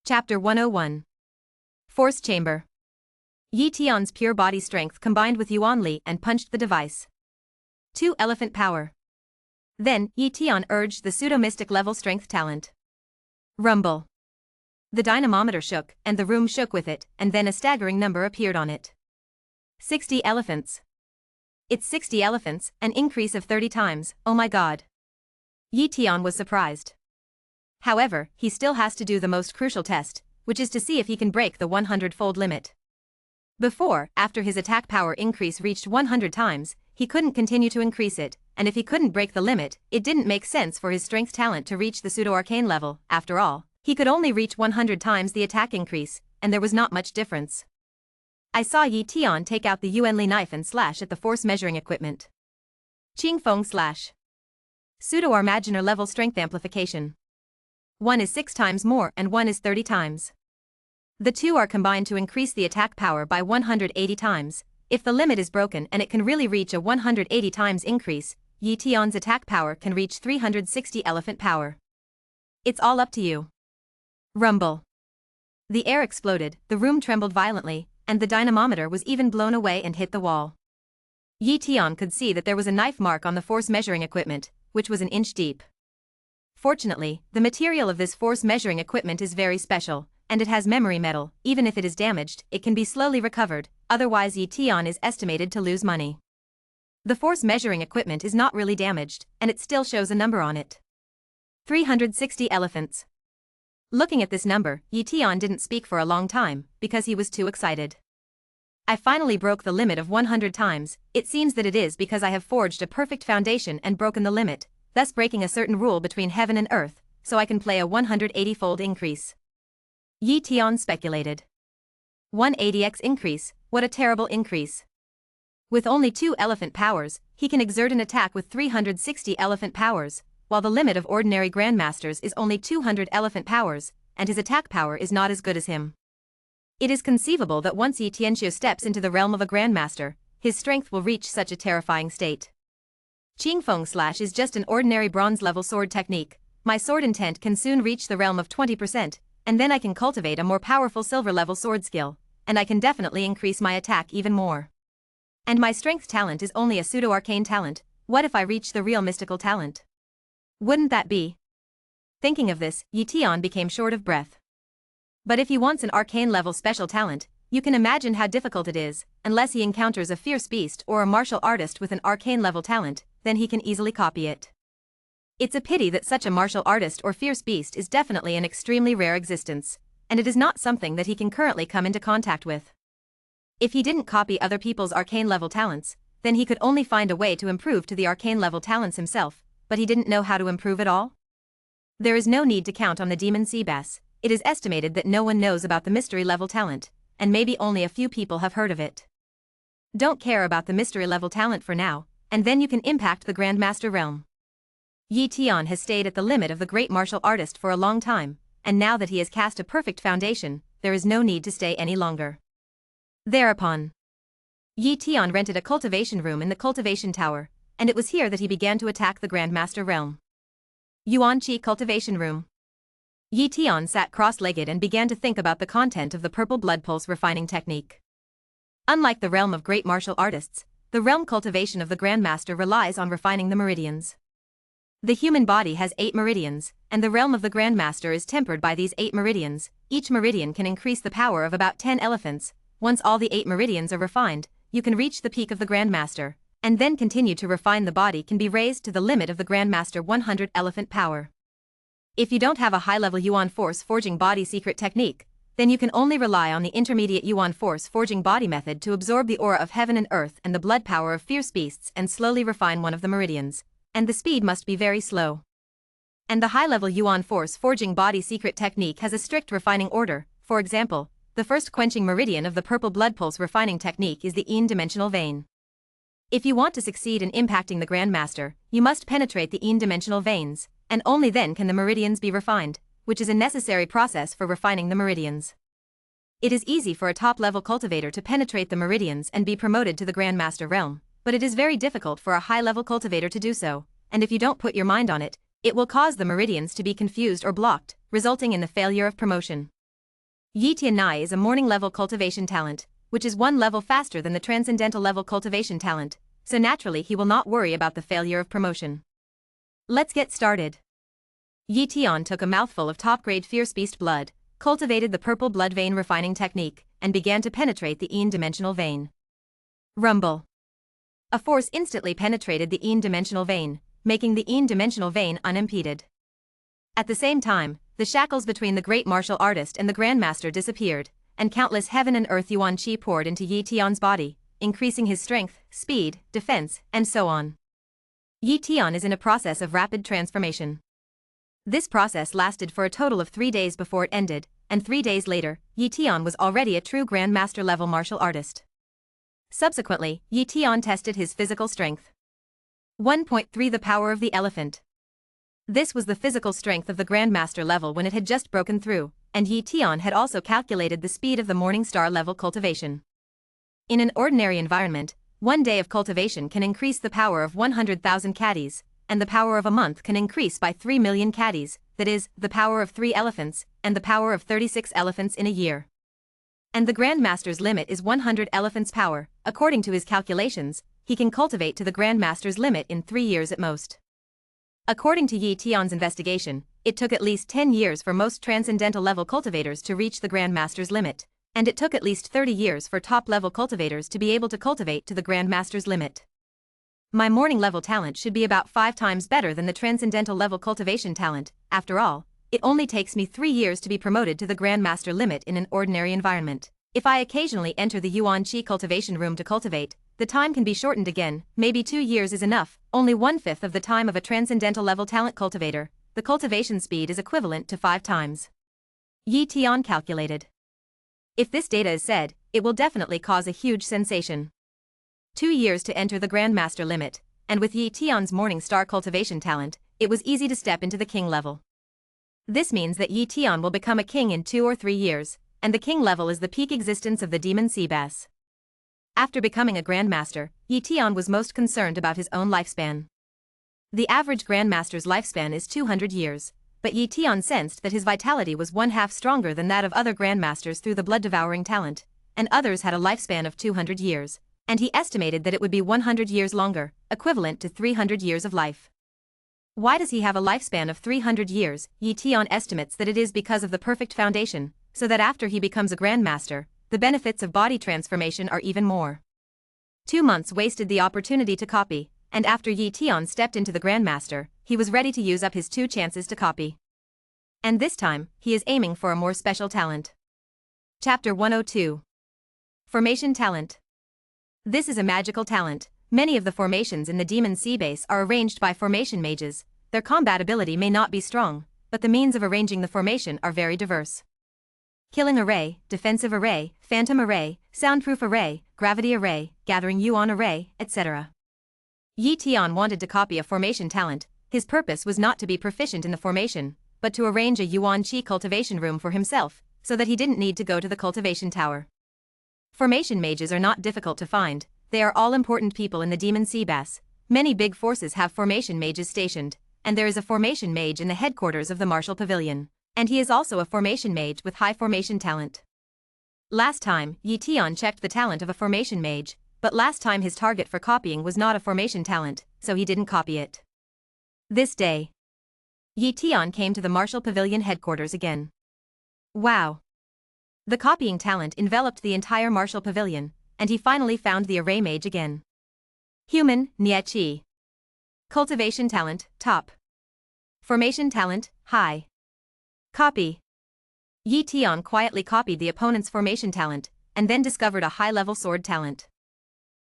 Chapter 101. Force Chamber. Yi Tian's pure body strength combined with Yuan Li and punched the device. 2 Elephant Power. Then, Yi Tian urged the pseudo-mystic level strength talent. Rumble. The dynamometer shook, and the room shook with it, and then a staggering number appeared on it. 60 elephants. It's 60 elephants, an increase of 30 times, oh my god. Yi Tian was surprised. However, he still has to do the most crucial test, which is to see if he can break the 100-fold limit. Before, after his attack power increase reached 100 times, he couldn't continue to increase it, and if he couldn't break the limit, it didn't make sense for his strength talent to reach the pseudo-arcane level. After all, he could only reach 100 times the attack increase, and there was not much difference. I saw Yi Tian take out the Yuan Li knife and slash at the force measuring equipment. Qing Feng slash. Pseudo-Armagener level strength amplification. One is 6 times more and one is 30 times. The two are combined to increase the attack power by 180 times. If the limit is broken and it can really reach a 180 times increase, Yi Tian's attack power can reach 360 elephant power. It's all up to you. Rumble. The air exploded, the room trembled violently, and the dynamometer was even blown away and hit the wall. Yi Tian could see that there was a knife mark on the force measuring equipment, which was an inch deep. Fortunately, the material of this force measuring equipment is very special, and it has memory metal. Even if it is damaged, it can be slowly recovered, otherwise Yi Tian is estimated to lose money. The force measuring equipment is not really damaged, and it still shows a number on it. 360 elephants. Looking at this number, Yi Tian didn't speak for a long time, because he was too excited. I finally broke the limit of 100 times. It seems that it is because I have forged a perfect foundation and broken the limit, thus breaking a certain rule between heaven and earth, so I can play a 180-fold increase. Yi Tian speculated. 180x increase, what a terrible increase. With only 2 elephant powers, he can exert an attack with 360 elephant powers, while the limit of ordinary grandmasters is only 200 elephant powers, and his attack power is not as good as him. It is conceivable that once Yi Tianxiu steps into the realm of a grandmaster, his strength will reach such a terrifying state. Qing Feng slash is just an ordinary bronze-level sword technique. My sword intent can soon reach the realm of 20%, and then I can cultivate a more powerful silver-level sword skill, and I can definitely increase my attack even more. And my strength talent is only a pseudo-arcane talent. What if I reach the real mystical talent? Wouldn't that be? Thinking of this, Yi Tian became short of breath. But if he wants an arcane-level special talent, you can imagine how difficult it is. Unless he encounters a fierce beast or a martial artist with an arcane-level talent, then he can easily copy it. It's a pity that such a martial artist or fierce beast is definitely an extremely rare existence, and it is not something that he can currently come into contact with. If he didn't copy other people's arcane-level talents, then he could only find a way to improve to the arcane-level talents himself, but he didn't know how to improve at all? There is no need to count on the demon sea bass. It is estimated that no one knows about the mystery-level talent, and maybe only a few people have heard of it. Don't care about the mystery-level talent for now, and then you can impact the Grandmaster realm. Yi Tian has stayed at the limit of the great martial artist for a long time, and now that he has cast a perfect foundation, there is no need to stay any longer. Thereupon, Yi Tian rented a cultivation room in the cultivation tower, and it was here that he began to attack the Grandmaster realm. Yuan Qi Cultivation Room. Yi Tian sat cross-legged and began to think about the content of the purple blood pulse refining technique. Unlike the realm of great martial artists, the realm cultivation of the Grandmaster relies on refining the meridians. The human body has 8 meridians, and the realm of the Grandmaster is tempered by these 8 meridians. Each meridian can increase the power of about 10 elephants. Once all the 8 meridians are refined, you can reach the peak of the Grandmaster, and then continue to refine the body can be raised to the limit of the Grandmaster 100 elephant power. If you don't have a high-level Yuan Force Forging Body secret technique, then you can only rely on the intermediate Yuan Force Forging Body method to absorb the aura of heaven and earth and the blood power of fierce beasts and slowly refine one of the meridians, and the speed must be very slow. And the high-level Yuan Force Forging Body secret technique has a strict refining order. For example, the first quenching meridian of the purple blood pulse refining technique is the N-dimensional vein. If you want to succeed in impacting the Grandmaster, you must penetrate the N-dimensional veins, and only then can the meridians be refined, which is a necessary process for refining the meridians. It is easy for a top-level cultivator to penetrate the meridians and be promoted to the Grandmaster realm, but it is very difficult for a high-level cultivator to do so, and if you don't put your mind on it, it will cause the meridians to be confused or blocked, resulting in the failure of promotion. Yi Tianai is a morning level cultivation talent, which is one level faster than the transcendental level cultivation talent, so naturally he will not worry about the failure of promotion. Let's get started. Yi Tian took a mouthful of top-grade fierce beast blood, cultivated the purple blood vein refining technique, and began to penetrate the dimensional vein. Rumble. A force instantly penetrated the dimensional vein, making the dimensional vein unimpeded. At the same time, the shackles between the great martial artist and the grandmaster disappeared, and countless heaven and earth yuan qi poured into Yi Tian's body, increasing his strength, speed, defense, and so on. Yi Tian is in a process of rapid transformation. This process lasted for a total of 3 days before it ended, and 3 days later, Yi Tian was already a true grandmaster level martial artist. Subsequently, Yi Tian tested his physical strength. 1.3 The power of the elephant. This was the physical strength of the grandmaster level when it had just broken through, and Yi Tian had also calculated the speed of the morning star level cultivation. In an ordinary environment, 1 day of cultivation can increase the power of 100,000 caddies, and the power of a month can increase by 3 million caddies, that is, the power of 3 elephants, and the power of 36 elephants in a year. And the Grandmaster's limit is 100 elephants power. According to his calculations, he can cultivate to the Grandmaster's limit in 3 years at most. According to Yi Tian's investigation, it took at least 10 years for most transcendental level cultivators to reach the Grandmaster's limit, and it took at least 30 years for top-level cultivators to be able to cultivate to the Grandmaster's limit. My morning level talent should be about 5 times better than the transcendental level cultivation talent. After all, it only takes me 3 years to be promoted to the Grandmaster limit in an ordinary environment. If I occasionally enter the Yuan Qi cultivation room to cultivate, the time can be shortened again. Maybe 2 years is enough, only 1/5 of the time of a transcendental level talent cultivator. The cultivation speed is equivalent to 5 times. Yi Tian calculated. If this data is said, it will definitely cause a huge sensation. 2 years to enter the Grandmaster limit, and with Yi Tian's morning star cultivation talent, it was easy to step into the king level. This means that Yi Tian will become a king in 2 or 3 years, and the king level is the peak existence of the demon sea bass. After becoming a Grandmaster, Yi Tian was most concerned about his own lifespan. The average Grandmaster's lifespan is 200 years, but Yi Tian sensed that his vitality was 1/2 stronger than that of other Grandmasters through the blood-devouring talent, and others had a lifespan of 200 years, and he estimated that it would be 100 years longer, equivalent to 300 years of life. Why does he have a lifespan of 300 years? Yi Tian estimates that it is because of the perfect foundation, so that after he becomes a Grandmaster, the benefits of body transformation are even more. 2 months wasted the opportunity to copy, and after Yi Tian stepped into the Grandmaster, he was ready to use up his 2 chances to copy. And this time, he is aiming for a more special talent. Chapter 102. Formation Talent. This is a magical talent. Many of the formations in the Demon Sea Base are arranged by formation mages. Their combat ability may not be strong, but the means of arranging the formation are very diverse. Killing array, defensive array, phantom array, soundproof array, gravity array, gathering yuan array, etc. Yi Tian wanted to copy a formation talent. His purpose was not to be proficient in the formation, but to arrange a yuan qi cultivation room for himself, so that he didn't need to go to the cultivation tower. Formation mages are not difficult to find. They are all important people in the Demon Sea Bass. Many big forces have formation mages stationed, and there is a formation mage in the headquarters of the Martial Pavilion, and he is also a formation mage with high formation talent. Last time, Yi Tian checked the talent of a formation mage, but last time his target for copying was not a formation talent, so he didn't copy it. This day, Yi Tian came to the Martial Pavilion headquarters again. Wow! The copying talent enveloped the entire Martial Pavilion, and he finally found the array mage again. Human, Nie Chi. Cultivation talent, top. Formation talent, high. Copy. Yi Tian quietly copied the opponent's formation talent, and then discovered a high-level sword talent.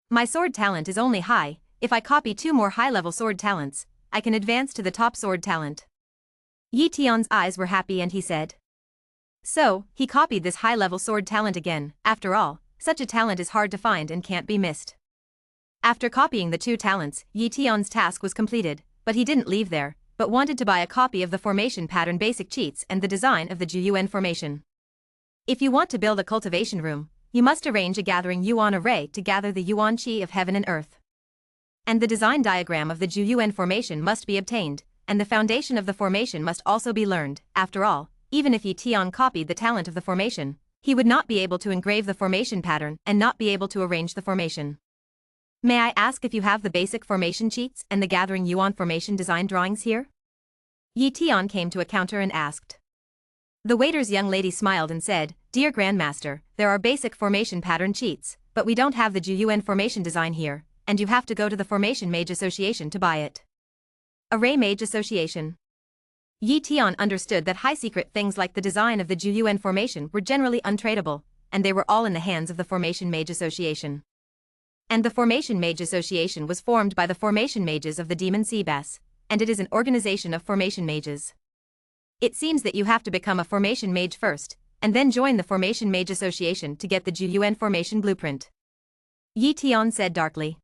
My sword talent is only high. If I copy 2 more high-level sword talents, I can advance to the top sword talent. Yi Tian's eyes were happy and he said. So, he copied this high-level sword talent again. After all, such a talent is hard to find and can't be missed. After copying the 2 talents, Yi Tian's task was completed, but he didn't leave there, but wanted to buy a copy of the formation pattern basic cheats and the design of the Juyuan formation. If you want to build a cultivation room, you must arrange a gathering yuan array to gather the yuan qi of heaven and earth. And the design diagram of the Juyuan formation must be obtained, and the foundation of the formation must also be learned. After all, even if Yi Tian copied the talent of the formation, he would not be able to engrave the formation pattern and not be able to arrange the formation. May I ask if you have the basic formation cheats and the Gathering Yuan formation design drawings here? Yi Tian came to a counter and asked. The waiter's young lady smiled and said, Dear Grandmaster, there are basic formation pattern cheats, but we don't have the Juyuan formation design here, and you have to go to the Formation Mage Association to buy it. Array Mage Association. Yi Tian understood that high-secret things like the design of the Juyuan formation were generally untradeable, and they were all in the hands of the Formation Mage Association. And the Formation Mage Association was formed by the Formation Mages of the Demon Sea Bass, and it is an organization of formation mages. It seems that you have to become a formation mage first, and then join the Formation Mage Association to get the Juyuan formation blueprint. Yi Tian said darkly.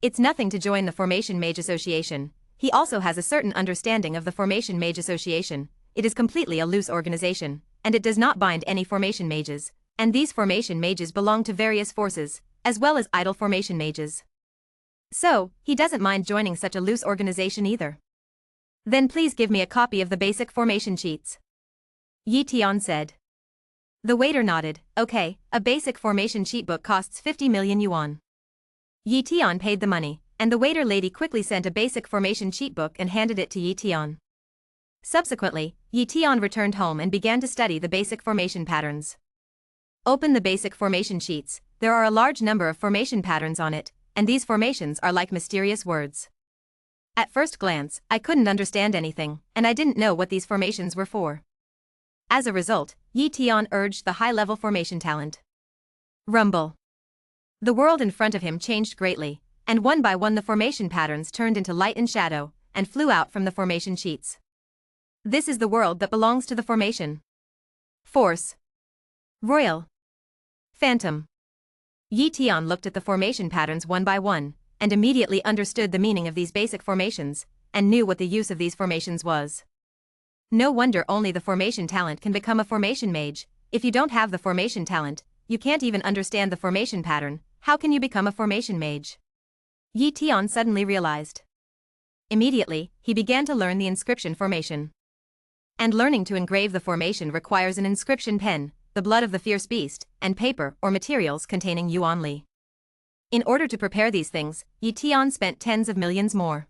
It's nothing to join the Formation Mage Association. He also has a certain understanding of the Formation Mage Association. It is completely a loose organization, and it does not bind any formation mages, and these formation mages belong to various forces, as well as idle formation mages. So, he doesn't mind joining such a loose organization either. Then please give me a copy of the basic formation cheats. Yi Tian said. The waiter nodded. Okay, a basic formation cheat book costs 50 million yuan. Yi Tian paid the money, and the waiter lady quickly sent a basic formation cheat book and handed it to Yi Tian. Subsequently, Yi Tian returned home and began to study the basic formation patterns. Open the basic formation sheets. There are a large number of formation patterns on it, and these formations are like mysterious words. At first glance, I couldn't understand anything, and I didn't know what these formations were for. As a result, Yi Tian urged the high-level formation talent. Rumble. The world in front of him changed greatly, and one by one the formation patterns turned into light and shadow, and flew out from the formation sheets. This is the world that belongs to the formation. Force. Royal. Phantom. Yi Tian looked at the formation patterns one by one, and immediately understood the meaning of these basic formations, and knew what the use of these formations was. No wonder only the formation talent can become a formation mage. If you don't have the formation talent, you can't even understand the formation pattern. How can you become a formation mage? Yi Tian suddenly realized. Immediately, he began to learn the inscription formation. And learning to engrave the formation requires an inscription pen, the blood of the fierce beast, and paper or materials containing yuan li. In order to prepare these things, Yi Tian spent tens of millions more.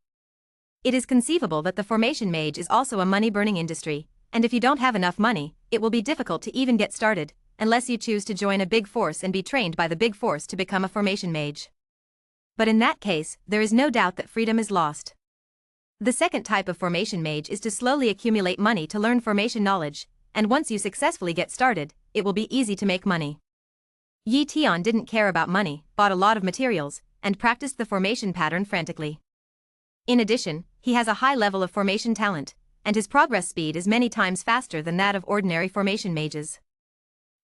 It is conceivable that the formation mage is also a money-burning industry, and if you don't have enough money, it will be difficult to even get started, unless you choose to join a big force and be trained by the big force to become a formation mage. But in that case, there is no doubt that freedom is lost. The second type of formation mage is to slowly accumulate money to learn formation knowledge, and once you successfully get started, it will be easy to make money. Yi Tian didn't care about money, bought a lot of materials, and practiced the formation pattern frantically. In addition, he has a high level of formation talent, and his progress speed is many times faster than that of ordinary formation mages.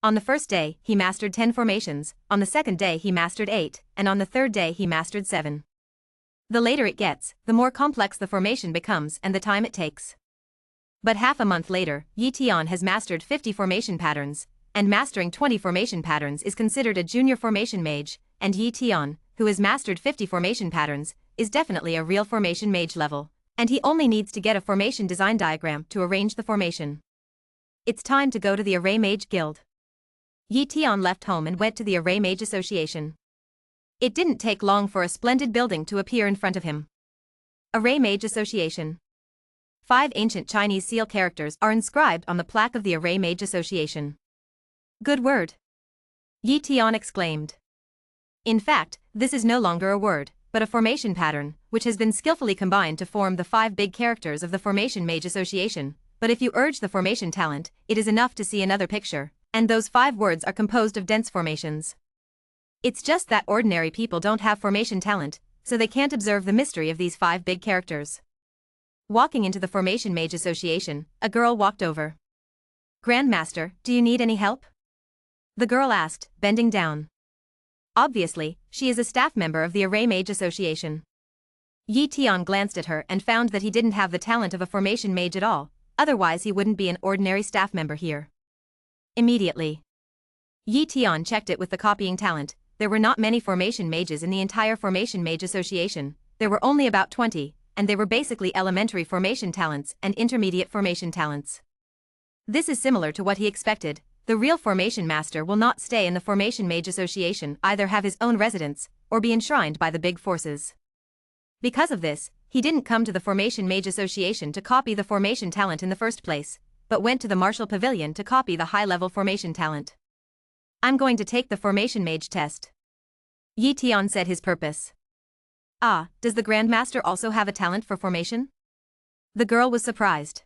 On the first day, he mastered 10 formations, on the second day he mastered 8, and on the third day he mastered 7. The later it gets, the more complex the formation becomes and the time it takes. But half a month later, Yi Tian has mastered 50 formation patterns, and mastering 20 formation patterns is considered a junior formation mage, and Yi Tian, who has mastered 50 formation patterns, is definitely a real formation mage level, and he only needs to get a formation design diagram to arrange the formation. It's time to go to the Array Mage Guild. Yi Tian left home and went to the Array Mage Association. It didn't take long for a splendid building to appear in front of him. Array Mage Association. 5 ancient Chinese seal characters are inscribed on the plaque of the Array Mage Association. Good word. Yi Tian exclaimed. In fact, this is no longer a word, but a formation pattern, which has been skillfully combined to form the 5 big characters of the Formation Mage Association. But if you urge the formation talent, it is enough to see another picture, and those 5 words are composed of dense formations. It's just that ordinary people don't have formation talent, so they can't observe the mystery of these 5 big characters. Walking into the Formation Mage Association, a girl walked over. Grandmaster, do you need any help? The girl asked, bending down. Obviously, she is a staff member of the Array Mage Association. Yi Tian glanced at her and found that he didn't have the talent of a formation mage at all, otherwise he wouldn't be an ordinary staff member here. Immediately, Yi Tian checked it with the copying talent. There were not many formation mages in the entire Formation Mage Association. There were only about 20, and they were basically elementary formation talents and intermediate formation talents. This is similar to what he expected. The real Formation Master will not stay in the Formation Mage Association, either have his own residence, or be enshrined by the big forces. Because of this, he didn't come to the Formation Mage Association to copy the formation talent in the first place, but went to the Martial Pavilion to copy the high-level formation talent. I'm going to take the Formation Mage test. Yi Tian said his purpose. Ah, does the Grandmaster also have a talent for formation? The girl was surprised.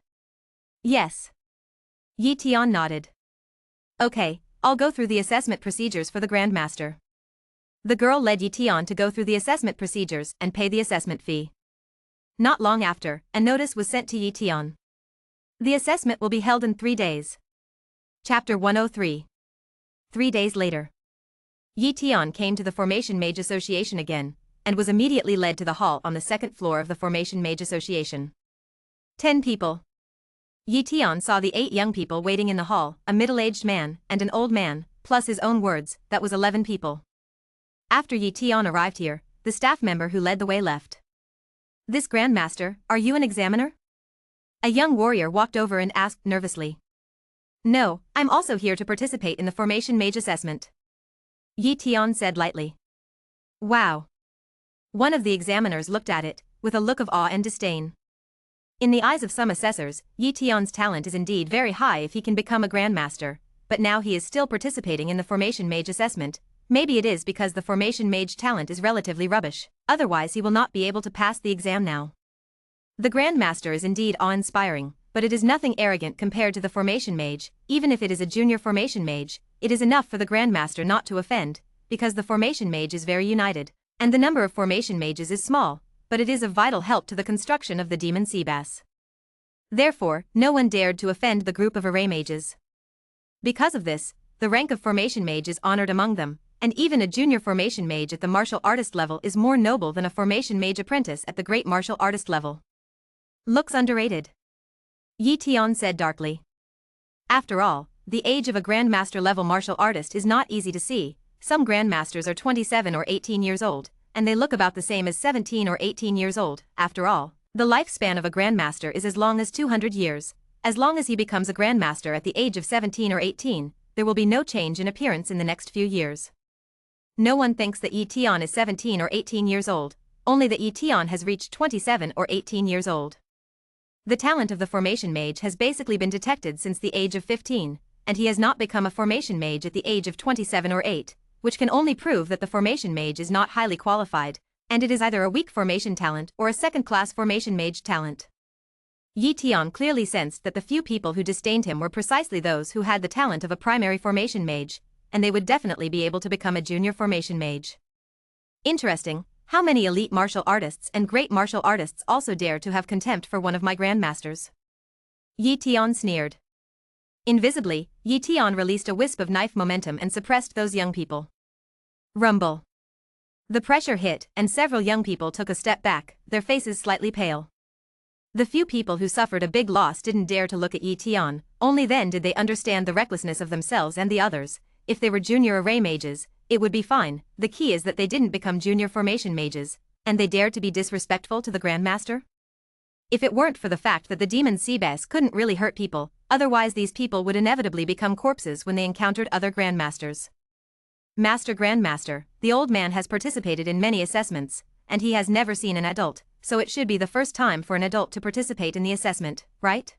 Yes. Yi Tian nodded. Okay, I'll go through the assessment procedures for the Grandmaster. The girl led Yi Tian to go through the assessment procedures and pay the assessment fee. Not long after, a notice was sent to Yi Tian. The assessment will be held in 3 days. Chapter 103. 3 days later. Yi Tian came to the Formation Mage Association again, and was immediately led to the hall on the second floor of the Formation Mage Association. 10 people. Yi Tian saw the 8 young people waiting in the hall, a middle-aged man and an old man, plus his own words, that was 11 people. After Yi Tian arrived here, the staff member who led the way left. This Grandmaster, are you an examiner? A young warrior walked over and asked nervously. No, I'm also here to participate in the Formation Mage assessment. Yi Tian said lightly. Wow. One of the examiners looked at it, with a look of awe and disdain. In the eyes of some assessors, Yi Tian's talent is indeed very high if he can become a Grandmaster, but now he is still participating in the Formation Mage assessment. Maybe it is because the Formation Mage talent is relatively rubbish, otherwise he will not be able to pass the exam now. The Grandmaster is indeed awe-inspiring, but it is nothing arrogant compared to the Formation Mage. Even if it is a junior Formation Mage, it is enough for the Grandmaster not to offend, because the Formation Mage is very united, and the number of Formation Mages is small, but it is of vital help to the construction of the demon sea bass. Therefore, no one dared to offend the group of array mages. Because of this, the rank of Formation Mage is honored among them, and even a junior Formation Mage at the martial artist level is more noble than a Formation Mage apprentice at the great martial artist level. Looks underrated. Yi Tian said darkly. After all, the age of a Grandmaster level martial artist is not easy to see. Some Grandmasters are 27 or 18 years old, and they look about the same as 17 or 18 years old. After all, the lifespan of a Grandmaster is as long as 200 years. As long as he becomes a Grandmaster at the age of 17 or 18, there will be no change in appearance in the next few years. No one thinks that Yi Tian is 17 or 18 years old, only that Yi Tian has reached 27 or 18 years old. The talent of the Formation Mage has basically been detected since the age of 15, and he has not become a Formation Mage at the age of 27 or 8. Which can only prove that the Formation Mage is not highly qualified, and it is either a weak formation talent or a second-class Formation Mage talent. Yi Tian clearly sensed that the few people who disdained him were precisely those who had the talent of a primary Formation Mage, and they would definitely be able to become a junior Formation Mage. Interesting, how many elite martial artists and great martial artists also dare to have contempt for one of my Grandmasters? Yi Tian sneered. Invisibly, Yi Tian released a wisp of knife momentum and suppressed those young people. Rumble. The pressure hit, and several young people took a step back, their faces slightly pale. The few people who suffered a big loss didn't dare to look at Yi Tian, only then did they understand the recklessness of themselves and the others. If they were junior array mages, it would be fine. The key is that they didn't become junior Formation Mages, and they dared to be disrespectful to the Grandmaster? If it weren't for the fact that the demon sea bass couldn't really hurt people, otherwise these people would inevitably become corpses when they encountered other Grandmasters. Master Grandmaster, the old man has participated in many assessments, and he has never seen an adult, so it should be the first time for an adult to participate in the assessment, right?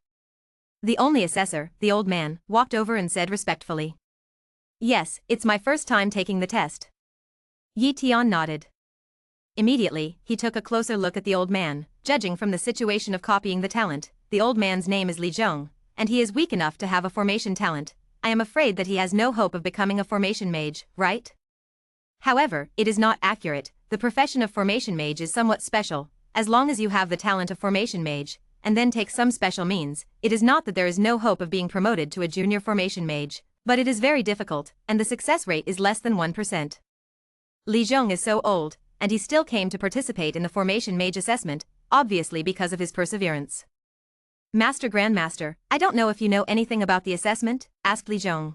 The only assessor, the old man, walked over and said respectfully. Yes, it's my first time taking the test. Yi Tian nodded. Immediately, he took a closer look at the old man. Judging from the situation of copying the talent, the old man's name is Li Zhong, and he is weak enough to have a formation talent. I am afraid that he has no hope of becoming a Formation Mage, right? However, it is not accurate. The profession of Formation Mage is somewhat special. As long as you have the talent of Formation Mage, and then take some special means, it is not that there is no hope of being promoted to a junior Formation Mage, but it is very difficult, and the success rate is less than 1%. Li Zhong is so old, and he still came to participate in the Formation Mage assessment, obviously because of his perseverance. Master Grandmaster, I don't know if you know anything about the assessment, asked Li Zhong.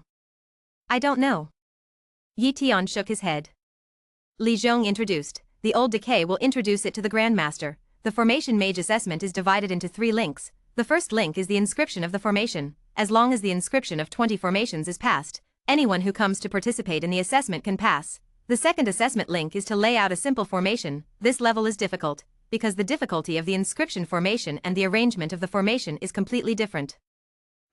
I don't know. Yi Tian shook his head. Li Zhong introduced. The old decay will introduce it to the Grandmaster. The Formation Mage assessment is divided into 3 links. The first link is the inscription of the formation. as long as the inscription of 20 formations is passed, anyone who comes to participate in the assessment can pass. The second assessment link is to lay out a simple formation. This level is difficult, because the difficulty of the inscription formation and the arrangement of the formation is completely different.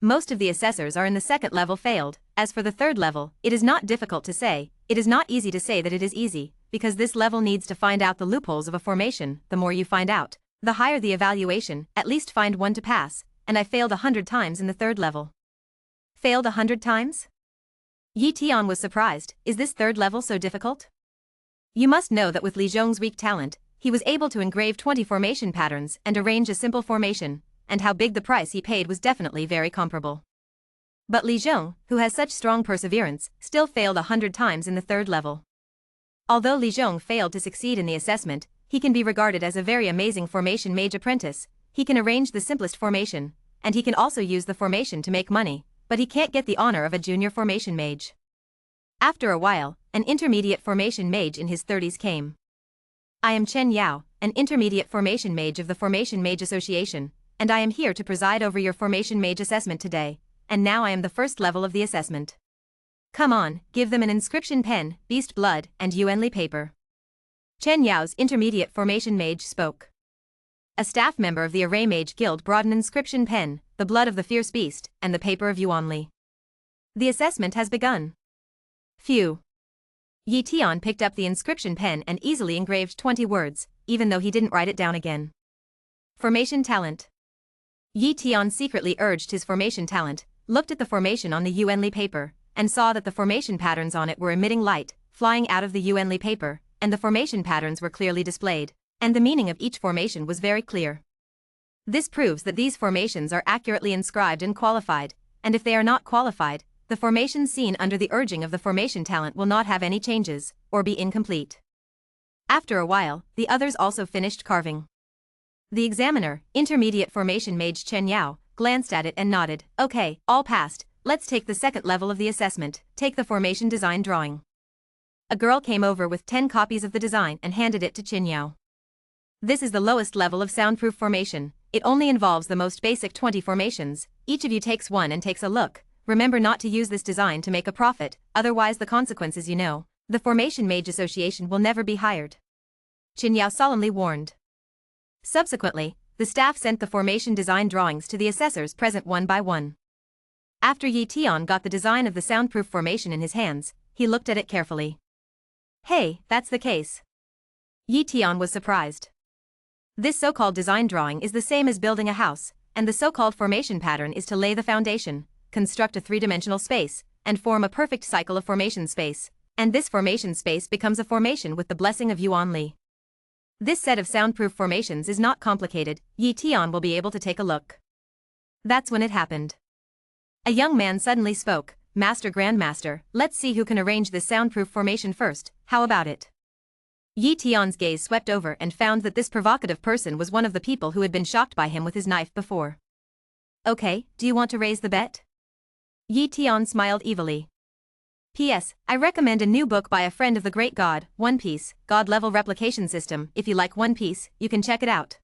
Most of the assessors are in the second level failed. As for the third level, it is not difficult to say. It is not easy to say that it is easy, because this level needs to find out the loopholes of a formation. The more you find out, the higher the evaluation. At least find one to pass, and I failed 100 times in the third level. Failed 100 times? Yi Tian was surprised. Is this third level so difficult? You must know that with Li Zhong's weak talent, he was able to engrave 20 formation patterns and arrange a simple formation, and how big the price he paid was definitely very comparable. But Li Zhong, who has such strong perseverance, still failed 100 times in the third level. Although Li Zhong failed to succeed in the assessment, he can be regarded as a very amazing formation mage apprentice. He can arrange the simplest formation, and he can also use the formation to make money, but he can't get the honor of a junior formation mage. After a while, an intermediate formation mage in his 30s came. I am Chen Yao, an intermediate formation mage of the Formation Mage Association, and I am here to preside over your formation mage assessment today, and now I am the first level of the assessment. Come on, give them an inscription pen, beast blood, and Yuanli paper. Chen Yao's intermediate formation mage spoke. A staff member of the Array Mage Guild brought an inscription pen, the blood of the fierce beast, and the paper of Yuanli. The assessment has begun. Phew. Yi Tian picked up the inscription pen and easily engraved 20 words, even though he didn't write it down again. Formation talent. Yi Tian secretly urged his formation talent, looked at the formation on the Yuanli paper, and saw that the formation patterns on it were emitting light, flying out of the Yuanli paper, and the formation patterns were clearly displayed, and the meaning of each formation was very clear. This proves that these formations are accurately inscribed and qualified, and if they are not qualified, the formations seen under the urging of the formation talent will not have any changes, or be incomplete. After a while, the others also finished carving. The examiner, intermediate formation mage Chen Yao, glanced at it and nodded. Okay, all passed, let's take the second level of the assessment, take the formation design drawing. A girl came over with 10 copies of the design and handed it to Chen Yao. This is the lowest level of soundproof formation. It only involves the most basic 20 formations. Each of you takes one and takes a look. Remember not to use this design to make a profit, otherwise the consequences you know. The Formation Mage Association will never be hired. Chen Yao solemnly warned. Subsequently, the staff sent the formation design drawings to the assessors present one by one. After Yi Tian got the design of the soundproof formation in his hands, he looked at it carefully. Hey, that's the case. Yi Tian was surprised. This so-called design drawing is the same as building a house, and the so-called formation pattern is to lay the foundation, construct a three-dimensional space, and form a perfect cycle of formation space, and this formation space becomes a formation with the blessing of Yuanli. This set of soundproof formations is not complicated. Yi Tian will be able to take a look. That's when it happened. A young man suddenly spoke. Master Grandmaster, let's see who can arrange this soundproof formation first. How about it? Yi Tian's gaze swept over and found that this provocative person was one of the people who had been shocked by him with his knife before. Okay, do you want to raise the bet? Yi Tian smiled evilly. P.S. I recommend a new book by a friend of the great god, One Piece, God-level replication system. If you like One Piece, you can check it out.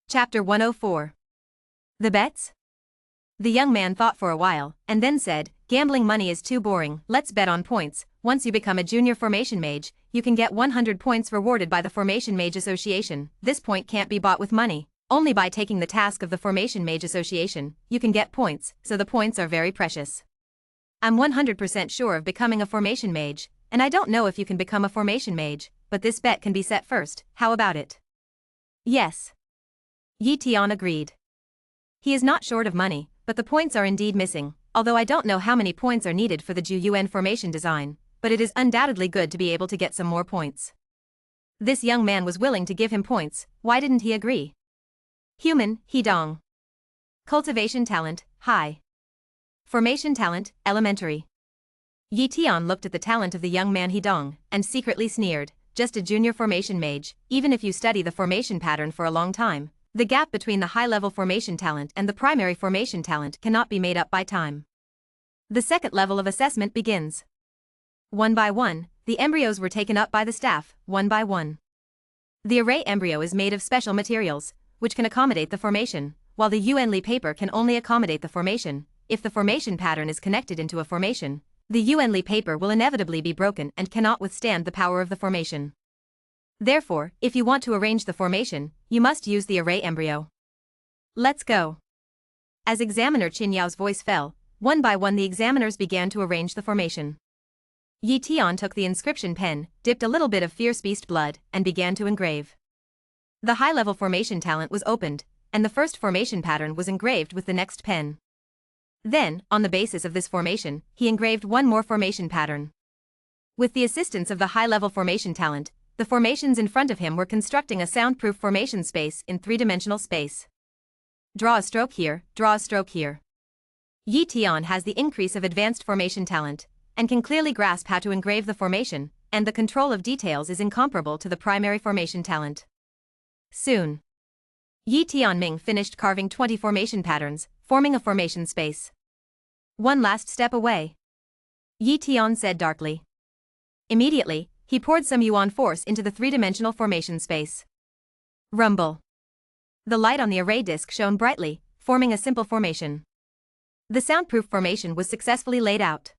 Chapter 104. The bets? The young man thought for a while, and then said, gambling money is too boring, let's bet on points. Once you become a junior formation mage, you can get 100 points rewarded by the Formation Mage Association. This point can't be bought with money. Only by taking the task of the Formation Mage Association, you can get points, so the points are very precious. I'm 100% sure of becoming a formation mage, and I don't know if you can become a formation mage, but this bet can be set first. How about it? Yes. Yi Tian agreed. He is not short of money, but the points are indeed missing, although I don't know how many points are needed for the Ju Yuan formation design, but it is undoubtedly good to be able to get some more points. This young man was willing to give him points. Why didn't he agree? Human, Hidong. Cultivation talent, high. Formation talent, elementary. Yi Tian looked at the talent of the young man Hidong, and secretly sneered, just a junior formation mage. Even if you study the formation pattern for a long time, the gap between the high-level formation talent and the primary formation talent cannot be made up by time. The second level of assessment begins. One by one, the embryos were taken up by the staff, one by one. The array embryo is made of special materials, which can accommodate the formation, while the Yuanli paper can only accommodate the formation. if the formation pattern is connected into a formation, the Yuanli paper will inevitably be broken and cannot withstand the power of the formation. Therefore, if you want to arrange the formation, you must use the array embryo. Let's go. As examiner Qin Yao's voice fell, one by one the examiners began to arrange the formation. Yi Tian took the inscription pen, dipped a little bit of fierce beast blood, and began to engrave. The high-level formation talent was opened, and the first formation pattern was engraved with the next pen. Then, on the basis of this formation, he engraved one more formation pattern. With the assistance of the high-level formation talent, the formations in front of him were constructing a soundproof formation space in three-dimensional space. Draw a stroke here, draw a stroke here. Yi Tian has the increase of advanced formation talent, and can clearly grasp how to engrave the formation, and the control of details is incomparable to the primary formation talent. Soon, Yi Tianming finished carving 20 formation patterns, forming a formation space. One last step away, Yi Tian said darkly. Immediately, he poured some yuan force into the three-dimensional formation space. Rumble. The light on the array disk shone brightly, forming a simple formation. The soundproof formation was successfully laid out.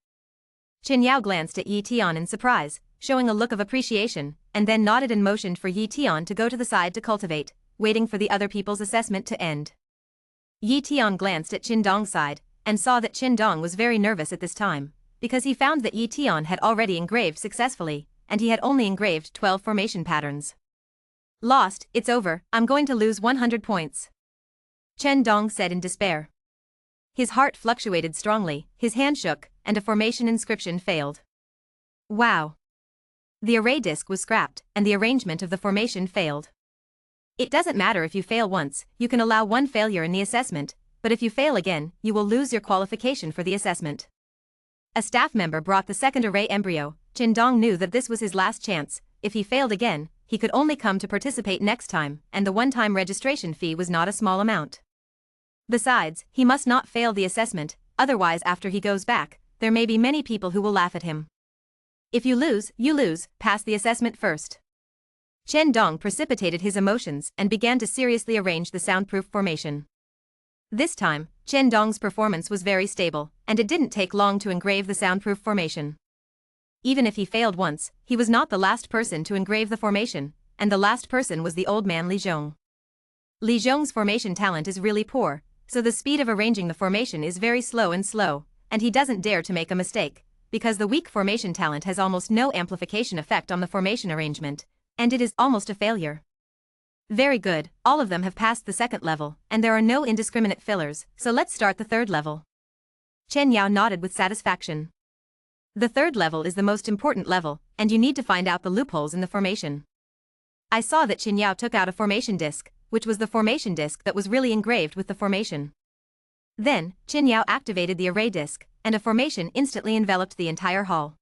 Qin Yao glanced at Yi Tian in surprise, showing a look of appreciation, and then nodded and motioned for Yi Tian to go to the side to cultivate, waiting for the other people's assessment to end. Yi Tian glanced at Qin Dong's side, and saw that Qin Dong was very nervous at this time, because he found that Yi Tian had already engraved successfully, and he had only engraved 12 formation patterns. Lost, it's over, I'm going to lose 100 points. Chen Dong said in despair. His heart fluctuated strongly, his hand shook, and a formation inscription failed. Wow. The array disk was scrapped, and the arrangement of the formation failed. It doesn't matter if you fail once, you can allow one failure in the assessment, but if you fail again, you will lose your qualification for the assessment. A staff member brought the second array embryo. Qin Dong knew that this was his last chance. If he failed again, he could only come to participate next time, and the one-time registration fee was not a small amount. Besides, he must not fail the assessment, otherwise after he goes back, there may be many people who will laugh at him. If you lose, pass the assessment first. Chen Dong precipitated his emotions and began to seriously arrange the soundproof formation. This time, Chen Dong's performance was very stable, and it didn't take long to engrave the soundproof formation. Even if he failed once, he was not the last person to engrave the formation, and the last person was the old man Li Zhong. Li Zhong's formation talent is really poor, so the speed of arranging the formation is very slow, and he doesn't dare to make a mistake, because the weak formation talent has almost no amplification effect on the formation arrangement, and it is almost a failure. Very good, all of them have passed the second level, and there are no indiscriminate fillers, so let's start the third level. Chen Yao nodded with satisfaction. The third level is the most important level, and you need to find out the loopholes in the formation. I saw that Qin Yao took out a formation disk, which was the formation disk that was really engraved with the formation. Then, Qin Yao activated the array disk, and a formation instantly enveloped the entire hall.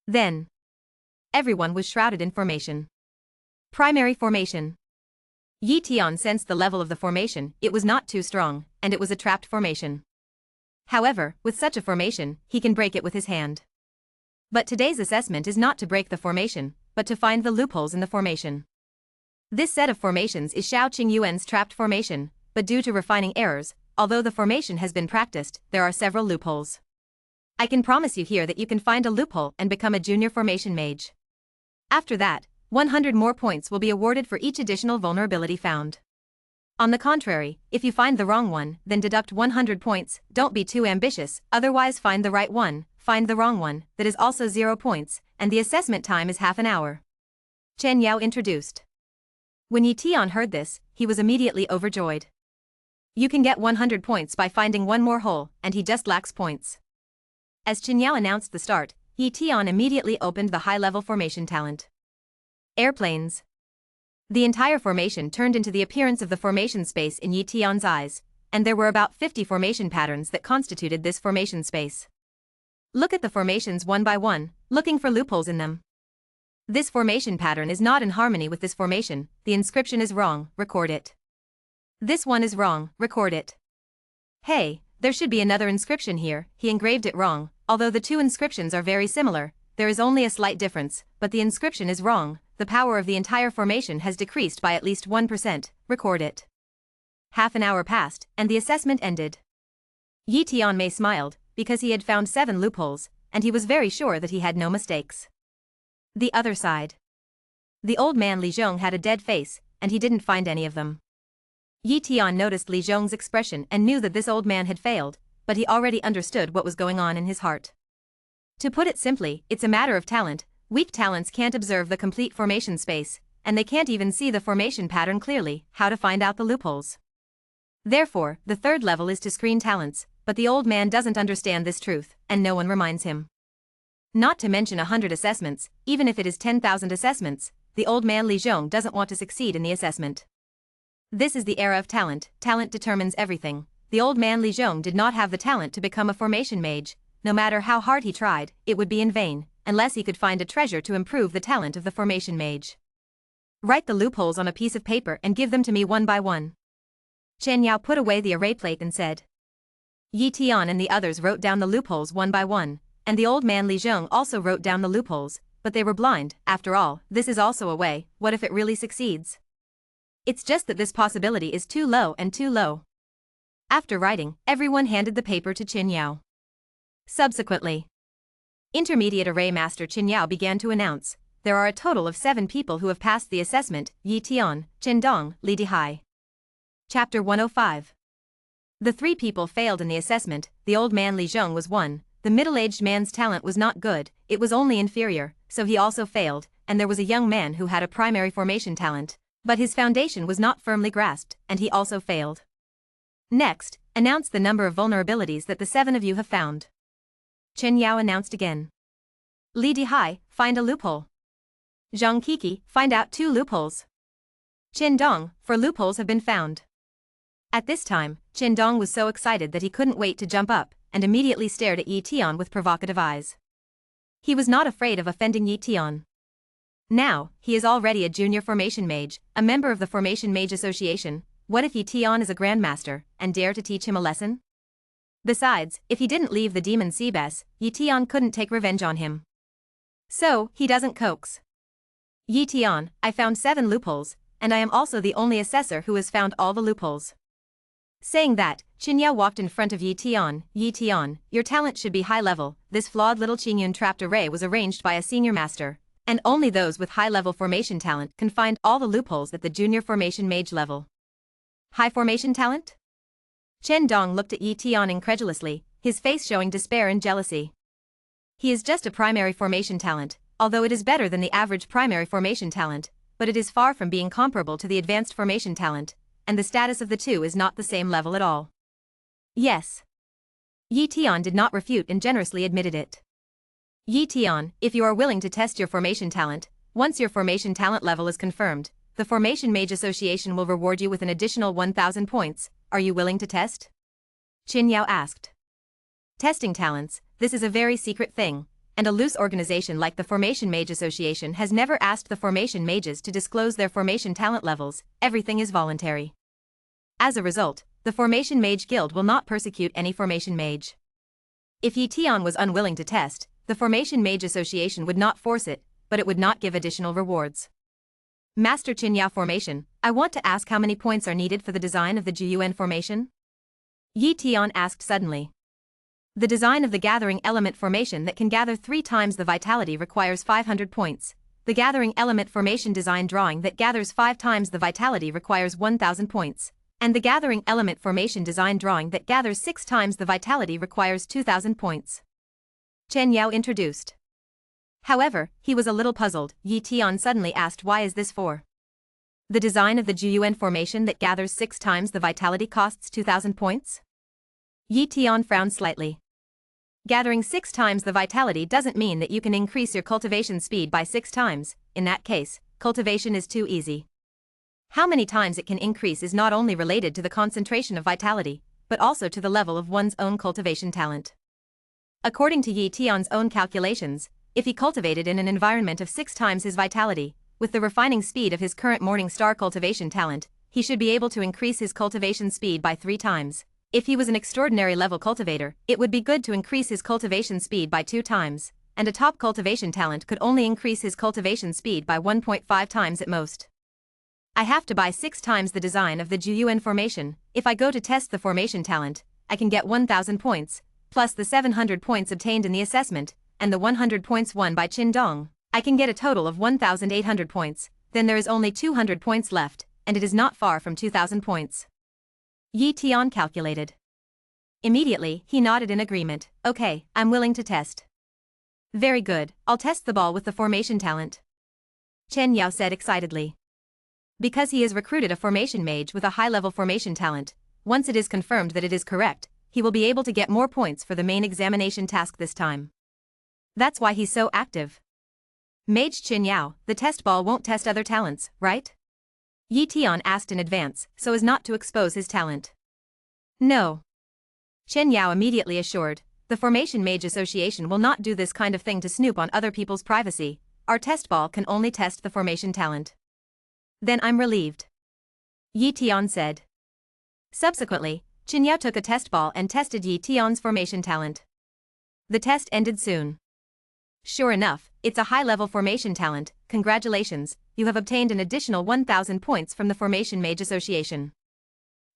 Then, everyone was shrouded in formation. Primary formation. Yi Tian sensed the level of the formation, it was not too strong, and it was a trapped formation. However, with such a formation, he can break it with his hand. But today's assessment is not to break the formation, but to find the loopholes in the formation. This set of formations is Xiao Qing Yuan's trapped formation, but due to refining errors, although the formation has been practiced, there are several loopholes. I can promise you here that you can find a loophole and become a junior formation mage. After that, 100 more points will be awarded for each additional vulnerability found. On the contrary, if you find the wrong one, then deduct 100 points, don't be too ambitious, otherwise find the right one, find the wrong one, that is also 0 points, and the assessment time is half an hour. Chen Yao introduced. When Yi Tian heard this, he was immediately overjoyed. You can get 100 points by finding one more hole, and he just lacks points. As Qin Yao announced the start, Yi Tian immediately opened the high-level formation talent. Airplanes. The entire formation turned into the appearance of the formation space in Yi Tian's eyes, and there were about 50 formation patterns that constituted this formation space. Look at the formations one by one, looking for loopholes in them. This formation pattern is not in harmony with this formation, the inscription is wrong, record it. This one is wrong, record it. Hey, there should be another inscription here, he engraved it wrong, although the two inscriptions are very similar, there is only a slight difference, but the inscription is wrong, the power of the entire formation has decreased by at least 1%, record it. Half an hour passed, and the assessment ended. Yi Tianmei smiled, because he had found 7 loopholes, and he was very sure that he had no mistakes. The other side. The old man Li Zhong had a dead face, and he didn't find any of them. Yi Tian noticed Li Zhong's expression and knew that this old man had failed, but he already understood what was going on in his heart. To put it simply, it's a matter of talent. Weak talents can't observe the complete formation space, and they can't even see the formation pattern clearly, how to find out the loopholes. Therefore, the third level is to screen talents, but the old man doesn't understand this truth, and no one reminds him. Not to mention 100 assessments, even if it is 10,000 assessments, the old man Li Zhong doesn't want to succeed in the assessment. This is the era of talent. Talent determines everything. The old man Li Zhong did not have the talent to become a formation mage. No matter how hard he tried, it would be in vain, unless he could find a treasure to improve the talent of the formation mage. Write the loopholes on a piece of paper and give them to me one by one. Chen Yao put away the array plate and said. Yi Tian and the others wrote down the loopholes one by one, and the old man Li Zhong also wrote down the loopholes, but they were blind. After all, this is also a way. What if it really succeeds? It's just that this possibility is too low and too low. After writing, everyone handed the paper to Chen Yao. Subsequently, Intermediate Array Master Chen Yao began to announce, there are a total of 7 people who have passed the assessment: Yi Tian, Chen Dong, Li Dihai. Chapter 105. The 3 people failed in the assessment. The old man Li Zhong was one. The middle-aged man's talent was not good, it was only inferior, so he also failed, and there was a young man who had a primary formation talent, but his foundation was not firmly grasped, and he also failed. Next, announce the number of vulnerabilities that the 7 of you have found. Chen Yao announced again. Li Dihai, find a loophole. Zhang Kiki, find out 2 loopholes. Chen Dong, 4 loopholes have been found. At this time, Chen Dong was so excited that he couldn't wait to jump up, and immediately stared at Yi Tian with provocative eyes. He was not afraid of offending Yi Tian. Now, he is already a junior formation mage, a member of the Formation Mage Association. What if Yi Tian is a grandmaster, and dare to teach him a lesson? Besides, if he didn't leave the demon Seabass, Yi Tian couldn't take revenge on him. So, he doesn't coax. Yi Tian, I found 7 loopholes, and I am also the only assessor who has found all the loopholes. Saying that, Chen Yao walked in front of Yi Tian. Yi Tian, your talent should be high level. This flawed little Qingyun trapped array was arranged by a senior master, and only those with high-level formation talent can find all the loopholes at the junior formation mage level. High formation talent? Chen Dong looked at Yi Tian incredulously, his face showing despair and jealousy. He is just a primary formation talent, although it is better than the average primary formation talent, but it is far from being comparable to the advanced formation talent, and the status of the 2 is not the same level at all. Yes. Yi Tian did not refute and generously admitted it. Yi Tian, if you are willing to test your formation talent, once your formation talent level is confirmed, the Formation Mage Association will reward you with an additional 1,000 points. Are you willing to test? Chen Yao asked. Testing talents, this is a very secret thing, and a loose organization like the Formation Mage Association has never asked the formation mages to disclose their formation talent levels. Everything is voluntary. As a result, the Formation Mage Guild will not persecute any formation mage. If Yi Tian was unwilling to test, the Formation Mage Association would not force it, but it would not give additional rewards. Master Chen Yao formation, I want to ask how many points are needed for the design of the Jiyuan formation? Yi Tian asked suddenly. The design of the gathering element formation that can gather 3 times the vitality requires 500 points. The gathering element formation design drawing that gathers 5 times the vitality requires 1,000 points. And the gathering element formation design drawing that gathers 6 times the vitality requires 2,000 points. Chen Yao introduced. However, he was a little puzzled. Yi Tian suddenly asked, why is this for? The design of the Jiyuan formation that gathers 6 times the vitality costs 2,000 points? Yi Tian frowned slightly. Gathering 6 times the vitality doesn't mean that you can increase your cultivation speed by 6 times. In that case, cultivation is too easy. How many times it can increase is not only related to the concentration of vitality, but also to the level of one's own cultivation talent. According to Yi Tian's own calculations, if he cultivated in an environment of 6 times his vitality, with the refining speed of his current Morning Star cultivation talent, he should be able to increase his cultivation speed by 3 times. If he was an extraordinary level cultivator, it would be good to increase his cultivation speed by 2 times, and a top cultivation talent could only increase his cultivation speed by 1.5 times at most. I have to buy 6 times the design of the Jiyuan formation. If I go to test the formation talent, I can get 1,000 points, plus the 700 points obtained in the assessment, and the 100 points won by Qin Dong. I can get a total of 1,800 points, then there is only 200 points left, and it is not far from 2,000 points. Yi Tian calculated. Immediately, he nodded in agreement. Okay, I'm willing to test. Very good, I'll test the ball with the formation talent. Chen Yao said excitedly. Because he has recruited a formation mage with a high-level formation talent, once it is confirmed that it is correct, he will be able to get more points for the main examination task this time. That's why he's so active. Mage Chen Yao, the test ball won't test other talents, right? Yi Tian asked in advance, so as not to expose his talent. No. Chen Yao immediately assured, the Formation Mage Association will not do this kind of thing to snoop on other people's privacy. Our test ball can only test the formation talent. Then I'm relieved. Yi Tian said. Subsequently, Chen Yao took a test ball and tested Yi Tian's formation talent. The test ended soon. Sure enough, it's a high-level formation talent. Congratulations, you have obtained an additional 1,000 points from the Formation Mage Association.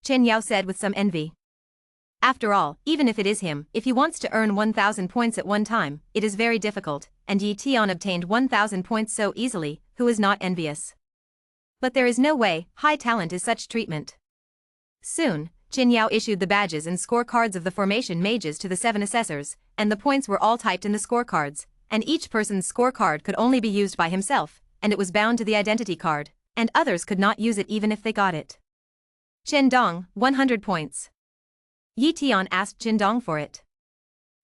Chen Yao said with some envy. After all, even if it is him, if he wants to earn 1,000 points at one time, it is very difficult, and Yi Tian obtained 1,000 points so easily, who is not envious? But there is no way, high talent is such treatment. Soon, Chen Yao issued the badges and scorecards of the formation mages to the 7 assessors, and the points were all typed in the scorecards, and each person's scorecard could only be used by himself, and it was bound to the identity card, and others could not use it even if they got it. Chen Dong, 100 points. Yi Tian asked Chen Dong for it.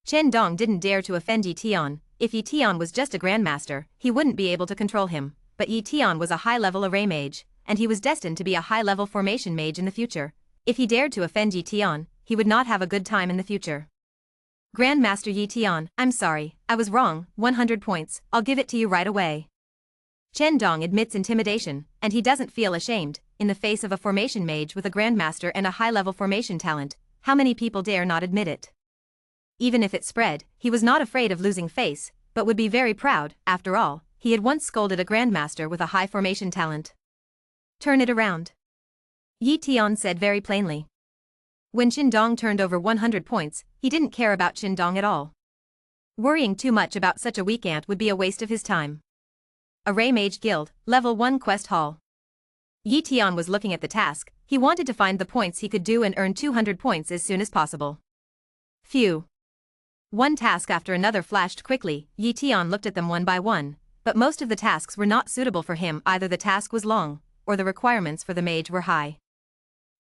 Chen Dong didn't dare to offend Yi Tian. If Yi Tian was just a grandmaster, he wouldn't be able to control him, but Yi Tian was a high-level array mage, and he was destined to be a high-level formation mage in the future. If he dared to offend Yi Tian, he would not have a good time in the future. Grandmaster Yi Tian, I'm sorry, I was wrong, 100 points, I'll give it to you right away. Chen Dong admits intimidation, and he doesn't feel ashamed, in the face of a formation mage with a grandmaster and a high-level formation talent. How many people dare not admit it? Even if it spread, he was not afraid of losing face, but would be very proud. After all, he had once scolded a grandmaster with a high formation talent. Turn it around. Yi Tian said very plainly. When Qin Dong turned over 100 points, he didn't care about Qin Dong at all. Worrying too much about such a weak ant would be a waste of his time. Array Mage Guild, Level 1 Quest Hall. Yi Tian was looking at the task. He wanted to find the points he could do and earn 200 points as soon as possible. Phew. One task after another flashed quickly. Yi Tian looked at them one by one, but most of the tasks were not suitable for him. Either the task was long, or the requirements for the mage were high.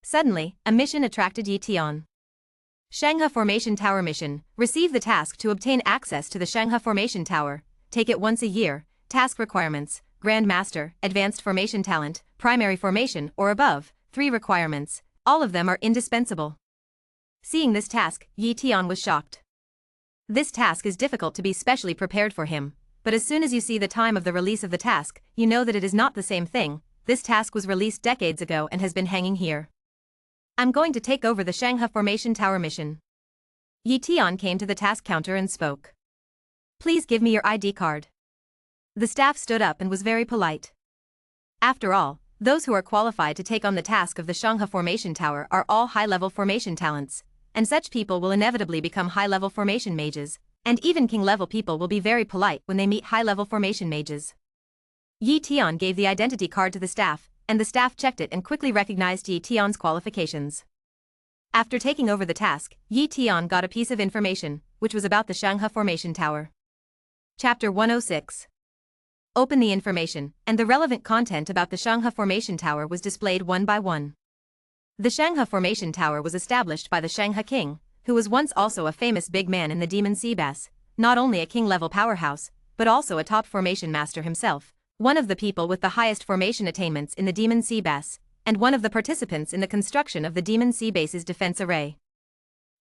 Suddenly, a mission attracted Yi Tian. Shangha Formation Tower Mission. Receive the task to obtain access to the Shangha Formation Tower. Take it once a year. Task requirements: Grand Master, Advanced Formation Talent, Primary Formation or above. 3 requirements. All of them are indispensable. Seeing this task, Yi Tian was shocked. This task is difficult to be specially prepared for him, but as soon as you see the time of the release of the task, you know that it is not the same thing. This task was released decades ago and has been hanging here. I'm going to take over the Shangha Formation Tower mission. Yi Tian came to the task counter and spoke. Please give me your ID card. The staff stood up and was very polite. After all, those who are qualified to take on the task of the Shangha Formation Tower are all high-level formation talents, and such people will inevitably become high-level formation mages, and even king-level people will be very polite when they meet high-level formation mages. Yi Tian gave the identity card to the staff, and the staff checked it and quickly recognized Yi Tian's qualifications. After taking over the task, Yi Tian got a piece of information, which was about the Shangha Formation Tower. Chapter 106. Open the information, and the relevant content about the Shangha Formation Tower was displayed one by one. The Shangha Formation Tower was established by the Shangha King, who was once also a famous big man in the Demon Sea Bass, not only a king-level powerhouse, but also a top formation master himself, one of the people with the highest formation attainments in the Demon Sea Bass, and one of the participants in the construction of the Demon Sea Base's defense array.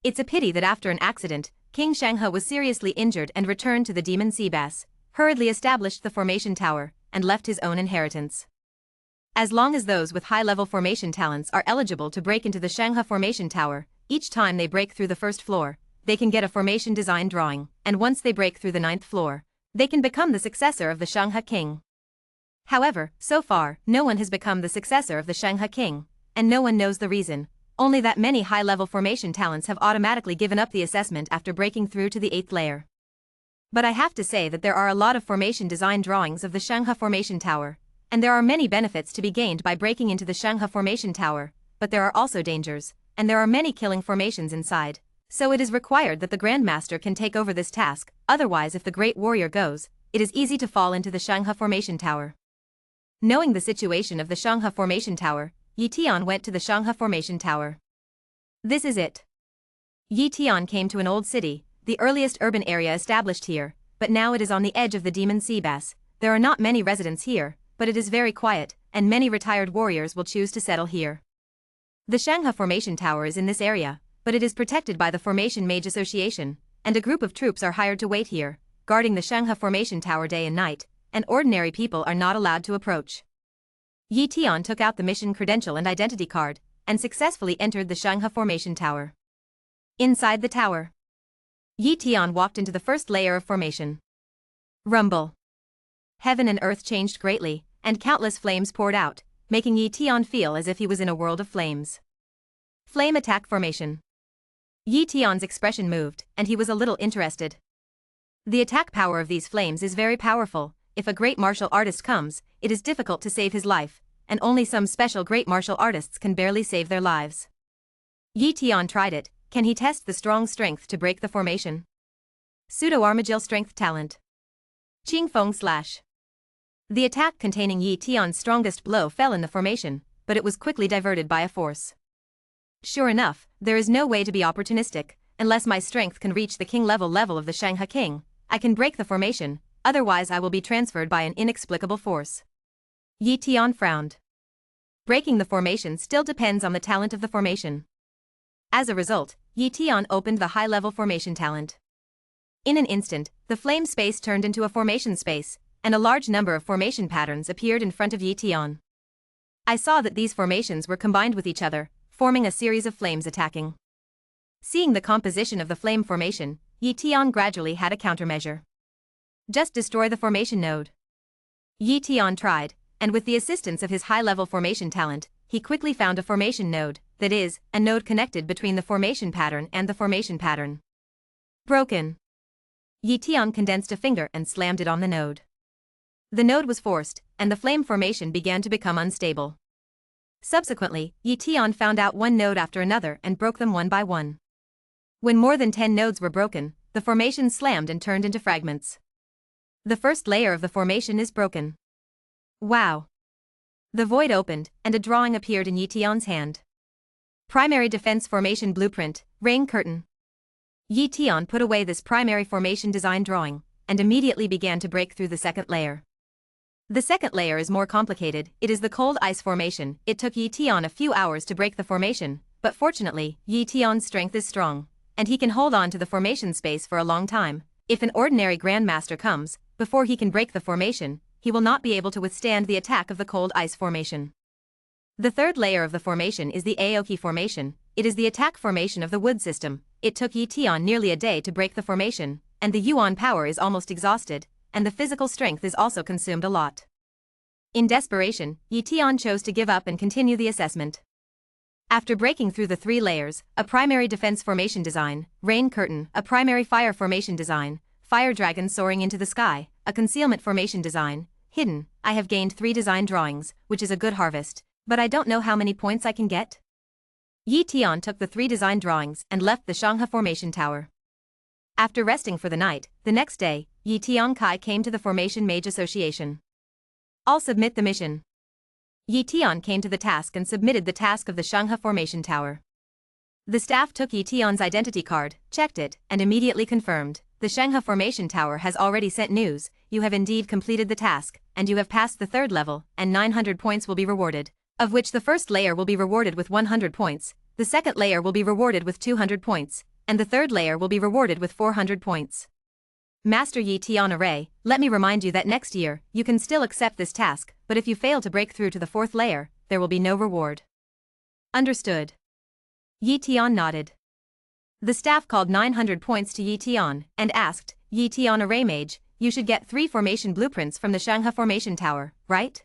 It's a pity that after an accident, King Shangha was seriously injured and returned to the Demon Sea Bass, hurriedly established the formation tower, and left his own inheritance. As long as those with high-level formation talents are eligible to break into the Shangha Formation Tower, each time they break through the first floor, they can get a formation design drawing, and once they break through the 9th floor, they can become the successor of the Shangha King. However, so far, no one has become the successor of the Shangha King, and no one knows the reason. only that many high-level formation talents have automatically given up the assessment after breaking through to the 8th layer. But I have to say that there are a lot of formation design drawings of the Shangha Formation Tower, and there are many benefits to be gained by breaking into the Shangha Formation Tower, but there are also dangers, and there are many killing formations inside. So it is required that the Grandmaster can take over this task, otherwise if the Great Warrior goes, it is easy to fall into the Shangha Formation Tower. Knowing the situation of the Shangha Formation Tower, Yi Tian went to the Shangha Formation Tower. This is it. Yi Tian came to an old city, the earliest urban area established here, but now it is on the edge of the Demon Sea Bass. There are not many residents here, but it is very quiet, and many retired warriors will choose to settle here. The Shangha Formation Tower is in this area, but it is protected by the Formation Mage Association, and a group of troops are hired to wait here, guarding the Shangha Formation Tower day and night, and ordinary people are not allowed to approach. Yi Tian took out the mission credential and identity card, and successfully entered the Shangha Formation Tower. Inside the tower, Yi Tian walked into the first layer of formation. Rumble. Heaven and earth changed greatly, and countless flames poured out, making Yi Tian feel as if he was in a world of flames. Flame attack formation. Yi Tian's expression moved, and he was a little interested. The attack power of these flames is very powerful. If a great martial artist comes, it is difficult to save his life, and only some special great martial artists can barely save their lives. Yi Tian tried it. Can he test the strong strength to break the formation? Pseudo-Armagil strength talent. Qing Feng Slash. The attack containing Yi Tian's strongest blow fell in the formation, but it was quickly diverted by a force. Sure enough, there is no way to be opportunistic. Unless my strength can reach the king level of the Shangha King, I can break the formation, otherwise I will be transferred by an inexplicable force. Yi Tian frowned. Breaking the formation still depends on the talent of the formation. As a result, Yi Tian opened the high-level formation talent. In an instant, the flame space turned into a formation space, and a large number of formation patterns appeared in front of Yi Tian. I saw that these formations were combined with each other, forming a series of flames attacking. Seeing the composition of the flame formation, Yi Tian gradually had a countermeasure. Just destroy the formation node. Yi Tian tried, and with the assistance of his high-level formation talent, he quickly found a formation node, that is, a node connected between the formation pattern and the formation pattern. Broken. Yi Tian condensed a finger and slammed it on the node. The node was forced, and the flame formation began to become unstable. Subsequently, Yi Tian found out one node after another and broke them one by one. When more than 10 nodes were broken, the formation slammed and turned into fragments. The first layer of the formation is broken. Wow! The void opened, and a drawing appeared in Yi Tian's hand. Primary Defense Formation Blueprint, Rain Curtain. Yi Tian put away this primary formation design drawing, and immediately began to break through the second layer. The second layer is more complicated. It is the cold ice formation. It took Yi Tian a few hours to break the formation, but fortunately, Yi Tian's strength is strong, and he can hold on to the formation space for a long time. If an ordinary Grandmaster comes, before he can break the formation, he will not be able to withstand the attack of the cold ice formation. The third layer of the formation is the Aoki formation. It is the attack formation of the wood system. It took Yi Tian nearly a day to break the formation, and the Yuan power is almost exhausted, and the physical strength is also consumed a lot. In desperation, Yi Tian chose to give up and continue the assessment. After breaking through the 3 layers, a primary defense formation design, Rain Curtain, a primary fire formation design, Fire Dragon soaring into the sky, a concealment formation design, Hidden, I have gained 3 design drawings, which is a good harvest, but I don't know how many points I can get. Yi Tian took the 3 design drawings and left the Shangha Formation Tower. After resting for the night, the next day, Yi Tian Kai came to the Formation Mage Association. I'll submit the mission. Yi Tian came to the task and submitted the task of the Shangha Formation Tower. The staff took Yi Tian's identity card, checked it, and immediately confirmed. The Shangha Formation Tower has already sent news. You have indeed completed the task, and you have passed the 3rd level, and 900 points will be rewarded, of which the first layer will be rewarded with 100 points, the second layer will be rewarded with 200 points, and the third layer will be rewarded with 400 points. Master Yi Tian Array, let me remind you that next year, you can still accept this task, but if you fail to break through to the 4th layer, there will be no reward. Understood. Yi Tian nodded. The staff called 900 points to Yi Tian and asked, Yi Tian Array Mage, you should get 3 formation blueprints from the Shangha Formation Tower, right?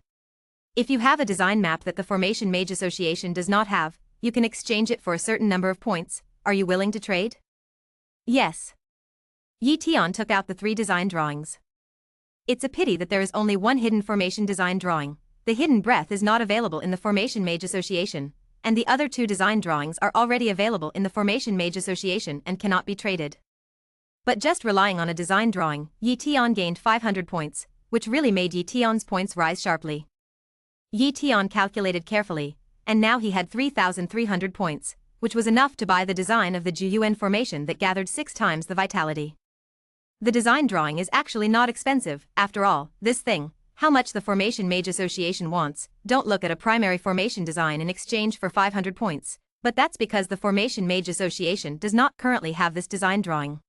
If you have a design map that the Formation Mage Association does not have, you can exchange it for a certain number of points. Are you willing to trade? Yes. Yi Tian took out the 3 design drawings. It's a pity that there is only one hidden formation design drawing. The hidden breath is not available in the Formation Mage Association, and the other 2 design drawings are already available in the Formation Mage Association and cannot be traded. But just relying on a design drawing, Yi Tian gained 500 points, which really made Yi Tian's points rise sharply. Yi Tian calculated carefully, and now he had 3,300 points, which was enough to buy the design of the Juyuan formation that gathered 6 times the vitality. The design drawing is actually not expensive, after all, this thing, how much the Formation Mage Association wants. Don't look at a primary formation design in exchange for 500 points, but that's because the Formation Mage Association does not currently have this design drawing.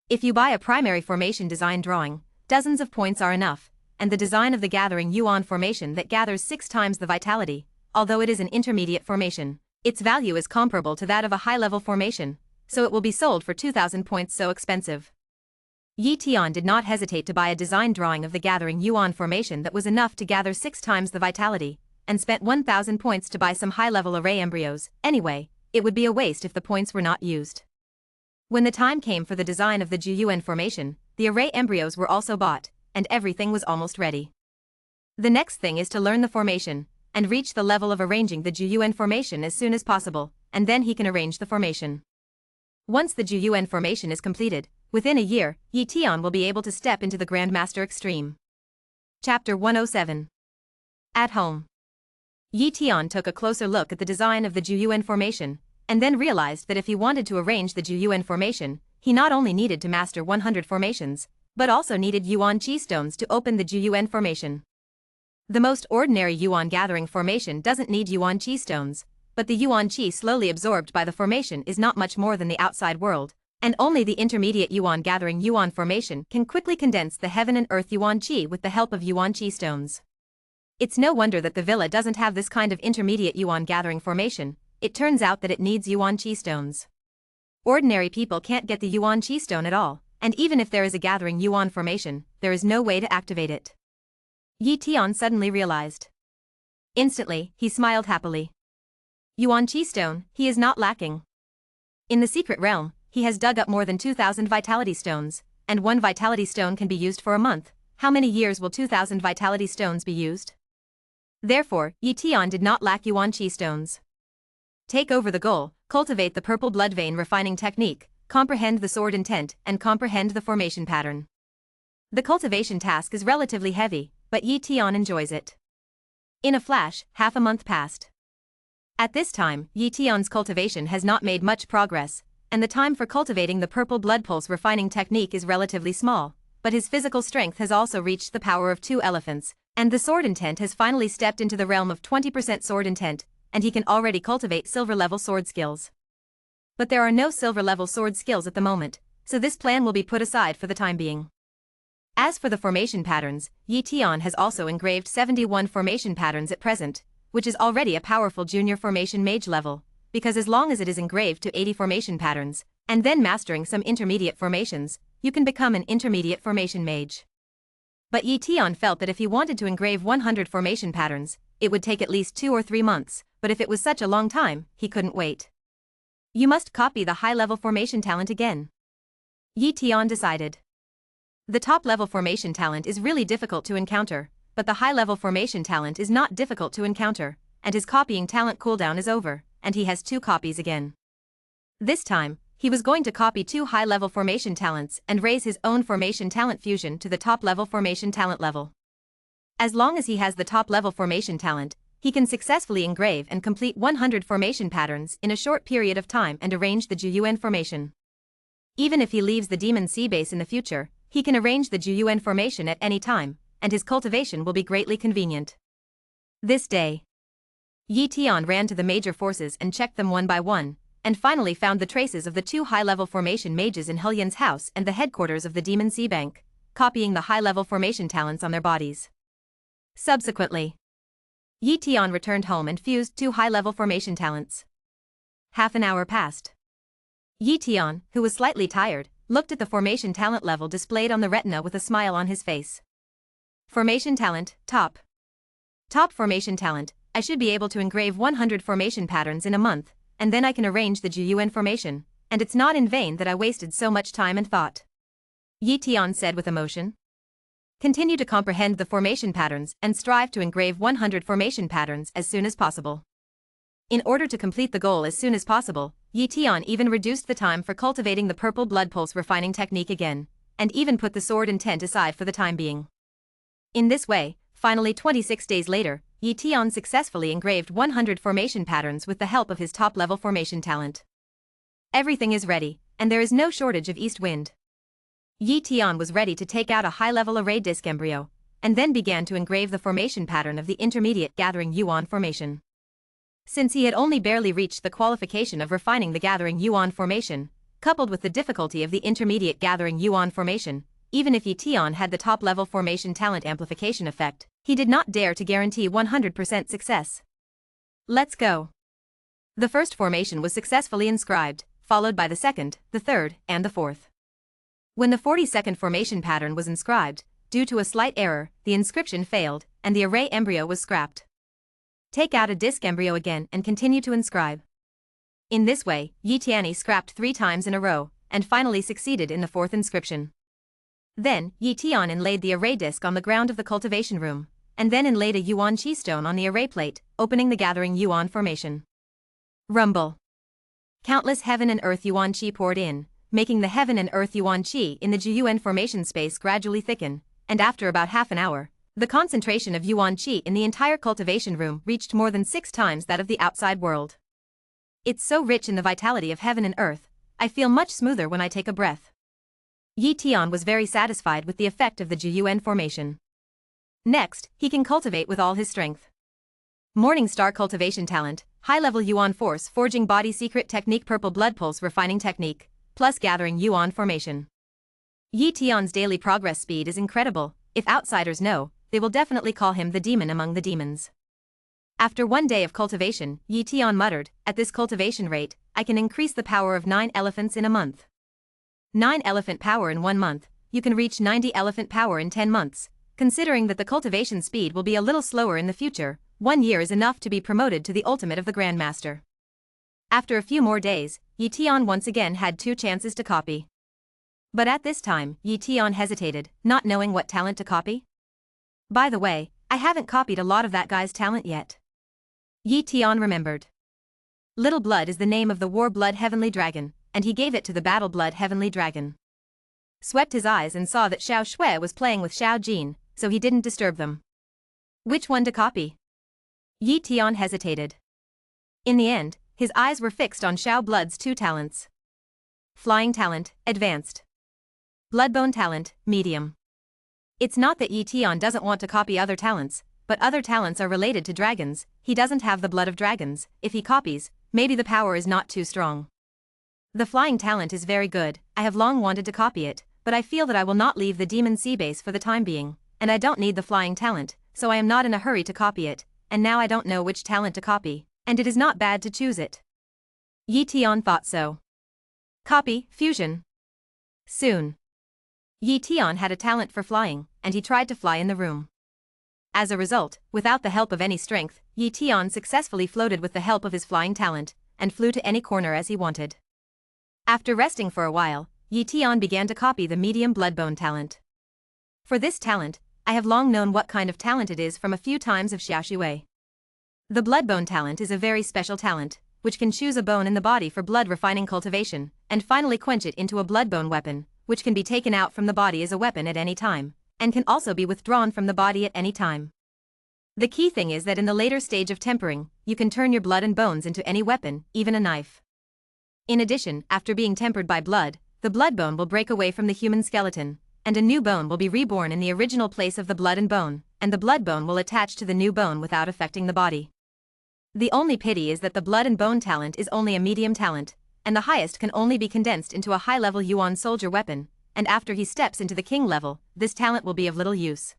If you buy a primary formation design drawing, dozens of points are enough, and the design of the Gathering Yuan formation that gathers 6 times the vitality, although it is an intermediate formation, its value is comparable to that of a high-level formation, so it will be sold for 2,000 points. So expensive. Yi Tian did not hesitate to buy a design drawing of the Gathering Yuan formation that was enough to gather 6 times the vitality, and spent 1,000 points to buy some high-level array embryos. Anyway, it would be a waste if the points were not used. When the time came for the design of the Juyuan formation, the array embryos were also bought, and everything was almost ready. The next thing is to learn the formation, and reach the level of arranging the Juyuan formation as soon as possible, and then he can arrange the formation. Once the Juyuan formation is completed, within a year, Yi Tian will be able to step into the Grandmaster Extreme. Chapter 107. At home. Yi Tian took a closer look at the design of the Juyuan formation, and then realized that if he wanted to arrange the Juyuan formation, he not only needed to master 100 formations, but also needed Yuan Qi stones to open the Juyuan formation. The most ordinary Yuan gathering formation doesn't need Yuan Qi stones, but the Yuan Qi slowly absorbed by the formation is not much more than the outside world, and only the intermediate Yuan gathering Yuan formation can quickly condense the heaven and earth Yuan Qi with the help of Yuan Qi stones. It's no wonder that the villa doesn't have this kind of intermediate Yuan gathering formation. It turns out that it needs Yuan Qi stones. Ordinary people can't get the Yuan Qi stone at all, and even if there is a gathering Yuan formation, there is no way to activate it. Yi Tian suddenly realized. Instantly, he smiled happily. Yuan Qi stone, he is not lacking. In the secret realm, he has dug up more than 2,000 vitality stones, and 1 vitality stone can be used for a month. How many years will 2,000 vitality stones be used? Therefore, Yi Tian did not lack Yuan Qi stones. Take over the goal, cultivate the purple blood vein refining technique, comprehend the sword intent, and comprehend the formation pattern. The cultivation task is relatively heavy, but Yi Tian enjoys it. In a flash, half a month passed. At this time, Yi Tian's cultivation has not made much progress, and the time for cultivating the purple blood pulse refining technique is relatively small, but his physical strength has also reached the power of 2 elephants, and the sword intent has finally stepped into the realm of 20% sword intent, and he can already cultivate silver-level sword skills. But there are no silver-level sword skills at the moment, so this plan will be put aside for the time being. As for the formation patterns, Yi Tian has also engraved 71 formation patterns at present, which is already a powerful junior formation mage level, because as long as it is engraved to 80 formation patterns, and then mastering some intermediate formations, you can become an intermediate formation mage. But Yi Tian felt that if he wanted to engrave 100 formation patterns, it would take at least 2 or 3 months, but if it was such a long time, he couldn't wait. You must copy the high-level formation talent again. Yi Tian decided. The top-level formation talent is really difficult to encounter, but the high-level formation talent is not difficult to encounter, and his copying talent cooldown is over, and he has 2 copies again. This time, he was going to copy 2 high-level formation talents and raise his own formation talent fusion to the top-level formation talent level. As long as he has the top-level formation talent, he can successfully engrave and complete 100 formation patterns in a short period of time and arrange the Juyuan formation. Even if he leaves the Demon Sea base in the future, he can arrange the Juyuan formation at any time, and his cultivation will be greatly convenient. This day, Yi Tian ran to the major forces and checked them one by one, and finally found the traces of the 2 high-level formation mages in Hulyan's house and the headquarters of the Demon Sea Bank, copying the high-level formation talents on their bodies. Subsequently, Yi Tian returned home and fused 2 high-level formation talents. Half an hour passed. Yi Tian, who was slightly tired, looked at the formation talent level displayed on the retina with a smile on his face. Formation talent, top. Top formation talent, I should be able to engrave 100 formation patterns in a month, and then I can arrange the Juyuan formation, and it's not in vain that I wasted so much time and thought. Yi Tian said with emotion. Continue to comprehend the formation patterns and strive to engrave 100 formation patterns as soon as possible. In order to complete the goal as soon as possible, Yi Tian even reduced the time for cultivating the purple blood pulse refining technique again, and even put the sword intent aside for the time being. In this way, finally 26 days later, Yi Tian successfully engraved 100 formation patterns with the help of his top-level formation talent. Everything is ready, and there is no shortage of east wind. Yi Tian was ready to take out a high-level array disc embryo, and then began to engrave the formation pattern of the intermediate gathering yuan formation. Since he had only barely reached the qualification of refining the gathering yuan formation, coupled with the difficulty of the intermediate gathering yuan formation, even if Yi Tian had the top-level formation talent amplification effect, he did not dare to guarantee 100% success. Let's go. The first formation was successfully inscribed, followed by the second, the third, and the fourth. When the 42nd formation pattern was inscribed, due to a slight error, the inscription failed, and the array embryo was scrapped. Take out a disc embryo again and continue to inscribe. In this way, Yi Tian scrapped 3 times in a row, and finally succeeded in the 4th inscription. Then, Yi Tian inlaid the array disc on the ground of the cultivation room, and then inlaid a yuan qi stone on the array plate, opening the gathering yuan formation. Rumble. Countless heaven and earth yuan qi poured in, making the heaven and earth yuan qi in the Juyuan formation space gradually thicken, and after about half an hour, the concentration of yuan qi in the entire cultivation room reached more than 6 times that of the outside world. It's so rich in the vitality of heaven and earth, I feel much smoother when I take a breath. Yi Tian was very satisfied with the effect of the Juyuan formation. Next, he can cultivate with all his strength. Morning Star cultivation talent, high-level yuan force forging body secret technique purple blood pulse refining technique, plus gathering yuan formation. Yi Tian's daily progress speed is incredible. If outsiders know, they will definitely call him the demon among the demons. After 1 day of cultivation, Yi Tian muttered, at this cultivation rate, I can increase the power of 9 elephants in a month. 9 elephant power in 1 month, you can reach 90 elephant power in 10 months. Considering that the cultivation speed will be a little slower in the future, 1 year is enough to be promoted to the ultimate of the Grandmaster. After a few more days, Yi Tian once again had 2 chances to copy. But at this time, Yi Tian hesitated, not knowing what talent to copy. By the way, I haven't copied a lot of that guy's talent yet. Yi Tian remembered. Little Blood is the name of the War Blood Heavenly Dragon, and he gave it to the Battle Blood Heavenly Dragon. Swept his eyes and saw that Xiao Shui was playing with Xiao Jin, so he didn't disturb them. Which one to copy? Yi Tian hesitated. In the end, his eyes were fixed on Xiao Blood's 2 talents. Flying talent, advanced. Bloodbone talent, medium. It's not that Yi Tian doesn't want to copy other talents, but other talents are related to dragons. He doesn't have the blood of dragons. If he copies, maybe the power is not too strong. The flying talent is very good. I have long wanted to copy it, but I feel that I will not leave the Demon Sea base for the time being, and I don't need the flying talent, so I am not in a hurry to copy it, and now I don't know which talent to copy, and it is not bad to choose it. Yi Tian thought so. Copy, fusion. Soon. Yi Tian had a talent for flying, and he tried to fly in the room. As a result, without the help of any strength, Yi Tian successfully floated with the help of his flying talent, and flew to any corner as he wanted. After resting for a while, Yi Tian began to copy the medium bloodbone talent. For this talent, I have long known what kind of talent it is from a few times of Xiaoshui. The bloodbone talent is a very special talent, which can choose a bone in the body for blood refining cultivation, and finally quench it into a bloodbone weapon, which can be taken out from the body as a weapon at any time, and can also be withdrawn from the body at any time. The key thing is that in the later stage of tempering, you can turn your blood and bones into any weapon, even a knife. In addition, after being tempered by blood, the blood bone will break away from the human skeleton, and a new bone will be reborn in the original place of the blood and bone, and the blood bone will attach to the new bone without affecting the body. The only pity is that the blood and bone talent is only a medium talent, and the highest can only be condensed into a high-level Yuan soldier weapon, and after he steps into the king level, this talent will be of little use.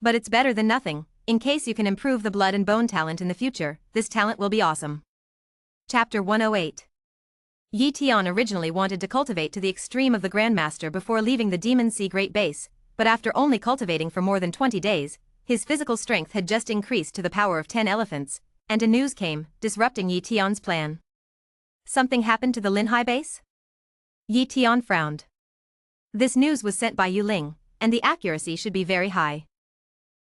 But it's better than nothing. In case you can improve the blood and bone talent in the future, this talent will be awesome. Chapter 108. Yi Tian originally wanted to cultivate to the extreme of the Grandmaster before leaving the Demon Sea Great Base, but after only cultivating for more than 20 days, his physical strength had just increased to the power of 10 elephants, and a news came, disrupting Yi Tian's plan. Something happened to the Linhai base? Yi Tian frowned. This news was sent by Yu Ling, and the accuracy should be very high.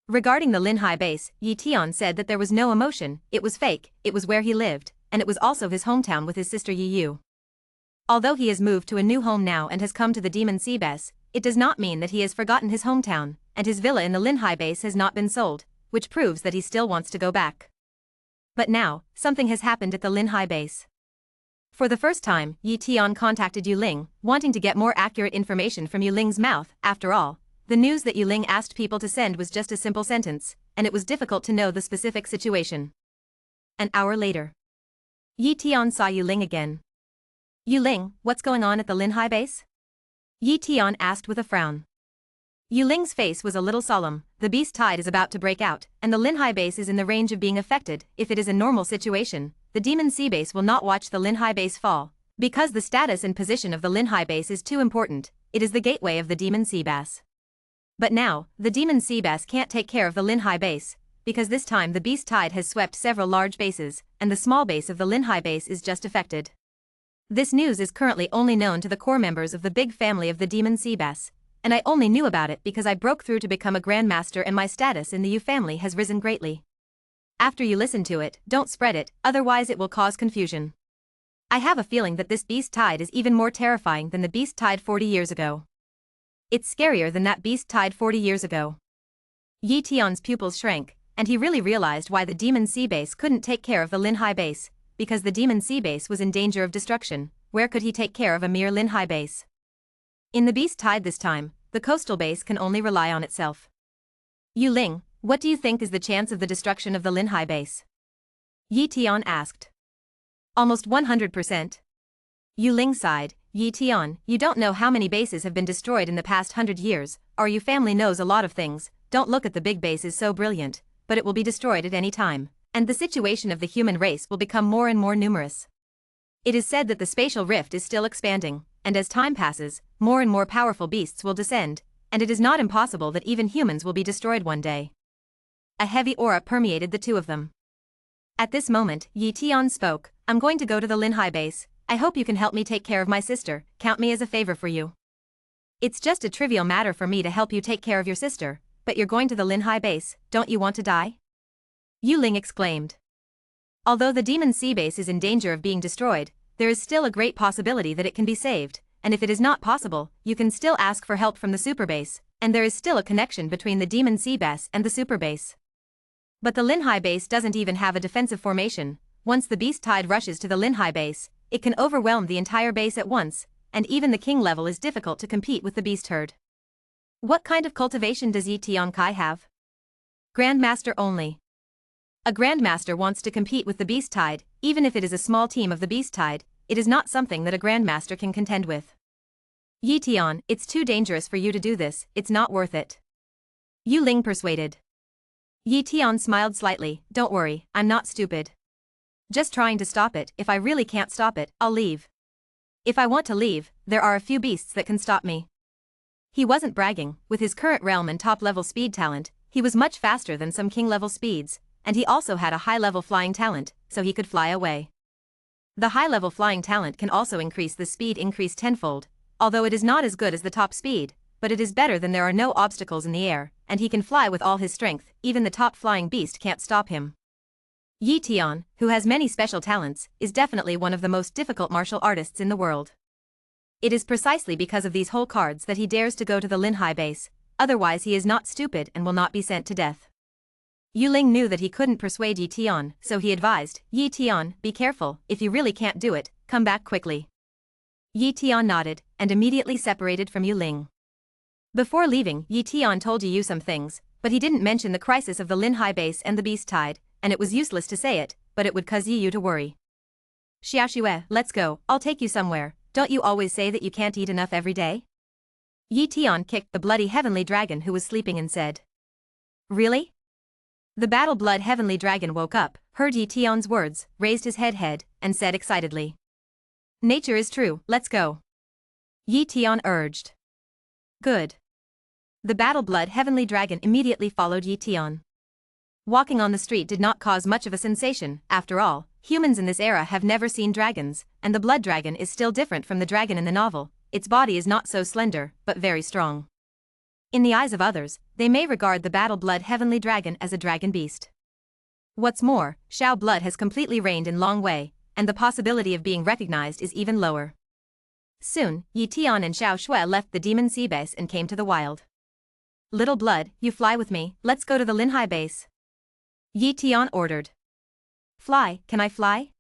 Regarding the Linhai base, Yi Tian said that there was no emotion, it was fake, it was where he lived, and it was also his hometown with his sister Yi Yu. Although he has moved to a new home now and has come to the Demon Sea base, it does not mean that he has forgotten his hometown, and his villa in the Linhai base has not been sold, which proves that he still wants to go back. But now, something has happened at the Linhai base. For the first time, Yi Tian contacted Yu Ling, wanting to get more accurate information from Yu Ling's mouth. After all, the news that Yu Ling asked people to send was just a simple sentence, and it was difficult to know the specific situation. An hour later, Yi Tian saw Yu Ling again. Yu Ling, what's going on at the Linhai base? Yi Tian asked with a frown. Yu Ling's face was a little solemn. The beast tide is about to break out, and the Linhai base is in the range of being affected. If it is a normal situation, the Demon Sea base will not watch the Linhai base fall, because the status and position of the Linhai base is too important. It is the gateway of the Demon Sea base. But now, the Demon Sea base can't take care of the Linhai base, because this time the beast tide has swept several large bases, and the small base of the Linhai base is just affected. This news is currently only known to the core members of the big family of the Demon Sea base, and I only knew about it because I broke through to become a grandmaster and my status in the Yu family has risen greatly. After you listen to it, don't spread it, otherwise it will cause confusion. I have a feeling that this beast tide is even more terrifying than the beast tide 40 years ago. It's scarier than that beast tide 40 years ago. Yi Tian's pupils shrank, and he really realized why the Demon Sea base couldn't take care of the Linhai base, because the Demon Sea base was in danger of destruction. Where could he take care of a mere Linhai base? In the beast tide this time, the coastal base can only rely on itself. Yu Ling, what do you think is the chance of the destruction of the Linhai base? Yi Tian asked. Almost 100%. Yu Ling sighed. Yi Tian, you don't know how many bases have been destroyed in the past 100 years, our Yu family knows a lot of things. Don't look at the big base is so brilliant, but it will be destroyed at any time, and the situation of the human race will become more and more numerous. It is said that the spatial rift is still expanding, and as time passes, more and more powerful beasts will descend, and it is not impossible that even humans will be destroyed one day. A heavy aura permeated the two of them. At this moment, Yi Tian spoke, I'm going to go to the Linhai base. I hope you can help me take care of my sister, count me as a favor for you. It's just a trivial matter for me to help you take care of your sister, but you're going to the Linhai base, don't you want to die? Yu Ling exclaimed. Although the Demon Sea base is in danger of being destroyed, there is still a great possibility that it can be saved, and if it is not possible, you can still ask for help from the super base, and there is still a connection between the Demon Sea base and the super base. But the Linhai base doesn't even have a defensive formation. Once the beast tide rushes to the Linhai base, it can overwhelm the entire base at once, and even the king level is difficult to compete with the beast herd. What kind of cultivation does Yi Tian Kai have? Grandmaster only. A grandmaster wants to compete with the beast tide, even if it is a small team of the beast tide, it is not something that a grandmaster can contend with. Yi Tian, it's too dangerous for you to do this, it's not worth it. Yu Ling persuaded. Yi Tian smiled slightly, don't worry, I'm not stupid. Just trying to stop it, if I really can't stop it, I'll leave. If I want to leave, there are a few beasts that can stop me. He wasn't bragging, with his current realm and top-level speed talent, he was much faster than some king-level speeds, and he also had a high-level flying talent, so he could fly away. The high-level flying talent can also increase the speed increase tenfold, although it is not as good as the top speed, but it is better than there are no obstacles in the air, and he can fly with all his strength, even the top flying beast can't stop him. Yi Tian, who has many special talents, is definitely one of the most difficult martial artists in the world. It is precisely because of these whole cards that he dares to go to the Linhai base, otherwise he is not stupid and will not be sent to death. Yu Ling knew that he couldn't persuade Yi Tian, so he advised, Yi Tian, be careful, if you really can't do it, come back quickly. Yi Tian nodded, and immediately separated from Yu Ling. Before leaving, Yi Tian told Yu some things, but he didn't mention the crisis of the Linhai base and the beast tide, and it was useless to say it, but it would cause Yu to worry. Xiaoxue, let's go, I'll take you somewhere, don't you always say that you can't eat enough every day? Yi Tian kicked the bloody heavenly dragon who was sleeping and said. Really? The battle blood heavenly dragon woke up, heard Yi Tian's words, raised his head, and said excitedly. Nature is true, let's go. Yi Tian urged. Good. The battle-blood heavenly dragon immediately followed Yi Tian. Walking on the street did not cause much of a sensation. After all, humans in this era have never seen dragons, and the blood dragon is still different from the dragon in the novel. Its body is not so slender, but very strong. In the eyes of others, they may regard the battle-blood heavenly dragon as a dragon beast. What's more, Xiao blood has completely reigned in Long Wei, and the possibility of being recognized is even lower. Soon, Yi Tian and Xiao Shui left the demon sea base and came to the wild. Little blood, you fly with me, let's go to the Linhai base. Yi Tian ordered. Fly, can I fly?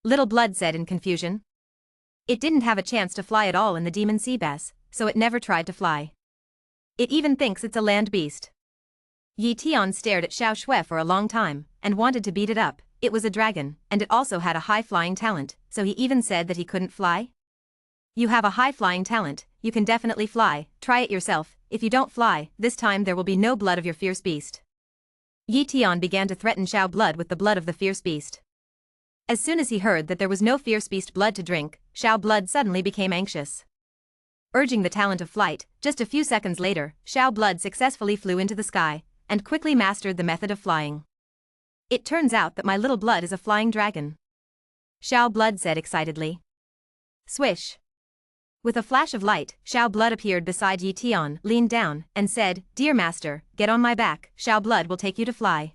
Little blood said in confusion. It didn't have a chance to fly at all in the demon sea base, so it never tried to fly. It even thinks it's a land beast. Yi Tian stared at Xiao Shui for a long time, and wanted to beat it up. It was a dragon, and it also had a high flying talent, so he even said that he couldn't fly? You have a high flying talent, you can definitely fly, try it yourself. If you don't fly, this time there will be no blood of your fierce beast. Yi Tian began to threaten Xiao blood with the blood of the fierce beast. As soon as he heard that there was no fierce beast blood to drink, Xiao blood suddenly became anxious. Urging the talent of flight, just a few seconds later, Xiao blood successfully flew into the sky, and quickly mastered the method of flying. It turns out that my little blood is a flying dragon. Xiao blood said excitedly. Swish. With a flash of light, Xiao blood appeared beside Yi Tian, leaned down, and said, Dear master, get on my back, Xiao blood will take you to fly.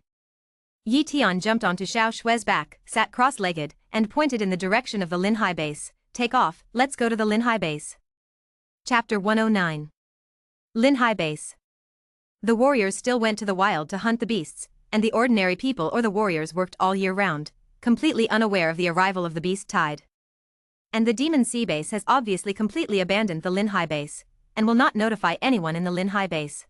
Yi Tian jumped onto Xiao Shui's back, sat cross-legged, and pointed in the direction of the Linhai base. Take off, let's go to the Linhai base. Chapter 109. Linhai base. The warriors still went to the wild to hunt the beasts, and the ordinary people or the warriors worked all year round, completely unaware of the arrival of the beast tide. And the demon sea base has obviously completely abandoned the Linhai base, and will not notify anyone in the Linhai base.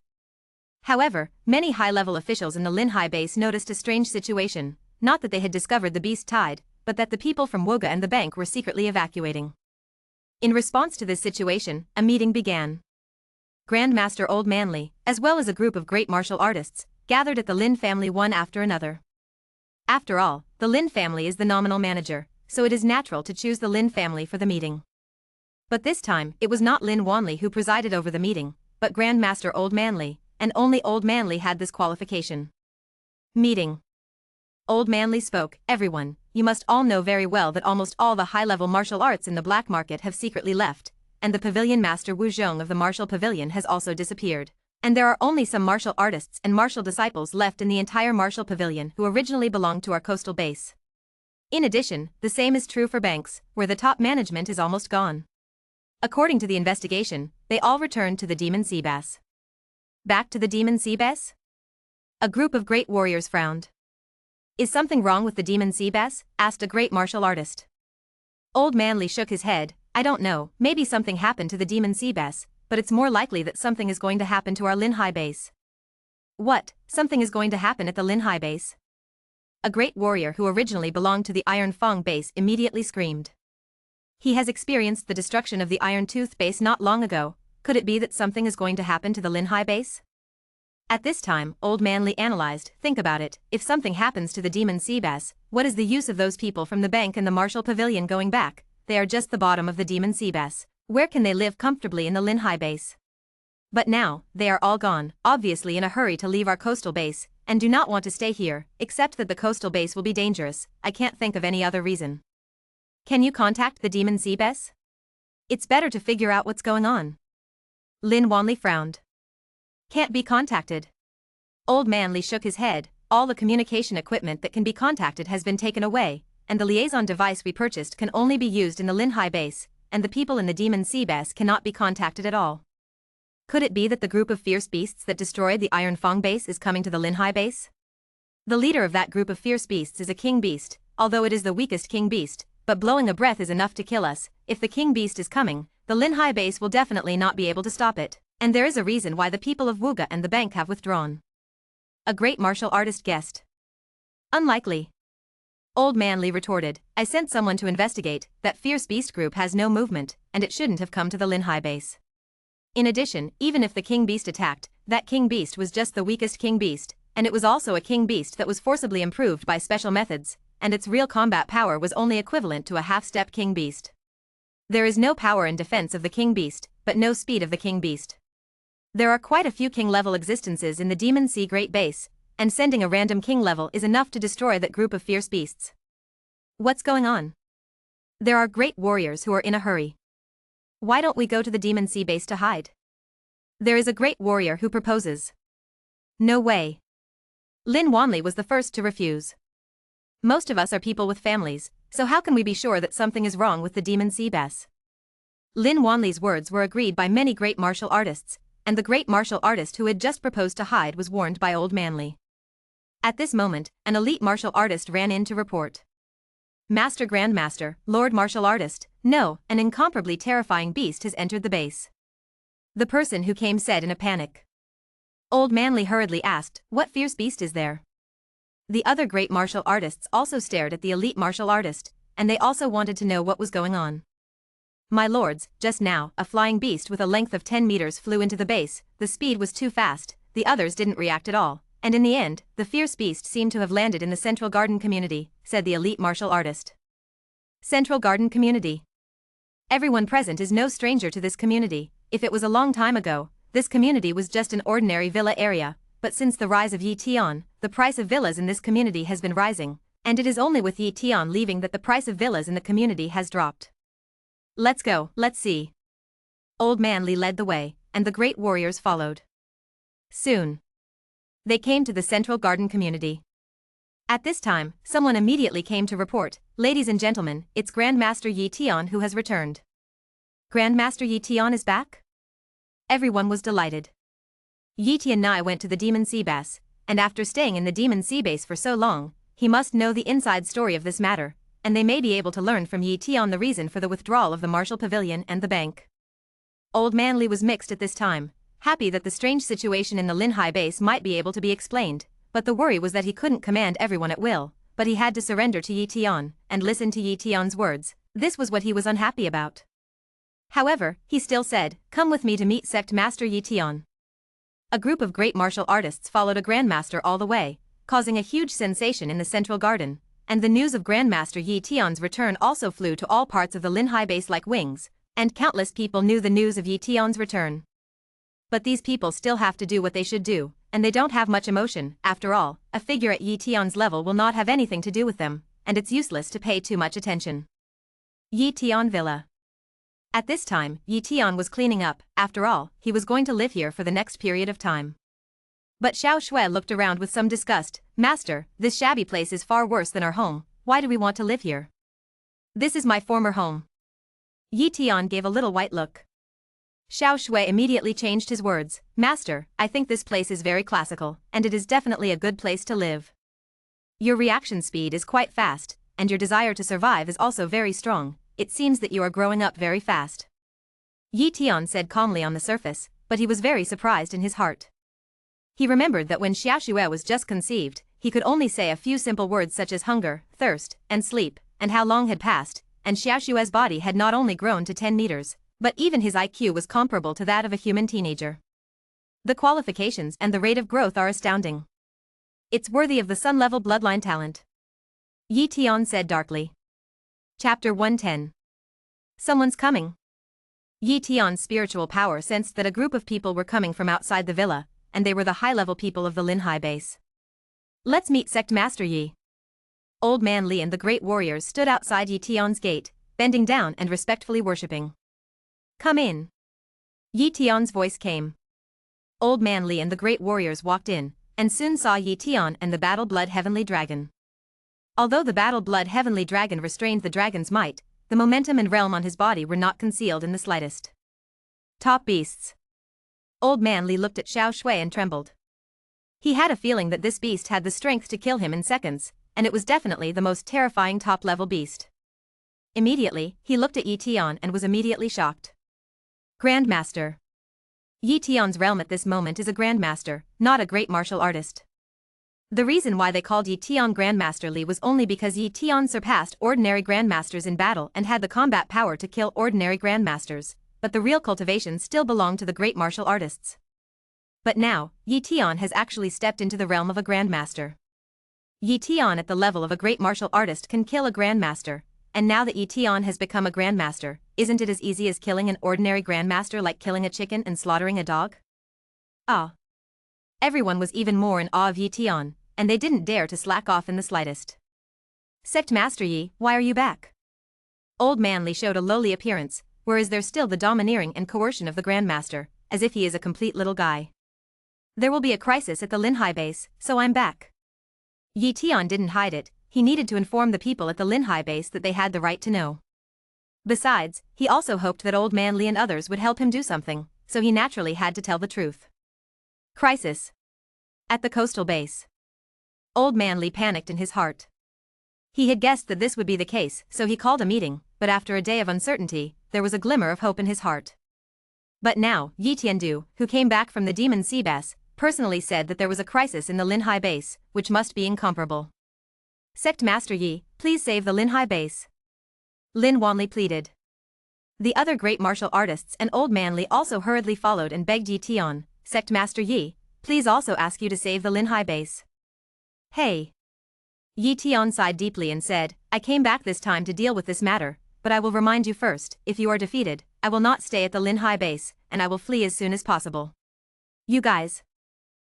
However, many high-level officials in the Linhai base noticed a strange situation, not that they had discovered the beast tide, but that the people from Woga and the bank were secretly evacuating. In response to this situation, a meeting began. Grandmaster Old Manly, as well as a group of great martial artists, gathered at the Lin family one after another. After all, the Lin family is the nominal manager, so it is natural to choose the Lin family for the meeting. But this time, it was not Lin Wanli who presided over the meeting, but Grandmaster Old Manly, and only Old Manly had this qualification. Meeting. Old Manly spoke, Everyone, you must all know very well that almost all the high-level martial arts in the black market have secretly left, and the pavilion master Wu Zhong of the martial pavilion has also disappeared, and there are only some martial artists and martial disciples left in the entire martial pavilion who originally belonged to our coastal base. In addition, the same is true for banks, where the top management is almost gone. According to the investigation, they all returned to the Demon Sea Base. Back to the Demon Sea Base? A group of great warriors frowned. Is something wrong with the Demon Sea Base? Asked a great martial artist. Old Manly shook his head. I don't know, maybe something happened to the Demon Sea Base, but it's more likely that something is going to happen to our Linhai base. What, something is going to happen at the Linhai base? A great warrior who originally belonged to the Iron Fang base immediately screamed. He has experienced the destruction of the Iron Tooth base not long ago. Could it be that something is going to happen to the Linhai base? At this time, Old Manly analyzed, think about it, if something happens to the Demon Sea Base, what is the use of those people from the bank and the martial pavilion going back? They are just the bottom of the Demon Sea Base. Where can they live comfortably in the Linhai base? But now, they are all gone, obviously in a hurry to leave our coastal base, and do not want to stay here, except that the coastal base will be dangerous. I can't think of any other reason. Can you contact the Demon Sea Base? It's better to figure out what's going on. Lin Wanli frowned. Can't be contacted. Old Manly shook his head. All the communication equipment that can be contacted has been taken away, and the liaison device we purchased can only be used in the Linhai base, and the people in the Demon Sea Base cannot be contacted at all. Could it be that the group of fierce beasts that destroyed the Iron Fang base is coming to the Linhai base? The leader of that group of fierce beasts is a king beast, although it is the weakest king beast, but blowing a breath is enough to kill us. If the king beast is coming, the Linhai base will definitely not be able to stop it, and there is a reason why the people of Wuga and the bank have withdrawn. A great martial artist guessed. Unlikely. Old Manly retorted, I sent someone to investigate. That fierce beast group has no movement, and it shouldn't have come to the Linhai base. In addition, even if the king beast attacked, that king beast was just the weakest king beast, and it was also a king beast that was forcibly improved by special methods, and its real combat power was only equivalent to a half-step king beast. There is no power in defense of the king beast, but no speed of the king beast. There are quite a few king-level existences in the Demon Sea Great Base, and sending a random king level is enough to destroy that group of fierce beasts. What's going on? There are great warriors who are in a hurry. Why don't we go to the Demon Sea base to hide? There is a great warrior who proposes. No way. Lin Wanli was the first to refuse. Most of us are people with families, so how can we be sure that something is wrong with the Demon Sea base? Lin Wanli's words were agreed by many great martial artists, and the great martial artist who had just proposed to hide was warned by Old Manly. At this moment, an elite martial artist ran in to report. Master Grandmaster, Lord Martial Artist, no, an incomparably terrifying beast has entered the base. The person who came said in a panic. Old Manly hurriedly asked, what fierce beast is there? The other great martial artists also stared at the elite martial artist, and they also wanted to know what was going on. My lords, just now, a flying beast with a length of 10 meters flew into the base, the speed was too fast, the others didn't react at all, and in the end, the fierce beast seemed to have landed in the Central Garden community, said the elite martial artist. Central Garden community. Everyone present is no stranger to this community. If it was a long time ago, this community was just an ordinary villa area, but since the rise of Yi Tian, the price of villas in this community has been rising, and it is only with Yi Tian leaving that the price of villas in the community has dropped. Let's go, let's see. Old Manly led the way, and the great warriors followed. Soon, they came to the Central Garden community. At this time, someone immediately came to report, ladies and gentlemen, it's Grandmaster Yi Tian who has returned. Grandmaster Yi Tian is back? Everyone was delighted. Yi Tianai went to the Demon Sea base, and after staying in the Demon Sea base for so long, he must know the inside story of this matter, and they may be able to learn from Yi Tian the reason for the withdrawal of the Martial Pavilion and the bank. Old Manly was mixed at this time, happy that the strange situation in the Linhai base might be able to be explained, but the worry was that he couldn't command everyone at will, but he had to surrender to Yi Tian, and listen to Yi Tian's words. This was what he was unhappy about. However, he still said, come with me to meet Sect Master Yi Tian. A group of great martial artists followed a Grandmaster all the way, causing a huge sensation in the Central Garden, and the news of Grandmaster Yi Tian's return also flew to all parts of the Linhai base like wings, and countless people knew the news of Yi Tian's return. But these people still have to do what they should do, and they don't have much emotion. After all, a figure at Yi Tian's level will not have anything to do with them, and it's useless to pay too much attention. Yi Tian Villa. At this time, Yi Tian was cleaning up. After all, he was going to live here for the next period of time. But Xiao Shui looked around with some disgust. Master, this shabby place is far worse than our home. Why do we want to live here? This is my former home. Yi Tian gave a little white look. Xiao Shui immediately changed his words. Master, I think this place is very classical, and it is definitely a good place to live. Your reaction speed is quite fast, and your desire to survive is also very strong. It seems that you are growing up very fast. Yi Tian said calmly on the surface, but he was very surprised in his heart. He remembered that when Xia Xue was just conceived, he could only say a few simple words such as hunger, thirst, and sleep, and how long had passed, and Xia Xue's body had not only grown to 10 meters, but even his IQ was comparable to that of a human teenager. The qualifications and the rate of growth are astounding. It's worthy of the Sun-level bloodline talent. Yi Tian said darkly. Chapter 110. Someone's coming. Yi Tian's spiritual power sensed that a group of people were coming from outside the villa, and they were the high-level people of the Linhai base. Let's meet Sect Master Yi. Old Man Li and the great warriors stood outside Yi Tian's gate, bending down and respectfully worshipping. Come in. Yi Tian's voice came. Old Man Li and the great warriors walked in, and soon saw Yi Tian and the Battle Blood Heavenly Dragon. Although the Battle Blood Heavenly Dragon restrained the dragon's might, the momentum and realm on his body were not concealed in the slightest. Top beasts. Old Man Li looked at Xiao Shui and trembled. He had a feeling that this beast had the strength to kill him in seconds, and it was definitely the most terrifying top-level beast. Immediately, he looked at Yi Tian and was immediately shocked. Grandmaster. Yi Tian's realm at this moment is a grandmaster, not a great martial artist. The reason why they called Yi Tian Grandmaster Li was only because Yi Tian surpassed ordinary grandmasters in battle and had the combat power to kill ordinary grandmasters, but the real cultivation still belonged to the great martial artists. But now, Yi Tian has actually stepped into the realm of a grandmaster. Yi Tian at the level of a great martial artist can kill a grandmaster, and now that Yi Tian has become a grandmaster, isn't it as easy as killing an ordinary grandmaster like killing a chicken and slaughtering a dog? Ah. Everyone was even more in awe of Yi Tian, and they didn't dare to slack off in the slightest. Sect Master Yi, why are you back? Old Man Li showed a lowly appearance, whereas there's still the domineering and coercion of the Grandmaster, as if he is a complete little guy. There will be a crisis at the Linhai base, so I'm back. Yi Tian didn't hide it, he needed to inform the people at the Linhai base that they had the right to know. Besides, he also hoped that Old Man Li and others would help him do something, so he naturally had to tell the truth. Crisis. At the coastal base. Old Man Li panicked in his heart. He had guessed that this would be the case, so he called a meeting, but after a day of uncertainty, there was a glimmer of hope in his heart. But now, Yi Tiandu, who came back from the demon sea bass, personally said that there was a crisis in the Linhai base, which must be incomparable. Sect Master Yi, please save the Linhai base. Lin Wanli pleaded. The other great martial artists and Old Man Li also hurriedly followed and begged Yi Tian, Sect Master Yi, please also ask you to save the Linhai base. Hey. Yi Tian sighed deeply and said, I came back this time to deal with this matter, but I will remind you first, if you are defeated, I will not stay at the Linhai base, and I will flee as soon as possible. You guys.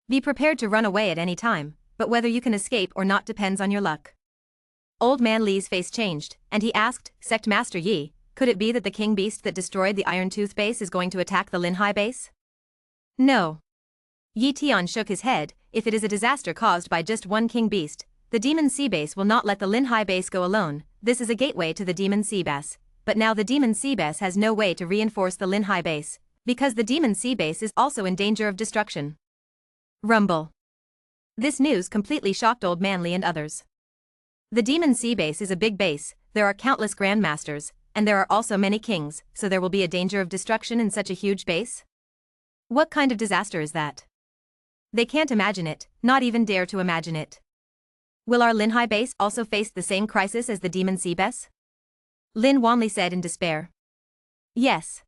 Be prepared to run away at any time, but whether you can escape or not depends on your luck. Old Man Li's face changed, and he asked, Sect Master Yi, could it be that the king beast that destroyed the Iron Tooth base is going to attack the Linhai base? No. Yi Tian shook his head, if it is a disaster caused by just one king beast, the demon sea base will not let the Linhai base go alone, this is a gateway to the demon sea base, but now the demon sea base has no way to reinforce the Linhai base, because the demon sea base is also in danger of destruction. Rumble. This news completely shocked Old Man Li and others. The demon sea base is a big base, there are countless grandmasters, and there are also many kings, so there will be a danger of destruction in such a huge base? What kind of disaster is that? They can't imagine it, not even dare to imagine it. Will our Linhai base also face the same crisis as the demon sea base? Lin Wanli said in despair. Yes.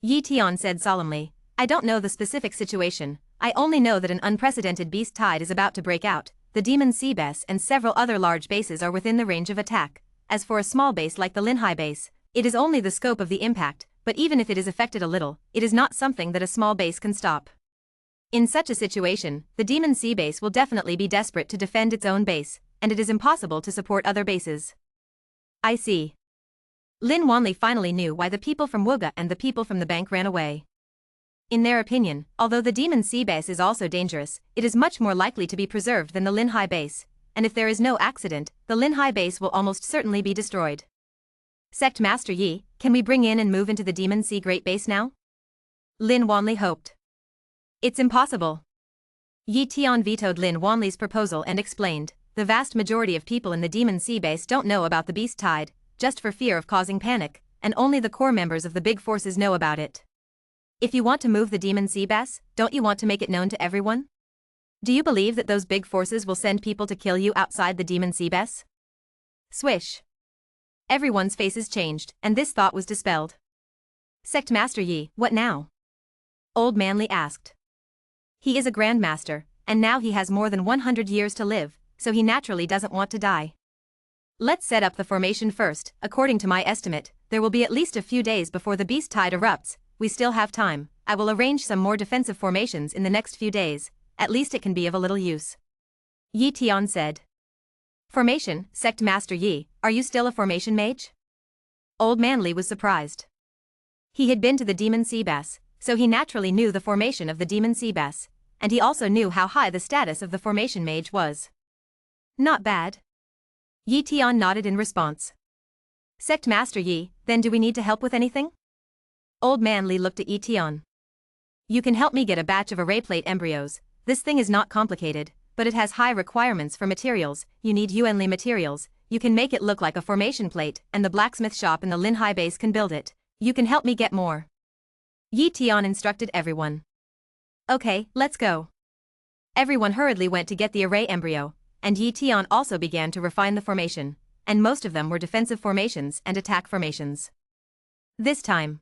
Yi Tian said solemnly, I don't know the specific situation, I only know that an unprecedented beast tide is about to break out, the demon sea base and several other large bases are within the range of attack. As for a small base like the Linhai base, it is only the scope of the impact, but even if it is affected a little, it is not something that a small base can stop. In such a situation, the demon sea base will definitely be desperate to defend its own base, and it is impossible to support other bases. I see. Lin Wanli finally knew why the people from Wuga and the people from the bank ran away. In their opinion, although the demon sea base is also dangerous, it is much more likely to be preserved than the Linhai base, and if there is no accident, the Linhai base will almost certainly be destroyed. Sect Master Yi, can we bring in and move into the demon sea great base now? Lin Wanli hoped. It's impossible. Yi Tian vetoed Lin Wanli's proposal and explained, the vast majority of people in the demon sea base don't know about the beast tide, just for fear of causing panic, and only the core members of the big forces know about it. If you want to move the demon sea base, don't you want to make it known to everyone? Do you believe that those big forces will send people to kill you outside the demon sea base? Swish. Everyone's faces changed, and this thought was dispelled. Sect Master Yi, what now? Old Man Li asked. He is a grandmaster, and now he has more than 100 years to live, so he naturally doesn't want to die. Let's set up the formation first, according to my estimate, there will be at least a few days before the beast tide erupts, we still have time, I will arrange some more defensive formations in the next few days, at least it can be of a little use. Yi Tian said. Formation, Sect Master Yi, are you still a formation mage? Old Man Li was surprised. He had been to the demon sea base, so he naturally knew the formation of the demon sea base, and he also knew how high the status of the formation mage was. Not bad. Yi Tian nodded in response. Sect Master Yi, then do we need to help with anything? Old Man Li looked at Yi Tian. You can help me get a batch of array plate embryos, this thing is not complicated, but it has high requirements for materials, you need Yuanli materials, you can make it look like a formation plate, and the blacksmith shop in the Linhai base can build it, you can help me get more. Yi Tian instructed everyone. Okay, let's go. Everyone hurriedly went to get the array embryo, and Yi Tian also began to refine the formation, and most of them were defensive formations and attack formations. This time,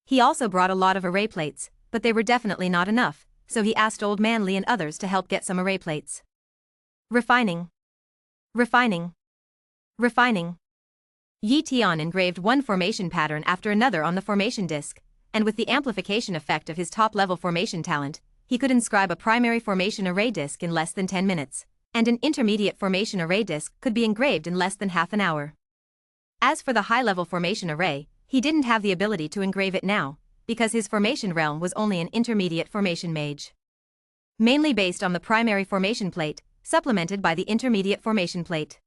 he also brought a lot of array plates, but they were definitely not enough, so he asked Old Man Li and others to help get some array plates. Refining. Refining. Refining. Yi Tian engraved one formation pattern after another on the formation disc, and with the amplification effect of his top-level formation talent, he could inscribe a primary formation array disk in less than 10 minutes, and an intermediate formation array disk could be engraved in less than half an hour. As for the high-level formation array, he didn't have the ability to engrave it now, because his formation realm was only an intermediate formation mage. Mainly based on the primary formation plate, supplemented by the intermediate formation plate.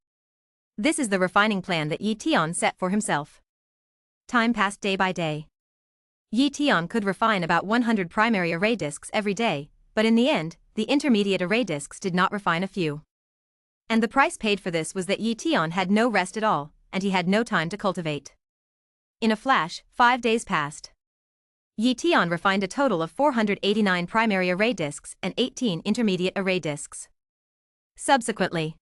This is the refining plan that Yi Tian set for himself. Time passed day by day. Yi Tian could refine about 100 primary array disks every day, but in the end, the intermediate array disks did not refine a few. And the price paid for this was that Yi Tian had no rest at all, and he had no time to cultivate. In a flash, 5 days passed. Yi Tian refined a total of 489 primary array disks and 18 intermediate array disks. Subsequently,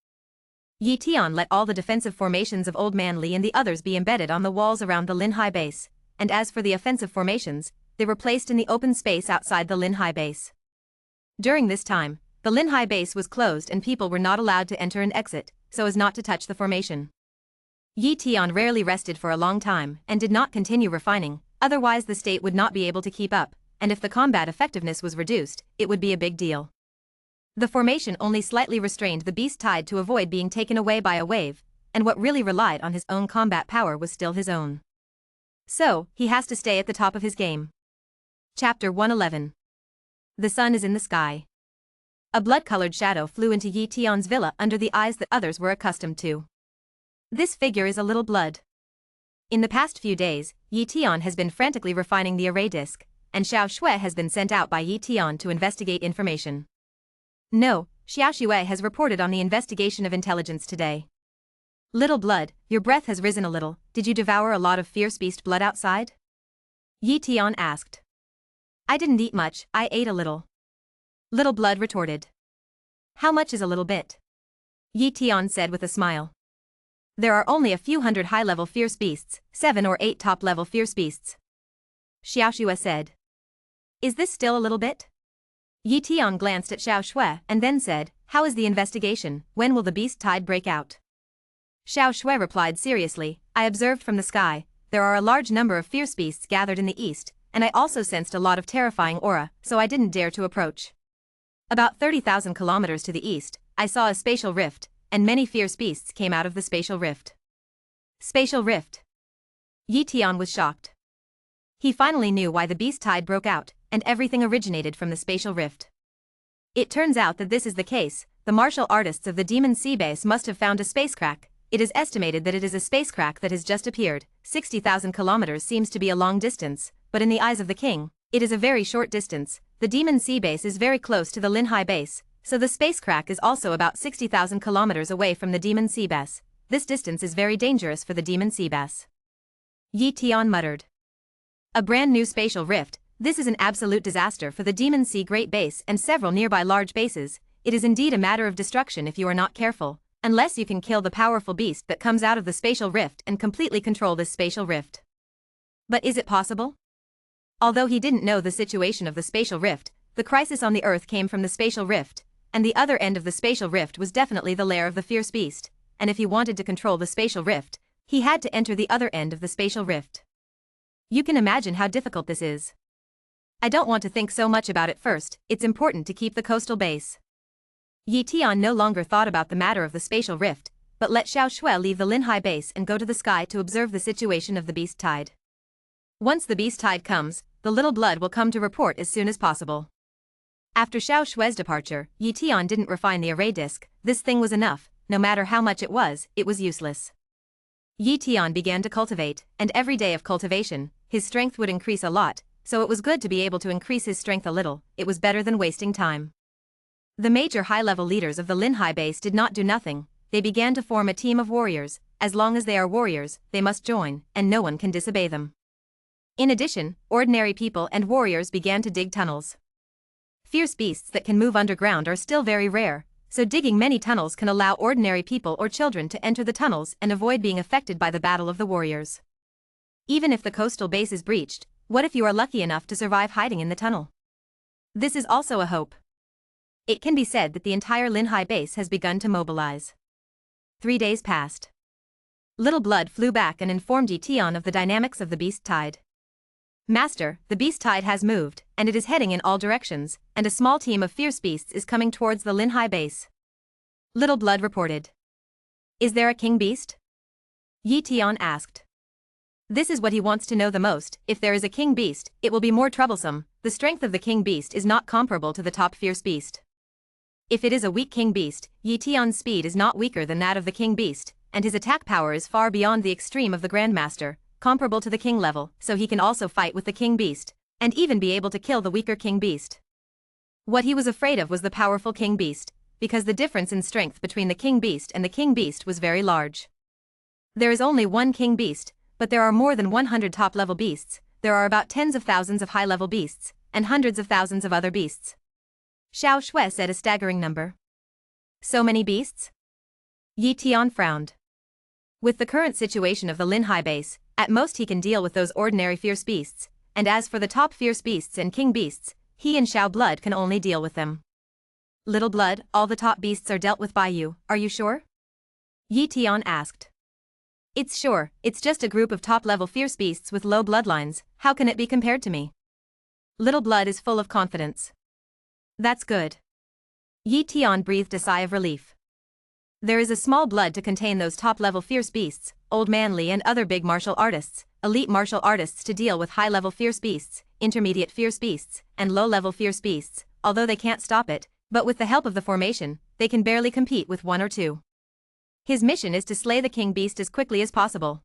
Yi Tian let all the defensive formations of Old Man Li and the others be embedded on the walls around the Linhai base, and as for the offensive formations, they were placed in the open space outside the Linhai base. During this time, the Linhai base was closed and people were not allowed to enter and exit, so as not to touch the formation. Yi Tian rarely rested for a long time and did not continue refining, otherwise the state would not be able to keep up, and if the combat effectiveness was reduced, it would be a big deal. The formation only slightly restrained the beast tide to avoid being taken away by a wave, and what really relied on his own combat power was still his own. So, he has to stay at the top of his game. Chapter 111. The sun is in the sky. A blood-colored shadow flew into Yi Tian's villa under the eyes that others were accustomed to. This figure is a little blood. In the past few days, Yi Tian has been frantically refining the array disk, and Xiao Shui has been sent out by Yi Tian to investigate information. No, Xiao Shui has reported on the investigation of intelligence today. Little blood, your breath has risen a little, did you devour a lot of fierce beast blood outside? Yi Tian asked. I didn't eat much, I ate a little. Little blood retorted. How much is a little bit? Yi Tian said with a smile. There are only a few hundred high-level fierce beasts, 7 or 8 top-level fierce beasts. Xiao Shui said. Is this still a little bit? Yi Tian glanced at Xiao Shui and then said, how is the investigation, when will the beast tide break out? Xiao Shui replied seriously, I observed from the sky, there are a large number of fierce beasts gathered in the east, and I also sensed a lot of terrifying aura, so I didn't dare to approach. About 30,000 kilometers to the east, I saw a spatial rift, and many fierce beasts came out of the spatial rift. Spatial rift. Yi Tian was shocked. He finally knew why the beast tide broke out, and everything originated from the spatial rift. It turns out that this is the case, the martial artists of the Demon Sea base must have found a space crack. It is estimated that it is a space crack that has just appeared. 60,000 kilometers seems to be a long distance, but in the eyes of the king, it is a very short distance. The Demon Sea base is very close to the Linhai base, so the space crack is also about 60,000 kilometers away from the Demon Sea base. This distance is very dangerous for the Demon Sea base. Yi Tian muttered. A brand new spatial rift, this is an absolute disaster for the Demon Sea Great Base and several nearby large bases. It is indeed a matter of destruction if you are not careful, unless you can kill the powerful beast that comes out of the spatial rift and completely control this spatial rift. But is it possible? Although he didn't know the situation of the spatial rift, the crisis on the Earth came from the spatial rift, and the other end of the spatial rift was definitely the lair of the fierce beast, and if he wanted to control the spatial rift, he had to enter the other end of the spatial rift. You can imagine how difficult this is. I don't want to think so much about it first, it's important to keep the coastal base. Yi Tian no longer thought about the matter of the spatial rift, but let Xiao Shui leave the Linhai base and go to the sky to observe the situation of the beast tide. Once the beast tide comes, the little blood will come to report as soon as possible. After Xiao Shui's departure, Yi Tian didn't refine the array disk. This thing was enough, no matter how much it was useless. Yi Tian began to cultivate, and every day of cultivation, his strength would increase a lot, so it was good to be able to increase his strength a little. It was better than wasting time. The major high-level leaders of the Linhai base did not do nothing. They began to form a team of warriors. As long as they are warriors, they must join, and no one can disobey them. In addition, ordinary people and warriors began to dig tunnels. Fierce beasts that can move underground are still very rare, so digging many tunnels can allow ordinary people or children to enter the tunnels and avoid being affected by the battle of the warriors. Even if the coastal base is breached, what if you are lucky enough to survive hiding in the tunnel? This is also a hope. It can be said that the entire Linhai base has begun to mobilize. 3 days passed. Little Blood flew back and informed Yi Tian of the dynamics of the beast tide. Master, the beast tide has moved, and it is heading in all directions, and a small team of fierce beasts is coming towards the Linhai base. Little Blood reported. Is there a king beast? Yi Tian asked. This is what he wants to know the most. If there is a king beast, it will be more troublesome. The strength of the king beast is not comparable to the top fierce beast. If it is a weak king beast, Yi Tian's speed is not weaker than that of the king beast, and his attack power is far beyond the extreme of the grandmaster, comparable to the king level, so he can also fight with the king beast, and even be able to kill the weaker king beast. What he was afraid of was the powerful king beast, because the difference in strength between the king beast and the king beast was very large. There is only one king beast, but there are more than 100 top-level beasts. There are about tens of thousands of high-level beasts, and hundreds of thousands of other beasts. Xiao Shui said a staggering number. So many beasts? Yi Tian frowned. With the current situation of the Linhai base, at most he can deal with those ordinary fierce beasts, and as for the top fierce beasts and king beasts, he and Xiao Blood can only deal with them. Little Blood, all the top beasts are dealt with by you, are you sure? Yi Tian asked. It's sure, it's just a group of top-level fierce beasts with low bloodlines, how can it be compared to me? Little Blood is full of confidence. That's good. Yi Tian breathed a sigh of relief. There is a small blood to contain those top-level fierce beasts, Old Man Li and other big martial artists, elite martial artists to deal with high-level fierce beasts, intermediate fierce beasts, and low-level fierce beasts, although they can't stop it, but with the help of the formation, they can barely compete with one or two. His mission is to slay the king beast as quickly as possible.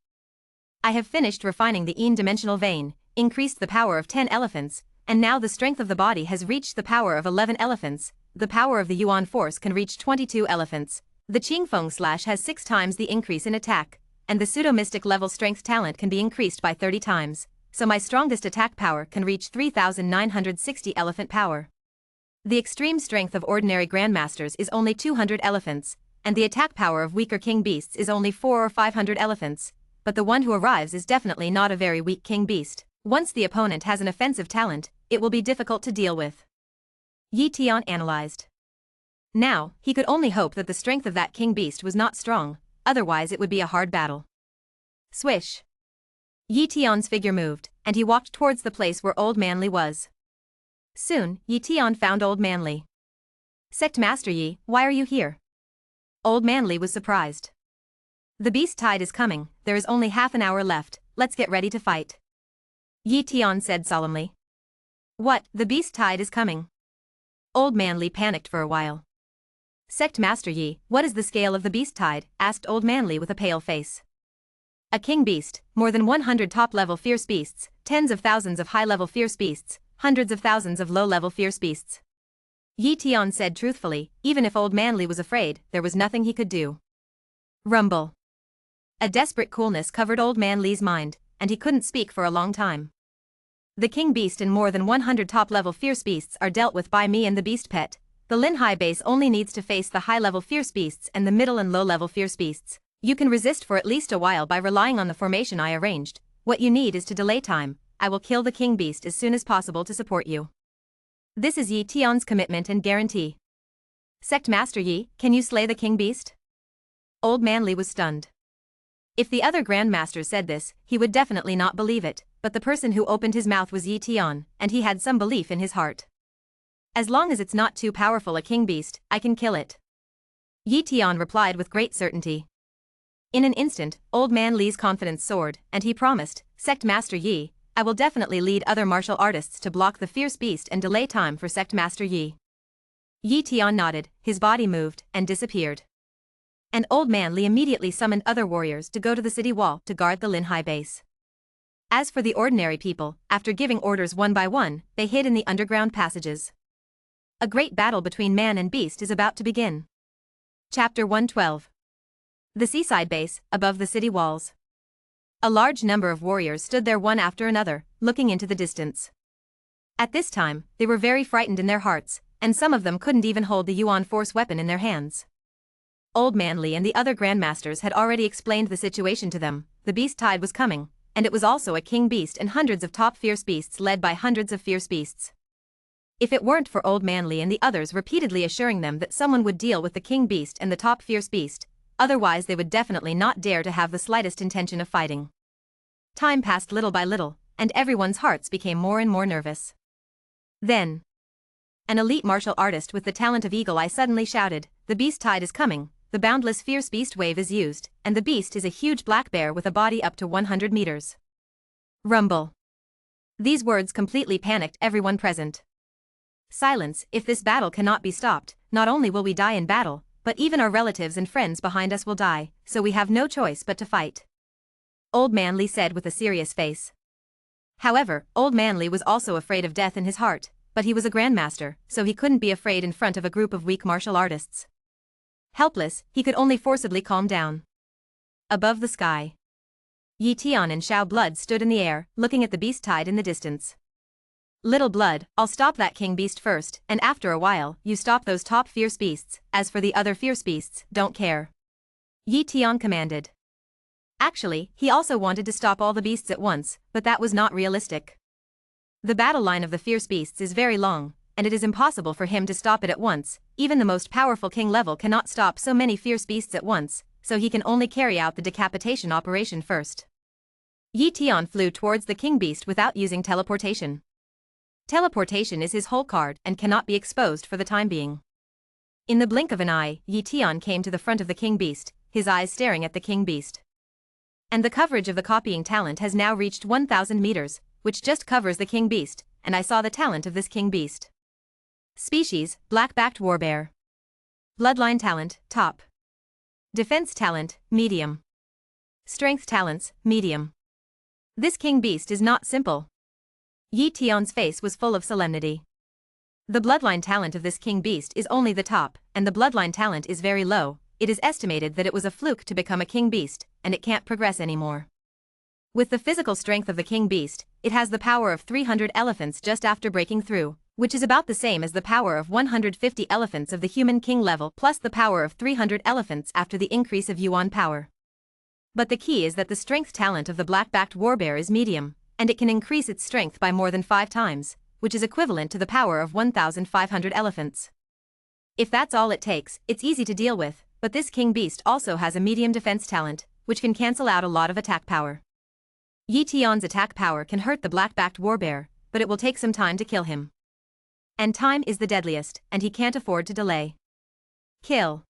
I have finished refining the dimensional vein, increased the power of 10 elephants, and now the strength of the body has reached the power of 11 elephants, the power of the Yuan force can reach 22 elephants, the Qingfeng slash has 6 times the increase in attack, and the pseudo-mystic level strength talent can be increased by 30 times, so my strongest attack power can reach 3,960 elephant power. The extreme strength of ordinary grandmasters is only 200 elephants, and the attack power of weaker king beasts is only 400 or 500 elephants, but the one who arrives is definitely not a very weak king beast. Once the opponent has an offensive talent, it will be difficult to deal with. Yi Tian analyzed. Now, he could only hope that the strength of that king beast was not strong, otherwise it would be a hard battle. Swish. Yi Tian's figure moved, and he walked towards the place where Old Man Li was. Soon, Yi Tian found Old Man Li. Sect Master Yi, why are you here? Old Man Li was surprised. The beast tide is coming, there is only half an hour left, let's get ready to fight. Yi Tian said solemnly. What, the beast tide is coming? Old Man Li panicked for a while. Sect Master Yi, what is the scale of the beast tide? Asked Old Man Li with a pale face. A king beast, more than 100 top-level fierce beasts, tens of thousands of high-level fierce beasts, hundreds of thousands of low-level fierce beasts. Yi Tian said truthfully, even if Old Man Li was afraid, there was nothing he could do. Rumble. A desperate coolness covered Old Man Li's mind, and he couldn't speak for a long time. The king beast and more than 100 top-level fierce beasts are dealt with by me and the beast pet. The Linhai base only needs to face the high-level fierce beasts and the middle and low-level fierce beasts. You can resist for at least a while by relying on the formation I arranged. What you need is to delay time. I will kill the king beast as soon as possible to support you. This is Yi Tian's commitment and guarantee. Sect Master Yi, can you slay the king beast? Old Man Li was stunned. If the other grandmasters said this, he would definitely not believe it, but the person who opened his mouth was Yi Tian, and he had some belief in his heart. As long as it's not too powerful a king beast, I can kill it. Yi Tian replied with great certainty. In an instant, Old Man Li's confidence soared, and he promised, Sect Master Yi, I will definitely lead other martial artists to block the fierce beast and delay time for Sect Master Yi. Yi Tian nodded, his body moved, and disappeared. And Old Man Li immediately summoned other warriors to go to the city wall to guard the Linhai base. As for the ordinary people, after giving orders one by one, they hid in the underground passages. A great battle between man and beast is about to begin. Chapter 112. The seaside base, above the city walls. A large number of warriors stood there one after another, looking into the distance. At this time, they were very frightened in their hearts, and some of them couldn't even hold the Yuan force weapon in their hands. Old Man Li and the other grandmasters had already explained the situation to them. The beast tide was coming, and it was also a king beast and hundreds of top fierce beasts led by hundreds of fierce beasts. If it weren't for Old Man Li and the others repeatedly assuring them that someone would deal with the king beast and the top fierce beast, otherwise they would definitely not dare to have the slightest intention of fighting. Time passed little by little, and everyone's hearts became more and more nervous. Then, an elite martial artist with the talent of Eagle Eye suddenly shouted, "The beast tide is coming, the boundless fierce beast wave is used, and the beast is a huge black bear with a body up to 100 meters. Rumble." These words completely panicked everyone present. Silence. If this battle cannot be stopped, not only will we die in battle, but even our relatives and friends behind us will die, so we have no choice but to fight. Old Man Lee said with a serious face. However, Old Man Lee was also afraid of death in his heart, but he was a grandmaster, so he couldn't be afraid in front of a group of weak martial artists. Helpless, he could only forcibly calm down. Above the sky, Yi Tian and Xiao Blood stood in the air, looking at the beast tide in the distance. "Little Blood, I'll stop that king beast first, and after a while, you stop those top fierce beasts, as for the other fierce beasts, don't care," Yi Tian commanded. Actually, he also wanted to stop all the beasts at once, but that was not realistic. The battle line of the fierce beasts is very long, and it is impossible for him to stop it at once. Even the most powerful king level cannot stop so many fierce beasts at once, so he can only carry out the decapitation operation first. Yi Tian flew towards the king beast without using teleportation. Teleportation is his whole card and cannot be exposed for the time being. In the blink of an eye, Yi Tian came to the front of the king beast, his eyes staring at the king beast. And the coverage of the copying talent has now reached 1,000 meters, which just covers the king beast, and I saw the talent of this king beast. Species, black-backed warbear. Bloodline talent, top. Defense talent, medium. Strength talents, medium. This king beast is not simple. Yi Tian's face was full of solemnity. The bloodline talent of this king beast is only the top, and the bloodline talent is very low. It is estimated that it was a fluke to become a king beast, and it can't progress anymore. With the physical strength of the king beast, it has the power of 300 elephants just after breaking through, which is about the same as the power of 150 elephants of the human king level plus the power of 300 elephants after the increase of Yuan power. But the key is that the strength talent of the black-backed warbear is medium, and it can increase its strength by more than 5 times, which is equivalent to the power of 1,500 elephants. If that's all it takes, it's easy to deal with, but this king beast also has a medium defense talent, which can cancel out a lot of attack power. Yi Tian's attack power can hurt the black-backed warbear, but it will take some time to kill him. And time is the deadliest, and he can't afford to delay. Kill.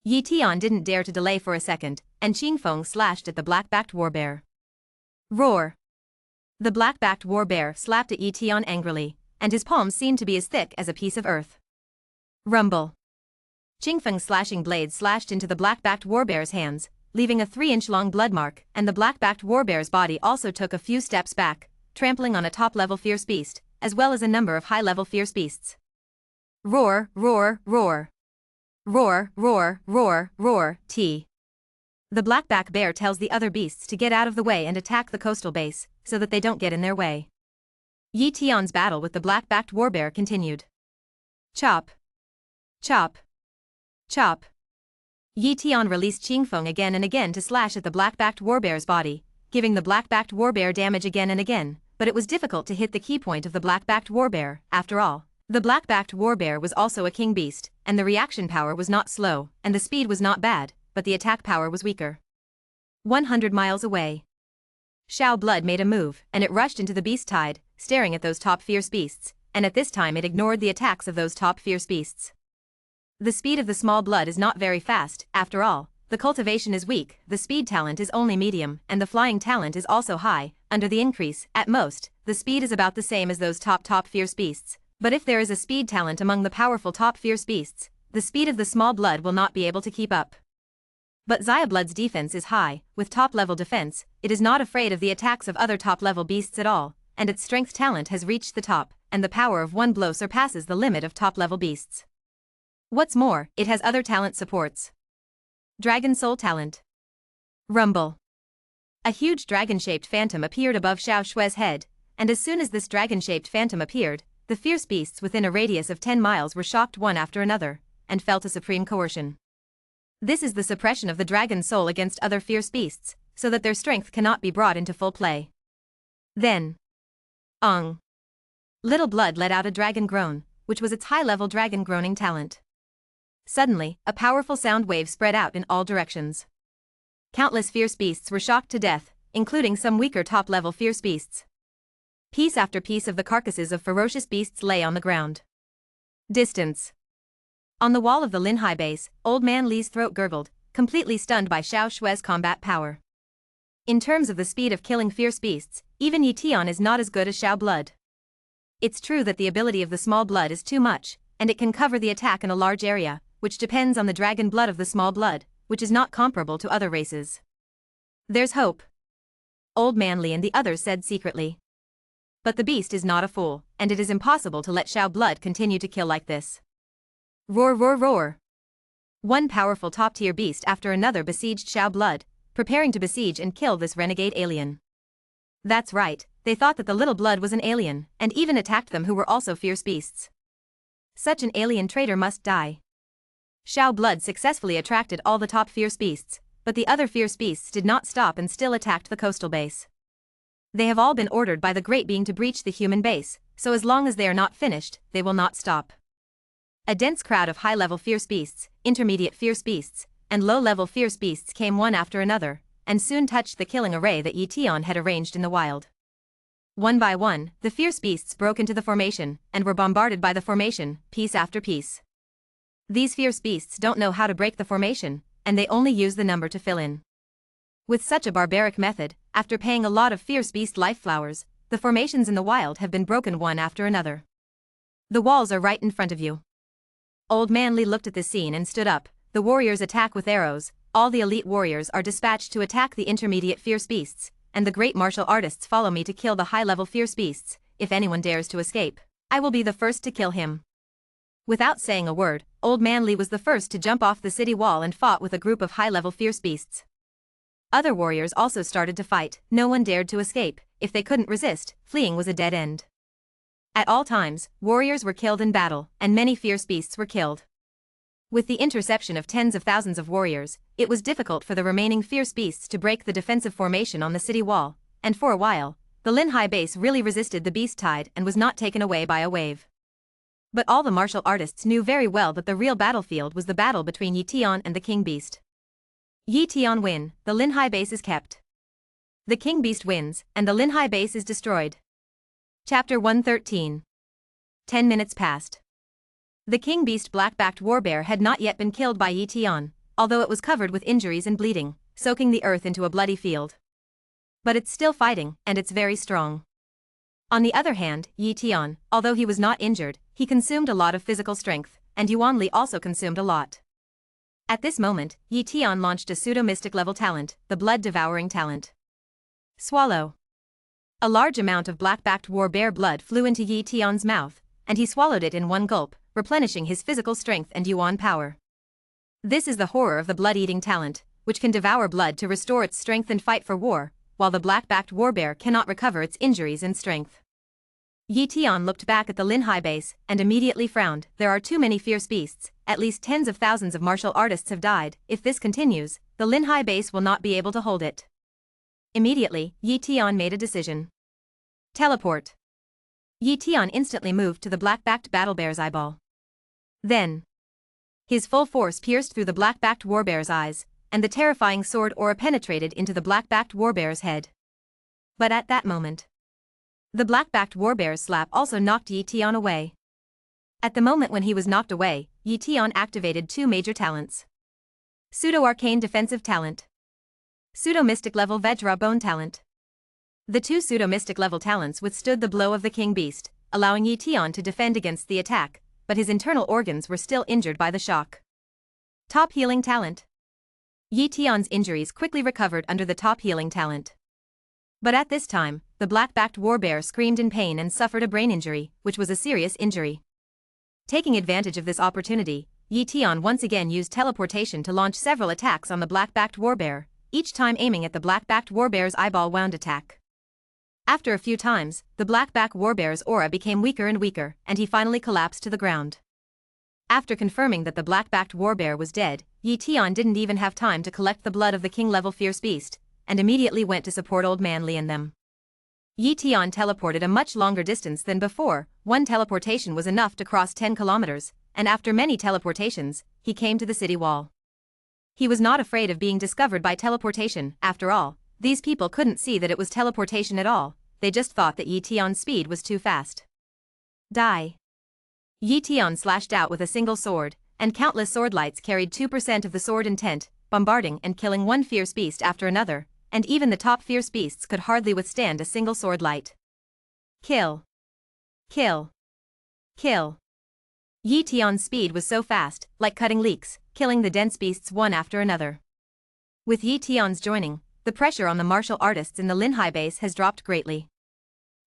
Yi Tian didn't dare to delay for a second, and Qingfeng slashed at the black-backed warbear. Roar. The black-backed warbear slapped at Yi Tian angrily, and his palms seemed to be as thick as a piece of earth. Rumble. Qingfeng's slashing blade slashed into the black-backed warbear's hands, leaving a 3-inch-long blood mark, and the black-backed warbear's body also took a few steps back, trampling on a top-level fierce beast, as well as a number of high-level fierce beasts. Roar, roar, roar. Roar, roar, roar, roar, T. The black-backed bear tells the other beasts to get out of the way and attack the coastal base, so that they don't get in their way. Yi Tian's battle with the black-backed warbear continued. Chop. Chop. Chop. Yi Tian released Qingfeng again and again to slash at the black-backed warbear's body, giving the black-backed warbear damage again and again, but it was difficult to hit the key point of the black-backed warbear. After all, the black-backed warbear was also a king beast, and the reaction power was not slow, and the speed was not bad, but the attack power was weaker. 100 miles away. Xiao Blood made a move, and it rushed into the beast tide, staring at those top fierce beasts, and at this time it ignored the attacks of those top fierce beasts. The speed of the small blood is not very fast, after all, the cultivation is weak, the speed talent is only medium, and the flying talent is also high. Under the increase, at most, the speed is about the same as those top fierce beasts, but if there is a speed talent among the powerful top fierce beasts, the speed of the small blood will not be able to keep up. But Xia Blood's defense is high, with top-level defense, it is not afraid of the attacks of other top-level beasts at all, and its strength talent has reached the top, and the power of one blow surpasses the limit of top-level beasts. What's more, it has other talent supports. Dragon Soul talent. Rumble. A huge dragon-shaped phantom appeared above Xiao Shue's head, and as soon as this dragon-shaped phantom appeared, the fierce beasts within a radius of 10 miles were shocked one after another, and felt a supreme coercion. This is the suppression of the dragon soul against other fierce beasts, so that their strength cannot be brought into full play. Then. Little Blood let out a dragon groan, which was its high-level dragon groaning talent. Suddenly, a powerful sound wave spread out in all directions. Countless fierce beasts were shocked to death, including some weaker top-level fierce beasts. Piece after piece of the carcasses of ferocious beasts lay on the ground. Distance. On the wall of the Linhai base, Old Man Li's throat gurgled, completely stunned by Xiao Shue's combat power. In terms of the speed of killing fierce beasts, even Yi Tian is not as good as Xiao Blood. It's true that the ability of the small blood is too much, and it can cover the attack in a large area, which depends on the dragon blood of the small blood, which is not comparable to other races. There's hope. Old Man Li and the others said secretly. But the beast is not a fool, and it is impossible to let Xiao Blood continue to kill like this. Roar roar roar. One powerful top-tier beast after another besieged Xiao Blood, preparing to besiege and kill this renegade alien. That's right, they thought that the little blood was an alien, and even attacked them who were also fierce beasts. Such an alien traitor must die. Xiao Blood successfully attracted all the top fierce beasts, but the other fierce beasts did not stop and still attacked the coastal base. They have all been ordered by the Great Being to breach the human base, so as long as they are not finished, they will not stop. A dense crowd of high-level fierce beasts, intermediate fierce beasts, and low-level fierce beasts came one after another, and soon touched the killing array that Yi Tian had arranged in the wild. One by one, the fierce beasts broke into the formation, and were bombarded by the formation, piece after piece. These fierce beasts don't know how to break the formation, and they only use the number to fill in. With such a barbaric method, after paying a lot of fierce beast life flowers, the formations in the wild have been broken one after another. The walls are right in front of you. Old Man Li looked at this scene and stood up. The warriors attack with arrows, all the elite warriors are dispatched to attack the intermediate fierce beasts, and the great martial artists follow me to kill the high-level fierce beasts. If anyone dares to escape, I will be the first to kill him. Without saying a word, Old Man Li was the first to jump off the city wall and fought with a group of high-level fierce beasts. Other warriors also started to fight. No one dared to escape. If they couldn't resist, fleeing was a dead end. At all times, warriors were killed in battle, and many fierce beasts were killed. With the interception of tens of thousands of warriors, it was difficult for the remaining fierce beasts to break the defensive formation on the city wall, and for a while, the Linhai base really resisted the beast tide and was not taken away by a wave. But all the martial artists knew very well that the real battlefield was the battle between Yi Tian and the king beast. Yi Tian win, the Linhai base is kept. The king beast wins, and the Linhai base is destroyed. Chapter 113. 10 minutes passed. The king beast black-backed warbear had not yet been killed by Yi Tian, although it was covered with injuries and bleeding, soaking the earth into a bloody field. But it's still fighting, and it's very strong. On the other hand, Yi Tian, although he was not injured, he consumed a lot of physical strength, and Yuan Li also consumed a lot. At this moment, Yi Tian launched a pseudo-mystic level talent, the blood-devouring talent. Swallow. A large amount of black-backed warbear blood flew into Yi Tian's mouth, and he swallowed it in one gulp, replenishing his physical strength and Yuan power. This is the horror of the blood-eating talent, which can devour blood to restore its strength and fight for war, while the black-backed warbear cannot recover its injuries and strength. Yi Tian looked back at the Linhai base and immediately frowned. There are too many fierce beasts, at least tens of thousands of martial artists have died. If this continues, the Linhai base will not be able to hold it. Immediately, Yi Tian made a decision. Teleport. Yi Tian instantly moved to the black-backed battlebear's eyeball. Then, his full force pierced through the black-backed warbear's eyes, and the terrifying sword aura penetrated into the black-backed warbear's head. But at that moment, the black-backed warbear's slap also knocked Yi Tian away. At the moment when he was knocked away, Yi Tian activated two major talents. Pseudo-arcane defensive talent. Pseudo-mystic level Vajra bone talent. The two pseudo-mystic level talents withstood the blow of the king beast, allowing Yi Tian to defend against the attack, but his internal organs were still injured by the shock. Top healing talent. Yi Tian's injuries quickly recovered under the top healing talent. But at this time, the black-backed warbear screamed in pain and suffered a brain injury, which was a serious injury. Taking advantage of this opportunity, Yi Tian once again used teleportation to launch several attacks on the black-backed warbear, each time aiming at the black-backed warbear's eyeball wound attack. After a few times, the black-backed warbear's aura became weaker and weaker, and he finally collapsed to the ground. After confirming that the black-backed warbear was dead, Yi Tian didn't even have time to collect the blood of the king-level fierce beast, and immediately went to support Old Man Li and them. Yi Tian teleported a much longer distance than before. One teleportation was enough to cross 10 kilometers, and after many teleportations, he came to the city wall. He was not afraid of being discovered by teleportation. After all, these people couldn't see that it was teleportation at all. they just thought that Yi Tian's speed was too fast. Die. Yi Tian slashed out with a single sword, and countless swordlights carried 2% of the sword intent, bombarding and killing one fierce beast after another, and even the top fierce beasts could hardly withstand a single swordlight. Kill. Kill. Kill. Yi Tian's speed was so fast, like cutting leeks, killing the dense beasts one after another. With Yi Tian's joining, the pressure on the martial artists in the Linhai base has dropped greatly.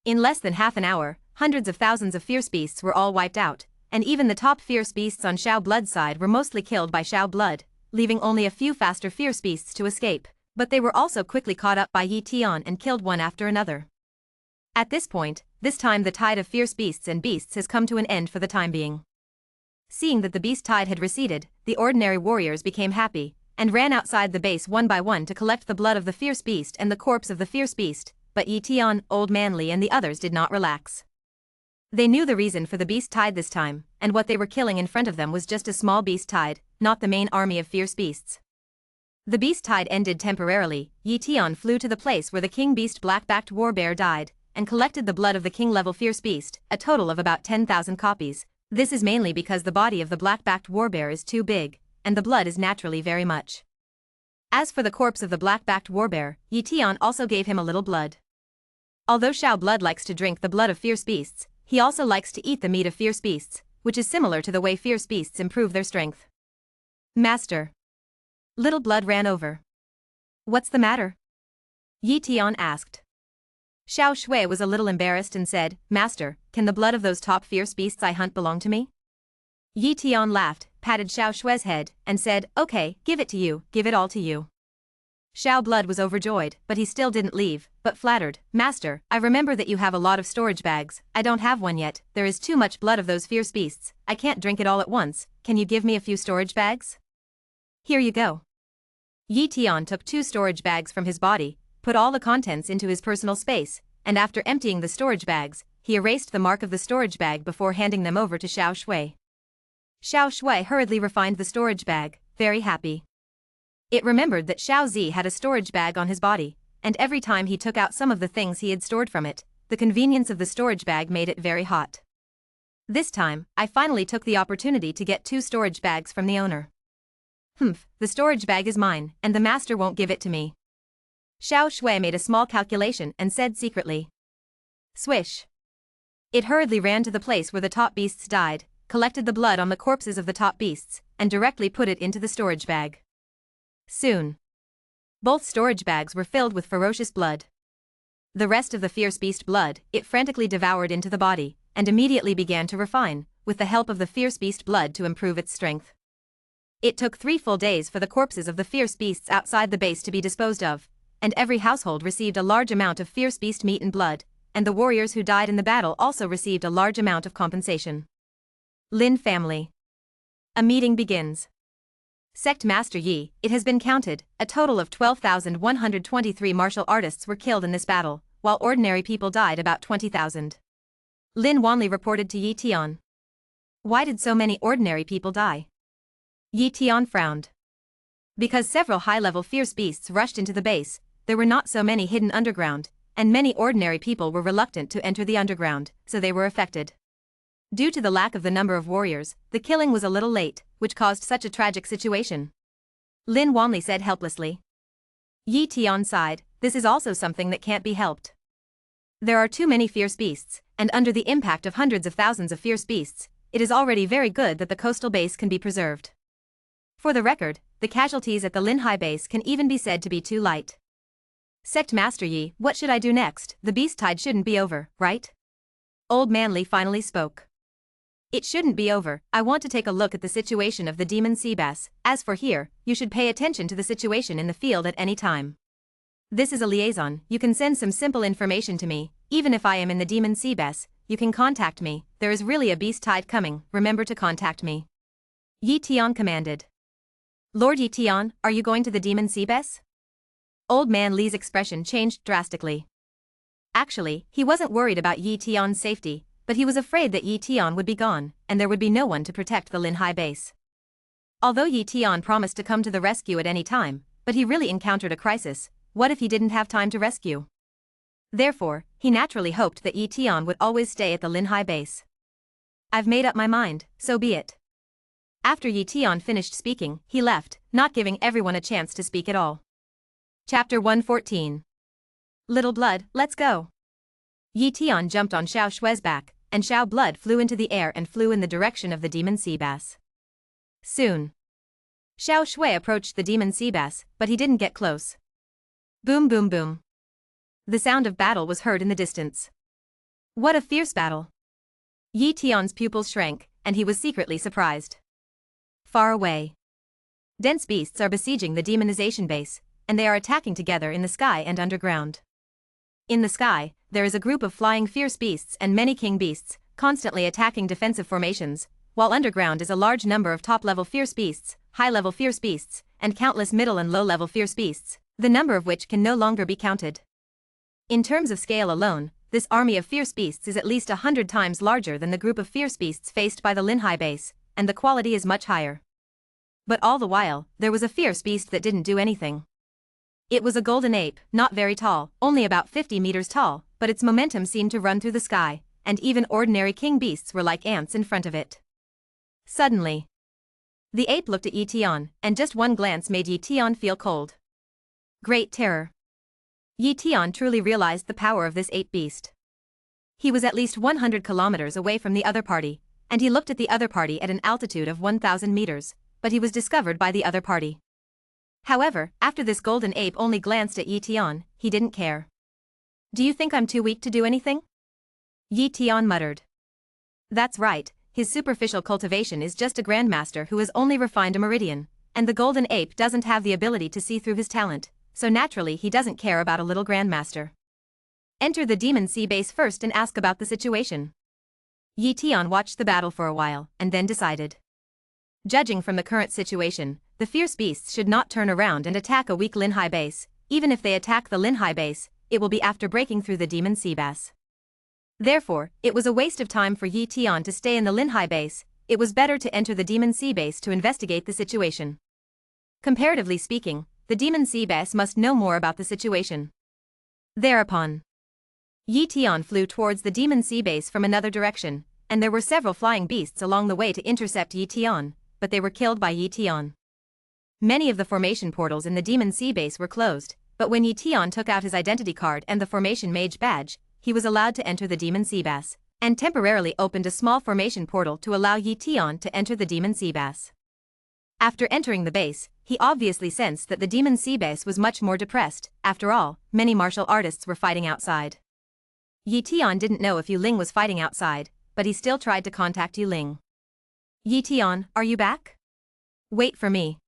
In less than half an hour, hundreds of thousands of fierce beasts were all wiped out, and even the top fierce beasts on Xiao Blood's side were mostly killed by Xiao Blood, leaving only a few faster fierce beasts to escape, but they were also quickly caught up by Yi Tian and killed one after another. At this point, this time the tide of fierce beasts and beasts has come to an end for the time being. Seeing that the beast tide had receded, the ordinary warriors became happy, and ran outside the base one by one to collect the blood of the fierce beast and the corpse of the fierce beast, but Yi Tian, Old Man Li and the others did not relax. They knew the reason for the beast tide this time, and what they were killing in front of them was just a small beast tide, not the main army of fierce beasts. The beast tide ended temporarily. Yi Tian flew to the place where the king beast black-backed war bear died, and collected the blood of the king-level fierce beast, a total of about 10,000 copies. This is mainly because the body of the black-backed war bear is too big, and the blood is naturally very much. As for the corpse of the black-backed war bear, Yi Tian also gave him a little blood. Although Xiao Blood likes to drink the blood of fierce beasts, he also likes to eat the meat of fierce beasts, which is similar to the way fierce beasts improve their strength. Master. Little Blood ran over. What's the matter? Yi Tian asked. Xiao Shui was a little embarrassed and said, Master, can the blood of those top fierce beasts I hunt belong to me? Yi Tian laughed, patted Xiao Shui's head, and said, Okay, give it to you, give it all to you. Xiao Blood was overjoyed, but he still didn't leave, but flattered, Master, I remember that you have a lot of storage bags. I don't have one yet, there is too much blood of those fierce beasts, I can't drink it all at once, can you give me a few storage bags? Here you go. Yi Tian took 2 storage bags from his body, put all the contents into his personal space, and after emptying the storage bags, he erased the mark of the storage bag before handing them over to Xiao Shui. Xiao Shui hurriedly refined the storage bag, very happy. It remembered that Xiao Zi had a storage bag on his body, and every time he took out some of the things he had stored from it, the convenience of the storage bag made it very hot. This time, I finally took the opportunity to get 2 storage bags from the owner. The storage bag is mine, and the master won't give it to me. Xiao Shui made a small calculation and said secretly. Swish. It hurriedly ran to the place where the top beasts died, collected the blood on the corpses of the top beasts, and directly put it into the storage bag. Soon, both storage bags were filled with ferocious blood. The rest of the fierce beast blood, it frantically devoured into the body, and immediately began to refine, with the help of the fierce beast blood to improve its strength. It took 3 full days for the corpses of the fierce beasts outside the base to be disposed of, and every household received a large amount of fierce beast meat and blood, and the warriors who died in the battle also received a large amount of compensation. Lin family. A meeting begins. Sect Master Yi, it has been counted, a total of 12,123 martial artists were killed in this battle, while ordinary people died about 20,000. Lin Wanli reported to Yi Tian. Why did so many ordinary people die? Yi Tian frowned. Because several high-level fierce beasts rushed into the base, there were not so many hidden underground, and many ordinary people were reluctant to enter the underground, so they were affected. Due to the lack of the number of warriors, the killing was a little late, which caused such a tragic situation. Lin Wanli said helplessly. Yi Tian sighed, this is also something that can't be helped. There are too many fierce beasts, and under the impact of hundreds of thousands of fierce beasts, it is already very good that the coastal base can be preserved. For the record, the casualties at the Linhai base can even be said to be too light. Sect Master Yi, what should I do next? The beast tide shouldn't be over, right? Old Man Li finally spoke. It shouldn't be over, I want to take a look at the situation of the demon sea bass. As for here, you should pay attention to the situation in the field at any time. This is a liaison, you can send some simple information to me, even if I am in the demon sea bass, you can contact me, there is really a beast tide coming, remember to contact me. Yi Tian commanded. Lord Yi Tian, are you going to the demon sea bass? Old Man Li's expression changed drastically. Actually, he wasn't worried about Yi Tian's safety, but he was afraid that Yi Tian would be gone, and there would be no one to protect the Linhai base. Although Yi Tian promised to come to the rescue at any time, but he really encountered a crisis. What if he didn't have time to rescue? Therefore, he naturally hoped that Yi Tian would always stay at the Linhai base. I've made up my mind, so be it. After Yi Tian finished speaking, he left, not giving everyone a chance to speak at all. Chapter 114. Little Blood, let's go. Yi Tian jumped on Xiao Shui's back, and Xiao Blood flew into the air and flew in the direction of the demon sea bass. Soon, Xiao Shui approached the demon sea bass, but he didn't get close. Boom boom boom. The sound of battle was heard in the distance. What a fierce battle! Yi Tian's pupils shrank, and he was secretly surprised. Far away, dense beasts are besieging the demonization base, and they are attacking together in the sky and underground. In the sky, there is a group of flying fierce beasts and many king beasts, constantly attacking defensive formations, while underground is a large number of top-level fierce beasts, high-level fierce beasts, and countless middle and low-level fierce beasts, the number of which can no longer be counted. In terms of scale alone, this army of fierce beasts is at least 100 times larger than the group of fierce beasts faced by the Linhai base, and the quality is much higher. But all the while, there was a fierce beast that didn't do anything. It was a golden ape, not very tall, only about 50 meters tall, but its momentum seemed to run through the sky, and even ordinary king beasts were like ants in front of it. Suddenly, the ape looked at Yi Tian, and just one glance made Yi Tian feel cold. Great terror. Yi Tian truly realized the power of this ape beast. He was at least 100 kilometers away from the other party, and he looked at the other party at an altitude of 1,000 meters, but he was discovered by the other party. However, after this golden ape only glanced at Yi Tian, he didn't care. Do you think I'm too weak to do anything? Yi Tian muttered. That's right, his superficial cultivation is just a grandmaster who has only refined a meridian, and the golden ape doesn't have the ability to see through his talent, so naturally he doesn't care about a little grandmaster. Enter the demon sea base first and ask about the situation. Yi Tian watched the battle for a while, and then decided. Judging from the current situation, the fierce beasts should not turn around and attack a weak Linhai base. Even if they attack the Linhai base, it will be after breaking through the demon sea bass. Therefore, it was a waste of time for Yi Tian to stay in the Linhai base. It was better to enter the demon sea base to investigate the situation. Comparatively speaking, the demon sea base must know more about the situation. Thereupon, Yi Tian flew towards the demon sea base from another direction, and there were several flying beasts along the way to intercept Yi Tian, but they were killed by Yi Tian. Many of the formation portals in the demon sea base were closed, but when Yi Tian took out his identity card and the formation mage badge, he was allowed to enter the demon sea base, and temporarily opened a small formation portal to allow Yi Tian to enter the demon sea base. After entering the base, he obviously sensed that the demon sea base was much more depressed. After all, many martial artists were fighting outside. Yi Tian didn't know if Yu Ling was fighting outside, but he still tried to contact Yu Ling. Yi Tian, are you back? Wait for me.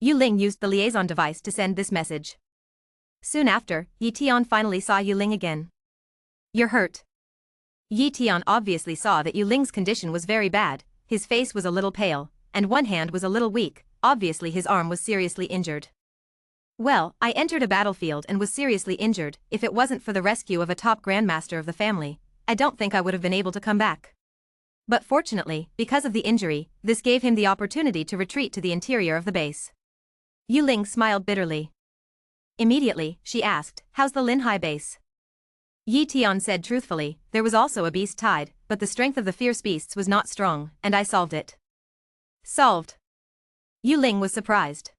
Yu Ling used the liaison device to send this message. Soon after, Yi Tian finally saw Yu Ling again. You're hurt. Yi Tian obviously saw that Yu Ling's condition was very bad. His face was a little pale, and one hand was a little weak. Obviously his arm was seriously injured. Well, I entered a battlefield and was seriously injured. If it wasn't for the rescue of a top grandmaster of the family, I don't think I would have been able to come back. But fortunately, because of the injury, this gave him the opportunity to retreat to the interior of the base. Yu Ling smiled bitterly. Immediately, she asked, how's the Linhai base? Yi Tian said truthfully, there was also a beast tide, but the strength of the fierce beasts was not strong, and I solved it. Solved? Yu Ling was surprised.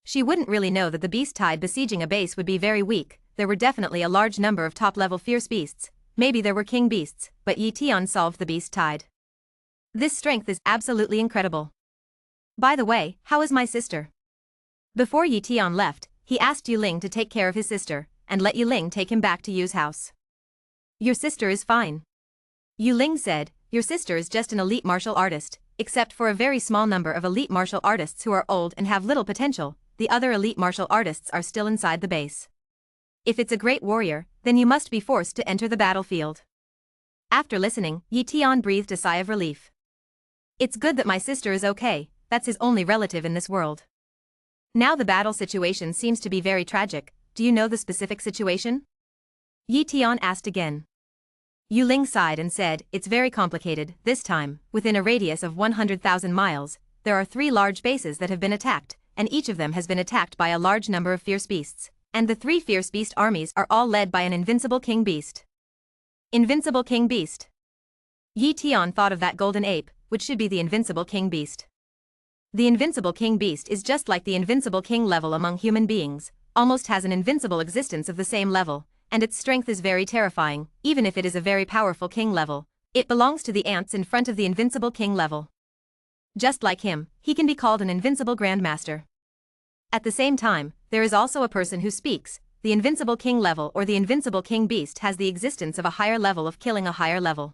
She wouldn't really know that the beast tide besieging a base would be very weak. There were definitely a large number of top-level fierce beasts. Maybe there were king beasts, but Yi Tian solved the beast tide. This strength is absolutely incredible. By the way, how is my sister? Before Yi Tian left, he asked Yu Ling to take care of his sister, and let Yu Ling take him back to Yu's house. Your sister is fine. Yu Ling said, your sister is just an elite martial artist, except for a very small number of elite martial artists who are old and have little potential. The other elite martial artists are still inside the base. If it's a great warrior, then you must be forced to enter the battlefield. After listening, Yi Tian breathed a sigh of relief. It's good that my sister is okay, that's his only relative in this world. Now the battle situation seems to be very tragic. Do you know the specific situation? Yi Tian asked again. Yu Ling sighed and said, it's very complicated. This time, within a radius of 100,000 miles, there are 3 large bases that have been attacked, and each of them has been attacked by a large number of fierce beasts. And the 3 fierce beast armies are all led by an invincible king beast. Invincible king beast. Yi Tian thought of that golden ape, which should be the invincible king beast. The invincible king beast is just like the invincible king level among human beings, almost has an invincible existence of the same level, and its strength is very terrifying, even if it is a very powerful king level. It belongs to the ants in front of the invincible king level. Just like him, he can be called an invincible grandmaster. At the same time, there is also a person who speaks. The invincible king level or the invincible king beast has the existence of a higher level of killing a higher level.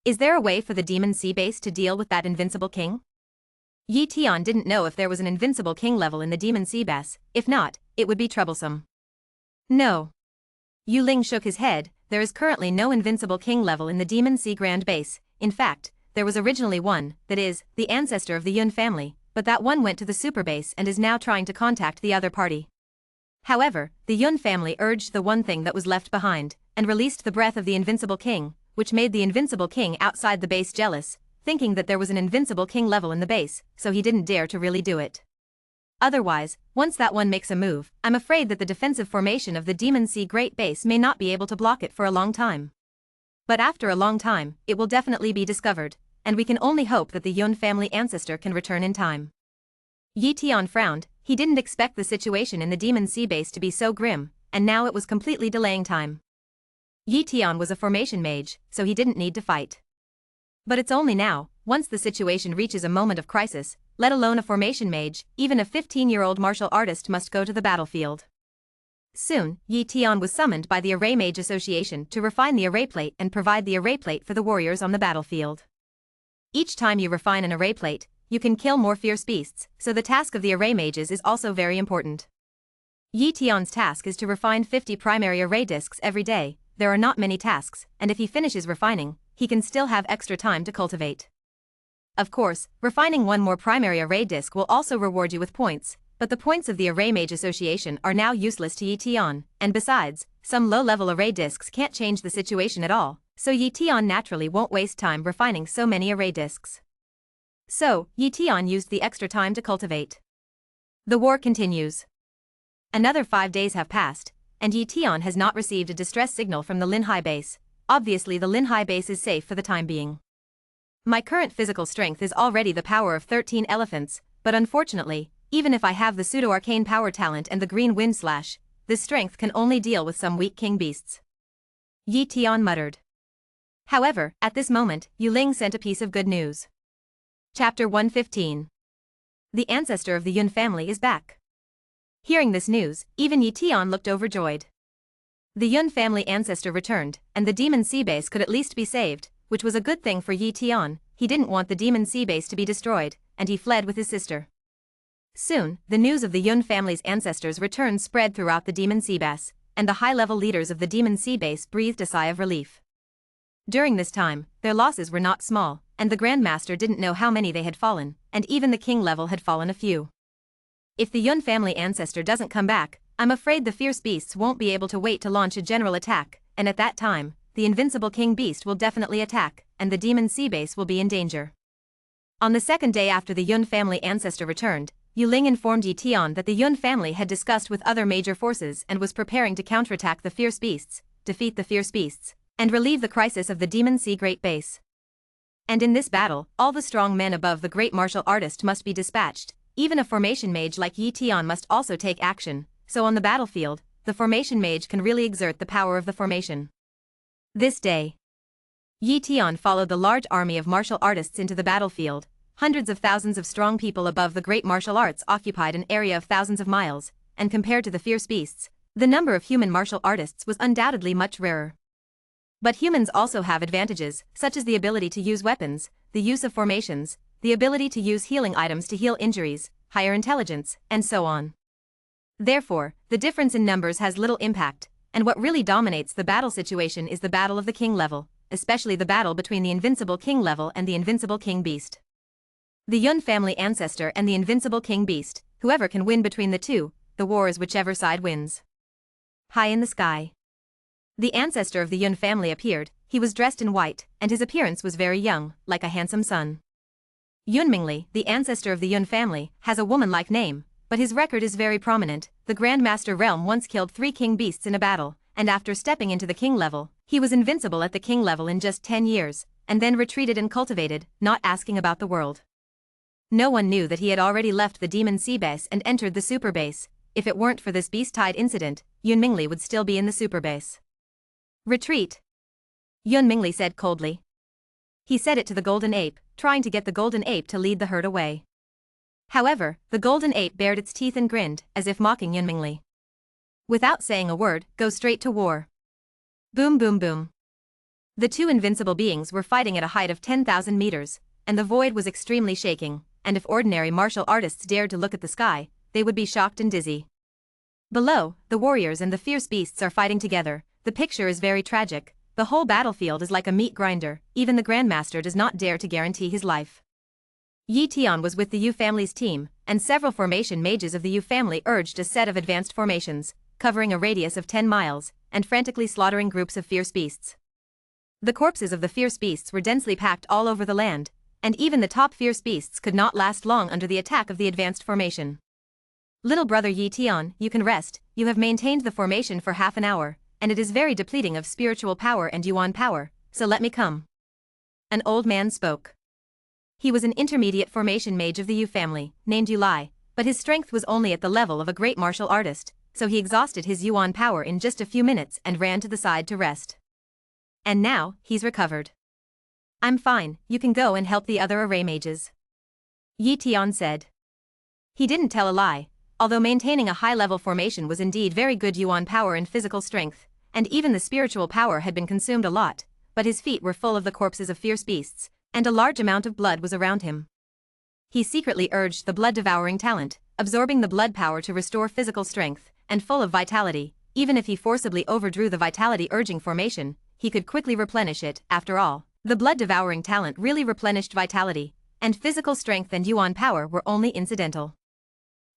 Is there a way for the demon sea base to deal with that invincible king? Yi Tian didn't know if there was an invincible king level in the demon sea base. If not, it would be troublesome. No. Yu Ling shook his head. There is currently no invincible king level in the demon sea grand base. In fact, there was originally one, that is, the ancestor of the Yun family, but that one went to the super base and is now trying to contact the other party. However, the Yun family urged the one thing that was left behind, and released the breath of the invincible king, which made the invincible king outside the base jealous, thinking that there was an invincible king level in the base, so he didn't dare to really do it. Otherwise, once that one makes a move, I'm afraid that the defensive formation of the Demon Sea Great Base may not be able to block it for a long time. But after a long time, it will definitely be discovered, and we can only hope that the Yun family ancestor can return in time. Yi Tian frowned. He didn't expect the situation in the Demon Sea Base to be so grim, and now it was completely delaying time. Yi Tian was a formation mage, so he didn't need to fight. But it's only now, once the situation reaches a moment of crisis, let alone a formation mage, even a 15-year-old martial artist must go to the battlefield. Soon, Yi Tian was summoned by the Array Mage Association to refine the array plate and provide the array plate for the warriors on the battlefield. Each time you refine an array plate, you can kill more fierce beasts, so the task of the array mages is also very important. Yi Tian's task is to refine 50 primary array discs every day. There are not many tasks, and if he finishes refining, he can still have extra time to cultivate. Of course, refining one more primary array disc will also reward you with points, but the points of the Array Mage Association are now useless to Yi Tian, and besides, some low-level array discs can't change the situation at all, so Yi Tian naturally won't waste time refining so many array discs. So, Yi Tian used the extra time to cultivate. The war continues. Another 5 days have passed, and Yi Tian has not received a distress signal from the Linhai base. Obviously the Linhai base is safe for the time being. My current physical strength is already the power of 13 elephants, but unfortunately, even if I have the pseudo-arcane power talent and the green wind slash, this strength can only deal with some weak king beasts. Yi Tian muttered. However, at this moment, Yu Ling sent a piece of good news. Chapter 115. The ancestor of the Yun family is back. Hearing this news, even Yi Tian looked overjoyed. The Yun family ancestor returned, and the Demon Sea Base could at least be saved, which was a good thing for Yi Tian. He didn't want the Demon Sea Base to be destroyed, and he fled with his sister. Soon, the news of the Yun family's ancestors' return spread throughout the Demon Sea Base, and the high-level leaders of the Demon Sea Base breathed a sigh of relief. During this time, their losses were not small, and the Grandmaster didn't know how many they had fallen, and even the king level had fallen a few. If the Yun family ancestor doesn't come back, I'm afraid the fierce beasts won't be able to wait to launch a general attack, and at that time, the invincible king beast will definitely attack, and the Demon Sea Base will be in danger. On the second day after the Yun family ancestor returned, Yu Ling informed Yi Tian that the Yun family had discussed with other major forces and was preparing to counterattack the fierce beasts, defeat the fierce beasts, and relieve the crisis of the Demon Sea Great Base. And in this battle, all the strong men above the great martial artist must be dispatched. Even a formation mage like Yi Tian must also take action, so on the battlefield, the formation mage can really exert the power of the formation. This day, Yi Tian followed the large army of martial artists into the battlefield. Hundreds of thousands of strong people above the great martial arts occupied an area of thousands of miles, and compared to the fierce beasts, the number of human martial artists was undoubtedly much rarer. But humans also have advantages, such as the ability to use weapons, the use of formations, the ability to use healing items to heal injuries, higher intelligence, and so on. Therefore, the difference in numbers has little impact, and what really dominates the battle situation is the battle of the king level, especially the battle between the invincible king level and the invincible king beast. The Yun family ancestor and the invincible king beast, whoever can win between the two, the war is whichever side wins. High in the sky, the ancestor of the Yun family appeared. He was dressed in white, and his appearance was very young, like a handsome sun. Yun Mingli, the ancestor of the Yun family, has a woman-like name, but his record is very prominent. the Grandmaster realm once killed 3 king beasts in a battle, and after stepping into the king level, he was invincible at the king level in just 10 years, and then retreated and cultivated, not asking about the world. No one knew that he had already left the Demon Sea base and entered the super base. If it weren't for this beast-tide incident, Yun Mingli would still be in the super base. Retreat, Yun Mingli said coldly. He said it to the golden ape, trying to get the golden ape to lead the herd away. However, the golden ape bared its teeth and grinned, as if mocking Yun Mingli. Without saying a word, go straight to war. Boom boom boom. The 2 invincible beings were fighting at a height of 10,000 meters, and the void was extremely shaking, and if ordinary martial artists dared to look at the sky, they would be shocked and dizzy. Below, the warriors and the fierce beasts are fighting together. The picture is very tragic. The whole battlefield is like a meat grinder. Even the Grandmaster does not dare to guarantee his life. Yi Tian was with the Yu family's team, and several formation mages of the Yu family urged a set of advanced formations, covering a radius of 10 miles, and frantically slaughtering groups of fierce beasts. The corpses of the fierce beasts were densely packed all over the land, and even the top fierce beasts could not last long under the attack of the advanced formation. Little brother Yi Tian, you can rest. You have maintained the formation for half an hour, and it is very depleting of spiritual power and yuan power, so let me come. An old man spoke. He was an intermediate formation mage of the Yu family, named Yu Lai, but his strength was only at the level of a great martial artist, so he exhausted his yuan power in just a few minutes and ran to the side to rest. And now, he's recovered. I'm fine, you can go and help the other array mages. Yi Tian said. He didn't tell a lie. Although maintaining a high-level formation was indeed very good yuan power and physical strength, and even the spiritual power had been consumed a lot, but his feet were full of the corpses of fierce beasts, and a large amount of blood was around him. He secretly urged the blood-devouring talent, absorbing the blood power to restore physical strength, and full of vitality. Even if he forcibly overdrew the vitality-urging formation, he could quickly replenish it. After all, the blood-devouring talent really replenished vitality, and physical strength and yuan power were only incidental.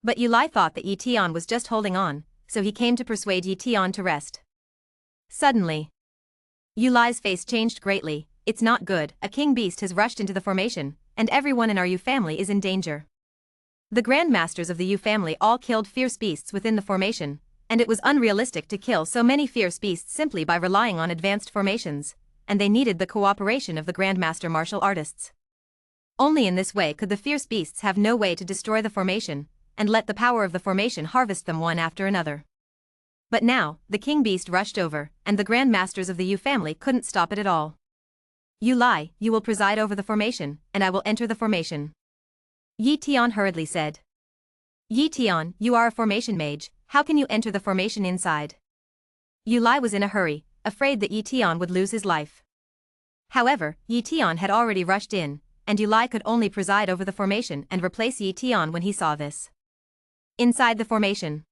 But Yu Lai thought that Yi Tian was just holding on, so he came to persuade Yi Tian to rest. Suddenly, Yu Lai's face changed greatly. It's not good. A king beast has rushed into the formation, and everyone in our Yu family is in danger. The grandmasters of the Yu family all killed fierce beasts within the formation, and it was unrealistic to kill so many fierce beasts simply by relying on advanced formations, and they needed the cooperation of the grandmaster martial artists. Only in this way could the fierce beasts have no way to destroy the formation, and let the power of the formation harvest them one after another. But now, the king beast rushed over, and the grandmasters of the Yu family couldn't stop it at all. Yu Lai, you will preside over the formation, and I will enter the formation. Yi Tian hurriedly said. Yi Tian, you are a formation mage, how can you enter the formation inside? Yu Lai was in a hurry, afraid that Yi Tian would lose his life. However, Yi Tian had already rushed in, and Yu Lai could only preside over the formation and replace Yi Tian when he saw this. Inside the formation,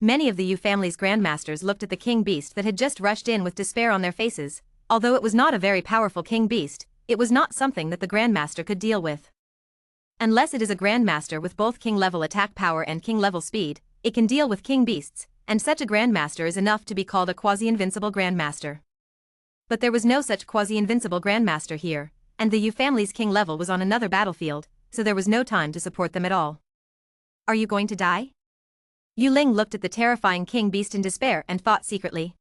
many of the Yu family's grandmasters looked at the king beast that had just rushed in with despair on their faces. Although it was not a very powerful king beast, it was not something that the grandmaster could deal with. Unless it is a grandmaster with both king-level attack power and king-level speed, it can deal with king beasts, and such a grandmaster is enough to be called a quasi-invincible grandmaster. But there was no such quasi-invincible grandmaster here, and the Yu family's king level was on another battlefield, so there was no time to support them at all. Are you going to die? Yu Ling looked at the terrifying king beast in despair and thought secretly.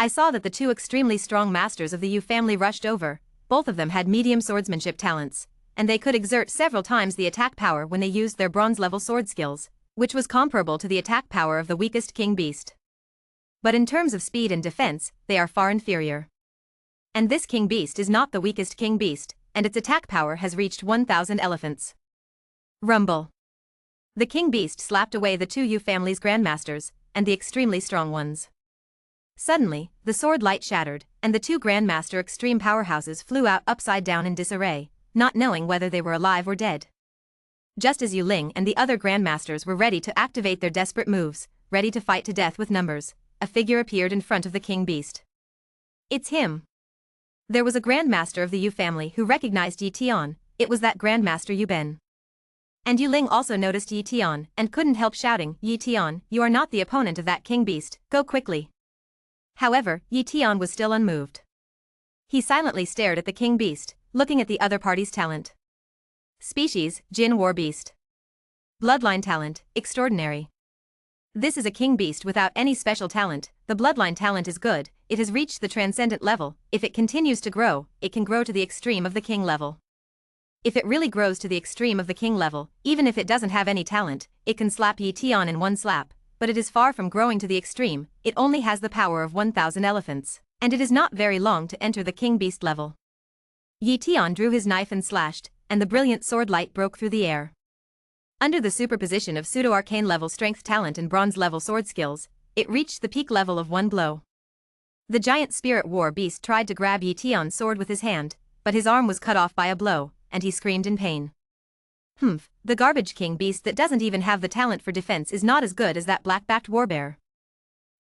I saw that the 2 extremely strong masters of the Yu family rushed over. Both of them had medium swordsmanship talents, and they could exert several times the attack power when they used their bronze-level sword skills, which was comparable to the attack power of the weakest king beast. But in terms of speed and defense, they are far inferior. And this king beast is not the weakest king beast, and its attack power has reached 1,000 elephants. Rumble. The king beast slapped away the 2 Yu family's grandmasters, and the extremely strong ones. Suddenly, the sword light shattered, and the 2 grandmaster extreme powerhouses flew out upside down in disarray, not knowing whether they were alive or dead. Just as Yu Ling and the other grandmasters were ready to activate their desperate moves, ready to fight to death with numbers, a figure appeared in front of the king beast. It's him. There was a grandmaster of the Yu family who recognized Yi Tian. It was that grandmaster Yu Ben. And Yu Ling also noticed Yi Tian and couldn't help shouting, Yi Tian, you are not the opponent of that king beast, go quickly. However, Yi Tian was still unmoved. He silently stared at the king beast, looking at the other party's talent. Species, Jin War Beast. Bloodline talent, extraordinary. This is a king beast without any special talent. The bloodline talent is good, it has reached the transcendent level. If it continues to grow, it can grow to the extreme of the king level. If it really grows to the extreme of the king level, even if it doesn't have any talent, it can slap Yi Tian in one slap, but it is far from growing to the extreme. It only has the power of 1,000 elephants, and it is not very long to enter the king beast level. Yi Tian drew his knife and slashed, and the brilliant sword light broke through the air. Under the superposition of pseudo-arcane level strength talent and bronze level sword skills, it reached the peak level of one blow. The giant spirit war beast tried to grab Yi Tian's sword with his hand, but his arm was cut off by a blow, and he screamed in pain. Humph, the garbage king beast that doesn't even have the talent for defense is not as good as that black-backed warbear,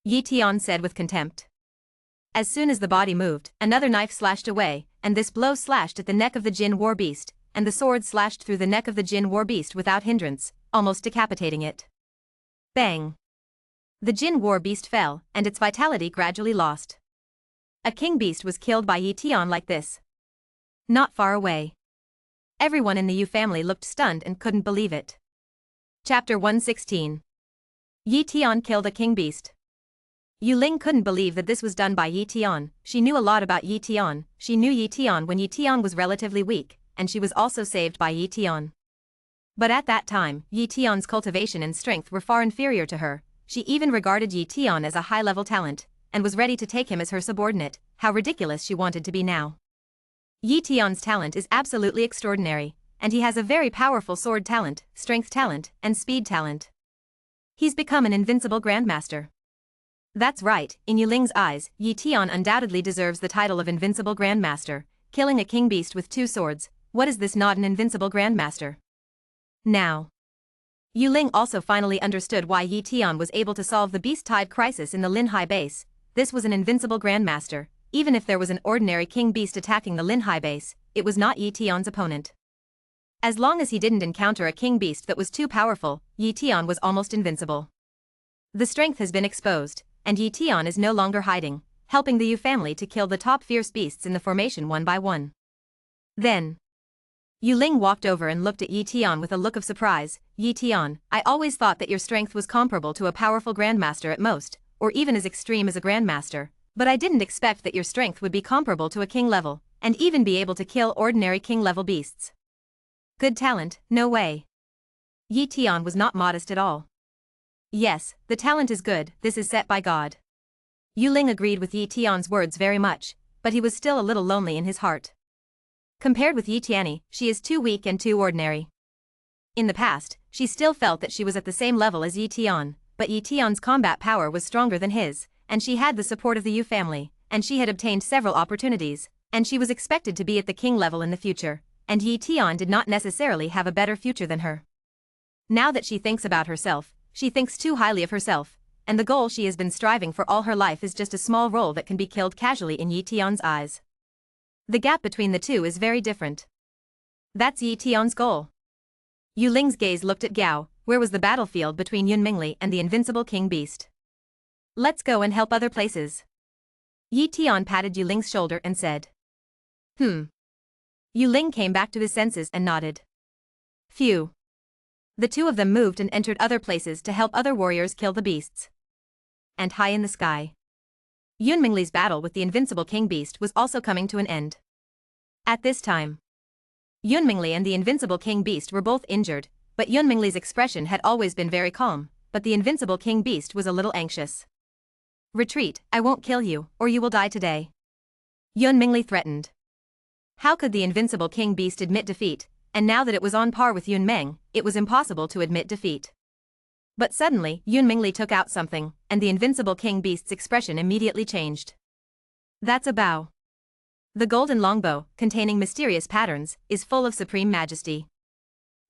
Yi Tian said with contempt. As soon as the body moved, another knife slashed away, and this blow slashed at the neck of the Jin war beast, and the sword slashed through the neck of the Jin war beast without hindrance, almost decapitating it. Bang! The Jin war beast fell, and its vitality gradually lost. A king beast was killed by Yi Tian like this. Not far away. Everyone in the Yu family looked stunned and couldn't believe it. Chapter 116. Yi Tian killed a king beast. Yu Ling couldn't believe that this was done by Yi Tian. She knew a lot about Yi Tian. She knew Yi Tian when Yi Tian was relatively weak, and she was also saved by Yi Tian. But at that time, Yi Tian's cultivation and strength were far inferior to her. She even regarded Yi Tian as a high-level talent, and was ready to take him as her subordinate. How ridiculous she wanted to be now. Yi Tian's talent is absolutely extraordinary, and he has a very powerful sword talent, strength talent, and speed talent. He's become an invincible grandmaster. That's right, in Yu Ling's eyes, Yi Tian undoubtedly deserves the title of invincible grandmaster. Killing a king beast with 2 swords, what is this not an invincible grandmaster? Now. Yu Ling also finally understood why Yi Tian was able to solve the beast-type crisis in the Linhai base. This was an invincible grandmaster. Even if there was an ordinary king beast attacking the Linhai base, it was not Yi Tian's opponent. As long as he didn't encounter a king beast that was too powerful, Yi Tian was almost invincible. The strength has been exposed, and Yi Tian is no longer hiding, helping the Yu family to kill the top fierce beasts in the formation one by one. Then, Yu Ling walked over and looked at Yi Tian with a look of surprise. Yi Tian, I always thought that your strength was comparable to a powerful grandmaster at most, or even as extreme as a grandmaster, but I didn't expect that your strength would be comparable to a king level, and even be able to kill ordinary king level beasts. Good talent, no way. Yi Tian was not modest at all. Yes, the talent is good, this is set by God. Yu Ling agreed with Yi Tian's words very much, but he was still a little lonely in his heart. Compared with Yi Tianyi, she is too weak and too ordinary. In the past, she still felt that she was at the same level as Yi Tian, but Yi Tian's combat power was stronger than his, and she had the support of the Yu family, and she had obtained several opportunities, and she was expected to be at the king level in the future, and Yi Tian did not necessarily have a better future than her. Now that she thinks about herself, she thinks too highly of herself, and the goal she has been striving for all her life is just a small role that can be killed casually in Yi Tian's eyes. The gap between the two is very different. That's Yi Tian's goal. Yu Ling's gaze looked at Gao. Where was the battlefield between Yun Mingli and the invincible king beast? Let's go and help other places. Yi Tian patted Yu Ling's shoulder and said. Yu Ling came back to his senses and nodded. Phew. The two of them moved and entered other places to help other warriors kill the beasts. And high in the sky, Yun Mingli's battle with the invincible king beast was also coming to an end. At this time, Yun Mingli and the invincible king beast were both injured, but Yun Mingli's expression had always been very calm, but the invincible king beast was a little anxious. Retreat, I won't kill you, or you will die today. Yun Mingli threatened. How could the invincible king beast admit defeat, and now that it was on par with Yun Meng, it was impossible to admit defeat. But suddenly, Yun Mingli took out something, and the invincible king beast's expression immediately changed. That's a bow. The golden longbow, containing mysterious patterns, is full of supreme majesty.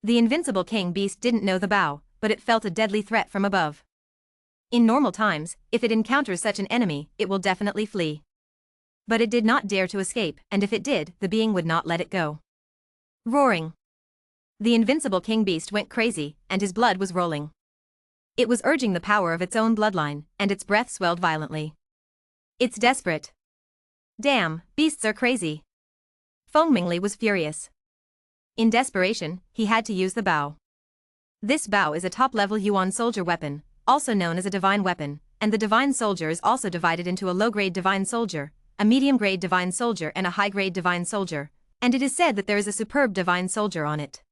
The invincible king beast didn't know the bow, but it felt a deadly threat from above. In normal times, if it encounters such an enemy, it will definitely flee. But it did not dare to escape, and if it did, the being would not let it go. Roaring. The invincible king beast went crazy, and his blood was rolling. It was urging the power of its own bloodline, and its breath swelled violently. It's desperate. Damn, beasts are crazy. Feng Mingli was furious. In desperation, he had to use the bow. This bow is a top-level Yuan soldier weapon, also known as a divine weapon, and the divine soldier is also divided into a low-grade divine soldier, a medium-grade divine soldier and a high-grade divine soldier, and it is said that there is a superb divine soldier on it.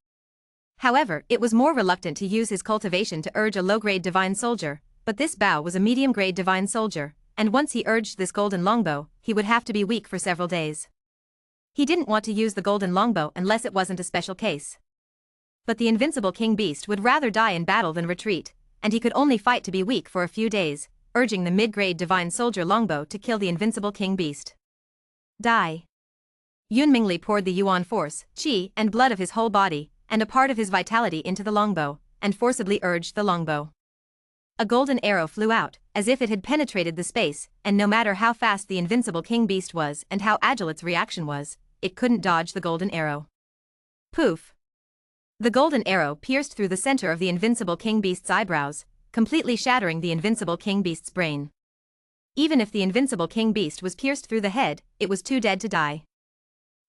However, it was more reluctant to use his cultivation to urge a low-grade divine soldier, but this Bao was a medium-grade divine soldier, and once he urged this golden longbow, he would have to be weak for several days. He didn't want to use the golden longbow unless it wasn't a special case. But the invincible king beast would rather die in battle than retreat, and he could only fight to be weak for a few days, urging the mid-grade divine soldier longbow to kill the invincible king beast. Die. Yun Mingli poured the yuan force, qi, and blood of his whole body, and a part of his vitality into the longbow, and forcibly urged the longbow. A golden arrow flew out, as if it had penetrated the space, and no matter how fast the invincible king beast was and how agile its reaction was, it couldn't dodge the golden arrow. Poof! The golden arrow pierced through the center of the invincible king beast's eyebrows, completely shattering the invincible king beast's brain. Even if the invincible king beast was pierced through the head, it was too dead to die.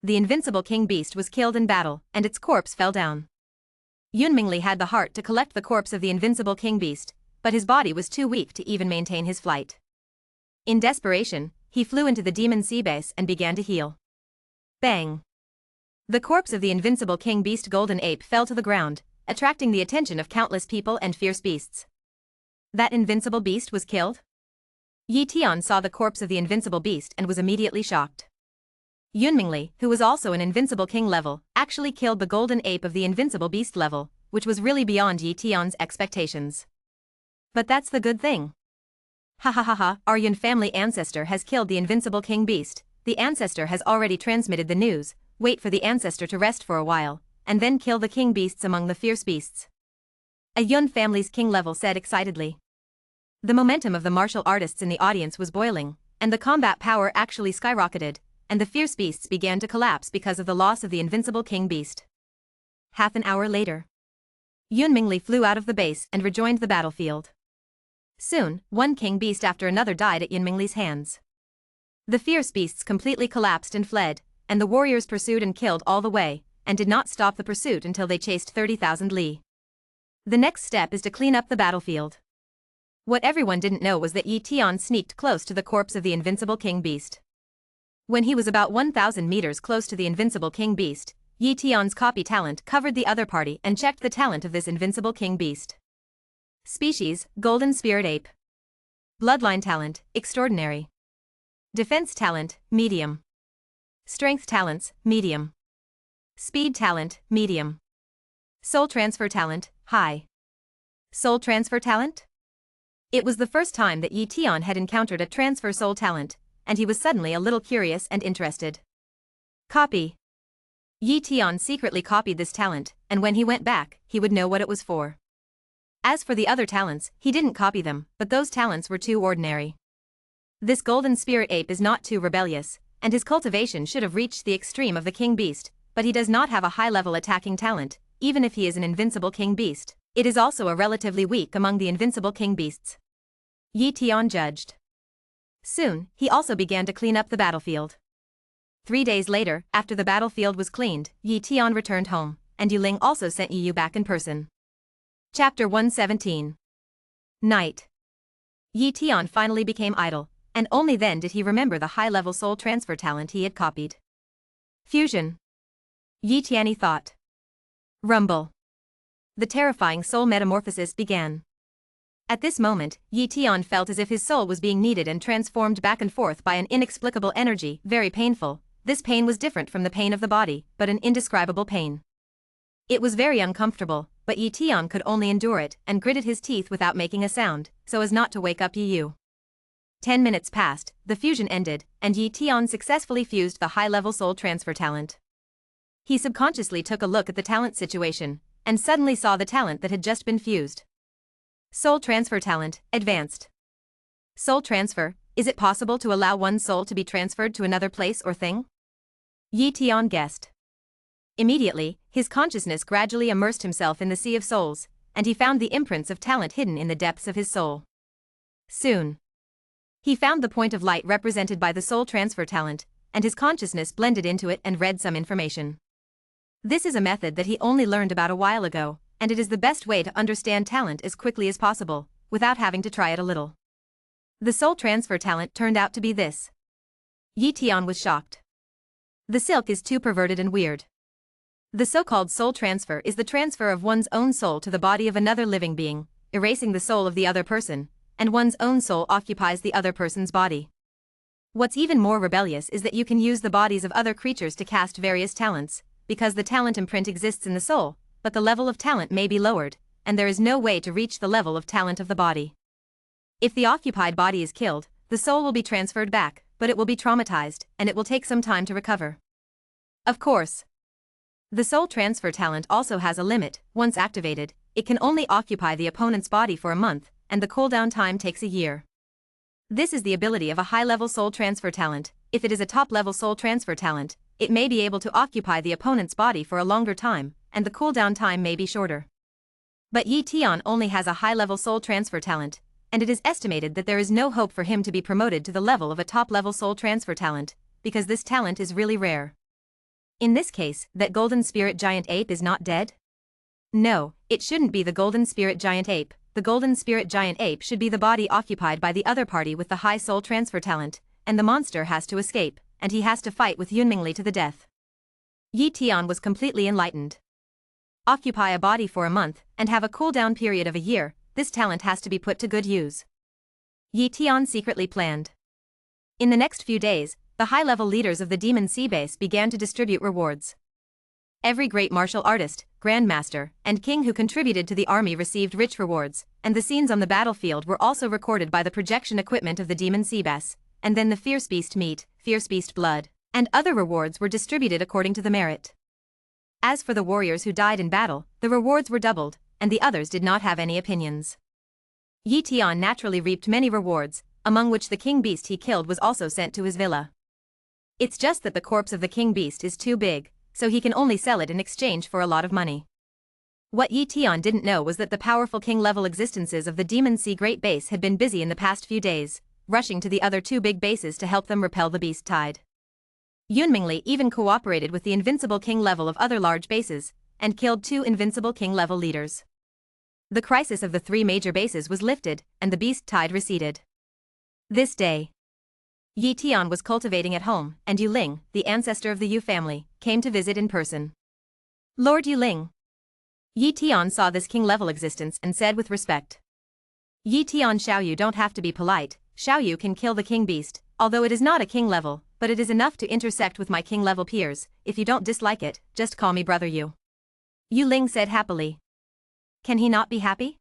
The invincible king beast was killed in battle, and its corpse fell down. Yun Mingli had the heart to collect the corpse of the invincible king beast, but his body was too weak to even maintain his flight. In desperation, he flew into the demon sea base and began to heal. Bang! The corpse of the invincible king beast golden ape fell to the ground, attracting the attention of countless people and fierce beasts. That invincible beast was killed? Yi Tian saw the corpse of the invincible beast and was immediately shocked. Yun Mingli, who was also an invincible king level, actually killed the golden ape of the invincible beast level, which was really beyond Yi Tian's expectations. But that's the good thing. Ha ha ha ha, our Yun family ancestor has killed the invincible king beast. The ancestor has already transmitted the news. Wait for the ancestor to rest for a while, and then kill the king beasts among the fierce beasts. A Yun family's king level said excitedly. The momentum of the martial artists in the audience was boiling, and the combat power actually skyrocketed, and the fierce beasts began to collapse because of the loss of the invincible king beast. Half an hour later, Yun Mingli flew out of the base and rejoined the battlefield. Soon, one king beast after another died at Yun Mingli's hands. The fierce beasts completely collapsed and fled, and the warriors pursued and killed all the way, and did not stop the pursuit until they chased 30,000 li. The next step is to clean up the battlefield. What everyone didn't know was that Yi Tian sneaked close to the corpse of the invincible king beast. When he was about 1,000 meters close to the invincible king beast, Yi Tian's copy talent covered the other party and checked the talent of this invincible king beast. Species, Golden Spirit Ape. Bloodline talent, Extraordinary. Defense talent, Medium. Strength talents, Medium. Speed talent, Medium. Soul transfer talent, High. Soul transfer talent? It was the first time that Yi Tian had encountered a transfer soul talent, and he was suddenly a little curious and interested. Copy. Yi Tian secretly copied this talent, and when he went back, he would know what it was for. As for the other talents, he didn't copy them, but those talents were too ordinary. This golden spirit ape is not too rebellious, and his cultivation should have reached the extreme of the king beast, but he does not have a high-level attacking talent, even if he is an invincible king beast. It is also a relatively weak among the invincible king beasts. Yi Tian judged. Soon, he also began to clean up the battlefield. 3 days later, after the battlefield was cleaned, Yi Tian returned home, and Yu Ling also sent Yi Yu back in person. Chapter 117. Night. Yi Tian finally became idle, and only then did he remember the high-level soul transfer talent he had copied. Fusion. Yi Tian thought. Rumble. The terrifying soul metamorphosis began. At this moment, Yi Tian felt as if his soul was being kneaded and transformed back and forth by an inexplicable energy, very painful. This pain was different from the pain of the body, but an indescribable pain. It was very uncomfortable, but Yi Tian could only endure it and gritted his teeth without making a sound, so as not to wake up Yi Yu. 10 minutes passed, the fusion ended, and Yi Tian successfully fused the high-level soul transfer talent. He subconsciously took a look at the talent situation, and suddenly saw the talent that had just been fused. Soul transfer talent, advanced. Soul transfer, is it possible to allow one's soul to be transferred to another place or thing? Yi Tian guessed. Immediately, his consciousness gradually immersed himself in the sea of souls, and he found the imprints of talent hidden in the depths of his soul. Soon, he found the point of light represented by the soul transfer talent, and his consciousness blended into it and read some information. This is a method that he only learned about a while ago, and it is the best way to understand talent as quickly as possible, without having to try it a little. The soul transfer talent turned out to be this. Yi Tian was shocked. The silk is too perverted and weird. The so-called soul transfer is the transfer of one's own soul to the body of another living being, erasing the soul of the other person, and one's own soul occupies the other person's body. What's even more rebellious is that you can use the bodies of other creatures to cast various talents, because the talent imprint exists in the soul, but the level of talent may be lowered, and there is no way to reach the level of talent of the body. If the occupied body is killed, the soul will be transferred back, but it will be traumatized, and it will take some time to recover. Of course, the soul transfer talent also has a limit. Once activated, it can only occupy the opponent's body for a month, and the cooldown time takes a year. This is the ability of a high-level soul transfer talent. If it is a top-level soul transfer talent, it may be able to occupy the opponent's body for a longer time, and the cooldown time may be shorter. But Yi Tian only has a high-level soul transfer talent, and it is estimated that there is no hope for him to be promoted to the level of a top-level soul transfer talent, because this talent is really rare. In this case, that golden spirit giant ape is not dead? No, it shouldn't be the golden spirit giant ape. The golden spirit giant ape should be the body occupied by the other party with the high soul transfer talent, and the monster has to escape, and he has to fight with Yunmingli to the death. Yi Tian was completely enlightened. Occupy a body for a month, and have a cooldown period of a year, this talent has to be put to good use. Yi Tian secretly planned. In the next few days, the high-level leaders of the Demon Sea Base began to distribute rewards. Every great martial artist, grandmaster, and king who contributed to the army received rich rewards, and the scenes on the battlefield were also recorded by the projection equipment of the Demon Sea Base, and then the fierce beast meat, fierce beast blood, and other rewards were distributed according to the merit. As for the warriors who died in battle, the rewards were doubled, and the others did not have any opinions. Yi Tian naturally reaped many rewards, among which the king beast he killed was also sent to his villa. It's just that the corpse of the king beast is too big, so he can only sell it in exchange for a lot of money. What Yi Tian didn't know was that the powerful king-level existences of the Demon Sea Great Base had been busy in the past few days, rushing to the other two big bases to help them repel the beast tide. Yunmingli even cooperated with the invincible king level of other large bases, and killed 2 invincible king level leaders. The crisis of the 3 major bases was lifted, and the beast tide receded. This day, Yi Tian was cultivating at home, and Yu Ling, the ancestor of the Yu family, came to visit in person. Lord Yu Ling. Yi Tian saw this king-level existence and said with respect. Yi Tian Xiaoyu don't have to be polite, Xiaoyu can kill the king beast, although it is not a king level, but it is enough to intersect with my king level peers. If you don't dislike it, just call me brother Yu. Yu Ling said happily. Can he not be happy?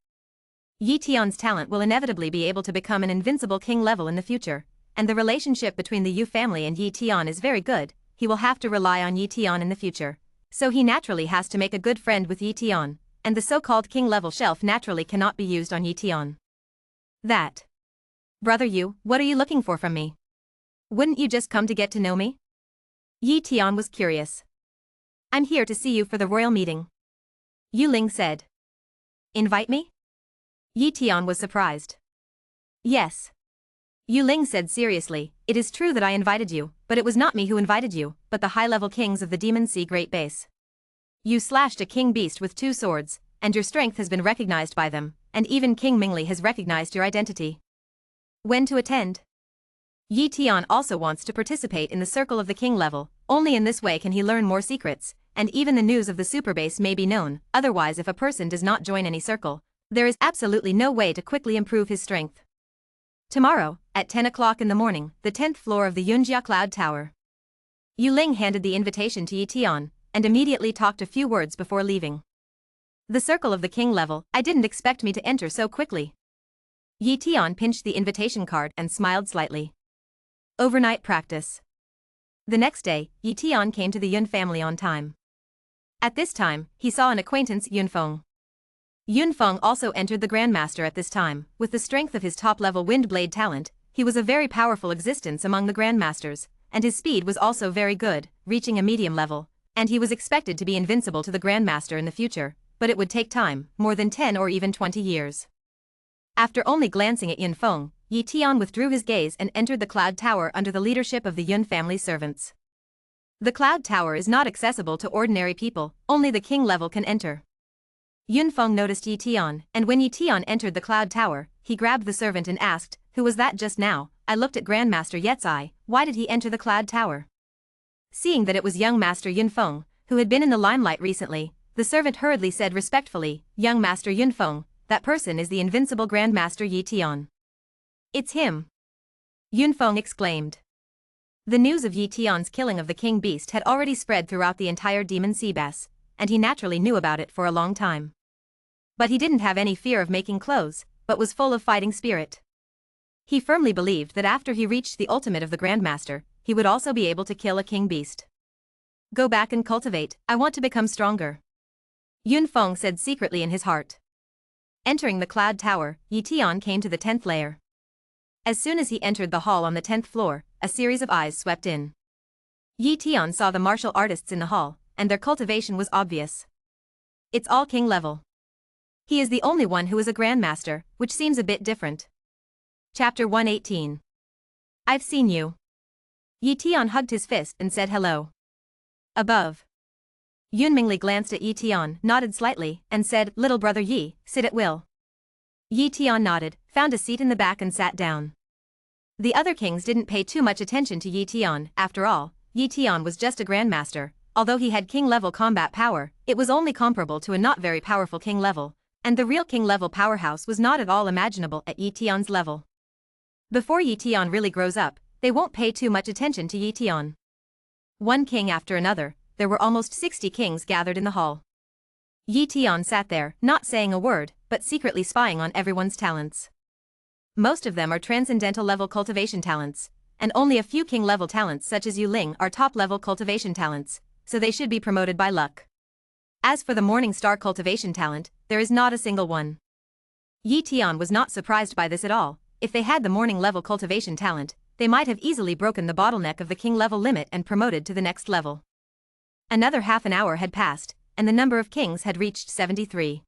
Yi Tian's talent will inevitably be able to become an invincible king level in the future, and the relationship between the Yu family and Yi Tian is very good. He will have to rely on Yi Tian in the future, so he naturally has to make a good friend with Yi Tian, and the so-called king level shelf naturally cannot be used on Yi Tian. That. Brother Yu, what are you looking for from me? Wouldn't you just come to get to know me? Yi Tian was curious. I'm here to see you for the royal meeting. Yu Ling said. Invite me? Yi Tian was surprised. Yes. Yu Ling said seriously, it is true that I invited you, but it was not me who invited you, but the high-level kings of the Demon Sea Great Base. You slashed a king beast with 2 swords, and your strength has been recognized by them, and even King Mingli has recognized your identity. When to attend? Yi Tian also wants to participate in the circle of the king level, only in this way can he learn more secrets, and even the news of the superbase may be known. Otherwise, if a person does not join any circle, there is absolutely no way to quickly improve his strength. Tomorrow, at 10 o'clock in the morning, the 10th floor of the Yunjia Cloud Tower. Yu Ling handed the invitation to Yi Tian, and immediately talked a few words before leaving. The circle of the king level, I didn't expect me to enter so quickly. Yi Tian pinched the invitation card and smiled slightly. Overnight practice. The next day, Yi Tian came to the Yun family on time. At this time, he saw an acquaintance, Yun Feng. Yun Feng also entered the Grandmaster at this time. With the strength of his top-level wind blade talent, he was a very powerful existence among the Grandmasters, and his speed was also very good, reaching a medium level, and he was expected to be invincible to the Grandmaster in the future, but it would take time, more than 10 or even 20 years. After only glancing at Yun Feng, Yi Tian withdrew his gaze and entered the Cloud Tower under the leadership of the Yun family servants. The Cloud Tower is not accessible to ordinary people, only the king level can enter. Yunfeng noticed Yi Tian, and when Yi Tian entered the cloud tower, he grabbed the servant and asked, "Who was that just now?" I looked at Grandmaster Yetzai. Why did he enter the cloud tower? Seeing that it was young Master Yunfeng, who had been in the limelight recently, the servant hurriedly said respectfully, "Young Master Yunfeng, that person is the invincible Grandmaster Yi Tian." "It's him!" Yunfeng exclaimed. The news of Yi Tian's killing of the king beast had already spread throughout the entire demon sea bass, and he naturally knew about it for a long time. But he didn't have any fear of making clothes, but was full of fighting spirit. He firmly believed that after he reached the ultimate of the Grandmaster, he would also be able to kill a king beast. "Go back and cultivate, I want to become stronger," Yunfeng said secretly in his heart. Entering the cloud tower, Yi Tian came to the 10th layer. As soon as he entered the hall on the 10th floor, a series of eyes swept in. Yi Tian saw the martial artists in the hall, and their cultivation was obvious. It's all king level. He is the only one who is a grandmaster, which seems a bit different. Chapter 118. I've seen you. Yi Tian hugged his fist and said hello. Above. Yunmingli glanced at Yi Tian, nodded slightly, and said, "Little brother Yi, sit at will." Yi Tian nodded, found a seat in the back and sat down. The other kings didn't pay too much attention to Yi Tian. After all, Yi Tian was just a grandmaster. Although he had king-level combat power, it was only comparable to a not very powerful king level, and the real king-level powerhouse was not at all imaginable at Yi Tian's level. Before Yi Tian really grows up, they won't pay too much attention to Yi Tian. One king after another, there were almost 60 kings gathered in the hall. Yi Tian sat there, not saying a word, but secretly spying on everyone's talents. Most of them are transcendental level cultivation talents, and only a few king-level talents such as Yu Ling are top-level cultivation talents, so they should be promoted by luck. As for the Morning Star cultivation talent, there is not a single one. Yi Tian was not surprised by this at all. If they had the morning level cultivation talent, they might have easily broken the bottleneck of the king level limit and promoted to the next level. Another half an hour had passed, and the number of kings had reached 73.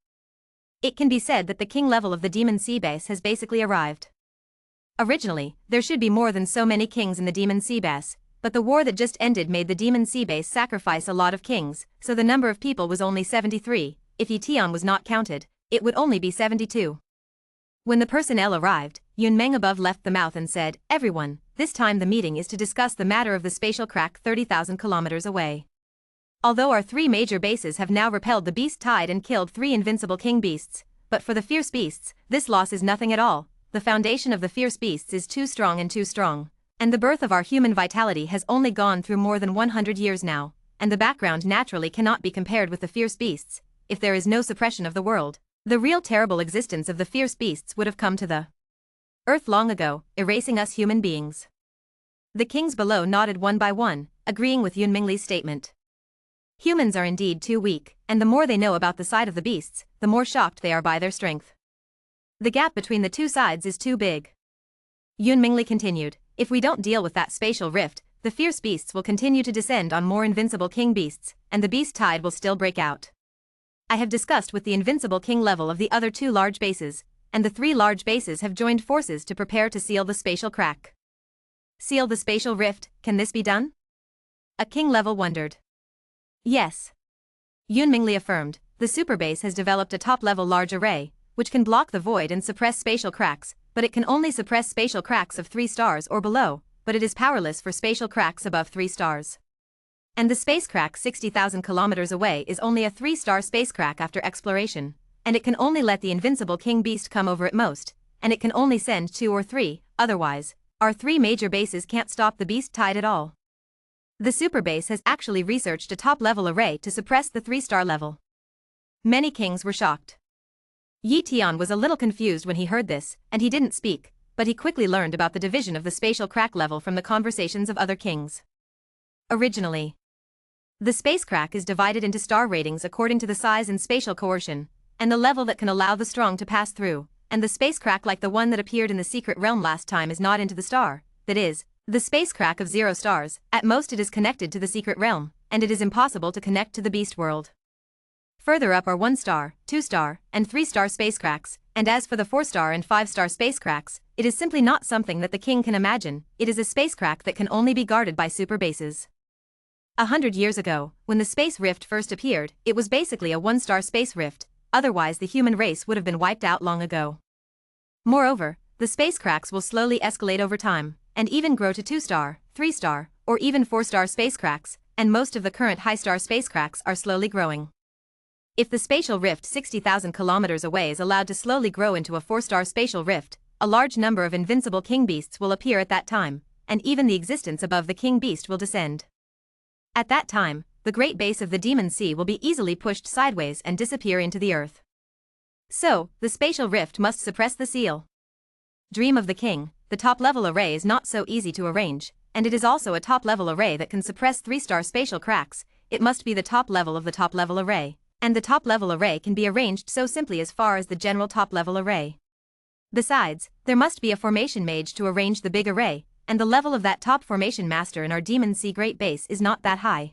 It can be said that the king level of the demon sea base has basically arrived. Originally, there should be more than so many kings in the demon sea base, but the war that just ended made the demon sea base sacrifice a lot of kings, so the number of people was only 73. If Yi Tian was not counted, it would only be 72. When the personnel arrived, Yun Meng above left the mouth and said, "Everyone, this time the meeting is to discuss the matter of the spatial crack 30,000 kilometers away. Although our 3 major bases have now repelled the beast tide and killed 3 invincible king beasts, but for the fierce beasts, this loss is nothing at all. The foundation of the fierce beasts is too strong, and the birth of our human vitality has only gone through more than 100 years now, and the background naturally cannot be compared with the fierce beasts. If there is no suppression of the world, the real terrible existence of the fierce beasts would have come to the earth long ago, erasing us human beings." The kings below nodded one by one, agreeing with Yun Mingli's statement. Humans are indeed too weak, and the more they know about the side of the beasts, the more shocked they are by their strength. The gap between the two sides is too big. Yun Mingli continued, "If we don't deal with that spatial rift, the fierce beasts will continue to descend on more invincible king beasts, and the beast tide will still break out. I have discussed with the invincible king level of the other 2 large bases, and the 3 large bases have joined forces to prepare to seal the spatial crack." "Seal the spatial rift, can this be done?" A king level wondered. "Yes." Yun Mingli affirmed, "The superbase has developed a top-level large array, which can block the void and suppress spatial cracks, but it can only suppress spatial cracks of 3 stars or below, but it is powerless for spatial cracks above 3 stars. And the space crack 60,000 kilometers away is only a 3-star space crack after exploration, and it can only let the invincible king beast come over at most, and it can only send 2 or 3, otherwise, our 3 major bases can't stop the beast tide at all. The superbase has actually researched a top-level array to suppress the 3-star level." Many kings were shocked. Yi Tian was a little confused when he heard this, and he didn't speak, but he quickly learned about the division of the spatial crack level from the conversations of other kings. Originally, the space crack is divided into star ratings according to the size and spatial coercion, and the level that can allow the strong to pass through, and the space crack like the one that appeared in the secret realm last time is not into the star, that is, the space crack of 0 stars, at most it is connected to the secret realm, and it is impossible to connect to the beast world. Further up are 1-star, 2-star, and 3-star space cracks, and as for the 4-star and 5-star space cracks, it is simply not something that the king can imagine. It is a space crack that can only be guarded by super bases. 100 years ago, when the space rift first appeared, it was basically a 1-star space rift, otherwise the human race would have been wiped out long ago. Moreover, the space cracks will slowly escalate over time, and even grow to 2-star, 3-star, or even 4-star space cracks, and most of the current high-star space cracks are slowly growing. If the spatial rift 60,000 kilometers away is allowed to slowly grow into a 4-star spatial rift, a large number of invincible king beasts will appear at that time, and even the existence above the king beast will descend. At that time, the great base of the demon sea will be easily pushed sideways and disappear into the earth. So, the spatial rift must suppress the seal. Dream of the king, the top-level array is not so easy to arrange, and it is also a top-level array that can suppress 3-star spatial cracks. It must be the top level of the top-level array, and the top-level array can be arranged so simply as far as the general top-level array. Besides, there must be a formation mage to arrange the big array, and the level of that top formation master in our demon sea great base is not that high.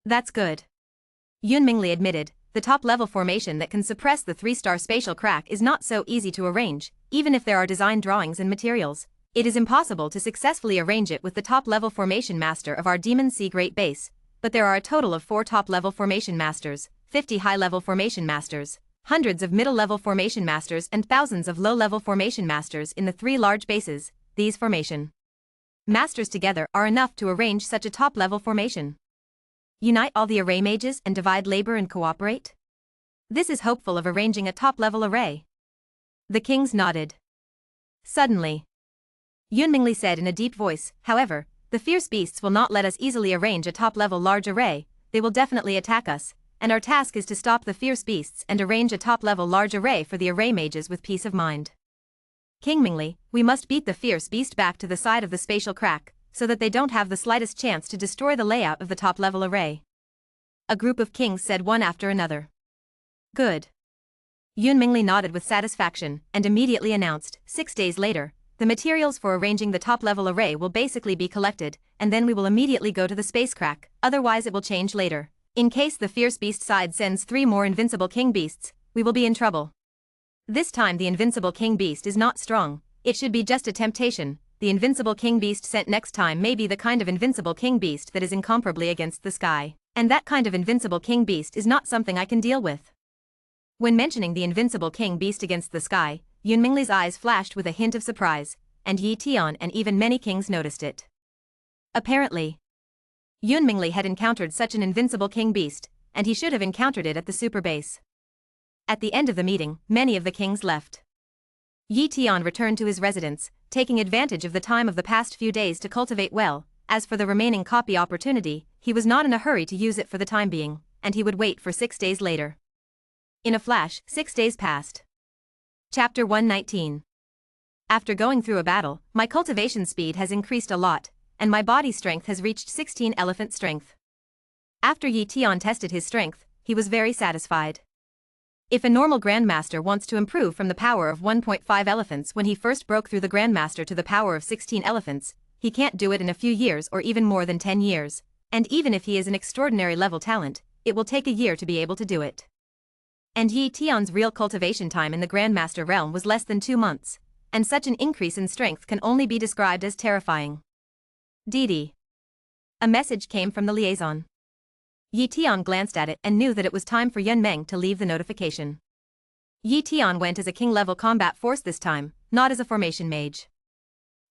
That's good. Yun Mingli admitted, the top-level formation that can suppress the 3-star spatial crack is not so easy to arrange, even if there are design drawings and materials. It is impossible to successfully arrange it with the top-level formation master of our demon sea great base, but there are a total of 4 top-level formation masters, 50 high-level formation masters, hundreds of middle-level formation masters and thousands of low-level formation masters in the 3 large bases. These formation masters together are enough to arrange such a top-level formation. Unite all the array mages and divide labor and cooperate? This is hopeful of arranging a top-level array. The kings nodded. Suddenly, Yun Mingli said in a deep voice, however, the fierce beasts will not let us easily arrange a top-level large array, they will definitely attack us, and our task is to stop the fierce beasts and arrange a top-level large array for the array mages with peace of mind. King Mingli, we must beat the fierce beast back to the side of the spatial crack, so that they don't have the slightest chance to destroy the layout of the top-level array. A group of kings said one after another. Good. Yun Mingli nodded with satisfaction and immediately announced, 6 days later, the materials for arranging the top-level array will basically be collected, and then we will immediately go to the space crack, otherwise it will change later. In case the fierce beast side sends 3 more invincible king beasts, we will be in trouble. This time the invincible king beast is not strong, it should be just a temptation. The invincible king beast sent next time may be the kind of invincible king beast that is incomparably against the sky, and that kind of invincible king beast is not something I can deal with. When mentioning the invincible king beast against the sky, Yun Mingli's eyes flashed with a hint of surprise, and Yi Tian and even many kings noticed it. Apparently, Yun Mingli had encountered such an invincible king beast, and he should have encountered it at the super base. At the end of the meeting, many of the kings left. Yi Tian returned to his residence, taking advantage of the time of the past few days to cultivate well. As for the remaining copy opportunity, he was not in a hurry to use it for the time being, and he would wait for 6 days later. In a flash, 6 days passed. Chapter 119. After going through a battle, my cultivation speed has increased a lot, and my body strength has reached 16 elephant strength. After Yi Tian tested his strength, he was very satisfied. If a normal Grandmaster wants to improve from the power of 1.5 elephants when he first broke through the Grandmaster to the power of 16 elephants, he can't do it in a few years or even more than 10 years, and even if he is an extraordinary level talent, it will take a year to be able to do it. And Yi Tian's real cultivation time in the Grandmaster realm was less than 2 months, and such an increase in strength can only be described as terrifying. Didi. A message came from the liaison. Yi Tian glanced at it and knew that it was time for Yun Meng to leave the notification. Yi Tian went as a king-level combat force this time, not as a formation mage.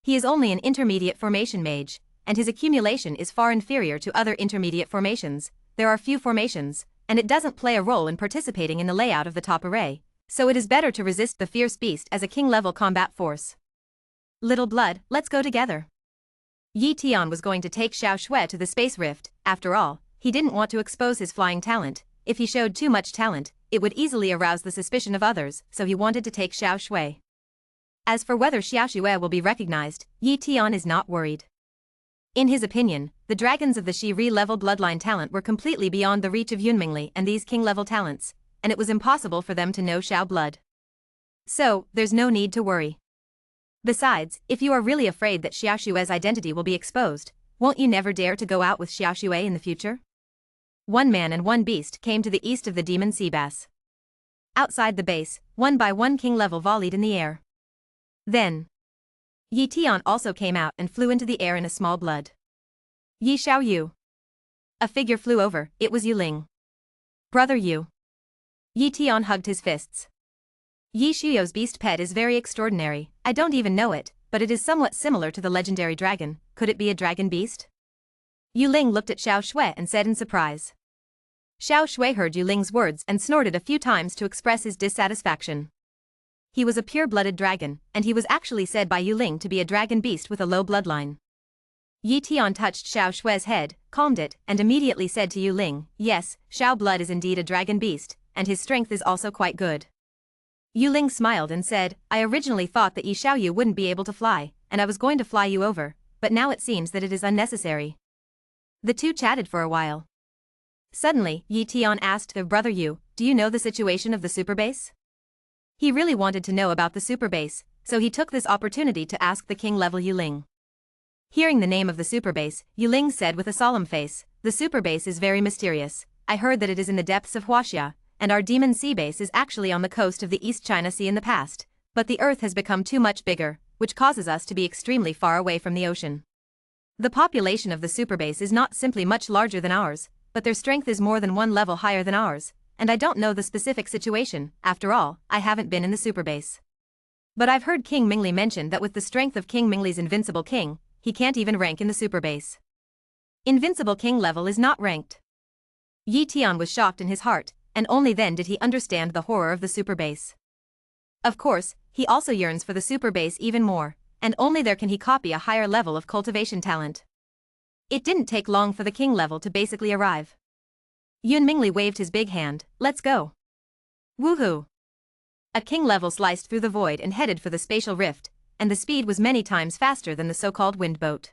He is only an intermediate formation mage, and his accumulation is far inferior to other intermediate formations. There are few formations, and it doesn't play a role in participating in the layout of the top array, so it is better to resist the fierce beast as a king-level combat force. Little blood, let's go together. Yi Tian was going to take Xiao Shui to the space rift. After all, he didn't want to expose his flying talent. If he showed too much talent, it would easily arouse the suspicion of others, so he wanted to take Xiao Shui. As for whether Xiao Shui will be recognized, Yi Tian is not worried. In his opinion, the dragons of the Shiri level bloodline talent were completely beyond the reach of Yun Mingli and these king-level talents, and it was impossible for them to know Xiao blood. So, there's no need to worry. Besides, if you are really afraid that Xiao Shui's identity will be exposed, won't you never dare to go out with Xiao Shui in the future? One man and one beast came to the east of the demon sea bass. Outside the base, one by one king-level volleyed in the air. Then, Yi Tian also came out and flew into the air in a small blood. Yi Xiao Yu. A figure flew over, it was Yu Ling. Brother Yu. Yi Tian hugged his fists. Yi Shuyo's beast pet is very extraordinary, I don't even know it, but it is somewhat similar to the legendary dragon. Could it be a dragon beast? Yu Ling looked at Xiao Shui and said in surprise. Xiao Shui heard Yu Ling's words and snorted a few times to express his dissatisfaction. He was a pure-blooded dragon, and he was actually said by Yu Ling to be a dragon beast with a low bloodline. Yi Tian touched Xiao Shui's head, calmed it, and immediately said to Yu Ling, yes, Xiao blood is indeed a dragon beast, and his strength is also quite good. Yu Ling smiled and said, I originally thought that Yi Xiaoyu wouldn't be able to fly, and I was going to fly you over, but now it seems that it is unnecessary. The two chatted for a while. Suddenly, Yi Tian asked their brother Yu, do you know the situation of the superbase? He really wanted to know about the superbase, so he took this opportunity to ask the king-level Yu Ling. Hearing the name of the superbase, Yu Ling said with a solemn face, the superbase is very mysterious. I heard that it is in the depths of Huaxia, and our demon sea base is actually on the coast of the East China Sea in the past, but the Earth has become too much bigger, which causes us to be extremely far away from the ocean. The population of the superbase is not simply much larger than ours, but their strength is more than one level higher than ours, and I don't know the specific situation. After all, I haven't been in the superbase. But I've heard King Mingli mention that with the strength of King Mingli's invincible king, he can't even rank in the superbase. Invincible king level is not ranked. Yi Tian was shocked in his heart, and only then did he understand the horror of the superbase. Of course, he also yearns for the superbase even more, and only there can he copy a higher level of cultivation talent. It didn't take long for the king level to basically arrive. Yun Mingli waved his big hand, let's go. Woohoo! A king level sliced through the void and headed for the spatial rift, and the speed was many times faster than the so-called wind boat.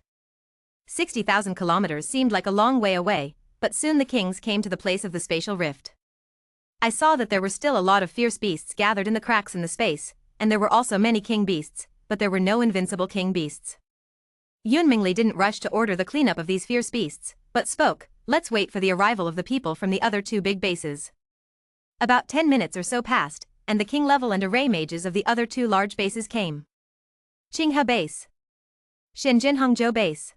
60,000 kilometers seemed like a long way away, but soon the kings came to the place of the spatial rift. I saw that there were still a lot of fierce beasts gathered in the cracks in the space, and there were also many king beasts, but there were no invincible king beasts. Yun Mingli didn't rush to order the cleanup of these fierce beasts, but spoke, let's wait for the arrival of the people from the other two big bases. About 10 minutes or so passed, and the king level and array mages of the other two large bases came. Qinghe Base. Shenzhen Hangzhou Base.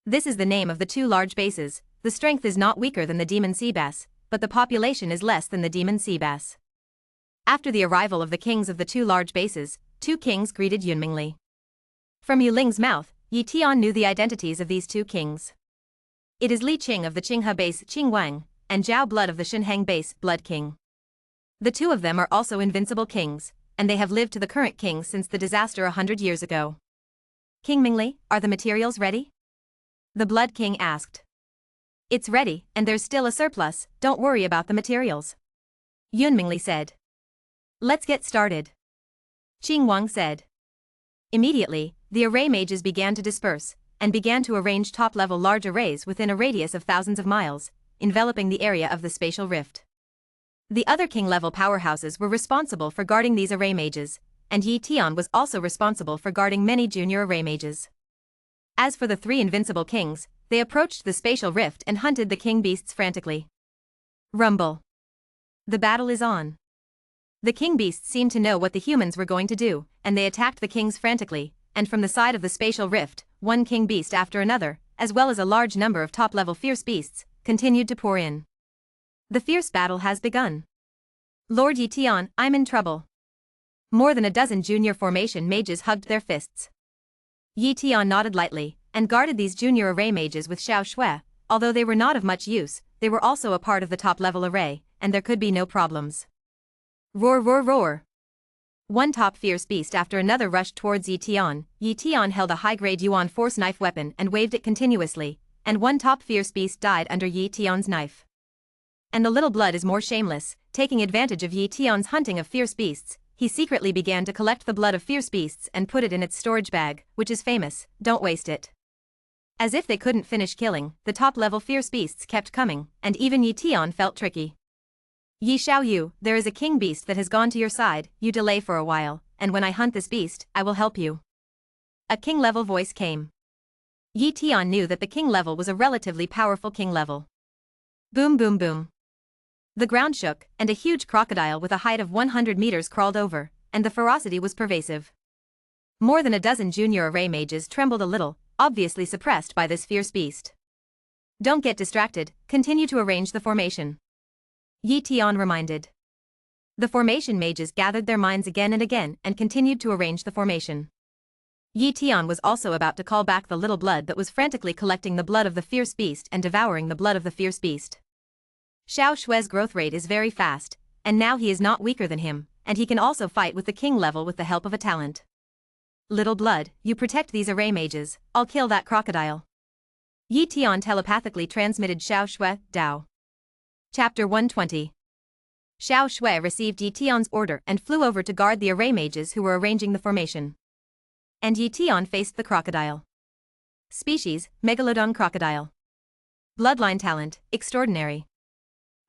This is the name of the two large bases. The strength is not weaker than the demon sea bass, but the population is less than the demon sea bass. After the arrival of the kings of the two large bases, two kings greeted Yun Mingli. From Yu Ling's mouth, Yi Tian knew the identities of these two kings. It is Li Qing of the Qinghe base Qing Wang, and Zhao Blood of the Shenheng base Blood King. The two of them are also invincible kings, and they have lived to the current king since the disaster 100 years ago. King Mingli, are the materials ready? The Blood King asked. It's ready, and there's still a surplus, don't worry about the materials. Yun Mingli said. Let's get started. Qing Wang said. Immediately, the array mages began to disperse, and began to arrange top-level large arrays within a radius of thousands of miles, enveloping the area of the spatial rift. The other king-level powerhouses were responsible for guarding these array mages, and Yi Tian was also responsible for guarding many junior array mages. As for the three invincible kings, they approached the spatial rift and hunted the king beasts frantically. Rumble. The battle is on. The king beasts seemed to know what the humans were going to do, and they attacked the kings frantically, and from the side of the spatial rift, one king beast after another, as well as a large number of top-level fierce beasts, continued to pour in. The fierce battle has begun. Lord Yi Tian, I'm in trouble. More than a dozen junior formation mages hugged their fists. Yi Tian nodded lightly, and guarded these junior array mages with Xiao Shui. Although they were not of much use, they were also a part of the top-level array, and there could be no problems. Roar roar roar. One top fierce beast after another rushed towards Yi Tian. Yi Tian held a high-grade Yuan force knife weapon and waved it continuously, and one top fierce beast died under Yi Tian's knife. And the little blood is more shameless, taking advantage of Yi Tian's hunting of fierce beasts, he secretly began to collect the blood of fierce beasts and put it in its storage bag, which is famous, don't waste it. As if they couldn't finish killing, the top-level fierce beasts kept coming, and even Yi Tian felt tricky. Yi Xiaoyu, there is a king beast that has gone to your side, you delay for a while, and when I hunt this beast, I will help you. A king-level voice came. Yi Tian knew that the king level was a relatively powerful king level. Boom boom boom. The ground shook, and a huge crocodile with a height of 100 meters crawled over, and the ferocity was pervasive. More than a dozen junior array mages trembled a little, obviously suppressed by this fierce beast. Don't get distracted, continue to arrange the formation. Yi Tian reminded. The formation mages gathered their minds again and again and continued to arrange the formation. Yi Tian was also about to call back the little blood that was frantically collecting the blood of the fierce beast and devouring the blood of the fierce beast. Xiao Shue's growth rate is very fast, and now he is not weaker than him, and he can also fight with the king level with the help of a talent. Little blood, you protect these array mages, I'll kill that crocodile. Yi Tian telepathically transmitted Xiao Shui, Dao. Chapter 120. Xiao Shui received Yi Tian's order and flew over to guard the array mages who were arranging the formation. And Yi Tian faced the crocodile. Species, Megalodon crocodile. Bloodline talent, extraordinary.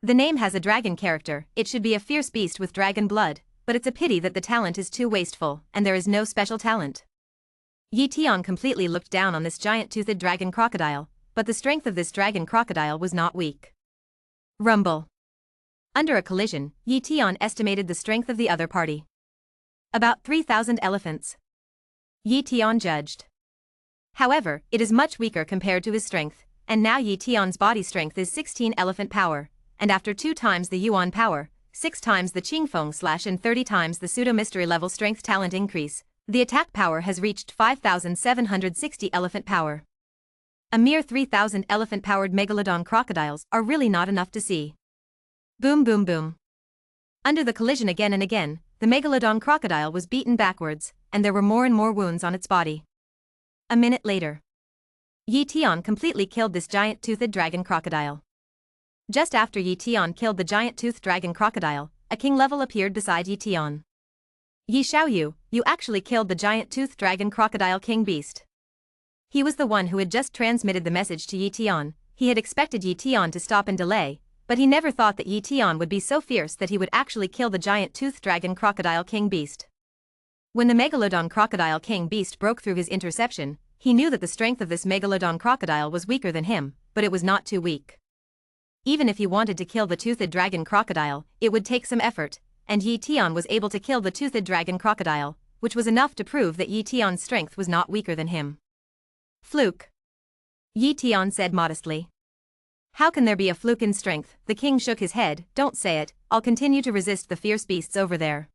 The name has a dragon character, it should be a fierce beast with dragon blood, but it's a pity that the talent is too wasteful and there is no special talent. Yi Tian completely looked down on this giant-toothed dragon crocodile, but the strength of this dragon crocodile was not weak. Rumble. Under a collision, Yi Tian estimated the strength of the other party. About 3,000 elephants. Yi Tian judged. However, it is much weaker compared to his strength, and now Yi Tian's body strength is 16 elephant power, and after 2 times the Yuan power, 6 times the Qingfeng slash and 30 times the pseudo-mystery level strength talent increase, the attack power has reached 5,760 elephant power. A mere 3,000 elephant-powered megalodon crocodiles are really not enough to see. Boom boom boom. Under the collision again and again, the megalodon crocodile was beaten backwards, and there were more and more wounds on its body. A minute later, Yi Tian completely killed this giant-toothed dragon crocodile. Just after Yi Tian killed the giant-toothed dragon crocodile, a king level appeared beside Yi Tian. Yi Xiaoyu, you actually killed the giant-toothed dragon crocodile king beast. He was the one who had just transmitted the message to Yi Tian. He had expected Yi Tian to stop and delay, but he never thought that Yi Tian would be so fierce that he would actually kill the giant-toothed dragon crocodile king beast. When the megalodon crocodile king beast broke through his interception, he knew that the strength of this megalodon crocodile was weaker than him, but it was not too weak. Even if he wanted to kill the toothed dragon crocodile, it would take some effort, and Yi Tian was able to kill the toothed dragon crocodile, which was enough to prove that Yi Tian's strength was not weaker than him. Fluke. Yi Tian said modestly. How can there be a fluke in strength? The king shook his head. Don't say it, I'll continue to resist the fierce beasts over there.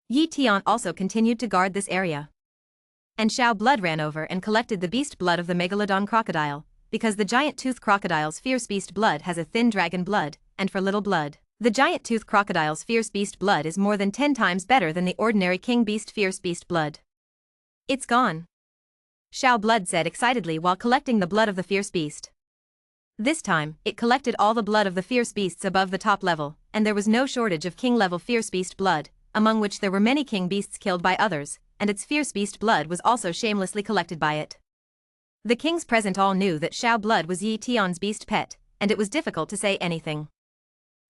Yi Tian also continued to guard this area. And Xiao Blood ran over and collected the beast blood of the megalodon crocodile, because the giant-toothed crocodile's fierce beast blood has a thin dragon blood, and for little blood, the giant-toothed crocodile's fierce beast blood is more than 10 times better than the ordinary king beast fierce beast blood. It's gone. Xiao Blood said excitedly while collecting the blood of the fierce beast. This time, it collected all the blood of the fierce beasts above the top level, and there was no shortage of king-level fierce beast blood, among which there were many king beasts killed by others, and its fierce beast blood was also shamelessly collected by it. The kings present all knew that Xiao Blood was Yi Tian's beast pet, and it was difficult to say anything.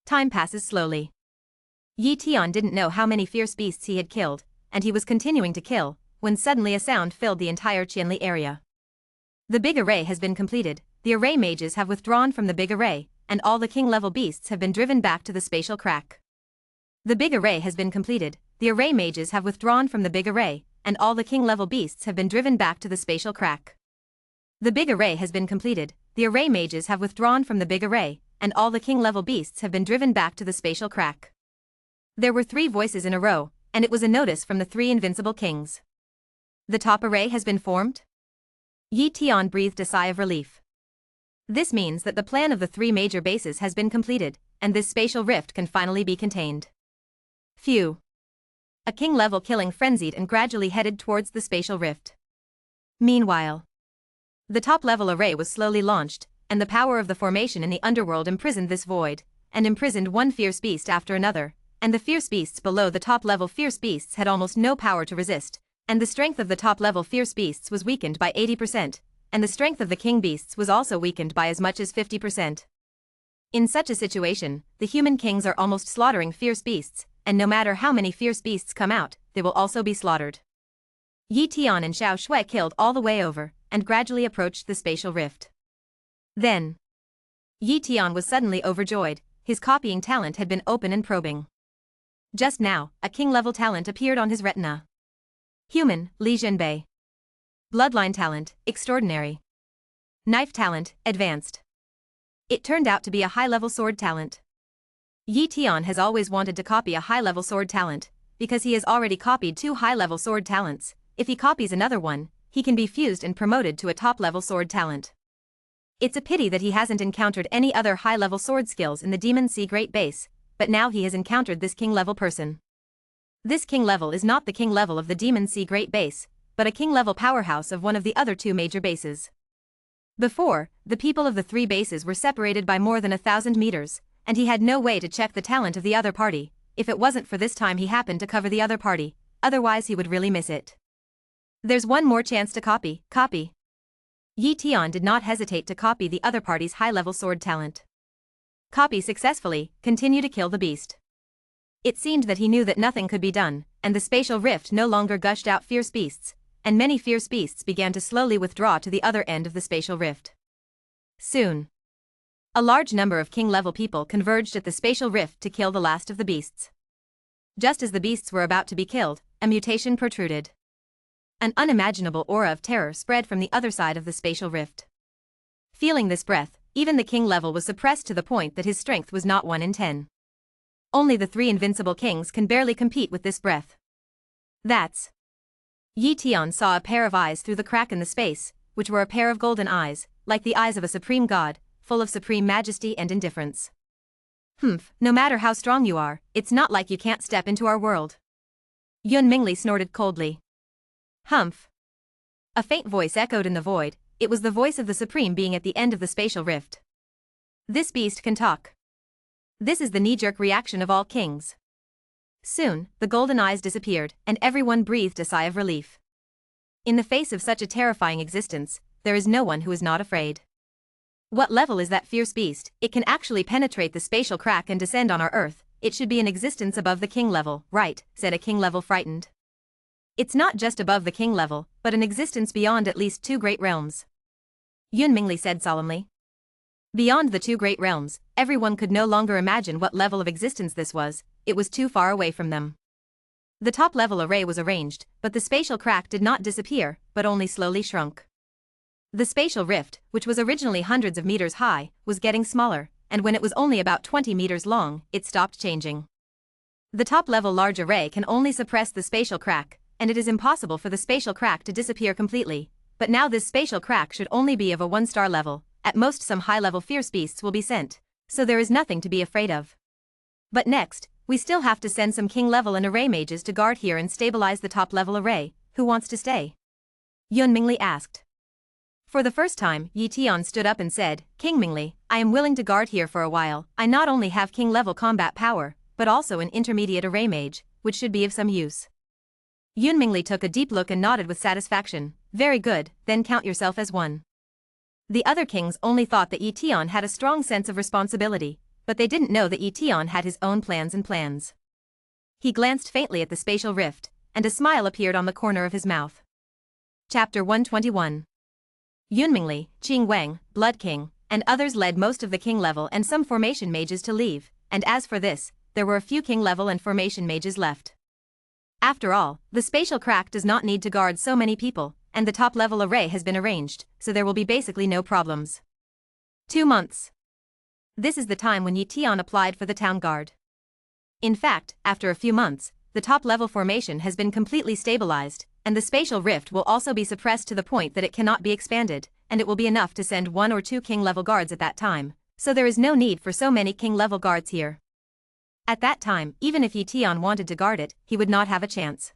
Time passes slowly. Yi Tian didn't know how many fierce beasts he had killed, and he was continuing to kill, when suddenly a sound filled the entire Qianli area. The big array has been completed, the array mages have withdrawn from the big array, and all the king-level beasts have been driven back to the spatial crack. The big array has been completed, the array mages have withdrawn from the big array, and all the king-level beasts have been driven back to the spatial crack. The big array has been completed, the array mages have withdrawn from the big array, and all the king-level beasts have been driven back to the spatial crack. There were 3 voices in a row, and it was a notice from the 3 invincible kings. The top array has been formed? Yi Tian breathed a sigh of relief. This means that the plan of the 3 major bases has been completed, and this spatial rift can finally be contained. Phew. A king-level killing frenzied and gradually headed towards the spatial rift. Meanwhile, the top-level array was slowly launched, and the power of the formation in the underworld imprisoned this void, and imprisoned one fierce beast after another, and the fierce beasts below the top-level fierce beasts had almost no power to resist, and the strength of the top-level fierce beasts was weakened by 80%, and the strength of the king beasts was also weakened by as much as 50%. In such a situation, the human kings are almost slaughtering fierce beasts, and no matter how many fierce beasts come out, they will also be slaughtered. Yi Tian and Xiao Shui killed all the way over, and gradually approached the spatial rift. Then, Yi Tian was suddenly overjoyed, his copying talent had been open and probing. Just now, a king-level talent appeared on his retina. Human, Li Zhenbei. Bloodline talent, extraordinary. Knife talent, advanced. It turned out to be a high-level sword talent. Yi Tian has always wanted to copy a high-level sword talent, because he has already copied 2 high-level sword talents. If he copies another one, he can be fused and promoted to a top-level sword talent. It's a pity that he hasn't encountered any other high-level sword skills in the Demon Sea Great Base, but now he has encountered this king-level person. This king level is not the king level of the Demon Sea Great Base, but a king-level powerhouse of one of the other 2 major bases. Before, the people of the 3 bases were separated by more than 1,000 meters, and he had no way to check the talent of the other party. If it wasn't for this time he happened to cover the other party, otherwise he would really miss it. There's one more chance to copy. Yi Tian did not hesitate to copy the other party's high-level sword talent. Copy successfully, continue to kill the beast. It seemed that he knew that nothing could be done, and the spatial rift no longer gushed out fierce beasts, and many fierce beasts began to slowly withdraw to the other end of the spatial rift. Soon, a large number of king-level people converged at the spatial rift to kill the last of the beasts. Just as the beasts were about to be killed, a mutation protruded. An unimaginable aura of terror spread from the other side of the spatial rift. Feeling this breath, even the king level was suppressed to the point that his strength was not 1 in 10. Only the 3 invincible kings can barely compete with this breath. That's. Yi Tian saw a pair of eyes through the crack in the space, which were a pair of golden eyes, like the eyes of a supreme god, full of supreme majesty and indifference. No matter how strong you are, it's not like you can't step into our world. Yun Mingli snorted coldly. Humph. A faint voice echoed in the void. It was the voice of the supreme being at the end of the spatial rift. This beast can talk. This is the knee-jerk reaction of all kings. Soon, the golden eyes disappeared, and everyone breathed a sigh of relief. In the face of such a terrifying existence, there is no one who is not afraid. What level is that fierce beast? It can actually penetrate the spatial crack and descend on our Earth. It should be an existence above the king level, right? Said a king level frightened. It's not just above the king level, but an existence beyond at least 2 great realms. Yun Mingli said solemnly. Beyond the 2 great realms, everyone could no longer imagine what level of existence this was. It was too far away from them. The top-level array was arranged, but the spatial crack did not disappear, but only slowly shrunk. The spatial rift, which was originally hundreds of meters high, was getting smaller, and when it was only about 20 meters long, it stopped changing. The top-level large array can only suppress the spatial crack, and it is impossible for the spatial crack to disappear completely, but now this spatial crack should only be of a 1-star level. At most some high-level fierce beasts will be sent, so there is nothing to be afraid of. But next, we still have to send some king-level and array mages to guard here and stabilize the top-level array. Who wants to stay? Yun Mingli asked. For the first time, Yi Tian stood up and said, King Mingli, I am willing to guard here for a while. I not only have king-level combat power, but also an intermediate array mage, which should be of some use. Yun Mingli took a deep look and nodded with satisfaction. Very good, then count yourself as one. The other kings only thought that Yi Tian had a strong sense of responsibility, but they didn't know that Yi Tian had his own plans. He glanced faintly at the spatial rift, and a smile appeared on the corner of his mouth. Chapter 121. Yun Mingli, Qing Wang, Blood King, and others led most of the king level and some formation mages to leave, and as for this, there were a few king level and formation mages left. After all, the spatial crack does not need to guard so many people, and the top-level array has been arranged, so there will be basically no problems. 2 months. This is the time when Yi Tian applied for the town guard. In fact, after a few months, the top-level formation has been completely stabilized, and the spatial rift will also be suppressed to the point that it cannot be expanded, and it will be enough to send 1 or 2 king-level guards at that time, so there is no need for so many king-level guards here. At that time, even if Yi Tian wanted to guard it, he would not have a chance.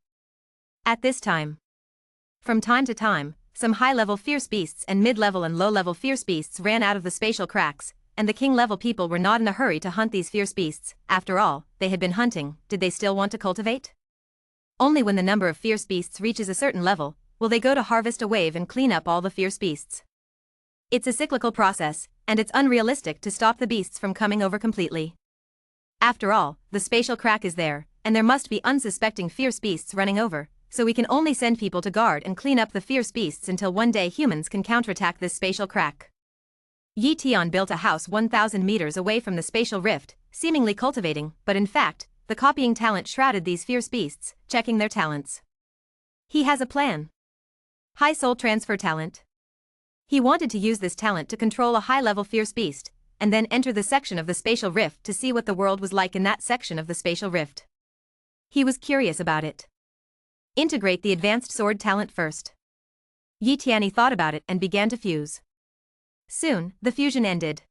At this time, from time to time, some high-level fierce beasts and mid-level and low-level fierce beasts ran out of the spatial cracks, and the king-level people were not in a hurry to hunt these fierce beasts. After all, they had been hunting. Did they still want to cultivate? Only when the number of fierce beasts reaches a certain level, will they go to harvest a wave and clean up all the fierce beasts. It's a cyclical process, and it's unrealistic to stop the beasts from coming over completely. After all, the spatial crack is there, and there must be unsuspecting fierce beasts running over, so we can only send people to guard and clean up the fierce beasts until one day humans can counterattack this spatial crack. Yi Tian built a house 1,000 meters away from the spatial rift, seemingly cultivating, but in fact, the copying talent shrouded these fierce beasts, checking their talents. He has a plan. High soul transfer talent. He wanted to use this talent to control a high-level fierce beast, and then enter the section of the spatial rift to see what the world was like in that section of the spatial rift. He was curious about it. Integrate the advanced sword talent first. Yi Tianyi thought about it and began to fuse. Soon, the fusion ended.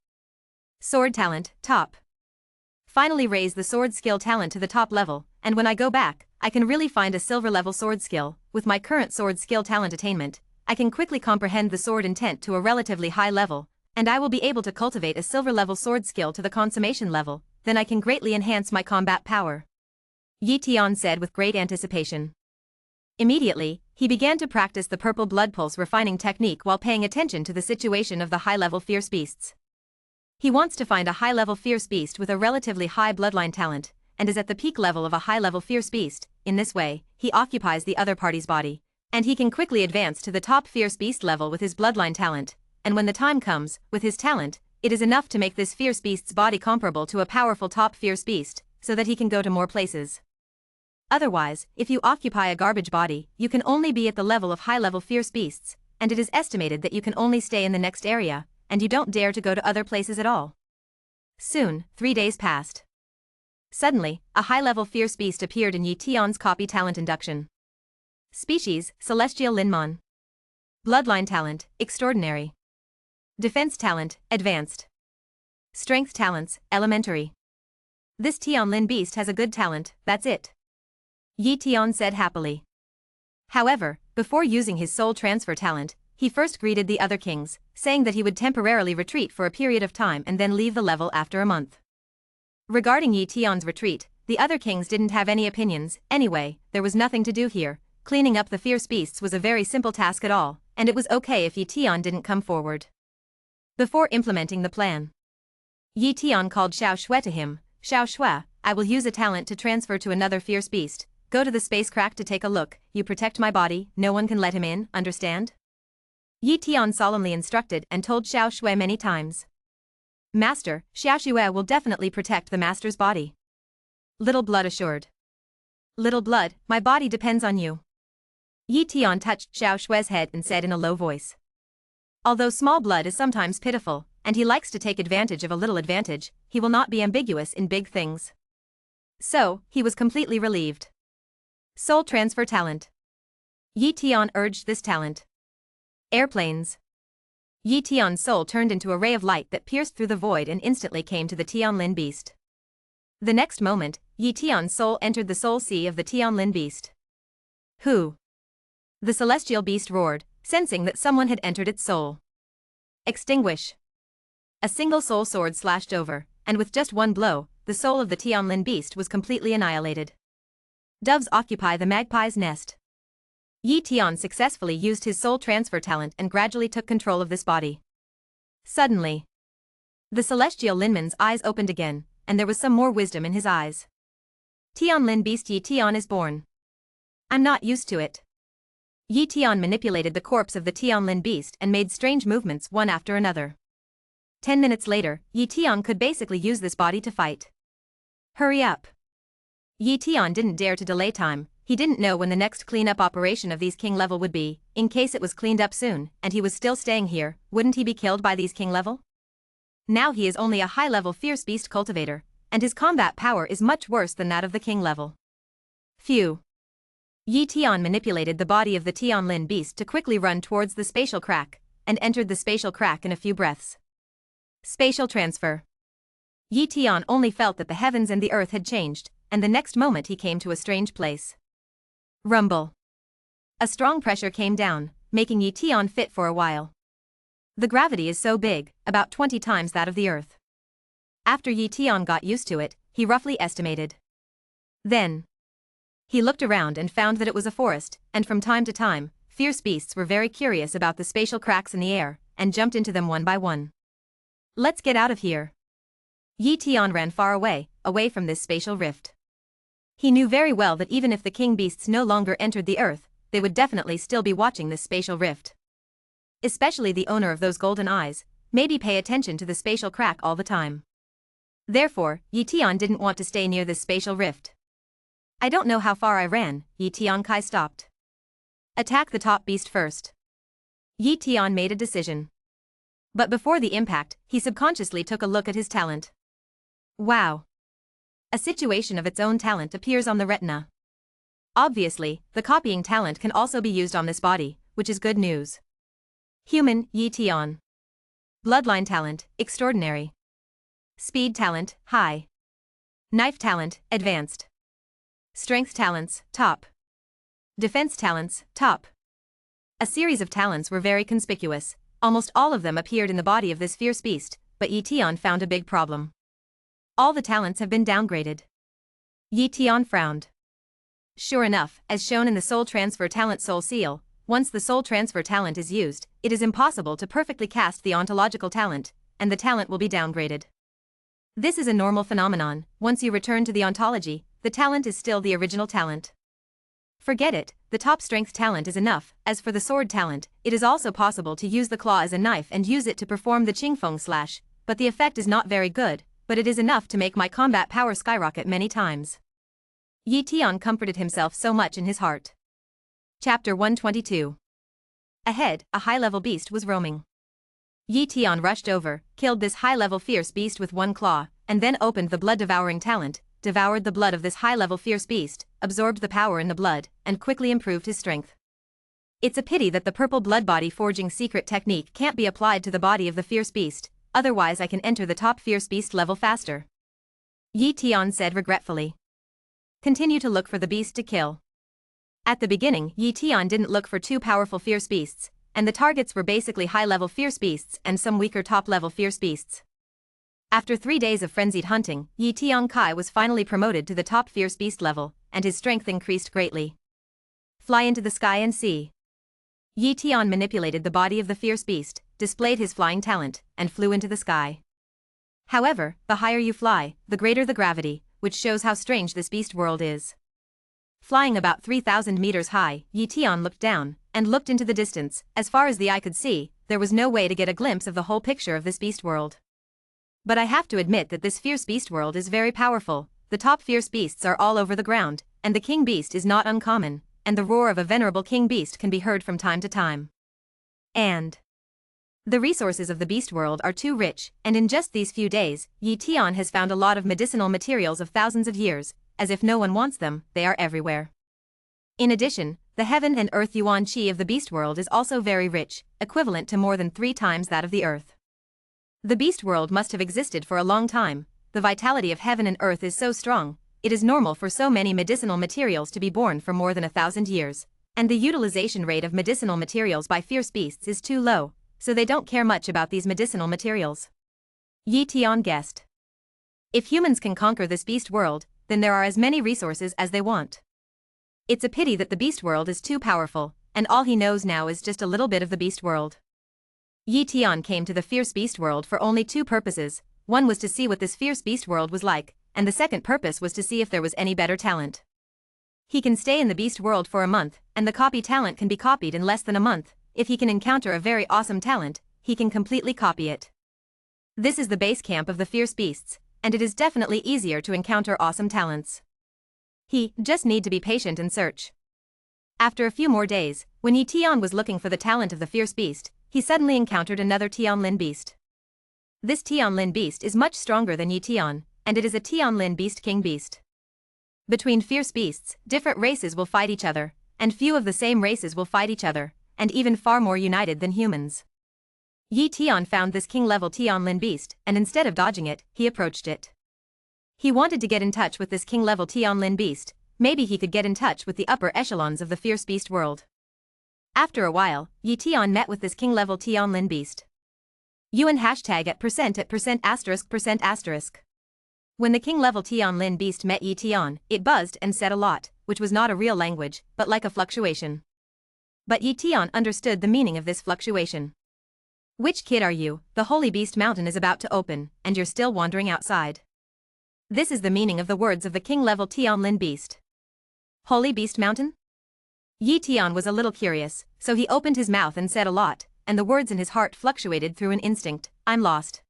Sword talent, top. Finally raise the sword skill talent to the top level, and when I go back, I can really find a silver level sword skill. With my current sword skill talent attainment, I can quickly comprehend the sword intent to a relatively high level, and I will be able to cultivate a silver level sword skill to the consummation level, then I can greatly enhance my combat power. Yi Tian said with great anticipation. Immediately, he began to practice the purple blood pulse refining technique while paying attention to the situation of the high-level fierce beasts. He wants to find a high-level fierce beast with a relatively high bloodline talent, and is at the peak level of a high-level fierce beast. In this way, he occupies the other party's body, and he can quickly advance to the top fierce beast level with his bloodline talent, and when the time comes, with his talent, it is enough to make this fierce beast's body comparable to a powerful top fierce beast, so that he can go to more places. Otherwise, if you occupy a garbage body, you can only be at the level of high-level fierce beasts, and it is estimated that you can only stay in the next area, and you don't dare to go to other places at all. Soon, 3 days passed. Suddenly, a high-level fierce beast appeared in Yi Tian's copy talent induction. Species, Celestial Linmon. Bloodline talent, Extraordinary. Defense talent, Advanced. Strength talents, Elementary. This Tianlin beast has a good talent, that's it. Yi Tian said happily. However, before using his soul transfer talent, he first greeted the other kings, saying that he would temporarily retreat for a period of time and then leave the level after a month. Regarding Yi Tian's retreat, the other kings didn't have any opinions. Anyway, there was nothing to do here. Cleaning up the fierce beasts was a very simple task at all, and it was okay if Yi Tian didn't come forward. Before implementing the plan, Yi Tian called Xiao Shui to him. Xiao Shui, I will use a talent to transfer to another fierce beast. Go to the space crack to take a look. You protect my body, no one can let him in, understand? Yi Tian solemnly instructed and told Xiao Shui many times. Master, Xiao Shui will definitely protect the master's body. Little Blood assured. Little Blood, my body depends on you. Yi Tian touched Xiao Shui's head and said in a low voice. Although Small Blood is sometimes pitiful, and he likes to take advantage of a little advantage, he will not be ambiguous in big things. So, he was completely relieved. Soul transfer talent. Yi Tian urged this talent. Airplanes. Yi Tian's soul turned into a ray of light that pierced through the void and instantly came to the Tianlin beast. The next moment, Yi Tian's soul entered the soul sea of the Tianlin beast. Who? The celestial beast roared, sensing that someone had entered its soul. Extinguish. A single soul sword slashed over, and with just one blow, the soul of the Tianlin beast was completely annihilated. Doves occupy the magpie's nest. Yi Tian successfully used his soul transfer talent and gradually took control of this body. Suddenly, the celestial Linman's eyes opened again, and there was some more wisdom in his eyes. Tianlin beast Yi Tian is born. I'm not used to it. Yi Tian manipulated the corpse of the Tianlin beast and made strange movements one after another. 10 minutes later, Yi Tian could basically use this body to fight. Hurry up. Yi Tian didn't dare to delay time. He didn't know when the next cleanup operation of these king level would be. In case it was cleaned up soon, and he was still staying here, wouldn't he be killed by these king level? Now he is only a high-level fierce beast cultivator, and his combat power is much worse than that of the king level. Phew. Yi Tian manipulated the body of the Tianlin beast to quickly run towards the spatial crack, and entered the spatial crack in a few breaths. Spatial transfer. Yi Tian only felt that the heavens and the earth had changed, and the next moment he came to a strange place. Rumble. A strong pressure came down, making Yi Tian fit for a while. The gravity is so big, about 20 times that of the earth. After Yi Tian got used to it, he roughly estimated. Then, he looked around and found that it was a forest, and from time to time, fierce beasts were very curious about the spatial cracks in the air, and jumped into them one by one. Let's get out of here. Yi Tian ran far away from this spatial rift. He knew very well that even if the king beasts no longer entered the earth, they would definitely still be watching this spatial rift. Especially the owner of those golden eyes, maybe pay attention to the spatial crack all the time. Therefore, Yi Tian didn't want to stay near this spatial rift. I don't know how far I ran. Yi Tian Kai stopped. Attack the top beast first. Yi Tian made a decision. But before the impact, he subconsciously took a look at his talent. Wow! A situation of its own talent appears on the retina. Obviously, the copying talent can also be used on this body, which is good news. Human, Yi Tian. Bloodline talent, extraordinary. Speed talent, high. Knife talent, advanced. Strength talents, top. Defense talents, top. A series of talents were very conspicuous. Almost all of them appeared in the body of this fierce beast, but Yi Tian found a big problem. All the talents have been downgraded. Yi Tian frowned. Sure enough, as shown in the soul transfer talent soul seal, once the soul transfer talent is used, it is impossible to perfectly cast the ontological talent, and the talent will be downgraded. This is a normal phenomenon. Once you return to the ontology, the talent is still the original talent. Forget it, the top strength talent is enough. As for the sword talent, it is also possible to use the claw as a knife and use it to perform the Qingfeng slash, but the effect is not very good, but it is enough to make my combat power skyrocket many times. Yi Tian comforted himself so much in his heart. Chapter 122. Ahead, a high-level beast was roaming. Yi Tian rushed over, killed this high-level fierce beast with one claw, and then opened the blood-devouring talent, devoured the blood of this high-level fierce beast, absorbed the power in the blood, and quickly improved his strength. It's a pity that the purple blood body forging secret technique can't be applied to the body of the fierce beast, otherwise I can enter the top fierce beast level faster. Yi Tian said regretfully. Continue to look for the beast to kill. At the beginning, Yi Tian didn't look for too powerful fierce beasts, and the targets were basically high-level fierce beasts and some weaker top-level fierce beasts. After 3 days of frenzied hunting, Yi Tian Kai was finally promoted to the top fierce beast level, and his strength increased greatly. Fly into the sky and see. Yi Tian manipulated the body of the fierce beast, displayed his flying talent, and flew into the sky. However, the higher you fly, the greater the gravity, which shows how strange this beast world is. Flying about 3,000 meters high, Yi Tian looked down, and looked into the distance. As far as the eye could see, there was no way to get a glimpse of the whole picture of this beast world. But I have to admit that this fierce beast world is very powerful. The top fierce beasts are all over the ground, and the king beast is not uncommon, and the roar of a venerable king beast can be heard from time to time. And the resources of the beast world are too rich, and in just these few days, Yi Tian has found a lot of medicinal materials of thousands of years. As if no one wants them, they are everywhere. In addition, the heaven and earth yuan qi of the beast world is also very rich, equivalent to more than 3 times that of the earth. The beast world must have existed for a long time. The vitality of heaven and earth is so strong, it is normal for so many medicinal materials to be born for more than 1,000 years, and the utilization rate of medicinal materials by fierce beasts is too low, so they don't care much about these medicinal materials. Yi Tian guessed. If humans can conquer this beast world, then there are as many resources as they want. It's a pity that the beast world is too powerful, and all he knows now is just a little bit of the beast world. Yi Tian came to the fierce beast world for only 2 purposes. One was to see what this fierce beast world was like, and the second purpose was to see if there was any better talent. He can stay in the beast world for a month, and the copy talent can be copied in less than a month. If he can encounter a very awesome talent, he can completely copy it. This is the base camp of the fierce beasts, and it is definitely easier to encounter awesome talents. He just need to be patient and search. After a few more days, when Yi Tian was looking for the talent of the fierce beast, he suddenly encountered another Tianlin beast. This Tianlin beast is much stronger than Yi Tian, and it is a Tianlin beast king beast. Between fierce beasts, different races will fight each other, and few of the same races will fight each other, and even far more united than humans. Yi Tian found this king-level Tianlin beast, and instead of dodging it, he approached it. He wanted to get in touch with this king-level Tianlin beast. Maybe he could get in touch with the upper echelons of the fierce beast world. After a while, Yi Tian met with this king-level Tianlin beast. UN hashtag at %. When the king-level Tianlin beast met Yi Tian, it buzzed and said a lot, which was not a real language, but like a fluctuation. But Yi Tian understood the meaning of this fluctuation. Which kid are you? The Holy Beast Mountain is about to open, and you're still wandering outside. This is the meaning of the words of the king-level Tianlin beast. Holy Beast Mountain? Yi Tian was a little curious, so he opened his mouth and said a lot, and the words in his heart fluctuated through an instinct. I'm lost.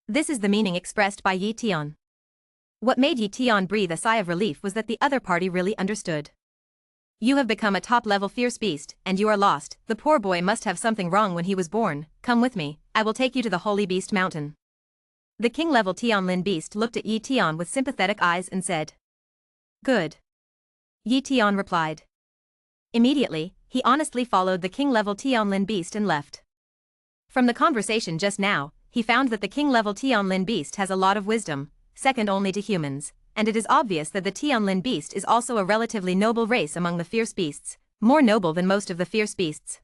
This is the meaning expressed by Yi Tian. What made Yi Tian breathe a sigh of relief was that the other party really understood. You have become a top-level fierce beast, and you are lost. The poor boy must have something wrong when he was born. Come with me, I will take you to the Holy Beast Mountain. The king-level Tianlin beast looked at Yi Tian with sympathetic eyes and said. Good. Yi Tian replied. Immediately, he honestly followed the king-level Tianlin beast and left. From the conversation just now, he found that the king-level Tianlin beast has a lot of wisdom, second only to humans, and it is obvious that the Tianlin beast is also a relatively noble race among the fierce beasts, more noble than most of the fierce beasts.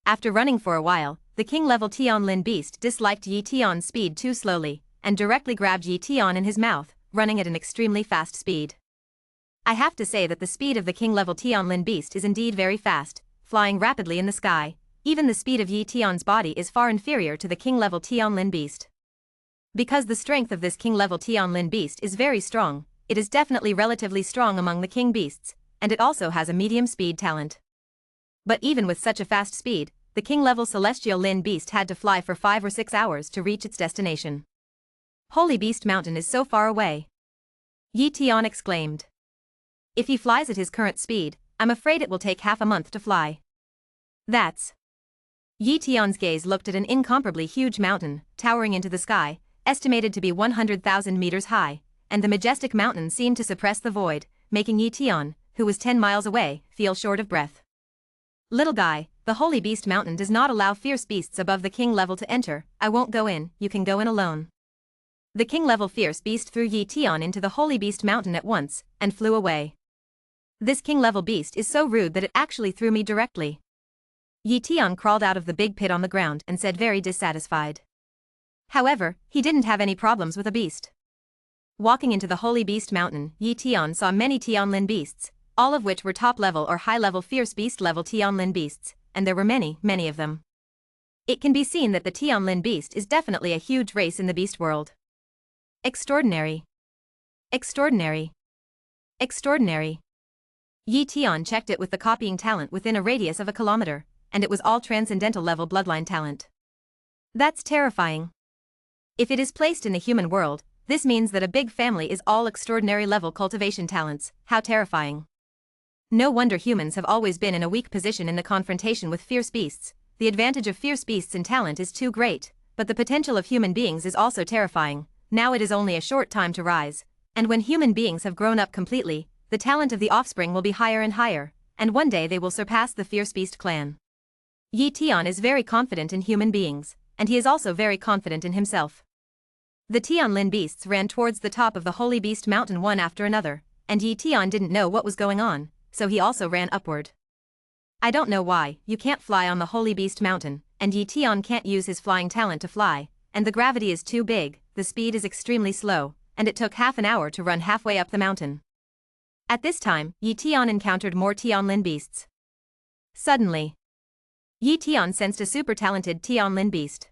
After running for a while, the king-level Tianlin beast disliked Yi Tian's speed too slowly, and directly grabbed Yi Tian in his mouth, running at an extremely fast speed. I have to say that the speed of the king-level Tianlin beast is indeed very fast, flying rapidly in the sky. Even the speed of Yi Tian's body is far inferior to the king-level Tianlin beast. Because the strength of this king-level Tianlin beast is very strong, it is definitely relatively strong among the king beasts, and it also has a medium speed talent. But even with such a fast speed, the king-level celestial Lin beast had to fly for 5 or 6 hours to reach its destination. Holy Beast Mountain is so far away. Yi Tian exclaimed. If he flies at his current speed, I'm afraid it will take half a month to fly. That's. Yi Tian's gaze looked at an incomparably huge mountain, towering into the sky, estimated to be 100,000 meters high, and the majestic mountain seemed to suppress the void, making Yi Tian, who was 10 miles away, feel short of breath. Little guy, the Holy Beast Mountain does not allow fierce beasts above the king level to enter. I won't go in, you can go in alone. The king level fierce beast threw Yi Tian into the Holy Beast Mountain at once, and flew away. This king level beast is so rude that it actually threw me directly. Yi Tian crawled out of the big pit on the ground and said very dissatisfied. However, he didn't have any problems with a beast. Walking into the Holy Beast Mountain, Yi Tian saw many Tianlin beasts, all of which were top-level or high-level fierce beast-level Tianlin beasts, and there were many, many of them. It can be seen that the Tianlin beast is definitely a huge race in the beast world. Extraordinary. Extraordinary. Extraordinary. Yi Tian checked it with the copying talent within a radius of a kilometer, and it was all transcendental level bloodline talent. That's terrifying. If it is placed in the human world, this means that a big family is all extraordinary level cultivation talents. How terrifying. No wonder humans have always been in a weak position in the confrontation with fierce beasts. The advantage of fierce beasts in talent is too great, but the potential of human beings is also terrifying. Now it is only a short time to rise, and when human beings have grown up completely, the talent of the offspring will be higher and higher, and one day they will surpass the fierce beast clan. Yi Tian is very confident in human beings, and he is also very confident in himself. The Tianlin beasts ran towards the top of the Holy Beast Mountain one after another, and Yi Tian didn't know what was going on, so he also ran upward. I don't know why, you can't fly on the Holy Beast Mountain, and Yi Tian can't use his flying talent to fly, and the gravity is too big, the speed is extremely slow, and it took half an hour to run halfway up the mountain. At this time, Yi Tian encountered more Tianlin beasts. Suddenly, Yi Tian sensed a super-talented Tianlin beast.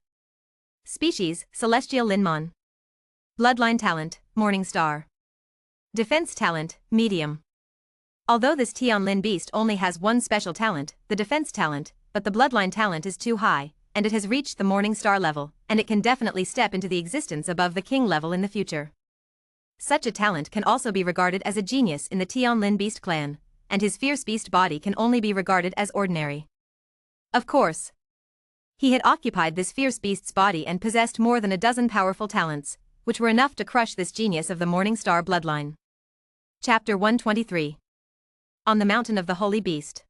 Species, Celestial Linmon. Bloodline talent, Morning Star. Defense talent, Medium. Although this Tianlin beast only has one special talent, the defense talent, but the bloodline talent is too high, and it has reached the Morning Star level, and it can definitely step into the existence above the king level in the future. Such a talent can also be regarded as a genius in the Tianlin beast clan, and his fierce beast body can only be regarded as ordinary. Of course, he had occupied this fierce beast's body and possessed more than a dozen powerful talents, which were enough to crush this genius of the Morning Star bloodline. Chapter 123. On the Mountain of the Holy Beast.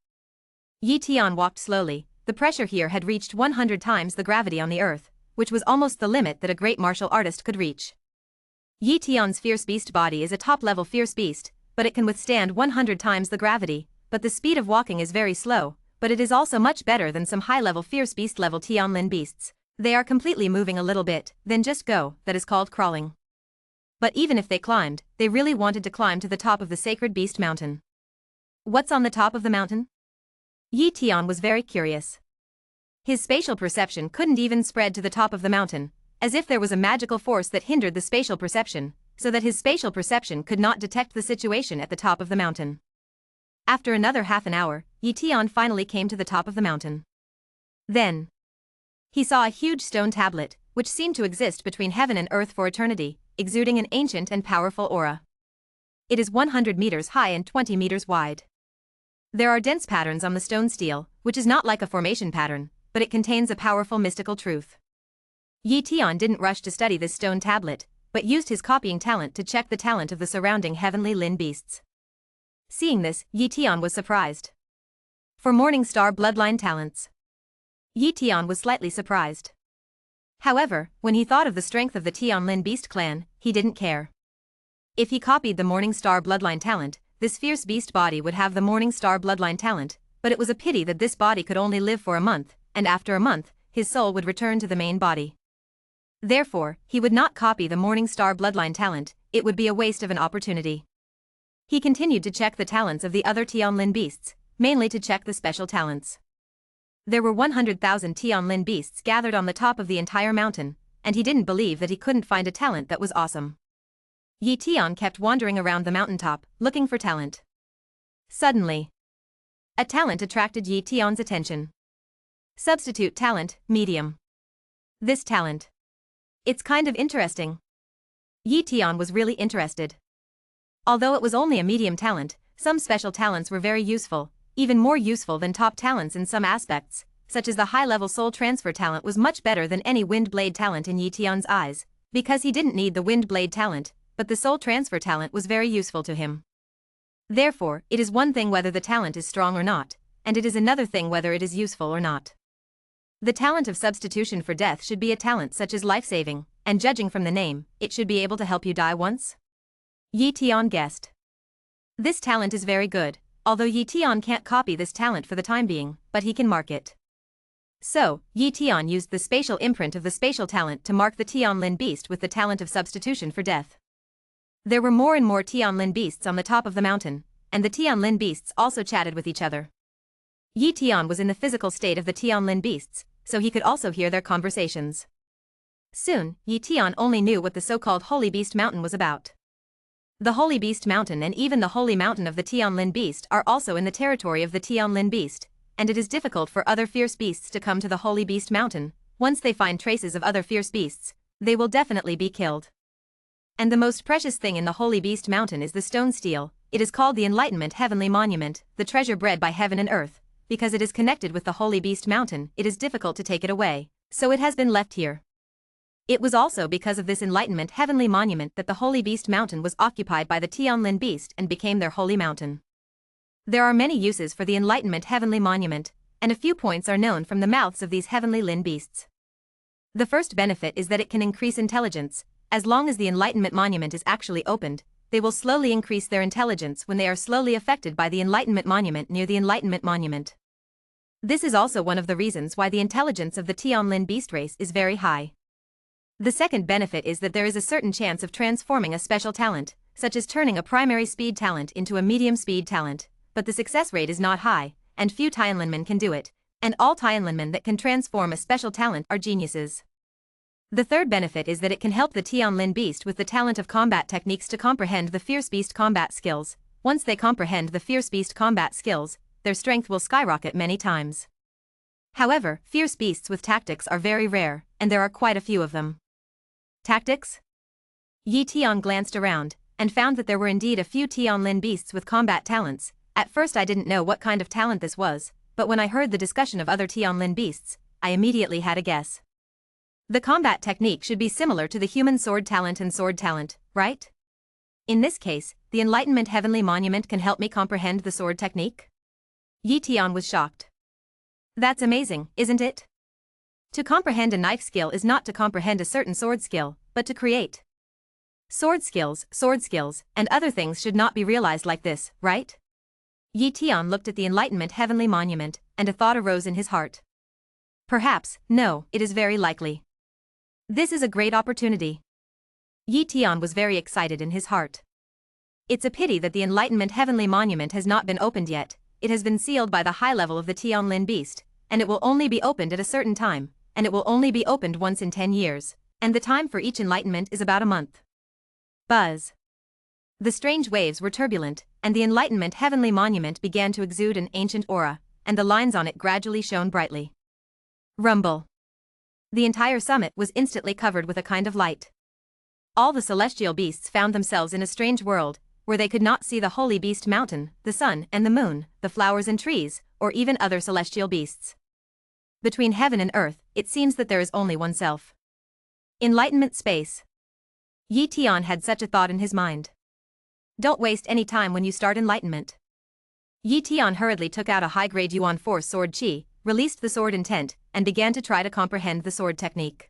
Yi Tian walked slowly. The pressure here had reached 100 times the gravity on the earth, which was almost the limit that a great martial artist could reach. Yi Tian's fierce beast body is a top-level fierce beast, but it can withstand 100 times the gravity, but the speed of walking is very slow, but it is also much better than some high-level fierce beast-level Tianlin beasts. They are completely moving a little bit, then just go, that is called crawling. But even if they climbed, they really wanted to climb to the top of the sacred beast mountain. What's on the top of the mountain? Yi Tian was very curious. His spatial perception couldn't even spread to the top of the mountain, as if there was a magical force that hindered the spatial perception, so that his spatial perception could not detect the situation at the top of the mountain. After another half an hour, Yi Tian finally came to the top of the mountain. Then, he saw a huge stone tablet, which seemed to exist between heaven and earth for eternity, exuding an ancient and powerful aura. It is 100 meters high and 20 meters wide. There are dense patterns on the stone stele, which is not like a formation pattern, but it contains a powerful mystical truth. Yi Tian didn't rush to study this stone tablet, but used his copying talent to check the talent of the surrounding heavenly Lin beasts. Seeing this, Yi Tian was surprised. For Morning Star bloodline talents, Yi Tian was slightly surprised. However, when he thought of the strength of the Tianlin beast clan, he didn't care. If he copied the Morning Star bloodline talent, this fierce beast body would have the Morning Star bloodline talent, but it was a pity that this body could only live for a month, and after a month, his soul would return to the main body. Therefore, he would not copy the Morning Star bloodline talent, it would be a waste of an opportunity. He continued to check the talents of the other Tianlin beasts, mainly to check the special talents. There were 100,000 Tianlin beasts gathered on the top of the entire mountain, and he didn't believe that he couldn't find a talent that was awesome. Yi Tian kept wandering around the mountaintop, looking for talent. Suddenly, a talent attracted Yi Tian's attention. Substitute talent, medium. This talent. It's kind of interesting. Yi Tian was really interested. Although it was only a medium talent, some special talents were very useful, even more useful than top talents in some aspects, such as the high-level soul transfer talent was much better than any wind blade talent in Yi Tian's eyes, because he didn't need the wind blade talent, but the soul transfer talent was very useful to him. Therefore, it is one thing whether the talent is strong or not, and it is another thing whether it is useful or not. The talent of substitution for death should be a talent such as life-saving, and judging from the name, it should be able to help you die once? Yi Tian guessed. This talent is very good, although Yi Tian can't copy this talent for the time being, but he can mark it. So, Yi Tian used the spatial imprint of the spatial talent to mark the Tianlin beast with the talent of substitution for death. There were more and more Tianlin beasts on the top of the mountain, and the Tianlin beasts also chatted with each other. Yi Tian was in the physical state of the Tianlin beasts, so he could also hear their conversations. Soon, Yi Tian only knew what the so-called Holy Beast Mountain was about. The Holy Beast Mountain and even the Holy Mountain of the Tianlin Beast are also in the territory of the Tianlin Beast, and it is difficult for other fierce beasts to come to the Holy Beast Mountain. Once they find traces of other fierce beasts, they will definitely be killed. And the most precious thing in the Holy Beast Mountain is the stone stele. It is called the Enlightenment Heavenly Monument, the treasure bred by heaven and earth. Because it is connected with the Holy Beast Mountain, it is difficult to take it away, so it has been left here. It was also because of this Enlightenment Heavenly Monument that the Holy Beast Mountain was occupied by the Tianlin Beast and became their holy mountain. There are many uses for the Enlightenment Heavenly Monument, and a few points are known from the mouths of these heavenly Lin beasts. The first benefit is that it can increase intelligence. As long as the Enlightenment Monument is actually opened, they will slowly increase their intelligence when they are slowly affected by the Enlightenment Monument near the Enlightenment Monument. This is also one of the reasons why the intelligence of the Tianlin beast race is very high. The second benefit is that there is a certain chance of transforming a special talent, such as turning a primary speed talent into a medium speed talent, but the success rate is not high, and few Tianlinmen can do it, and all Tianlinmen that can transform a special talent are geniuses. The third benefit is that it can help the Tianlin beast with the talent of combat techniques to comprehend the fierce beast combat skills. Once they comprehend the fierce beast combat skills, their strength will skyrocket many times. However, fierce beasts with tactics are very rare, and there are quite a few of them. Tactics? Yi Tian glanced around, and found that there were indeed a few Tianlin beasts with combat talents. At first I didn't know what kind of talent this was, but when I heard the discussion of other Tianlin beasts, I immediately had a guess. The combat technique should be similar to the human sword talent and sword talent, right? In this case, the Enlightenment Heavenly Monument can help me comprehend the sword technique? Yi Tian was shocked. That's amazing, isn't it? To comprehend a knife skill is not to comprehend a certain sword skill, but to create. Sword skills, and other things should not be realized like this, right? Yi Tian looked at the Enlightenment Heavenly Monument, and a thought arose in his heart. Perhaps, no, it is very likely. This is a great opportunity. Yi Tian was very excited in his heart. It's a pity that the Enlightenment Heavenly Monument has not been opened yet. It has been sealed by the high level of the Tianlin beast, and it will only be opened at a certain time, and it will only be opened once in 10 years, and the time for each enlightenment is about a month. Buzz. The strange waves were turbulent, and the Enlightenment Heavenly Monument began to exude an ancient aura, and the lines on it gradually shone brightly. Rumble. The entire summit was instantly covered with a kind of light. All the celestial beasts found themselves in a strange world, where they could not see the holy beast mountain, the sun and the moon, the flowers and trees, or even other celestial beasts. Between heaven and earth, it seems that there is only one self. Enlightenment space. Yi Tian had such a thought in his mind. Don't waste any time when you start enlightenment. Yi Tian hurriedly took out a high-grade Yuan Force sword Qi, released the sword intent, and began to try to comprehend the sword technique.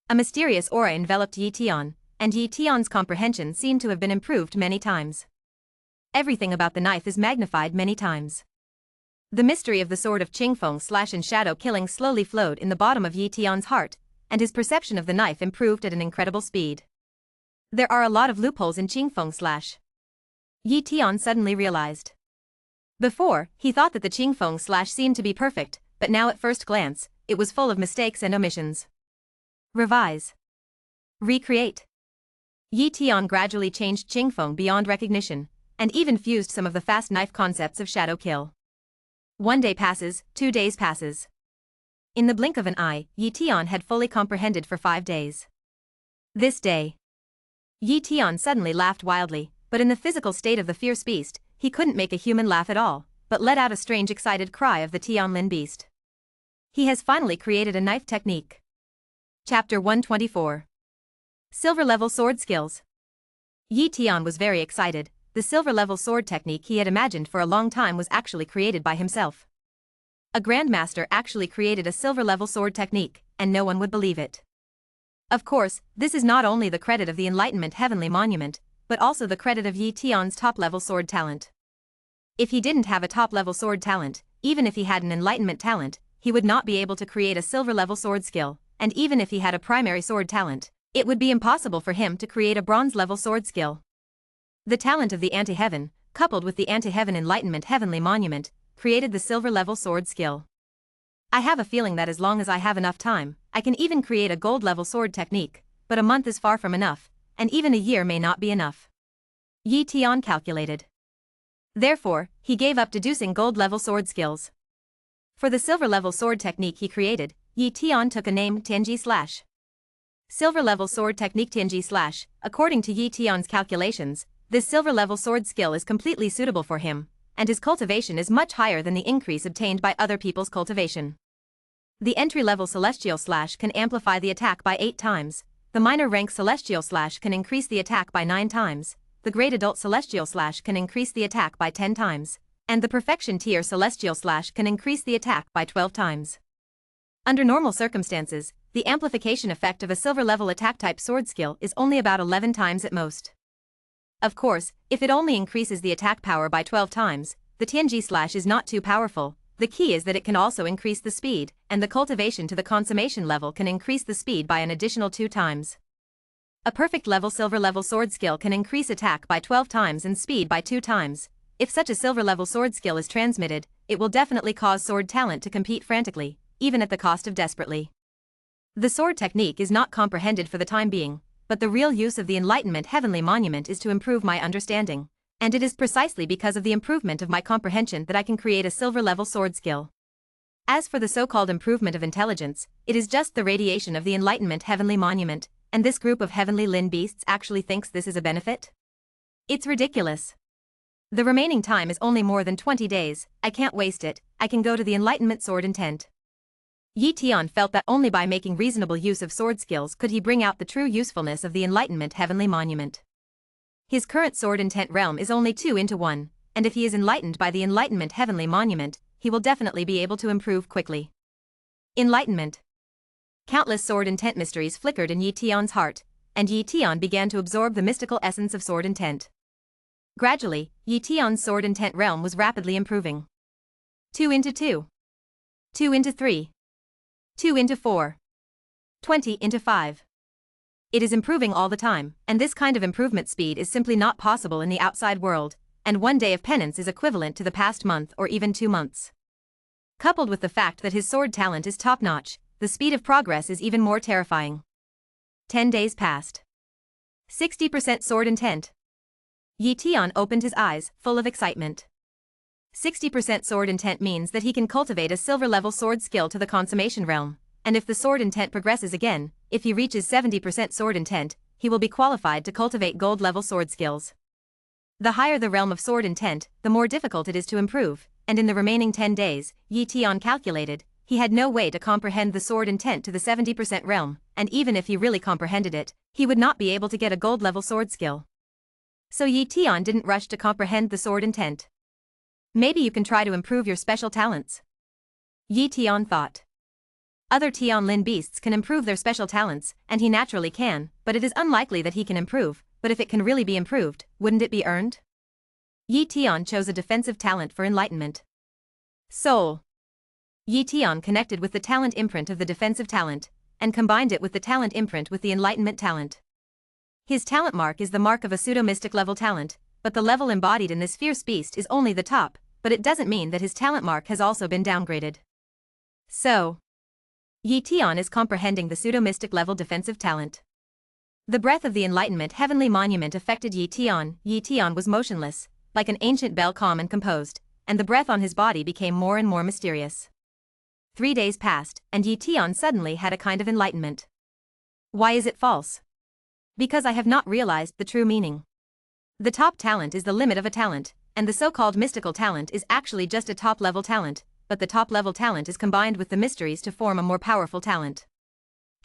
A mysterious aura enveloped Yi Tian, and Yi Tian's comprehension seemed to have been improved many times. Everything about the knife is magnified many times. The mystery of the sword of Qingfeng slash and shadow killing slowly flowed in the bottom of Yi Tian's heart, and his perception of the knife improved at an incredible speed. There are a lot of loopholes in Qingfeng slash. Yi Tian suddenly realized. Before, he thought that the Qingfeng slash seemed to be perfect, but now at first glance, it was full of mistakes and omissions. Revise. Recreate. Yi Tian gradually changed Qingfeng beyond recognition, and even fused some of the fast knife concepts of shadow kill. 1 day passes, 2 days passes. In the blink of an eye, Yi Tian had fully comprehended for 5 days. This day. Yi Tian suddenly laughed wildly, but in the physical state of the fierce beast, he couldn't make a human laugh at all, but let out a strange excited cry of the Tianlin beast. He has finally created a knife technique. Chapter 124. Silver-level sword skills. Yi Tian was very excited. The silver-level sword technique he had imagined for a long time was actually created by himself. A grandmaster actually created a silver-level sword technique, and no one would believe it. Of course, this is not only the credit of the Enlightenment Heavenly Monument, but also the credit of Yi Tian's top-level sword talent. If he didn't have a top-level sword talent, even if he had an Enlightenment talent, he would not be able to create a silver-level sword skill, and even if he had a primary sword talent, it would be impossible for him to create a bronze-level sword skill. The talent of the anti-heaven, coupled with the anti-heaven Enlightenment Heavenly Monument, created the silver-level sword skill. I have a feeling that as long as I have enough time, I can even create a gold-level sword technique, but a month is far from enough, and even a year may not be enough. Yi Tian calculated. Therefore, he gave up deducing gold-level sword skills. For the silver-level sword technique he created, Yi Tian took a name Tianji Slash. Silver-level sword technique Tianji Slash. According to Yi Tian's calculations, this silver-level sword skill is completely suitable for him, and his cultivation is much higher than the increase obtained by other people's cultivation. The entry-level Celestial Slash can amplify the attack by 8 times, the minor rank Celestial Slash can increase the attack by 9 times, the Great Adult Celestial Slash can increase the attack by 10 times, and the Perfection Tier Celestial Slash can increase the attack by 12 times. Under normal circumstances, the amplification effect of a silver-level attack-type sword skill is only about 11 times at most. Of course, if it only increases the attack power by 12 times, the Tianji Slash is not too powerful. The key is that it can also increase the speed, and the cultivation to the consummation level can increase the speed by an additional 2 times. A perfect level silver-level sword skill can increase attack by 12 times and speed by 2 times. If such a silver-level sword skill is transmitted, it will definitely cause sword talent to compete frantically, even at the cost of desperately. The sword technique is not comprehended for the time being, but the real use of the Enlightenment Heavenly Monument is to improve my understanding, and it is precisely because of the improvement of my comprehension that I can create a silver-level sword skill. As for the so-called improvement of intelligence, it is just the radiation of the Enlightenment Heavenly Monument, and this group of heavenly Lin beasts actually thinks this is a benefit? It's ridiculous. The remaining time is only more than 20 days, I can't waste it, I can go to the Enlightenment Sword Intent. Yi Tian felt that only by making reasonable use of sword skills could he bring out the true usefulness of the Enlightenment Heavenly Monument. His current sword intent realm is only 2 into 1, and if he is enlightened by the Enlightenment Heavenly Monument, he will definitely be able to improve quickly. Enlightenment. Countless sword intent mysteries flickered in Yi Tian's heart, and Yi Tian began to absorb the mystical essence of sword intent. Gradually, Yi Tian's sword intent realm was rapidly improving. 2 into 2. 2 into 3. 2 into 4. 20 into 5. It is improving all the time, and this kind of improvement speed is simply not possible in the outside world, and 1 day of penance is equivalent to the past month or even 2 months. Coupled with the fact that his sword talent is top-notch, the speed of progress is even more terrifying. 10 days passed. 60% sword intent. Yi Tian opened his eyes, full of excitement. 60% sword intent means that he can cultivate a silver-level sword skill to the consummation realm, and if the sword intent progresses again, if he reaches 70% sword intent, he will be qualified to cultivate gold-level sword skills. The higher the realm of sword intent, the more difficult it is to improve, and in the remaining 10 days, Yi Tian calculated, he had no way to comprehend the sword intent to the 70% realm, and even if he really comprehended it, he would not be able to get a gold-level sword skill. So Yi Tian didn't rush to comprehend the sword intent. Maybe you can try to improve your special talents. Yi Tian thought. Other Tianlin beasts can improve their special talents, and he naturally can, but it is unlikely that he can improve, but if it can really be improved, wouldn't it be earned? Yi Tian chose a defensive talent for enlightenment. Soul. Yi Tian connected with the talent imprint of the defensive talent, and combined it with the talent imprint with the enlightenment talent. His talent mark is the mark of a pseudo-mystic level talent, but the level embodied in this fierce beast is only the top, but it doesn't mean that his talent mark has also been downgraded. So, Yi Tian is comprehending the pseudo-mystic level defensive talent. The breath of the enlightenment heavenly monument affected Yi Tian. Yi Tian was motionless, like an ancient bell, calm and composed, and the breath on his body became more and more mysterious. 3 days passed, and Yi Tian suddenly had a kind of enlightenment. Why is it false? Because I have not realized the true meaning. The top talent is the limit of a talent, and the so-called mystical talent is actually just a top-level talent, but the top-level talent is combined with the mysteries to form a more powerful talent.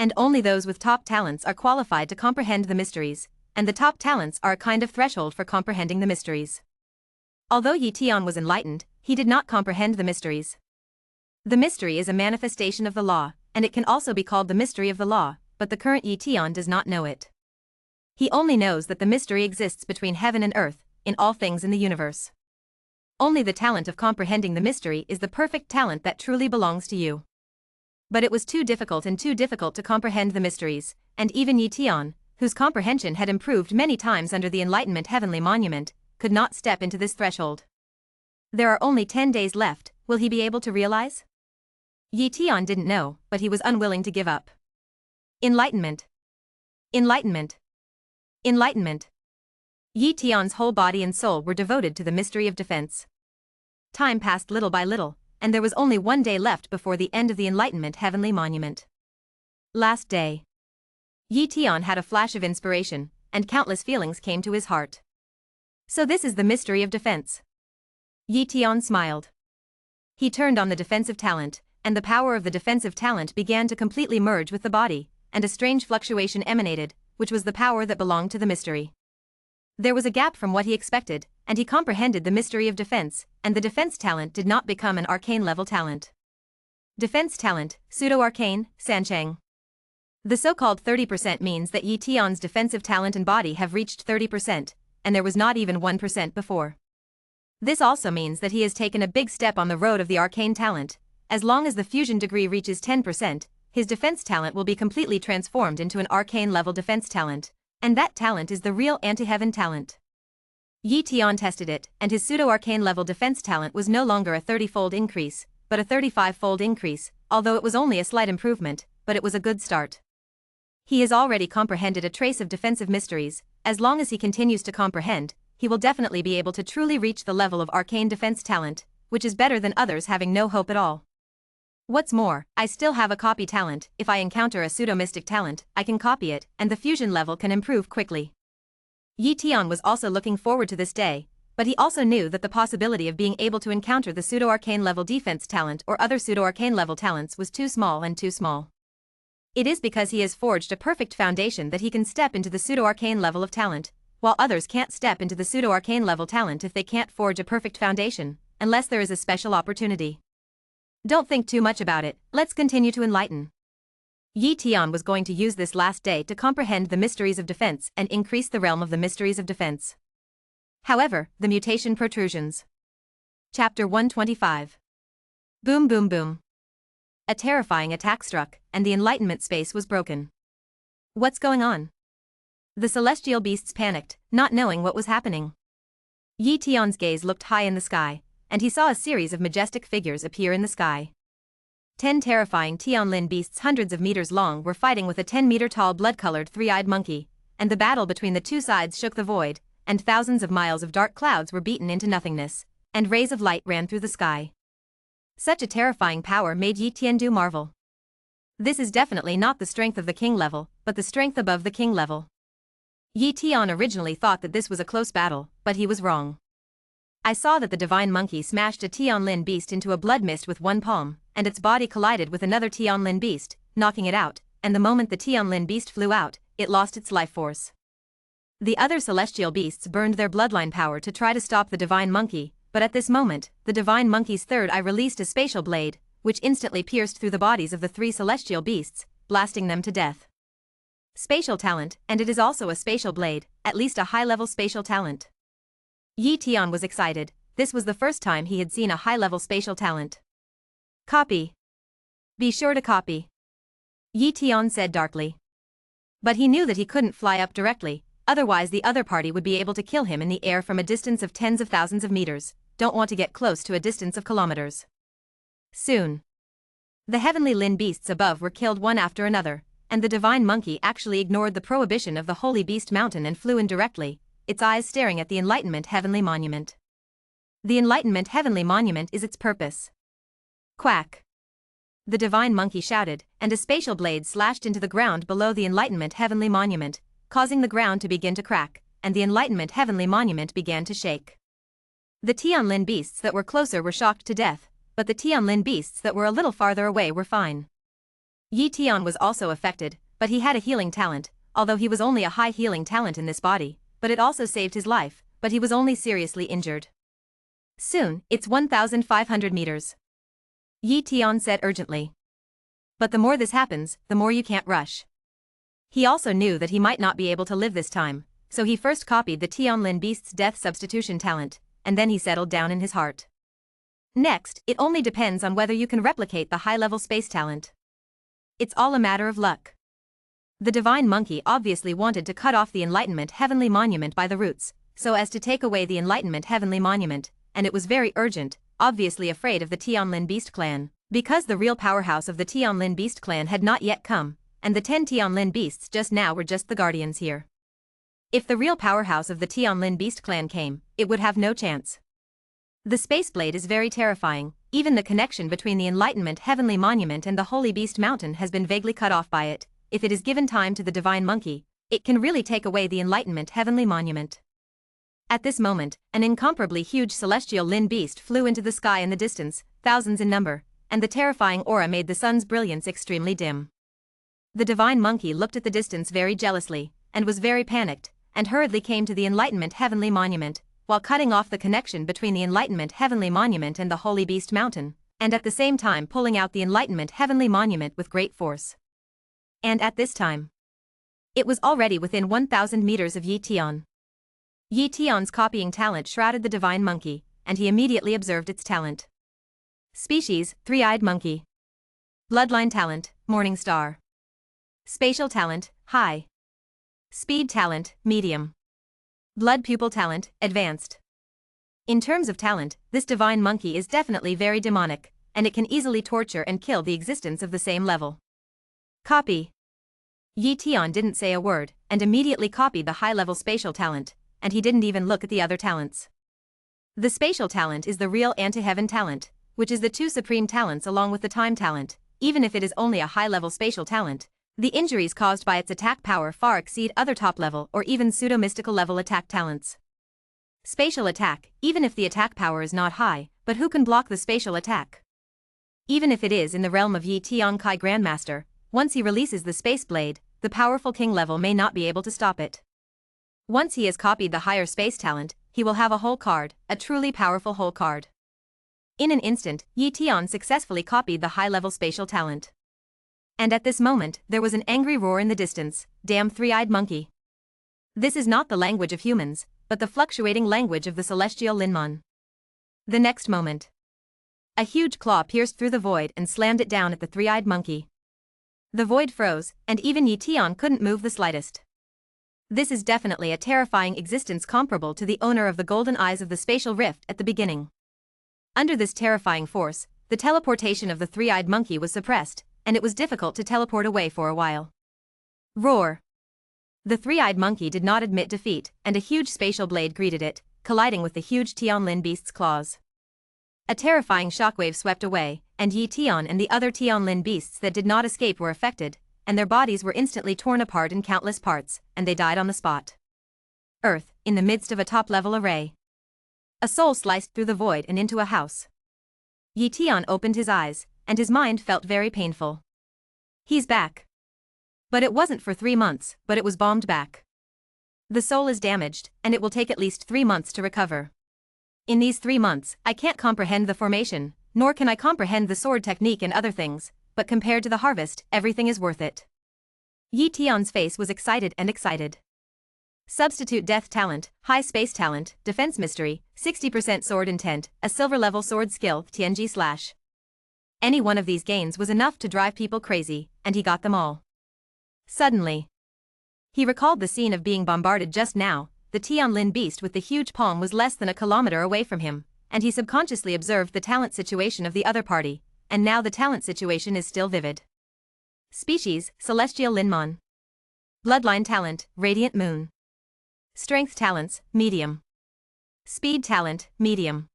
And only those with top talents are qualified to comprehend the mysteries, and the top talents are a kind of threshold for comprehending the mysteries. Although Yi Tian was enlightened, he did not comprehend the mysteries. The mystery is a manifestation of the law, and it can also be called the mystery of the law, but the current Yi Tian does not know it. He only knows that the mystery exists between heaven and earth, in all things in the universe. Only the talent of comprehending the mystery is the perfect talent that truly belongs to you. But it was too difficult to comprehend the mysteries, and even Yi Tian, whose comprehension had improved many times under the enlightenment heavenly monument, could not step into this threshold. There are only 10 days left, will he be able to realize? Yi Tian didn't know, but he was unwilling to give up. Enlightenment. Enlightenment. Enlightenment. Yi Tian's whole body and soul were devoted to the mystery of defense. Time passed little by little, and there was only 1 day left before the end of the enlightenment heavenly monument. Last day. Yi Tian had a flash of inspiration, and countless feelings came to his heart. So this is the mystery of defense. Yi Tian smiled. He turned on the defensive talent, and the power of the defensive talent began to completely merge with the body, and a strange fluctuation emanated, which was the power that belonged to the mystery. There was a gap from what he expected, and he comprehended the mystery of defense, and the defense talent did not become an arcane-level talent. Defense talent, pseudo-arcane, Sancheng. The so-called 30% means that Yi Tian's defensive talent and body have reached 30%, and there was not even 1% before. This also means that he has taken a big step on the road of the arcane talent. As long as the fusion degree reaches 10%, his defense talent will be completely transformed into an arcane-level defense talent, and that talent is the real anti-heaven talent. Yi Tian tested it, and his pseudo-arcane level defense talent was no longer a 30-fold increase, but a 35-fold increase, although it was only a slight improvement, but it was a good start. He has already comprehended a trace of defensive mysteries. As long as he continues to comprehend, he will definitely be able to truly reach the level of arcane defense talent, which is better than others having no hope at all. What's more, I still have a copy talent. If I encounter a pseudo-mystic talent, I can copy it, and the fusion level can improve quickly. Yi Tian was also looking forward to this day, but he also knew that the possibility of being able to encounter the pseudo-arcane level defense talent or other pseudo-arcane level talents was too small. It is because he has forged a perfect foundation that he can step into the pseudo-arcane level of talent, while others can't step into the pseudo-arcane level talent if they can't forge a perfect foundation, unless there is a special opportunity. Don't think too much about it, let's continue to enlighten. Yi Tian was going to use this last day to comprehend the mysteries of defense and increase the realm of the mysteries of defense. However, the mutation protrusions. Chapter 125. Boom boom boom. A terrifying attack struck, and the enlightenment space was broken. What's going on? The celestial beasts panicked, not knowing what was happening. Yi Tian's gaze looked high in the sky, and he saw a series of majestic figures appear in the sky. 10 terrifying Tianlin beasts hundreds of meters long were fighting with a 10-meter-tall blood-colored three-eyed monkey, and the battle between the two sides shook the void, and thousands of miles of dark clouds were beaten into nothingness, and rays of light ran through the sky. Such a terrifying power made Yi Tiandu marvel. This is definitely not the strength of the king level, but the strength above the king level. Yi Tian originally thought that this was a close battle, but he was wrong. I saw that the divine monkey smashed a Tianlin beast into a blood mist with one palm, and its body collided with another Tianlin beast, knocking it out, and the moment the Tianlin beast flew out, it lost its life force. The other celestial beasts burned their bloodline power to try to stop the divine monkey, but at this moment, the divine monkey's third eye released a spatial blade, which instantly pierced through the bodies of the three celestial beasts, blasting them to death. Spatial talent, and it is also a spatial blade, at least a high-level spatial talent. Yi Tian was excited. This was the first time he had seen a high-level spatial talent. Copy. Be sure to copy. Yi Tian said darkly. But he knew that he couldn't fly up directly, otherwise the other party would be able to kill him in the air from a distance of tens of thousands of meters. Don't want to get close to a distance of kilometers. Soon. The heavenly Lin beasts above were killed one after another, and the divine monkey actually ignored the prohibition of the holy beast mountain and flew in directly, its eyes staring at the Enlightenment Heavenly Monument. The Enlightenment Heavenly Monument is its purpose. Quack. The divine monkey shouted, and a spatial blade slashed into the ground below the Enlightenment Heavenly Monument, causing the ground to begin to crack, and the Enlightenment Heavenly Monument began to shake. The Tianlin beasts that were closer were shocked to death, but the Tianlin beasts that were a little farther away were fine. Yi Tian was also affected, but he had a healing talent, although he was only a high healing talent in this body, but it also saved his life, but he was only seriously injured. Soon, it's 1,500 meters. Yi Tian said urgently. But the more this happens, the more you can't rush. He also knew that he might not be able to live this time, so he first copied the Tianlin beast's death substitution talent, and then he settled down in his heart. Next, it only depends on whether you can replicate the high-level space talent. It's all a matter of luck. The divine monkey obviously wanted to cut off the Enlightenment Heavenly Monument by the roots, so as to take away the Enlightenment Heavenly Monument, and it was very urgent, obviously afraid of the Tianlin Beast clan, because the real powerhouse of the Tianlin Beast clan had not yet come, and the 10 Tianlin Beasts just now were just the guardians here. If the real powerhouse of the Tianlin Beast clan came, it would have no chance. The space blade is very terrifying, even the connection between the Enlightenment Heavenly Monument and the Holy Beast Mountain has been vaguely cut off by it. If it is given time to the divine monkey, it can really take away the Enlightenment Heavenly Monument. At this moment, an incomparably huge celestial Lin beast flew into the sky in the distance, thousands in number, and the terrifying aura made the sun's brilliance extremely dim. The divine monkey looked at the distance very jealously, and was very panicked, and hurriedly came to the Enlightenment Heavenly Monument, while cutting off the connection between the Enlightenment Heavenly Monument and the Holy Beast Mountain, and at the same time pulling out the Enlightenment Heavenly Monument with great force. And at this time, it was already within 1,000 meters of Yi Tian. Yi Tian's copying talent shrouded the divine monkey, and he immediately observed its talent. Species, three-eyed monkey. Bloodline talent, morning star. Spatial talent, high. Speed talent, medium. Blood pupil talent, advanced. In terms of talent, this divine monkey is definitely very demonic, and it can easily torture and kill the existence of the same level. Copy. Yi Tian didn't say a word, and immediately copied the high-level spatial talent, and he didn't even look at the other talents. The spatial talent is the real anti-heaven talent, which is the two supreme talents along with the time talent. Even if it is only a high-level spatial talent, the injuries caused by its attack power far exceed other top-level or even pseudo-mystical level attack talents. Spatial attack, even if the attack power is not high, but who can block the spatial attack? Even if it is in the realm of Yi Tian Kai Grandmaster, once he releases the space blade, the powerful king level may not be able to stop it. Once he has copied the higher space talent, he will have a whole card, a truly powerful whole card. In an instant, Yi Tian successfully copied the high-level spatial talent. And at this moment, there was an angry roar in the distance. Damn three-eyed monkey. This is not the language of humans, but the fluctuating language of the celestial Linmon. The next moment, a huge claw pierced through the void and slammed it down at the three-eyed monkey. The void froze, and even Yi Tian couldn't move the slightest. This is definitely a terrifying existence comparable to the owner of the golden eyes of the spatial rift at the beginning. Under this terrifying force, the teleportation of the three-eyed monkey was suppressed, and it was difficult to teleport away for a while. Roar! The three-eyed monkey did not admit defeat, and a huge spatial blade greeted it, colliding with the huge Tianlin beast's claws. A terrifying shockwave swept away, and Yi Tian and the other Tianlin beasts that did not escape were affected, and their bodies were instantly torn apart in countless parts, and they died on the spot. Earth, in the midst of a top-level array. A soul sliced through the void and into a house. Yi Tian opened his eyes, and his mind felt very painful. He's back. But it wasn't for 3 months, but it was bombed back. The soul is damaged, and it will take at least 3 months to recover. In these 3 months, I can't comprehend the formation, nor can I comprehend the sword technique and other things, but compared to the harvest, everything is worth it. Yi Tian's face was excited and excited. Substitute death talent, high space talent, defense mystery, 60% sword intent, a silver level sword skill, TNG/. Any one of these gains was enough to drive people crazy, and he got them all. Suddenly, he recalled the scene of being bombarded just now. The Tianlin beast with the huge palm was less than a kilometer away from him, and he subconsciously observed the talent situation of the other party, and now the talent situation is still vivid. Species, Celestial Linmon. Bloodline talent, Radiant Moon. Strength talents, medium. Speed talent, medium.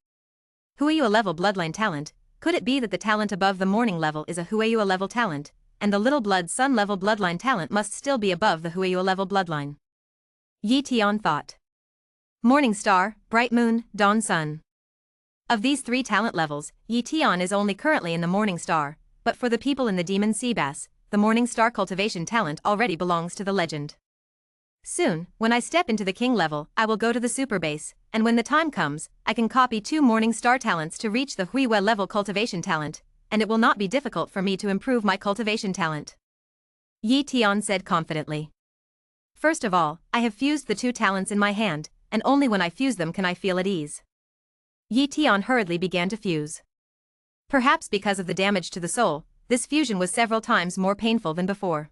Huayua level bloodline talent. Could it be that the talent above the morning level is a Huayua level talent, and the little blood sun level bloodline talent must still be above the Huayua level bloodline? Yi Tian thought. Morning star, bright moon, dawn sun. Of these 3 talent levels, Yi Tian is only currently in the morning star, but for the people in the demon sea bass, the morning star cultivation talent already belongs to the legend. Soon, when I step into the king level, I will go to the super base, and when the time comes, I can copy 2 morning star talents to reach the Huiwa level cultivation talent, and it will not be difficult for me to improve my cultivation talent. Yi Tian said confidently. First of all, I have fused the 2 talents in my hand, and only when I fuse them can I feel at ease. Yi Tian hurriedly began to fuse. Perhaps because of the damage to the soul, this fusion was several times more painful than before.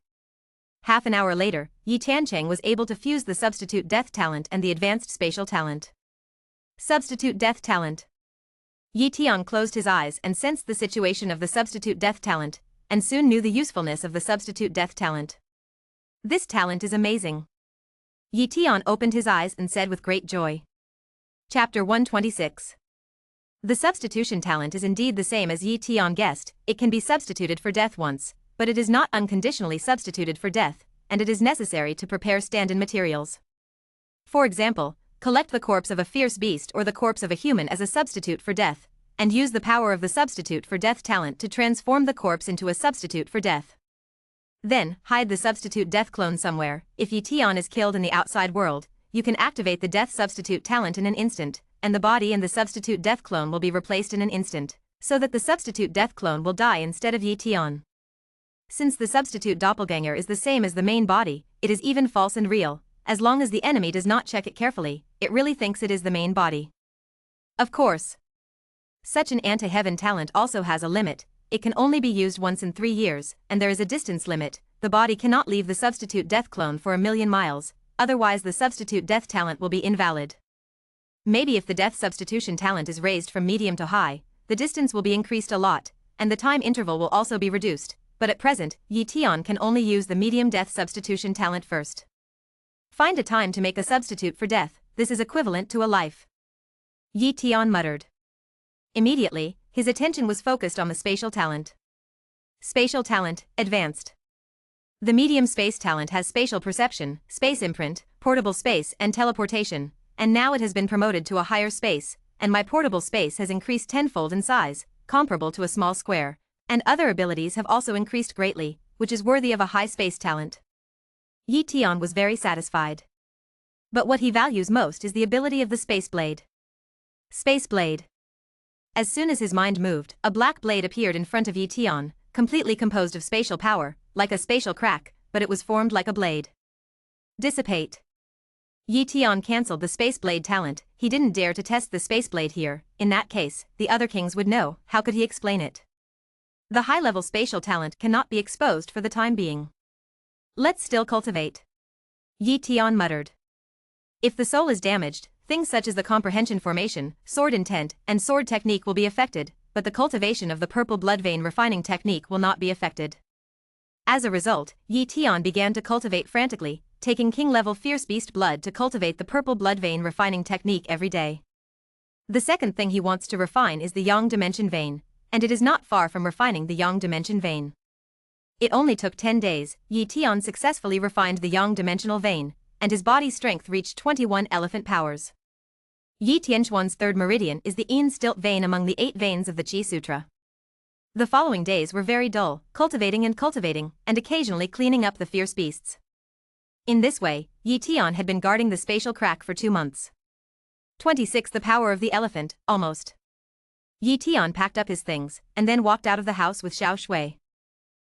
Half an hour later, Yi Tiancheng was able to fuse the substitute death talent and the advanced spatial talent. Substitute death talent. Yi Tian closed his eyes and sensed the situation of the substitute death talent, and soon knew the usefulness of the substitute death talent. This talent is amazing. Yi Tian opened his eyes and said with great joy. Chapter 126. The substitution talent is indeed the same as Yi Tian guessed. It can be substituted for death once, but it is not unconditionally substituted for death, and it is necessary to prepare stand-in materials. For example, collect the corpse of a fierce beast or the corpse of a human as a substitute for death, and use the power of the substitute for death talent to transform the corpse into a substitute for death. Then, hide the substitute death clone somewhere. If Yi Tian is killed in the outside world, you can activate the death substitute talent in an instant, and the body and the substitute death clone will be replaced in an instant, so that the substitute death clone will die instead of Yi Tian. Since the substitute doppelganger is the same as the main body, it is even false and real. As long as the enemy does not check it carefully, it really thinks it is the main body. Of course, such an anti-heaven talent also has a limit. It can only be used once in 3 years, and there is a distance limit. The body cannot leave the substitute death clone for 1,000,000 miles, otherwise the substitute death talent will be invalid. Maybe if the death substitution talent is raised from medium to high, the distance will be increased a lot, and the time interval will also be reduced, but at present, Yi Tian can only use the medium death substitution talent first. Find a time to make a substitute for death. This is equivalent to a life. Yi Tian muttered. Immediately, his attention was focused on the spatial talent. Spatial talent, advanced. The medium space talent has spatial perception, space imprint, portable space and teleportation, and now it has been promoted to a higher space, and my portable space has increased tenfold in size, comparable to a small square, and other abilities have also increased greatly, which is worthy of a high space talent. Yi Tian was very satisfied. But what he values most is the ability of the space blade. Space blade. As soon as his mind moved, a black blade appeared in front of Yi Tian, completely composed of spatial power, like a spatial crack, but it was formed like a blade. Dissipate. Yi Tian cancelled the space blade talent. He didn't dare to test the space blade here. In that case, the other kings would know. How could he explain it? The high-level spatial talent cannot be exposed for the time being. Let's still cultivate. Yi Tian muttered. If the soul is damaged, things such as the comprehension formation, sword intent, and sword technique will be affected, but the cultivation of the purple blood vein refining technique will not be affected. As a result, Yi Tian began to cultivate frantically, taking king-level fierce beast blood to cultivate the purple blood vein refining technique every day. The second thing he wants to refine is the yang dimension vein, and it is not far from refining the yang dimension vein. It only took 10 days. Yi Tian successfully refined the yang dimensional vein, and his body strength reached 21 elephant powers. Yi Tianquan's third meridian is the Yin stilt vein among the 8 veins of the Qi Sutra. The following days were very dull, cultivating, and occasionally cleaning up the fierce beasts. In this way, Yi Tian had been guarding the spatial crack for 2 months. 26. The power of the elephant, almost. Yi Tian packed up his things, and then walked out of the house with Xiao Shui.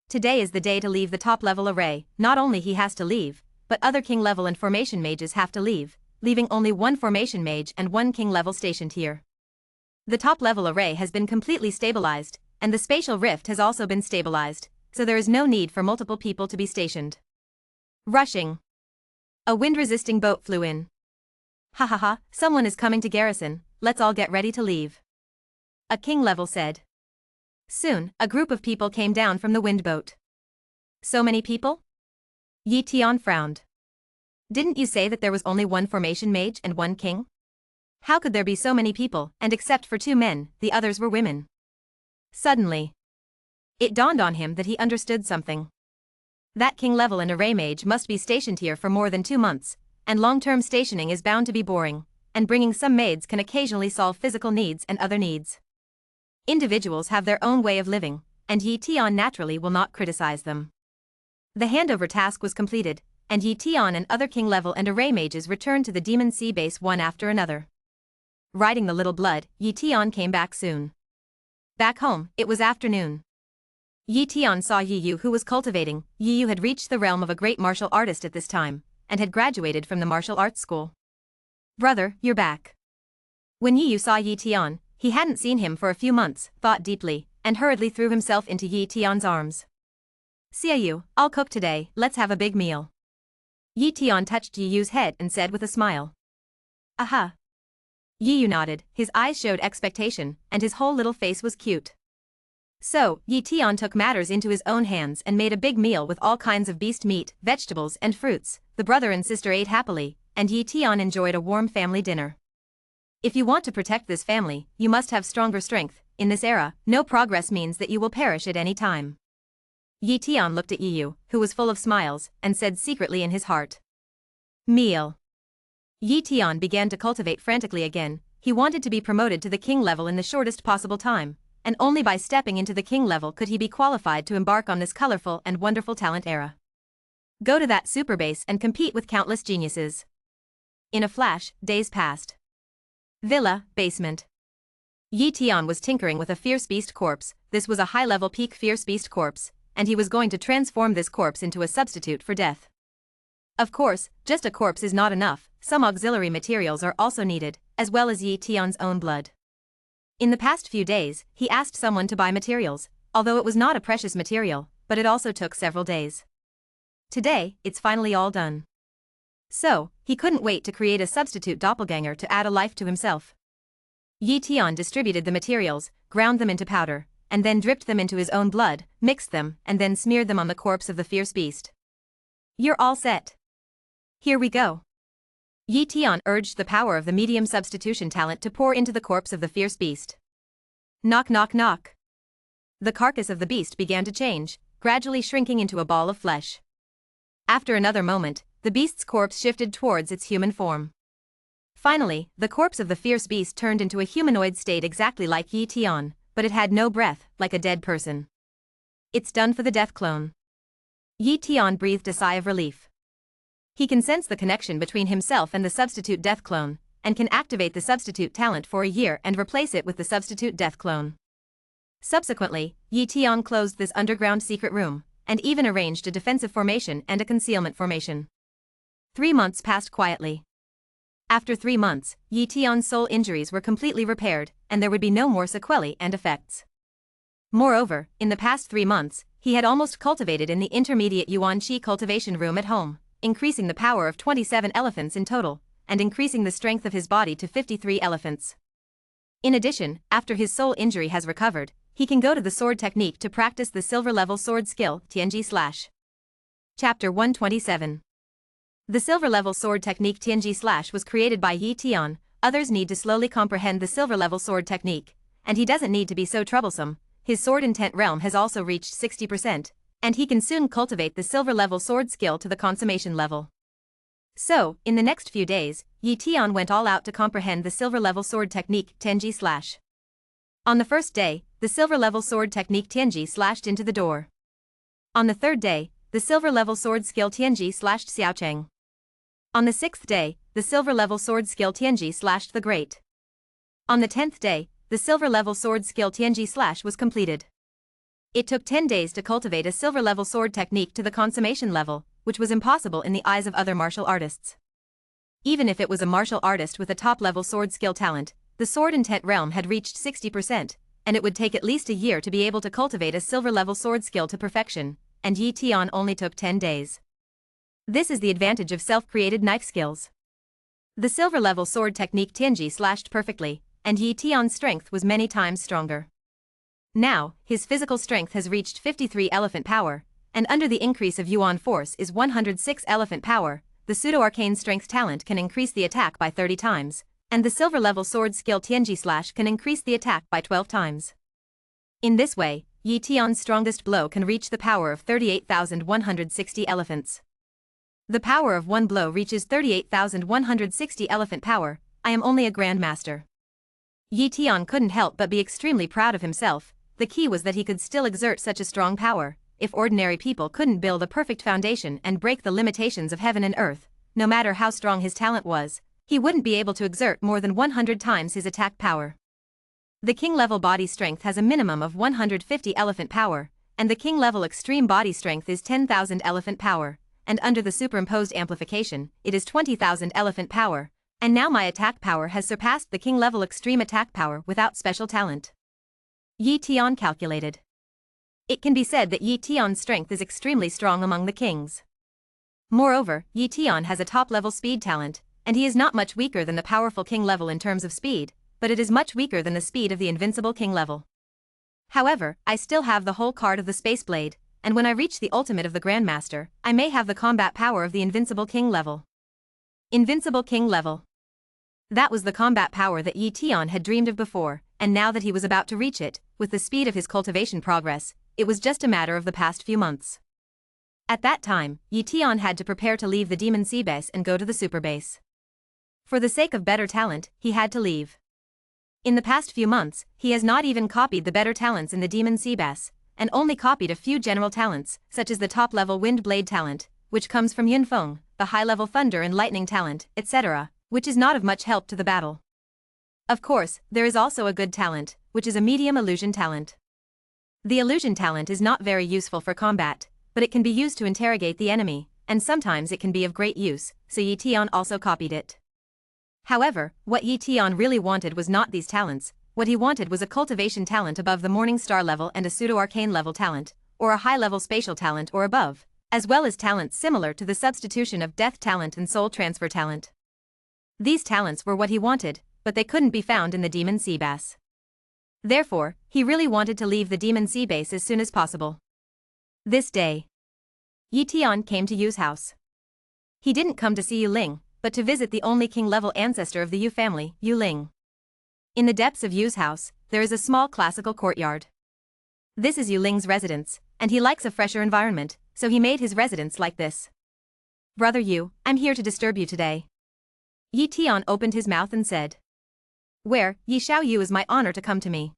Today is the day to leave the top-level array. Not only he has to leave, but other king-level and formation mages have to leave, leaving only 1 formation mage and 1 king-level stationed here. The top-level array has been completely stabilized, and the spatial rift has also been stabilized, so there is no need for multiple people to be stationed. Rushing. A wind-resisting boat flew in. Ha ha ha, someone is coming to garrison, let's all get ready to leave. A king-level said. Soon, a group of people came down from the wind boat. So many people? Yi Tian frowned. Didn't you say that there was only 1 formation mage and 1 king? How could there be so many people, and except for 2 men, the others were women? Suddenly, it dawned on him that he understood something. That king level and array mage must be stationed here for more than 2 months, and long-term stationing is bound to be boring, and bringing some maids can occasionally solve physical needs and other needs. Individuals have their own way of living, and Yi Tian naturally will not criticize them. The handover task was completed, and Yi Tian and other king level and array mages returned to the Demon Sea base one after another. Riding the little blood, Yi Tian came back soon. Back home, it was afternoon. Yi Tian saw Yi Yu, who was cultivating. Yi Yu had reached the realm of a great martial artist at this time, and had graduated from the martial arts school. Brother, you're back. When Yi Yu saw Yi Tian, he hadn't seen him for a few months, thought deeply, and hurriedly threw himself into Yi Tian's arms. Xie Yu, I'll cook today, let's have a big meal. Yi Tian touched Yi Yu's head and said with a smile. Aha. Yi Yu nodded, his eyes showed expectation, and his whole little face was cute. So, Yi Tian took matters into his own hands and made a big meal with all kinds of beast meat, vegetables and fruits. The brother and sister ate happily, and Yi Tian enjoyed a warm family dinner. If you want to protect this family, you must have stronger strength. In this era, no progress means that you will perish at any time. Yi Tian looked at Yi Yu, who was full of smiles, and said secretly in his heart. Meal. Yi Tian began to cultivate frantically again. He wanted to be promoted to the king level in the shortest possible time, and only by stepping into the king level could he be qualified to embark on this colorful and wonderful talent era. Go to that super base and compete with countless geniuses. In a flash, days passed. Villa, basement. Yi Tian was tinkering with a fierce beast corpse. This was a high-level peak fierce beast corpse, and he was going to transform this corpse into a substitute for death. Of course, just a corpse is not enough, some auxiliary materials are also needed, as well as Yi Tian's own blood. In the past few days, he asked someone to buy materials, although it was not a precious material, but it also took several days. Today, it's finally all done. So, he couldn't wait to create a substitute doppelganger to add a life to himself. Yi Tian distributed the materials, ground them into powder, and then dripped them into his own blood, mixed them, and then smeared them on the corpse of the fierce beast. You're all set. Here we go. Yi Tian urged the power of the medium substitution talent to pour into the corpse of the fierce beast. Knock knock knock. The carcass of the beast began to change, gradually shrinking into a ball of flesh. After another moment, the beast's corpse shifted towards its human form. Finally, the corpse of the fierce beast turned into a humanoid state exactly like Yi Tian, but it had no breath, like a dead person. It's done for the death clone. Yi Tian breathed a sigh of relief. He can sense the connection between himself and the substitute death clone, and can activate the substitute talent for a year and replace it with the substitute death clone. Subsequently, Yi Tian closed this underground secret room, and even arranged a defensive formation and a concealment formation. 3 months passed quietly. After 3 months, Yi Tian's soul injuries were completely repaired, and there would be no more sequelae and effects. Moreover, in the past 3 months, he had almost cultivated in the intermediate Yuan Qi cultivation room at home, increasing the power of 27 elephants in total, and increasing the strength of his body to 53 elephants. In addition, after his soul injury has recovered, he can go to the sword technique to practice the silver-level sword skill, Tianji/. Chapter 127. The silver-level sword technique Tianji/ was created by Yi Tian. Others need to slowly comprehend the silver-level sword technique, and he doesn't need to be so troublesome. His sword intent realm has also reached 60%, and he can soon cultivate the silver-level sword skill to the consummation level. So, in the next few days, Yi Tian went all out to comprehend the silver-level sword technique Tianji Slash. On the first day, the silver-level sword technique Tianji slashed into the door. On the third day, the silver-level sword skill Tianji slashed Xiaocheng. On the sixth day, the silver-level sword skill Tianji slashed the grate. On the 10th day, the silver-level sword skill Tianji slash was completed. It took 10 days to cultivate a silver-level sword technique to the consummation level, which was impossible in the eyes of other martial artists. Even if it was a martial artist with a top-level sword skill talent, the sword intent realm had reached 60%, and it would take at least a year to be able to cultivate a silver-level sword skill to perfection, and Yi Tian only took 10 days. This is the advantage of self-created knife skills. The silver-level sword technique Tianji slashed perfectly, and Yi Tian's strength was many times stronger. Now, his physical strength has reached 53 elephant power, and under the increase of Yuan force is 106 elephant power, the pseudo-arcane strength talent can increase the attack by 30 times, and the silver-level sword skill Tianji Slash can increase the attack by 12 times. In this way, Yi Tian's strongest blow can reach the power of 38,160 elephants. The power of one blow reaches 38,160 elephant power. I am only a grandmaster. Yi Tian couldn't help but be extremely proud of himself. The key was that he could still exert such a strong power. If ordinary people couldn't build a perfect foundation and break the limitations of heaven and earth, no matter how strong his talent was, he wouldn't be able to exert more than 100 times his attack power. The king-level body strength has a minimum of 150 elephant power, and the king-level extreme body strength is 10,000 elephant power, and under the superimposed amplification, it is 20,000 elephant power, and now my attack power has surpassed the king-level extreme attack power without special talent. Yi Tian calculated. It can be said that Yi Tian's strength is extremely strong among the kings. Moreover, Yi Tian has a top-level speed talent, and he is not much weaker than the powerful king level in terms of speed, but it is much weaker than the speed of the invincible king level. However, I still have the whole card of the space blade, and when I reach the ultimate of the Grandmaster, I may have the combat power of the invincible king level. Invincible king level. That was the combat power that Yi Tian had dreamed of before, and now that he was about to reach it, with the speed of his cultivation progress, it was just a matter of the past few months. At that time, Yi Tian had to prepare to leave the Demon Sea base and go to the super base. For the sake of better talent, he had to leave. In the past few months, he has not even copied the better talents in the Demon Sea base, and only copied a few general talents, such as the top-level Wind Blade talent, which comes from Yunfeng, the high-level Thunder and Lightning talent, etc., which is not of much help to the battle. Of course, there is also a good talent, which is a medium illusion talent. The illusion talent is not very useful for combat, but it can be used to interrogate the enemy, and sometimes it can be of great use, so Yi Tian also copied it. However, what Yi Tian really wanted was not these talents. What he wanted was a cultivation talent above the Morning Star level and a pseudo-arcane level talent, or a high-level spatial talent or above, as well as talents similar to the substitution of death talent and soul transfer talent. These talents were what he wanted, but they couldn't be found in the Demon Sea base. Therefore, he really wanted to leave the Demon Sea base as soon as possible. This day, Yi Tian came to Yu's house. He didn't come to see Yu Ling, but to visit the only king-level ancestor of the Yu family, Yu Ling. In the depths of Yu's house, there is a small classical courtyard. This is Yu Ling's residence, and he likes a fresher environment, so he made his residence like this. Brother Yu, I'm here to disturb you today. Yi Tian opened his mouth and said. Where, Yi Xiao Yu, is my honor to come to me.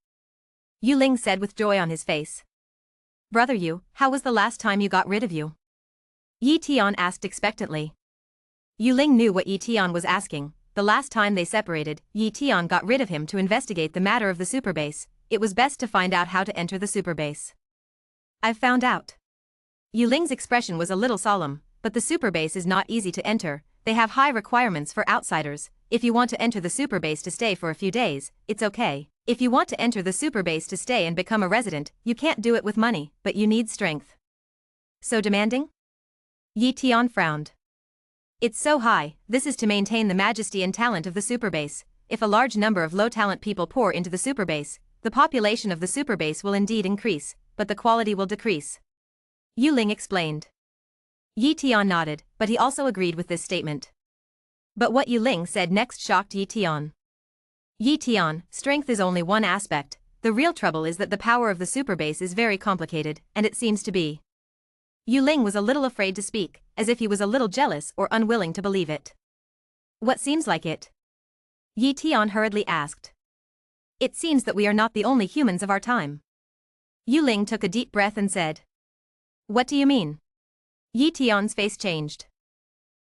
Yu Ling said with joy on his face. Brother Yu, how was the last time you got rid of you? Yi Tian asked expectantly. Yu Ling knew what Yi Tian was asking. The last time they separated, Yi Tian got rid of him to investigate the matter of the super base. It was best to find out how to enter the super base. I've found out. Yu Ling's expression was a little solemn, but the super base is not easy to enter. They have high requirements for outsiders. If you want to enter the super base to stay for a few days, it's okay. If you want to enter the super base to stay and become a resident, you can't do it with money, but you need strength. So demanding? Yi Tian frowned. It's so high. This is to maintain the majesty and talent of the super base. If a large number of low-talent people pour into the super base, the population of the super base will indeed increase, but the quality will decrease. Yu Ling explained. Yi Tian nodded, but he also agreed with this statement. But what Yu Ling said next shocked Yi Tian. Yi Tian, strength is only one aspect. The real trouble is that the power of the super base is very complicated, and it seems to be. Yu Ling was a little afraid to speak, as if he was a little jealous or unwilling to believe it. What seems like it? Yi Tian hurriedly asked. It seems that we are not the only humans of our time. Yu Ling took a deep breath and said. What do you mean? Yi Tian's face changed.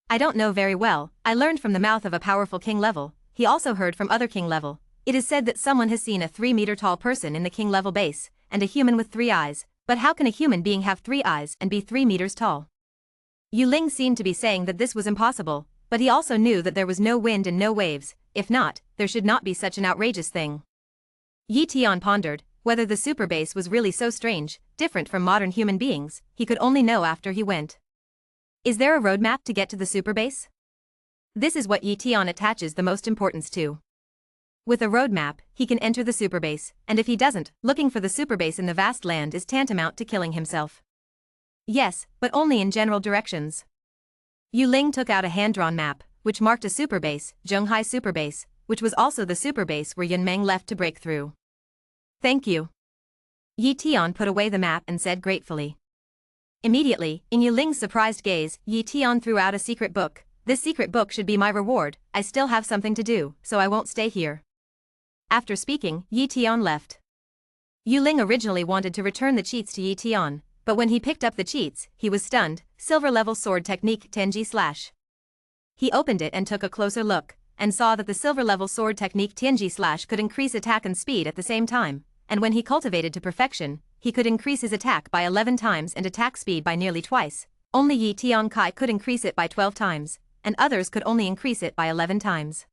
I don't know very well, I learned from the mouth of a powerful king level, he also heard from other king level. It is said that someone has seen a 3-meter tall person in the king level base, and a human with 3 eyes, but how can a human being have 3 eyes and be 3 meters tall? Yu Ling seemed to be saying that this was impossible, but he also knew that there was no wind and no waves, if not, there should not be such an outrageous thing. Yi Tian pondered, whether the super base was really so strange, different from modern human beings, he could only know after he went. Is there a roadmap to get to the super base? This is what Yi Tian attaches the most importance to. With a roadmap, he can enter the super base, and if he doesn't, looking for the super base in the vast land is tantamount to killing himself. Yes, but only in general directions. Yu Ling took out a hand-drawn map, which marked a super base, Zhonghai super base, which was also the super base where Yun Meng left to break through. Thank you. Yi Tian put away the map and said gratefully. Immediately, in Yu Ling's surprised gaze, Yi Tian threw out a secret book. This secret book should be my reward, I still have something to do, so I won't stay here. After speaking, Yi Tian left. Yu Ling originally wanted to return the cheats to Yi Tian, but when he picked up the cheats, he was stunned. Silver level sword technique Tenji Slash. He opened it and took a closer look, and saw that the silver level sword technique Tianji Slash could increase attack and speed at the same time, and when he cultivated to perfection, he could increase his attack by 11 times and attack speed by nearly twice. Only Yi Tian Kai could increase it by 12 times, and others could only increase it by 11 times.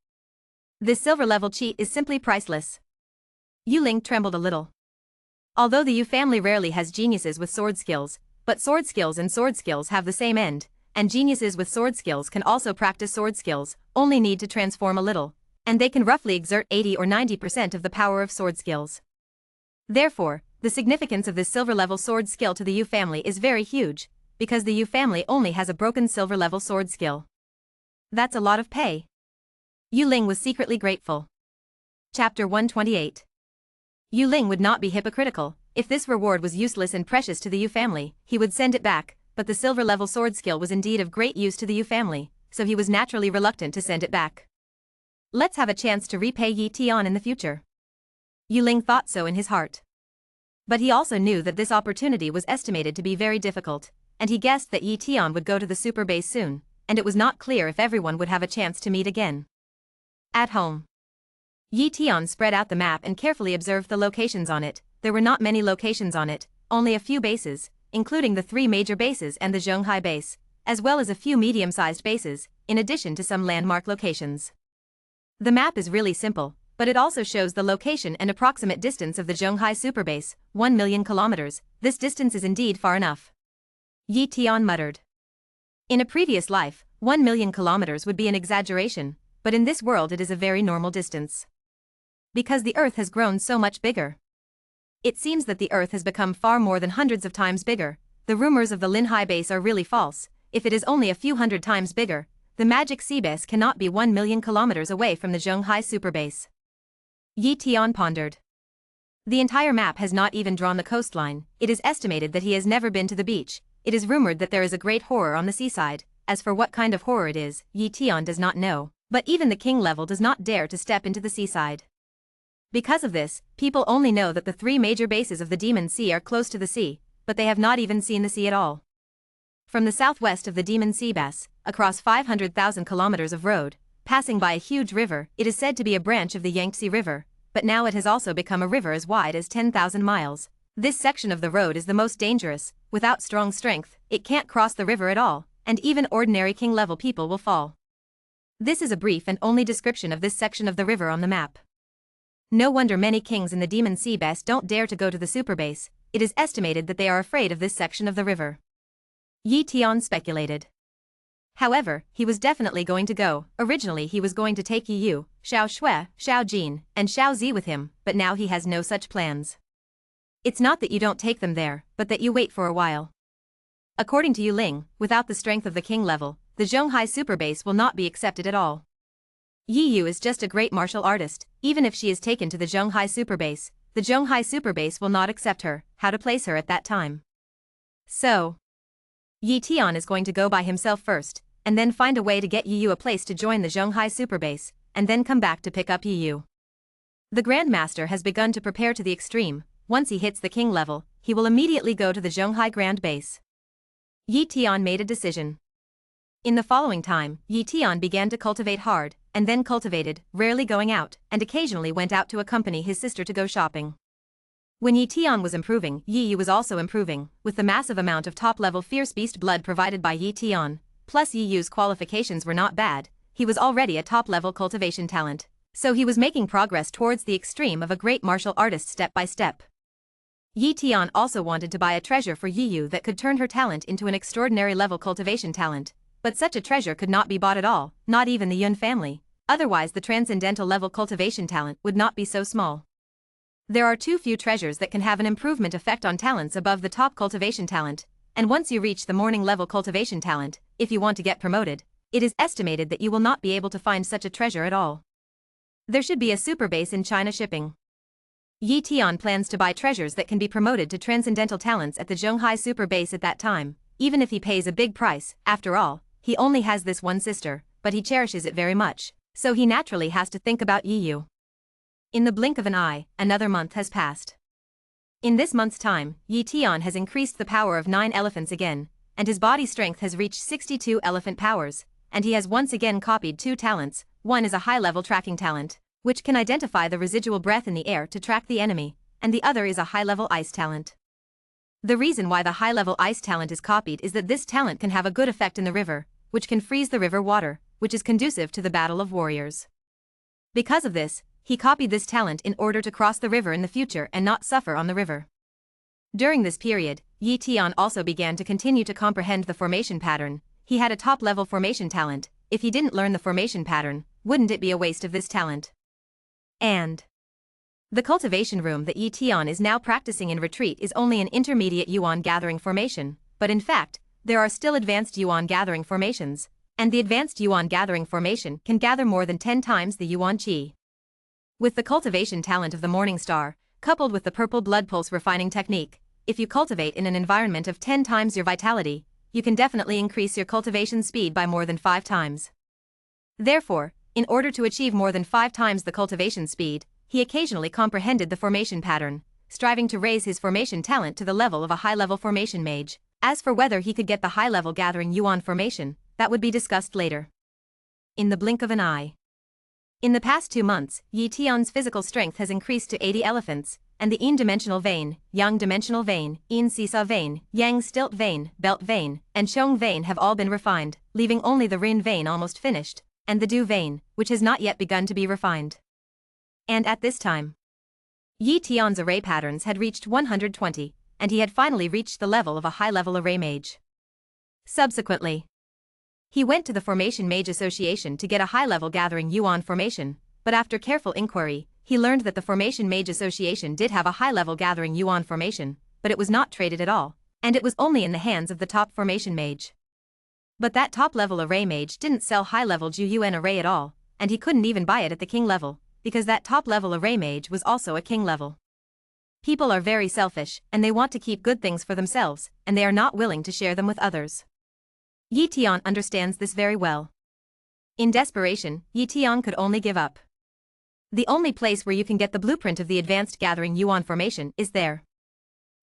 This silver level cheat is simply priceless. Yu Ling trembled a little. Although the Yu family rarely has geniuses with sword skills, but sword skills and sword skills have the same end, and geniuses with sword skills can also practice sword skills, only need to transform a little, and they can roughly exert 80 or 90% of the power of sword skills. Therefore, the significance of this silver level sword skill to the Yu family is very huge, because the Yu family only has a broken silver level sword skill. That's a lot of pay. Yu Ling was secretly grateful. Chapter 128. Yu Ling would not be hypocritical. If this reward was useless and precious to the Yu family, he would send it back, but the silver level sword skill was indeed of great use to the Yu family, so he was naturally reluctant to send it back. Let's have a chance to repay Yi Tian in the future. Yu Ling thought so in his heart. But he also knew that this opportunity was estimated to be very difficult, and he guessed that Yi Tian would go to the super base soon, and it was not clear if everyone would have a chance to meet again. At home. Yi Tian spread out the map and carefully observed the locations on it. There were not many locations on it, only a few bases, including the 3 major bases and the Zhonghai base, as well as a few medium-sized bases, in addition to some landmark locations. The map is really simple, but it also shows the location and approximate distance of the Zhonghai superbase, 1 million kilometers. This distance is indeed far enough. Yi Tian muttered. In a previous life, 1 million kilometers would be an exaggeration, but in this world it is a very normal distance. Because the Earth has grown so much bigger. It seems that the Earth has become far more than hundreds of times bigger. The rumors of the Linhai base are really false. If it is only a few hundred times bigger, the magic sea base cannot be 1 million kilometers away from the Zhonghai superbase. Yi Tian pondered. The entire map has not even drawn the coastline. It is estimated that he has never been to the beach. It is rumored that there is a great horror on the seaside. As for what kind of horror it is, Yi Tian does not know, but even the king level does not dare to step into the seaside. Because of this, people only know that the 3 major bases of the Demon Sea are close to the sea, but they have not even seen the sea at all. From the southwest of the Demon Sea base, across 500,000 kilometers of road, passing by a huge river, it is said to be a branch of the Yangtze River, but now it has also become a river as wide as 10,000 miles. This section of the road is the most dangerous. Without strong strength, it can't cross the river at all, and even ordinary king-level people will fall. This is a brief and only description of this section of the river on the map. No wonder many kings in the Demon Sea base don't dare to go to the superbase. It is estimated that they are afraid of this section of the river. Yi Tian speculated. However, he was definitely going to go. Originally he was going to take Yi Yu, Xiao Shui, Xiao Jin, and Xiao Zi with him, but now he has no such plans. It's not that you don't take them there, but that you wait for a while. According to Yu Ling, without the strength of the king level, the Zhonghai superbase will not be accepted at all. Yi Yu is just a great martial artist. Even if she is taken to the Zhonghai superbase, the Zhonghai superbase will not accept her. How to place her at that time? So, Yi Tian is going to go by himself first, and then find a way to get Yi Yu a place to join the Zhonghai Superbase, and then come back to pick up Yi Yu. The Grandmaster has begun to prepare to the extreme. Once he hits the king level, he will immediately go to the Zhonghai Grand Base. Yi Tian made a decision. In the following time, Yi Tian began to cultivate hard, and then cultivated, rarely going out, and occasionally went out to accompany his sister to go shopping. When Yi Tian was improving, Yi Yu was also improving, with the massive amount of top-level fierce beast blood provided by Yi Tian, plus Yi Yu's qualifications were not bad, he was already a top-level cultivation talent, so he was making progress towards the extreme of a great martial artist step by step. Yi Tian also wanted to buy a treasure for Yi Yu that could turn her talent into an extraordinary level cultivation talent, but such a treasure could not be bought at all, not even the Yun family, otherwise the transcendental level cultivation talent would not be so small. There are too few treasures that can have an improvement effect on talents above the top cultivation talent, and once you reach the morning level cultivation talent, if you want to get promoted, it is estimated that you will not be able to find such a treasure at all. There should be a super base in China shipping. Yi Tian plans to buy treasures that can be promoted to transcendental talents at the Zhonghai super base at that time, even if he pays a big price. After all, he only has this one sister, but he cherishes it very much, so he naturally has to think about Yi Yu. In the blink of an eye, another month has passed. In this month's time, Yi Tian has increased the power of 9 elephants again, and his body strength has reached 62 elephant powers, and he has once again copied 2 talents. One is a high-level tracking talent, which can identify the residual breath in the air to track the enemy, and the other is a high-level ice talent. The reason why the high-level ice talent is copied is that this talent can have a good effect in the river, which can freeze the river water, which is conducive to the battle of warriors. Because of this, he copied this talent in order to cross the river in the future and not suffer on the river. During this period, Yi Tian also began to continue to comprehend the formation pattern. He had a top-level formation talent. If he didn't learn the formation pattern, wouldn't it be a waste of this talent? And the cultivation room that Yi Tian is now practicing in retreat is only an intermediate yuan gathering formation, but in fact, there are still advanced yuan gathering formations, and the advanced yuan gathering formation can gather more than 10 times the yuan qi. With the cultivation talent of the Morning Star, coupled with the purple blood pulse refining technique, if you cultivate in an environment of 10 times your vitality, you can definitely increase your cultivation speed by more than 5 times. Therefore, in order to achieve more than 5 times the cultivation speed, he occasionally comprehended the formation pattern, striving to raise his formation talent to the level of a high-level formation mage. As for whether he could get the high-level gathering yuan formation, that would be discussed later. In the blink of an eye. In the past 2 months, Yi Tian's physical strength has increased to 80 elephants, and the Yin dimensional vein, Yang dimensional vein, Yin seesaw vein, Yang stilt vein, belt vein, and Chong vein have all been refined, leaving only the Rin vein almost finished, and the Du vein, which has not yet begun to be refined. And at this time, Yi Tian's array patterns had reached 120, and he had finally reached the level of a high-level array mage. Subsequently, he went to the Formation Mage Association to get a high-level gathering yuan formation, but after careful inquiry, he learned that the Formation Mage Association did have a high-level gathering yuan formation, but it was not traded at all, and it was only in the hands of the top formation mage. But that top-level array mage didn't sell high-level Ju Yuan array at all, and he couldn't even buy it at the king level, because that top-level array mage was also a king level. People are very selfish, and they want to keep good things for themselves, and they are not willing to share them with others. Yi Tian understands this very well. In desperation, Yi Tian could only give up. The only place where you can get the blueprint of the advanced gathering yuan formation is there.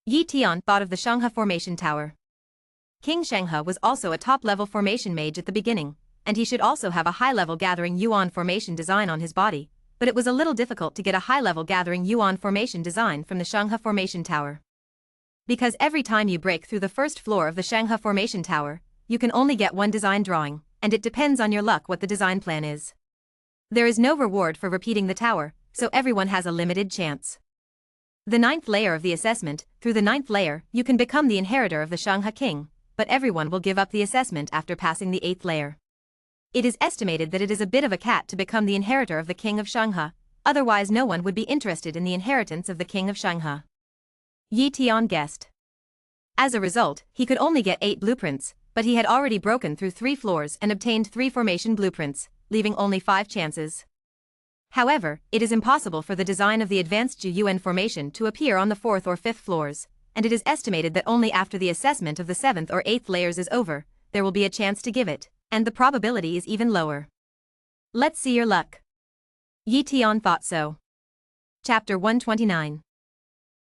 Yi Tian thought of the Shanghe formation tower. King Shanghe was also a top-level formation mage at the beginning, and he should also have a high-level gathering yuan formation design on his body, but it was a little difficult to get a high-level gathering yuan formation design from the Shanghe formation tower. Because every time you break through the first floor of the Shanghe formation tower, you can only get one design drawing, and it depends on your luck what the design plan is. There is no reward for repeating the tower, so everyone has a limited chance. The 9th layer of the assessment, through the 9th layer, you can become the inheritor of the Shanghe king, but everyone will give up the assessment after passing the 8th layer. It is estimated that it is a bit of a cat to become the inheritor of the king of Shanghe, otherwise no one would be interested in the inheritance of the king of Shanghe. Yi Tian guessed. As a result, he could only get 8 blueprints, but he had already broken through 3 floors and obtained 3 formation blueprints, leaving only 5 chances. However, it is impossible for the design of the advanced Ju Yuan formation to appear on the 4th or 5th floors, and it is estimated that only after the assessment of the 7th or 8th layers is over, there will be a chance to give it, and the probability is even lower. Let's see your luck. Yi Tian thought so. Chapter 129.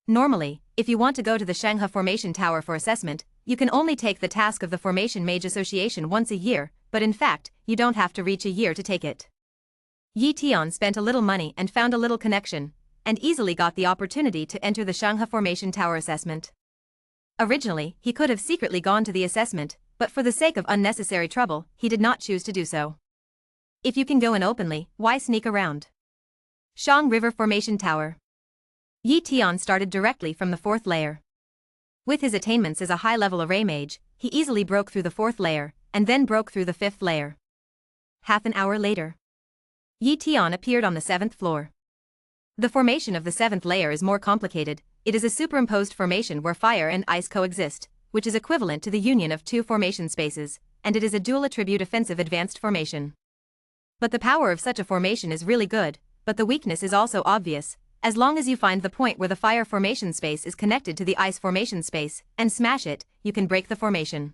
Normally, if you want to go to the Shangha Formation Tower for assessment, you can only take the task of the Formation Mage Association once a year, but in fact, you don't have to reach a year to take it. Yi Tian spent a little money and found a little connection, and easily got the opportunity to enter the Shangha Formation Tower assessment. Originally, he could have secretly gone to the assessment, but for the sake of unnecessary trouble, he did not choose to do so. If you can go in openly, why sneak around? Shang River Formation Tower. Yi Tian started directly from the 4th layer. With his attainments as a high-level array mage, he easily broke through the 4th layer, and then broke through the 5th layer. Half an hour later, Yi Tian appeared on the 7th floor. The formation of the 7th layer is more complicated. It is a superimposed formation where fire and ice coexist, which is equivalent to the union of two formation spaces, and it is a dual attribute offensive advanced formation. But the power of such a formation is really good, but the weakness is also obvious. As long as you find the point where the fire formation space is connected to the ice formation space, and smash it, you can break the formation.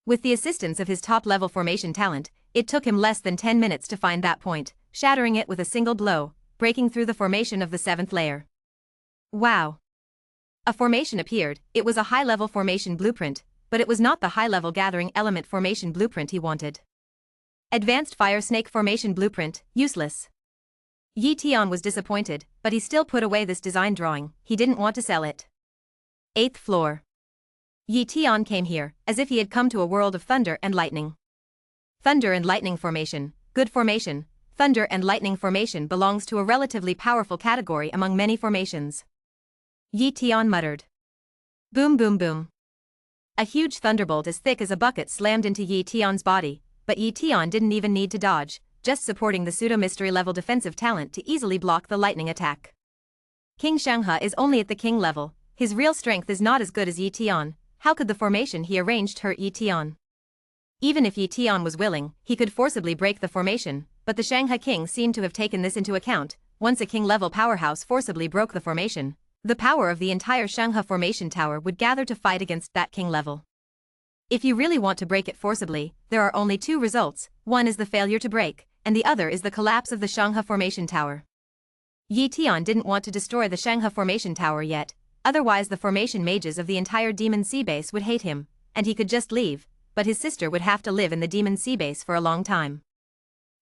With the assistance of his top-level formation talent, it took him less than 10 minutes to find that point, shattering it with a single blow, breaking through the formation of the 7th layer. Wow! A formation appeared. It was a high-level formation blueprint, but it was not the high-level gathering element formation blueprint he wanted. Advanced Fire Snake Formation Blueprint, useless. Yi Tian was disappointed, but he still put away this design drawing. He didn't want to sell it. 8th floor. Yi Tian came here, as if he had come to a world of thunder and lightning. Thunder and lightning formation, good formation. Thunder and lightning formation belongs to a relatively powerful category among many formations. Yi Tian muttered. Boom boom boom. A huge thunderbolt as thick as a bucket slammed into Yi Tian's body, but Yi Tian didn't even need to dodge, just supporting the pseudo-mystery level defensive talent to easily block the lightning attack. King Shangha is only at the king level. His real strength is not as good as Yi Tian. How could the formation he arranged hurt Yi Tian? Even if Yi Tian was willing, he could forcibly break the formation, but the Shangha king seemed to have taken this into account. Once a king-level powerhouse forcibly broke the formation, the power of the entire Shangha Formation Tower would gather to fight against that king level. If you really want to break it forcibly, there are only two results. One is the failure to break, and the other is the collapse of the Shangha Formation Tower. Yi Tian didn't want to destroy the Shangha Formation Tower yet, otherwise the formation mages of the entire Demon Sea base would hate him, and he could just leave, but his sister would have to live in the Demon Sea base for a long time.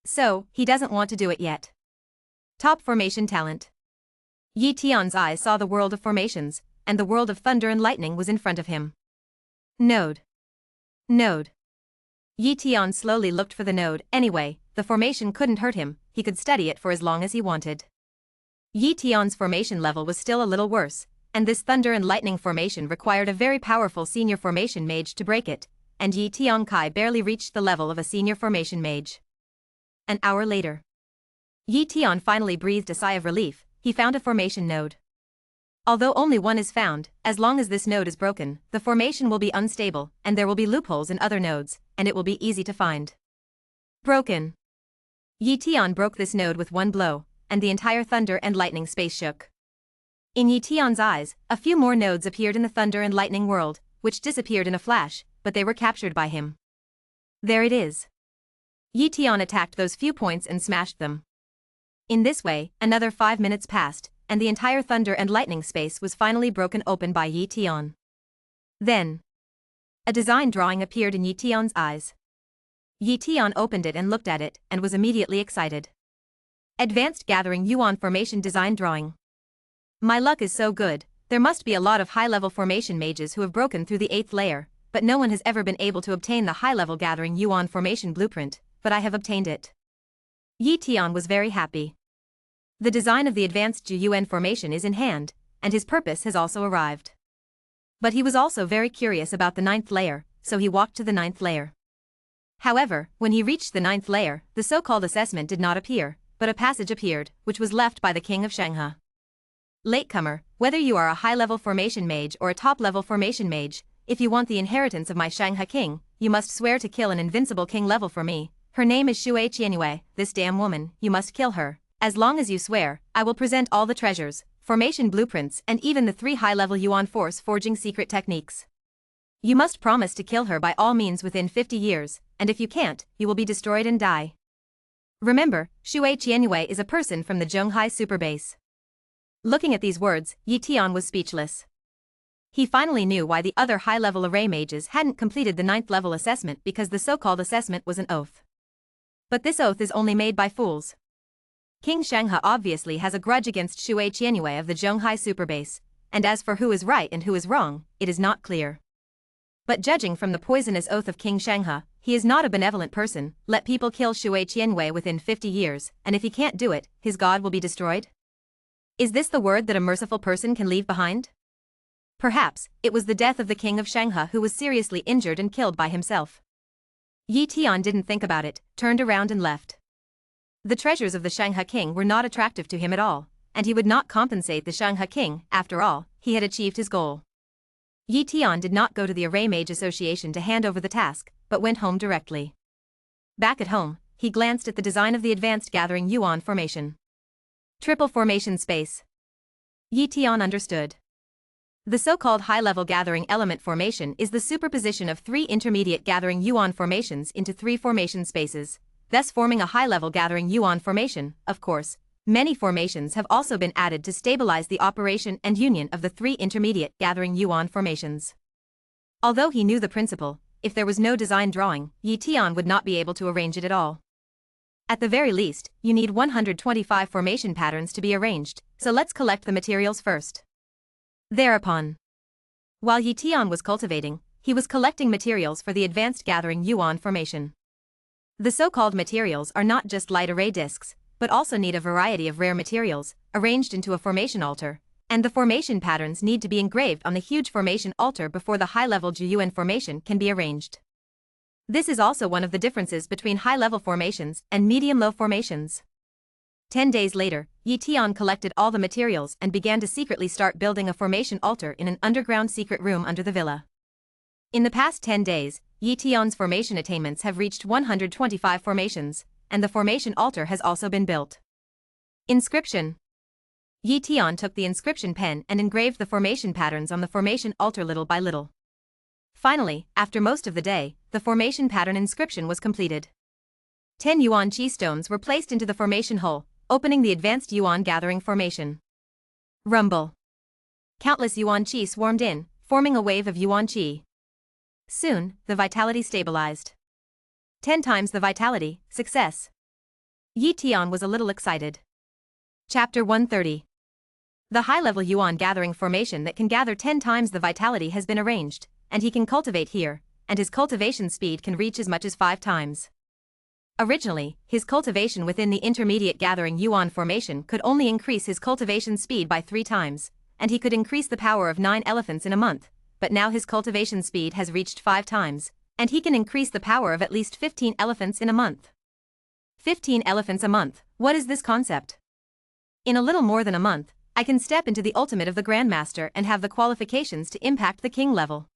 So, he doesn't want to do it yet. Top formation talent. Yi Tian's eyes saw the world of formations, and the world of thunder and lightning was in front of him. Node. Node. Yi Tian slowly looked for the node. Anyway, the formation couldn't hurt him, he could study it for as long as he wanted. Yi Tian's formation level was still a little worse, and this thunder and lightning formation required a very powerful senior formation mage to break it, and Yi Tian Kai barely reached the level of a senior formation mage. An hour later, Yi Tian finally breathed a sigh of relief. He found a formation node. Although only one is found, as long as this node is broken, the formation will be unstable, and there will be loopholes in other nodes, and it will be easy to find. Broken. Yi Tian broke this node with one blow, and the entire thunder and lightning space shook. In Yi Tian's eyes, a few more nodes appeared in the thunder and lightning world, which disappeared in a flash, but they were captured by him. There it is. Yi Tian attacked those few points and smashed them. In this way, another 5 minutes passed, and the entire thunder and lightning space was finally broken open by Yi Tian. Then, a design drawing appeared in Yi Tian's eyes. Yi Tian opened it and looked at it, and was immediately excited. Advanced Gathering Yuan Formation Design Drawing. My luck is so good. There must be a lot of high-level formation mages who have broken through the 8th layer, but no one has ever been able to obtain the high-level Gathering Yuan Formation Blueprint, but I have obtained it. Yi Tian was very happy. The design of the advanced Yuan formation is in hand, and his purpose has also arrived. But he was also very curious about the 9th layer, so he walked to the 9th layer. However, when he reached the 9th layer, the so-called assessment did not appear, but a passage appeared, which was left by the king of Shangha. Latecomer, whether you are a high-level formation mage or a top-level formation mage, if you want the inheritance of my Shangha king, you must swear to kill an invincible king level for me. Her name is Shui Qianyue, this damn woman, you must kill her. As long as you swear, I will present all the treasures, formation blueprints, and even the 3 high-level Yuan force forging secret techniques. You must promise to kill her by all means within 50 years, and if you can't, you will be destroyed and die. Remember, Shui Qianyue is a person from the Zhonghai superbase. Looking at these words, Yi Tian was speechless. He finally knew why the other high-level array mages hadn't completed the 9th level assessment, because the so-called assessment was an oath. But this oath is only made by fools. King Shanghe obviously has a grudge against Shui Qianyue of the Zhonghai superbase, and as for who is right and who is wrong, it is not clear. But judging from the poisonous oath of King Shanghe, he is not a benevolent person. Let people kill Shui Qianyue within 50 years, and if he can't do it, his god will be destroyed? Is this the word that a merciful person can leave behind? Perhaps, it was the death of the king of Shanghe who was seriously injured and killed by himself. Yi Tian didn't think about it, turned around and left. The treasures of the Shanghe king were not attractive to him at all, and he would not compensate the Shanghe king. After all, he had achieved his goal. Yi Tian did not go to the Array Mage Association to hand over the task, but went home directly. Back at home, he glanced at the design of the advanced gathering Yuan formation. Triple formation space. Yi Tian understood. The so-called high-level gathering element formation is the superposition of 3 intermediate gathering Yuan formations into 3 formation spaces, thus forming a high-level gathering Yuan formation. Of course, many formations have also been added to stabilize the operation and union of the 3 intermediate gathering Yuan formations. Although he knew the principle, if there was no design drawing, Yi Tian would not be able to arrange it at all. At the very least, you need 125 formation patterns to be arranged, so let's collect the materials first. Thereupon, while Yi Tian was cultivating, he was collecting materials for the advanced gathering Yuan formation. The so-called materials are not just light array discs, but also need a variety of rare materials, arranged into a formation altar, and the formation patterns need to be engraved on the huge formation altar before the high-level Juyuan formation can be arranged. This is also one of the differences between high-level formations and medium-low formations. 10 days later, Yi Tian collected all the materials and began to secretly start building a formation altar in an underground secret room under the villa. In the past 10 days, Yi Tian's formation attainments have reached 125 formations, and the formation altar has also been built. Inscription. Yi Tian took the inscription pen and engraved the formation patterns on the formation altar little by little. Finally, after most of the day, the formation pattern inscription was completed. 10 Yuan Qi stones were placed into the formation hole, opening the advanced Yuan gathering formation. Rumble. Countless Yuan Qi swarmed in, forming a wave of Yuan Qi. Soon, the vitality stabilized. 10 times the vitality, success. Yi Tian was a little excited. Chapter 130. The high-level Yuan gathering formation that can gather 10 times the vitality has been arranged, and he can cultivate here, and his cultivation speed can reach as much as 5 times. Originally, his cultivation within the intermediate gathering Yuan formation could only increase his cultivation speed by 3 times, and he could increase the power of 9 elephants in a month, but now his cultivation speed has reached 5 times, and he can increase the power of at least 15 elephants in a month. 15 elephants a month, what is this concept? In a little more than a month, I can step into the ultimate of the Grandmaster and have the qualifications to impact the king level.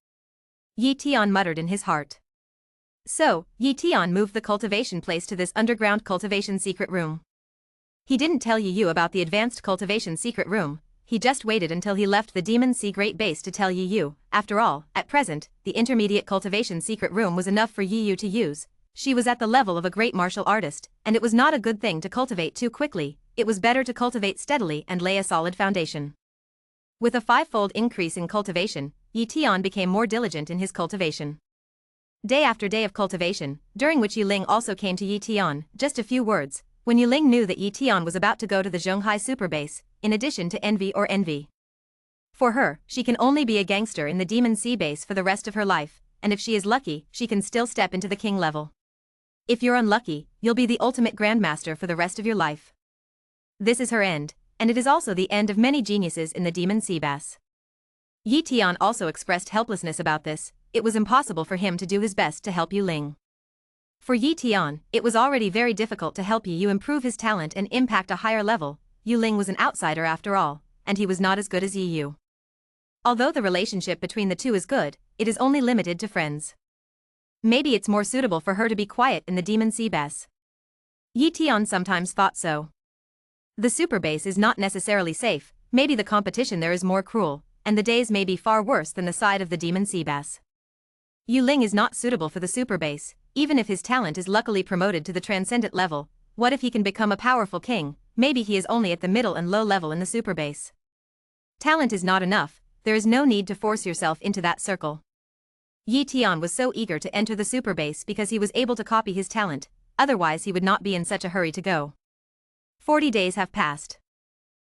Yi Tian muttered in his heart. So, Yi Tian moved the cultivation place to this underground cultivation secret room. He didn't tell Yu about the advanced cultivation secret room, he just waited until he left the Demon Sea Great Base to tell Yu. After all, at present, the intermediate cultivation secret room was enough for Yu to use. She was at the level of a great martial artist, and it was not a good thing to cultivate too quickly, it was better to cultivate steadily and lay a solid foundation. With a 5-fold increase in cultivation, Yi Tian became more diligent in his cultivation. Day after day of cultivation, during which Yuling also came to Yi Tian, just a few words, when Yuling knew that Yi Tian was about to go to the Zhonghai superbase, in addition to envy. For her, she can only be a gangster in the Demon Sea base for the rest of her life, and if she is lucky, she can still step into the king level. If you're unlucky, you'll be the ultimate grandmaster for the rest of your life. This is her end, and it is also the end of many geniuses in the Demon Sea base. Yi Tian also expressed helplessness about this. It was impossible for him to do his best to help Yuling. For Yi Tian, it was already very difficult to help Yu improve his talent and impact a higher level. Yuling was an outsider after all, and he was not as good as Yu. Although the relationship between the two is good, it is only limited to friends. Maybe it's more suitable for her to be quiet in the Demon Sea base. Yi Tian sometimes thought so. The super base is not necessarily safe, maybe the competition there is more cruel, and the days may be far worse than the side of the demon sea bass. Yu Ling is not suitable for the super base, even if his talent is luckily promoted to the transcendent level. What if he can become a powerful king? Maybe he is only at the middle and low level in the super base. Talent is not enough, there is no need to force yourself into that circle. Yi Tian was so eager to enter the super base because he was able to copy his talent, otherwise he would not be in such a hurry to go. 40 days have passed.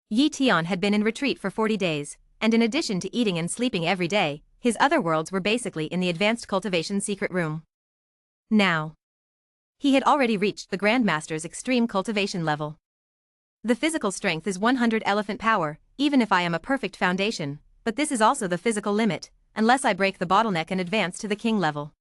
Yi Tian had been in retreat for 40 days, and in addition to eating and sleeping every day, his other worlds were basically in the advanced cultivation secret room. Now, he had already reached the Grandmaster's extreme cultivation level. The physical strength is 100 elephant power, even if I am a perfect foundation, but this is also the physical limit, unless I break the bottleneck and advance to the king level.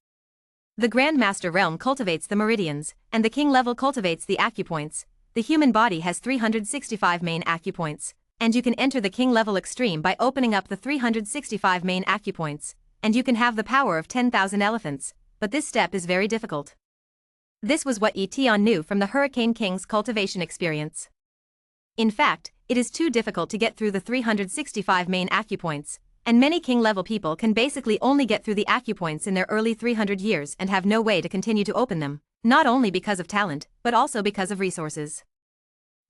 The Grandmaster realm cultivates the meridians, and the king level cultivates the acupoints. The human body has 365 main acupoints, and you can enter the king level extreme by opening up the 365 main acupoints, and you can have the power of 10,000 elephants, but this step is very difficult. This was what Yi Tian knew from the Hurricane King's cultivation experience. In fact, it is too difficult to get through the 365 main acupoints, and many king-level people can basically only get through the acupoints in their early 300 years and have no way to continue to open them, not only because of talent, but also because of resources.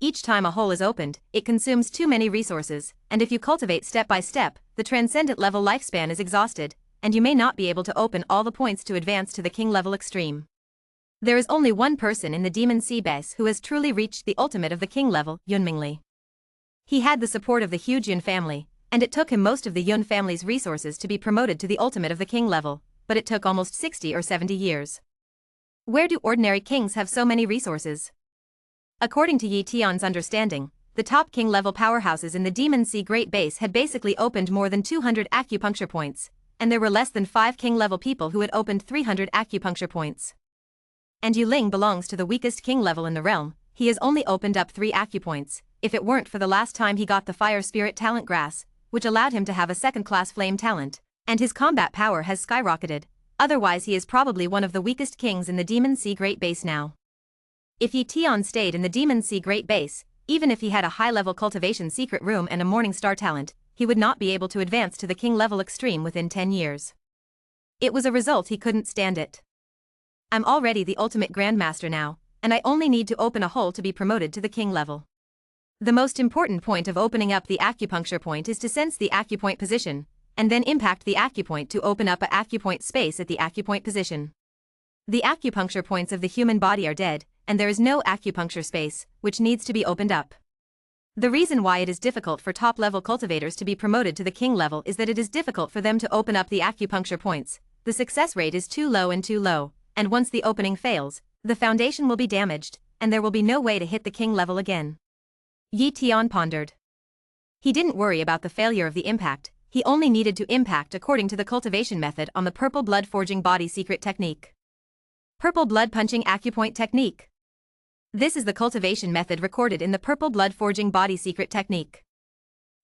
Each time a hole is opened, it consumes too many resources, and if you cultivate step by step, the transcendent level lifespan is exhausted, and you may not be able to open all the points to advance to the king level extreme. There is only one person in the Demon Sea base who has truly reached the ultimate of the king level, Yun Mingli. He had the support of the huge Yun family, and it took him most of the Yun family's resources to be promoted to the ultimate of the king level, but it took almost 60 or 70 years. Where do ordinary kings have so many resources? According to Yi Tian's understanding, the top king level powerhouses in the Demon Sea Great Base had basically opened more than 200 acupuncture points, and there were less than 5 king level people who had opened 300 acupuncture points. And Yu Ling belongs to the weakest king level in the realm. He has only opened up 3 acupoints, if it weren't for the last time he got the fire spirit talent grass, which allowed him to have a second-class flame talent, and his combat power has skyrocketed, otherwise he is probably one of the weakest kings in the Demon Sea Great Base now. If Yi Tian stayed in the Demon Sea Great Base, even if he had a high-level cultivation secret room and a morning star talent, he would not be able to advance to the king level extreme within 10 years. It was a result he couldn't stand it. I'm already the ultimate grandmaster now, and I only need to open a hole to be promoted to the king level. The most important point of opening up the acupuncture point is to sense the acupoint position, and then impact the acupoint to open up a acupoint space at the acupoint position. The acupuncture points of the human body are dead, and there is no acupuncture space, which needs to be opened up. The reason why it is difficult for top-level cultivators to be promoted to the king level is that it is difficult for them to open up the acupuncture points. The success rate is too low, and once the opening fails, the foundation will be damaged, and there will be no way to hit the king level again. Yi Tian pondered. He didn't worry about the failure of the impact, he only needed to impact according to the cultivation method on the purple blood forging body secret technique. Purple blood punching acupoint technique. This is the cultivation method recorded in the purple blood forging body secret technique.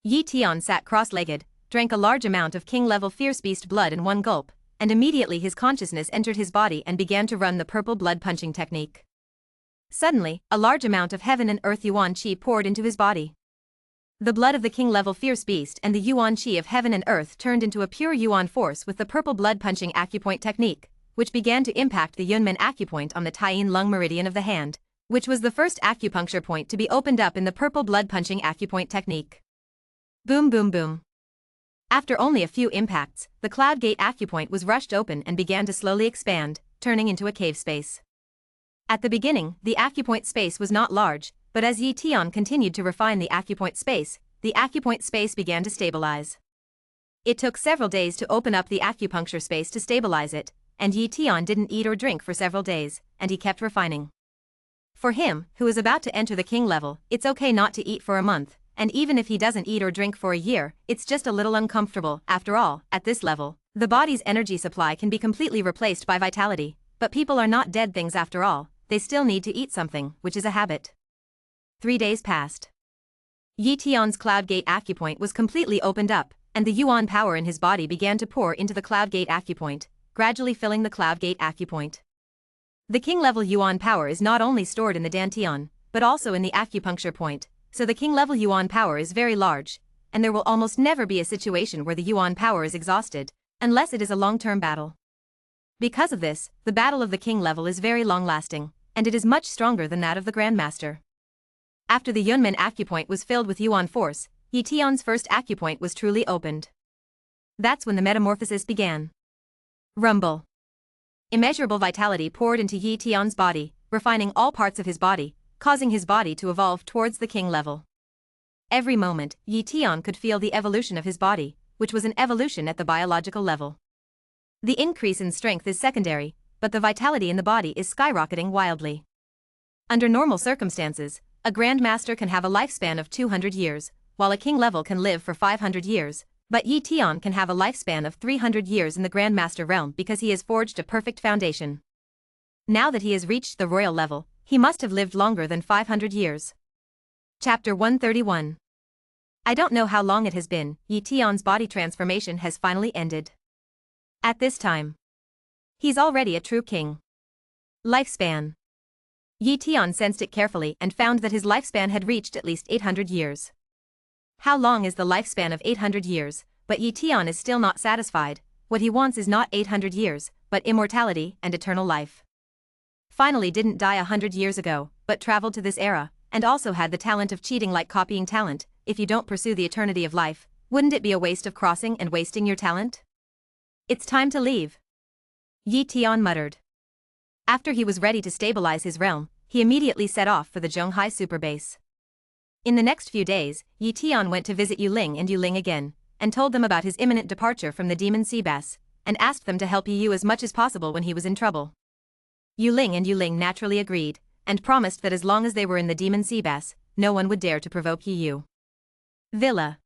Yi Tian sat cross-legged, drank a large amount of king-level fierce beast blood in one gulp, and immediately his consciousness entered his body and began to run the purple blood punching technique. Suddenly, a large amount of heaven and earth yuan qi poured into his body. The blood of the king-level fierce beast and the yuan qi of heaven and earth turned into a pure yuan force with the purple blood punching acupoint technique, which began to impact the Yunmen acupoint on the Taiyin lung meridian of the hand, which was the first acupuncture point to be opened up in the purple blood punching acupoint technique. Boom boom boom. After only a few impacts, the cloud gate acupoint was rushed open and began to slowly expand, turning into a cave space. At the beginning, the acupoint space was not large, but as Yi Tian continued to refine the acupoint space began to stabilize. It took several days to open up the acupuncture space to stabilize it, and Yi Tian didn't eat or drink for several days, and he kept refining. For him, who is about to enter the king level, it's okay not to eat for a month, and even if he doesn't eat or drink for a year, it's just a little uncomfortable. After all, at this level, the body's energy supply can be completely replaced by vitality, but people are not dead things after all, they still need to eat something, which is a habit. 3 days passed. Yi Tian's cloud gate acupoint was completely opened up, and the yuan power in his body began to pour into the cloud gate acupoint, gradually filling the cloud gate acupoint. The king-level yuan power is not only stored in the dantian, but also in the acupuncture point, so the king-level yuan power is very large, and there will almost never be a situation where the Yuan power is exhausted, unless it is a long-term battle. Because of this, the battle of the king level is very long-lasting, and it is much stronger than that of the Grandmaster. After the Yunmen acupoint was filled with Yuan force, Yi Tian's first acupoint was truly opened. That's when the metamorphosis began. Rumble. Immeasurable vitality poured into Yi Tian's body, refining all parts of his body, causing his body to evolve towards the king level. Every moment, Yi Tian could feel the evolution of his body, which was an evolution at the biological level. The increase in strength is secondary, but the vitality in the body is skyrocketing wildly. Under normal circumstances, a Grandmaster can have a lifespan of 200 years, while a king level can live for 500 years, but Yi Tian can have a lifespan of 300 years in the Grandmaster realm because he has forged a perfect foundation. Now that he has reached the royal level, he must have lived longer than 500 years. Chapter 131. I don't know how long it has been, Yi Tian's body transformation has finally ended. At this time, he's already a true king. Lifespan. Yi Tian sensed it carefully and found that his lifespan had reached at least 800 years. How long is the lifespan of 800 years, but Yi Tian is still not satisfied. What he wants is not 800 years, but immortality and eternal life. Finally didn't die 100 years ago, but traveled to this era, and also had the talent of cheating like copying talent. If you don't pursue the eternity of life, wouldn't it be a waste of crossing and wasting your talent? It's time to leave. Yi Tian muttered. After he was ready to stabilize his realm, he immediately set off for the Zhonghai superbase. In the next few days, Yi Tian went to visit Yu Ling and Yu Ling again, and told them about his imminent departure from the demon sea bass, and asked them to help Yu as much as possible when he was in trouble. Yu Ling and Yu Ling naturally agreed, and promised that as long as they were in the demon sea bass, no one would dare to provoke Yu. Villa.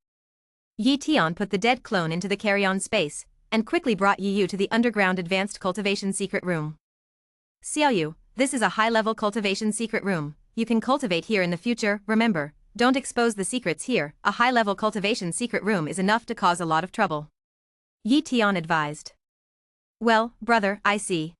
Yi Tian put the dead clone into the carry-on space, and quickly brought Yu to the underground advanced cultivation secret room. Xiaoyu, this is a high-level cultivation secret room. You can cultivate here in the future, remember, don't expose the secrets here. A high-level cultivation secret room is enough to cause a lot of trouble. Yi Tian advised. Well, brother, I see.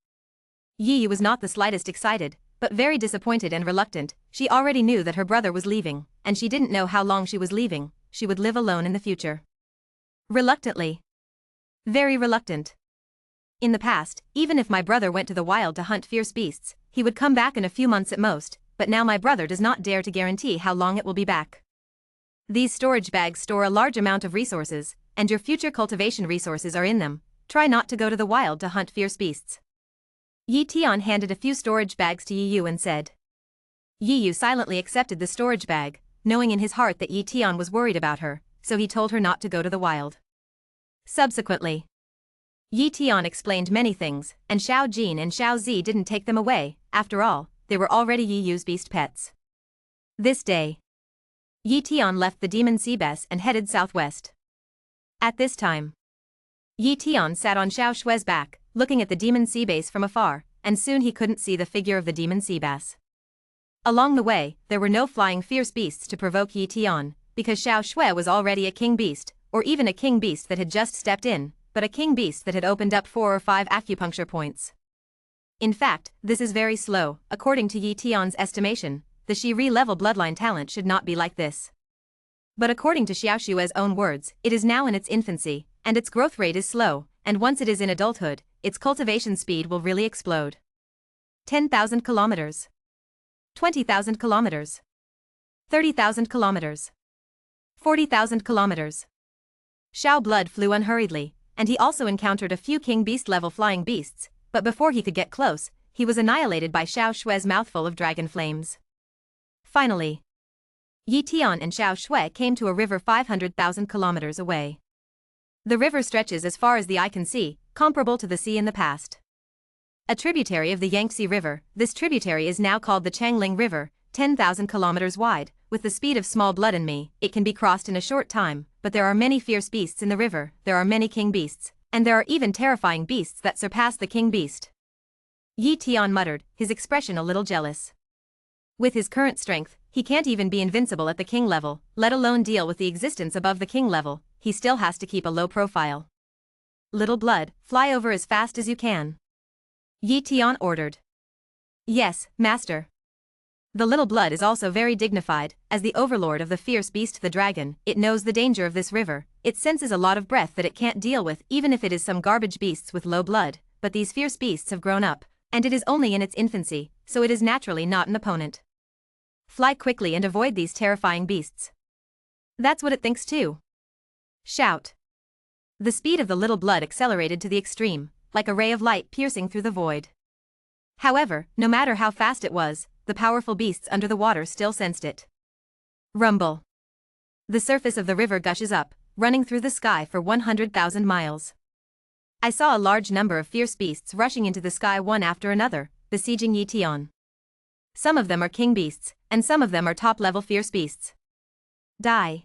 Yi was not the slightest excited, but very disappointed and reluctant. She already knew that her brother was leaving, and she didn't know how long she was leaving. She would live alone in the future. Reluctantly. Very reluctant. In the past, even if my brother went to the wild to hunt fierce beasts, he would come back in a few months at most, but now my brother does not dare to guarantee how long it will be back. These storage bags store a large amount of resources, and your future cultivation resources are in them. Try not to go to the wild to hunt fierce beasts. Yi Tian handed a few storage bags to Yi and said. Yi silently accepted the storage bag, knowing in his heart that Yi Tian was worried about her, so he told her not to go to the wild. Subsequently, Yi Tian explained many things, and Xiao Jin and Xiao Zi didn't take them away. After all, they were already Yi's beast pets. This day, Yi Tian left the demon sea bass and headed southwest. At this time, Yi Tian sat on Xiao Shue's back, looking at the demon sea bass from afar, and soon he couldn't see the figure of the demon sea bass. Along the way, there were no flying fierce beasts to provoke Yi Tian, because Xiao Shui was already a king beast, or even a king beast that had just stepped in, but a king beast that had opened up 4 or 5 acupuncture points. In fact, this is very slow. According to Yi Tian's estimation, the Shiri level bloodline talent should not be like this. But according to Xiao Shue's own words, it is now in its infancy, and its growth rate is slow, and once it is in adulthood, its cultivation speed will really explode. 10,000 kilometers. 20,000 kilometers. 30,000 kilometers. 40,000 kilometers. Xiao blood flew unhurriedly, and he also encountered a few king beast level flying beasts, but before he could get close, he was annihilated by Xiao Shue's mouthful of dragon flames. Finally, Yi Tian and Xiao Shui came to a river 500,000 kilometers away. The river stretches as far as the eye can see, comparable to the sea in the past. A tributary of the Yangtze River, this tributary is now called the Changling River, 10,000 kilometers wide. With the speed of small blood in me, it can be crossed in a short time, but there are many fierce beasts in the river, there are many king beasts, and there are even terrifying beasts that surpass the king beast. Yi Tian muttered, his expression a little jealous. With his current strength, he can't even be invincible at the king level, let alone deal with the existence above the king level. He still has to keep a low profile. Little blood, fly over as fast as you can. Yi Tian ordered. Yes, master. The little blood is also very dignified, as the overlord of the fierce beast the dragon. It knows the danger of this river, it senses a lot of breath that it can't deal with even if it is some garbage beasts with low blood, but these fierce beasts have grown up, and it is only in its infancy, so it is naturally not an opponent. Fly quickly and avoid these terrifying beasts. That's what it thinks too. Shout. The speed of the little blood accelerated to the extreme, like a ray of light piercing through the void. However, no matter how fast it was, the powerful beasts under the water still sensed it. Rumble. The surface of the river gushes up, running through the sky for 100,000 miles. I saw a large number of fierce beasts rushing into the sky one after another, besieging Yitian. Some of them are king beasts, and some of them are top-level fierce beasts. Die.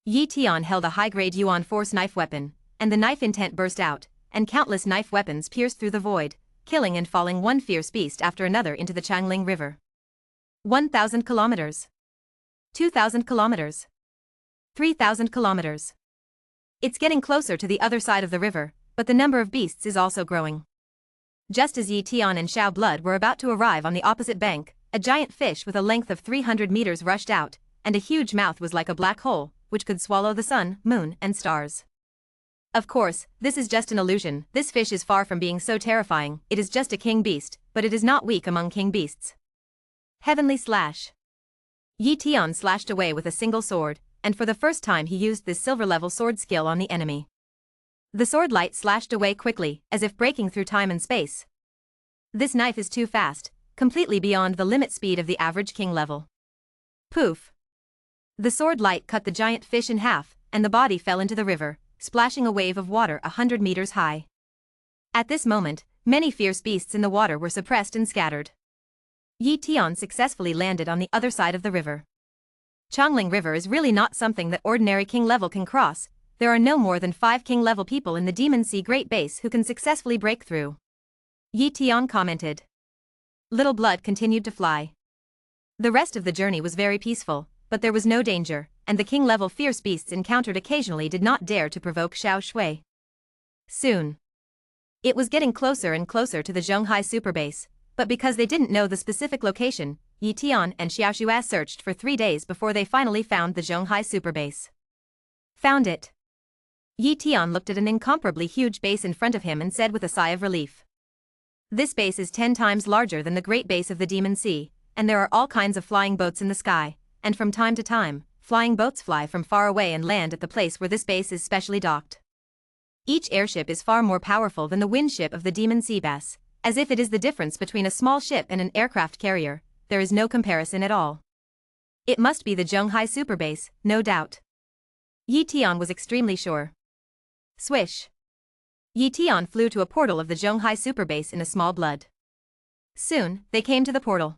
Yitian held a high-grade Yuan force knife weapon, and the knife intent burst out, and countless knife weapons pierced through the void, killing and falling one fierce beast after another into the Changling River. 1,000 kilometers. 2,000 kilometers. 3,000 kilometers. It's getting closer to the other side of the river, but the number of beasts is also growing. Just as Yi Tian and Xiao Blood were about to arrive on the opposite bank, a giant fish with a length of 300 meters rushed out, and a huge mouth was like a black hole, which could swallow the sun, moon, and stars. Of course, this is just an illusion. This fish is far from being so terrifying. It is just a king beast, but it is not weak among king beasts. Heavenly Slash. Yi Tian slashed away with a single sword, and for the first time he used this silver-level sword skill on the enemy. The sword light slashed away quickly, as if breaking through time and space. This knife is too fast, completely beyond the limit speed of the average king level. Poof. The sword light cut the giant fish in half, and the body fell into the river, splashing a wave of water 100 meters high. At this moment, many fierce beasts in the water were suppressed and scattered. Yi Tian successfully landed on the other side of the river. Changling River is really not something that ordinary king level can cross. There are no more than 5 king level people in the Demon Sea Great Base who can successfully break through. Yi Tian commented. Little Blood continued to fly. The rest of the journey was very peaceful, but there was no danger, and the king-level fierce beasts encountered occasionally did not dare to provoke Xiao Shui. Soon. It was getting closer and closer to the Zhonghai superbase, but because they didn't know the specific location, Yi Tian and Xiao Shui searched for 3 days before they finally found the Zhonghai superbase. Found it. Yi Tian looked at an incomparably huge base in front of him and said with a sigh of relief. This base is 10 times larger than the Great Base of the Demon Sea, and there are all kinds of flying boats in the sky, and from time to time, flying boats fly from far away and land at the place where this base is specially docked. Each airship is far more powerful than the wind ship of the Demon Sea Bass, as if it is the difference between a small ship and an aircraft carrier. There is no comparison at all. It must be the Zhonghai superbase, no doubt. Yi Tian was extremely sure. Swish. Yi Tian flew to a portal of the Zhonghai superbase in a small blood. Soon, they came to the portal.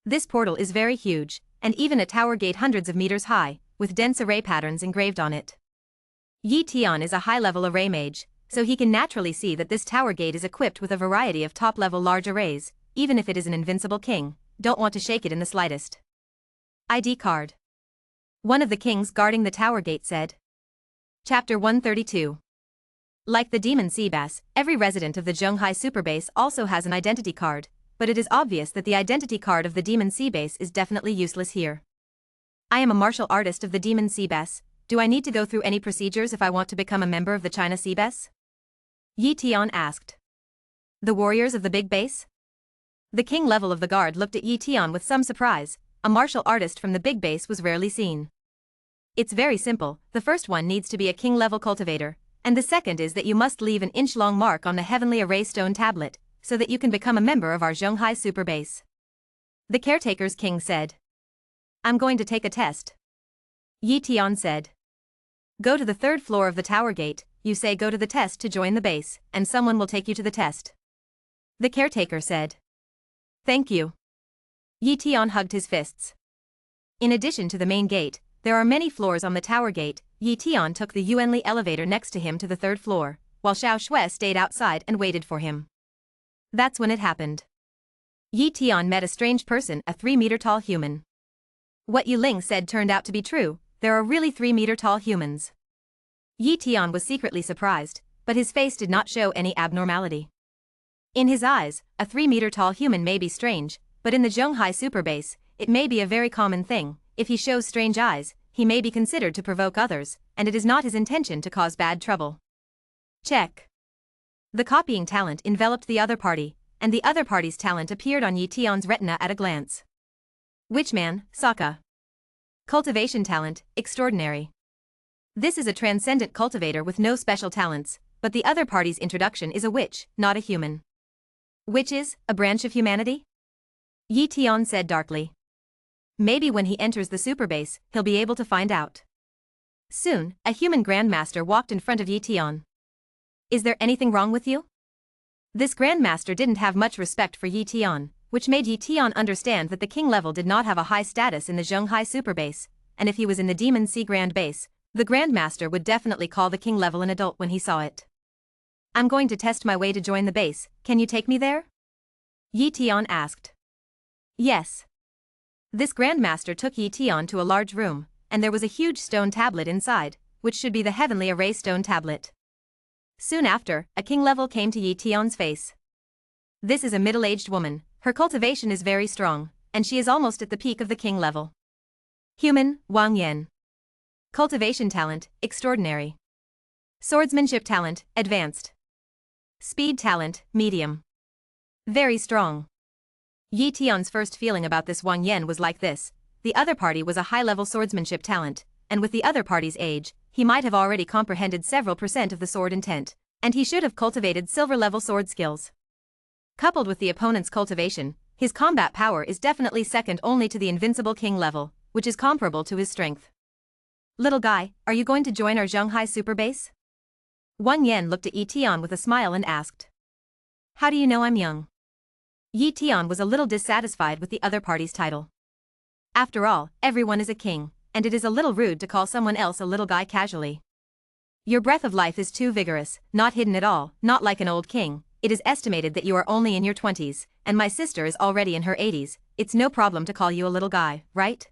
This portal is very huge, and even a tower gate hundreds of meters high, with dense array patterns engraved on it. Yi Tian is a high-level array mage, so he can naturally see that this tower gate is equipped with a variety of top-level large arrays. Even if it is an invincible king, don't want to shake it in the slightest. ID card. One of the kings guarding the tower gate said. Chapter 132. Like the Demon Sea Bass, every resident of the Zhonghai superbase also has an identity card, but it is obvious that the identity card of the Demon Sea Base is definitely useless here. I am a martial artist of the Demon Sea Base. Do I need to go through any procedures if I want to become a member of the China Sea Base? Yi Tian asked. The warriors of the big base? The king level of the guard looked at Yi Tian with some surprise. A martial artist from the big base was rarely seen. It's very simple. The first one needs to be a king level cultivator, and the second is that you must leave an inch-long mark on the heavenly array stone tablet, so that you can become a member of our Zhonghai super base. The caretaker's king said. I'm going to take a test. Yi Tian said. Go to the 3rd floor of the tower gate, you say go to the test to join the base, and someone will take you to the test. The caretaker said. Thank you. Yi Tian hugged his fists. In addition to the main gate, there are many floors on the tower gate. Yi Tian took the Yuanli elevator next to him to the 3rd floor, while Xiao Shui stayed outside and waited for him. That's when it happened. Yi Tian met a strange person, a 3-meter-tall human. What Yu Ling said turned out to be true. There are really 3-meter-tall humans. Yi Tian was secretly surprised, but his face did not show any abnormality. In his eyes, a 3-meter-tall human may be strange, but in the Zhonghai Superbase, it may be a very common thing. If he shows strange eyes, he may be considered to provoke others, and it is not his intention to cause bad trouble. Check. The copying talent enveloped the other party, and the other party's talent appeared on Yi Tian's retina at a glance. Witchman, Sokka. Cultivation talent, extraordinary. This is a transcendent cultivator with no special talents, but the other party's introduction is a witch, not a human. Which is a branch of humanity? Yi Tian said darkly. Maybe when he enters the Superbase, he'll be able to find out. Soon, a human grandmaster walked in front of Yi Tian. Is there anything wrong with you? This grandmaster didn't have much respect for Yi Tian, which made Yi Tian understand that the king level did not have a high status in the Zhonghai Superbase, and if he was in the Demon Sea Grand Base, the grandmaster would definitely call the king level an adult when he saw it. I'm going to test my way to join the base, can you take me there? Yi Tian asked. Yes. This grandmaster took Yi Tian to a large room, and there was a huge stone tablet inside, which should be the heavenly array stone tablet. Soon after, a king level came to Yi Tian's face. This is a middle-aged woman, her cultivation is very strong, and she is almost at the peak of the king level. Human, Wang Yan. Cultivation talent, extraordinary. Swordsmanship talent, advanced. Speed talent, medium. Very strong. Yi Tian's first feeling about this Wang Yan was like this: the other party was a high-level swordsmanship talent, and with the other party's age, he might have already comprehended several % of the sword intent, and he should have cultivated silver-level sword skills. Coupled with the opponent's cultivation, his combat power is definitely second only to the invincible king level, which is comparable to his strength. Little guy, are you going to join our Zhonghai Superbase? Wang Yan looked at Yi Tian with a smile and asked. How do you know I'm young? Yi Tian was a little dissatisfied with the other party's title. After all, everyone is a king, and it is a little rude to call someone else a little guy casually. Your breath of life is too vigorous, not hidden at all, not like an old king. It is estimated that you are only in your 20s, and my sister is already in her 80s, it's no problem to call you a little guy, right?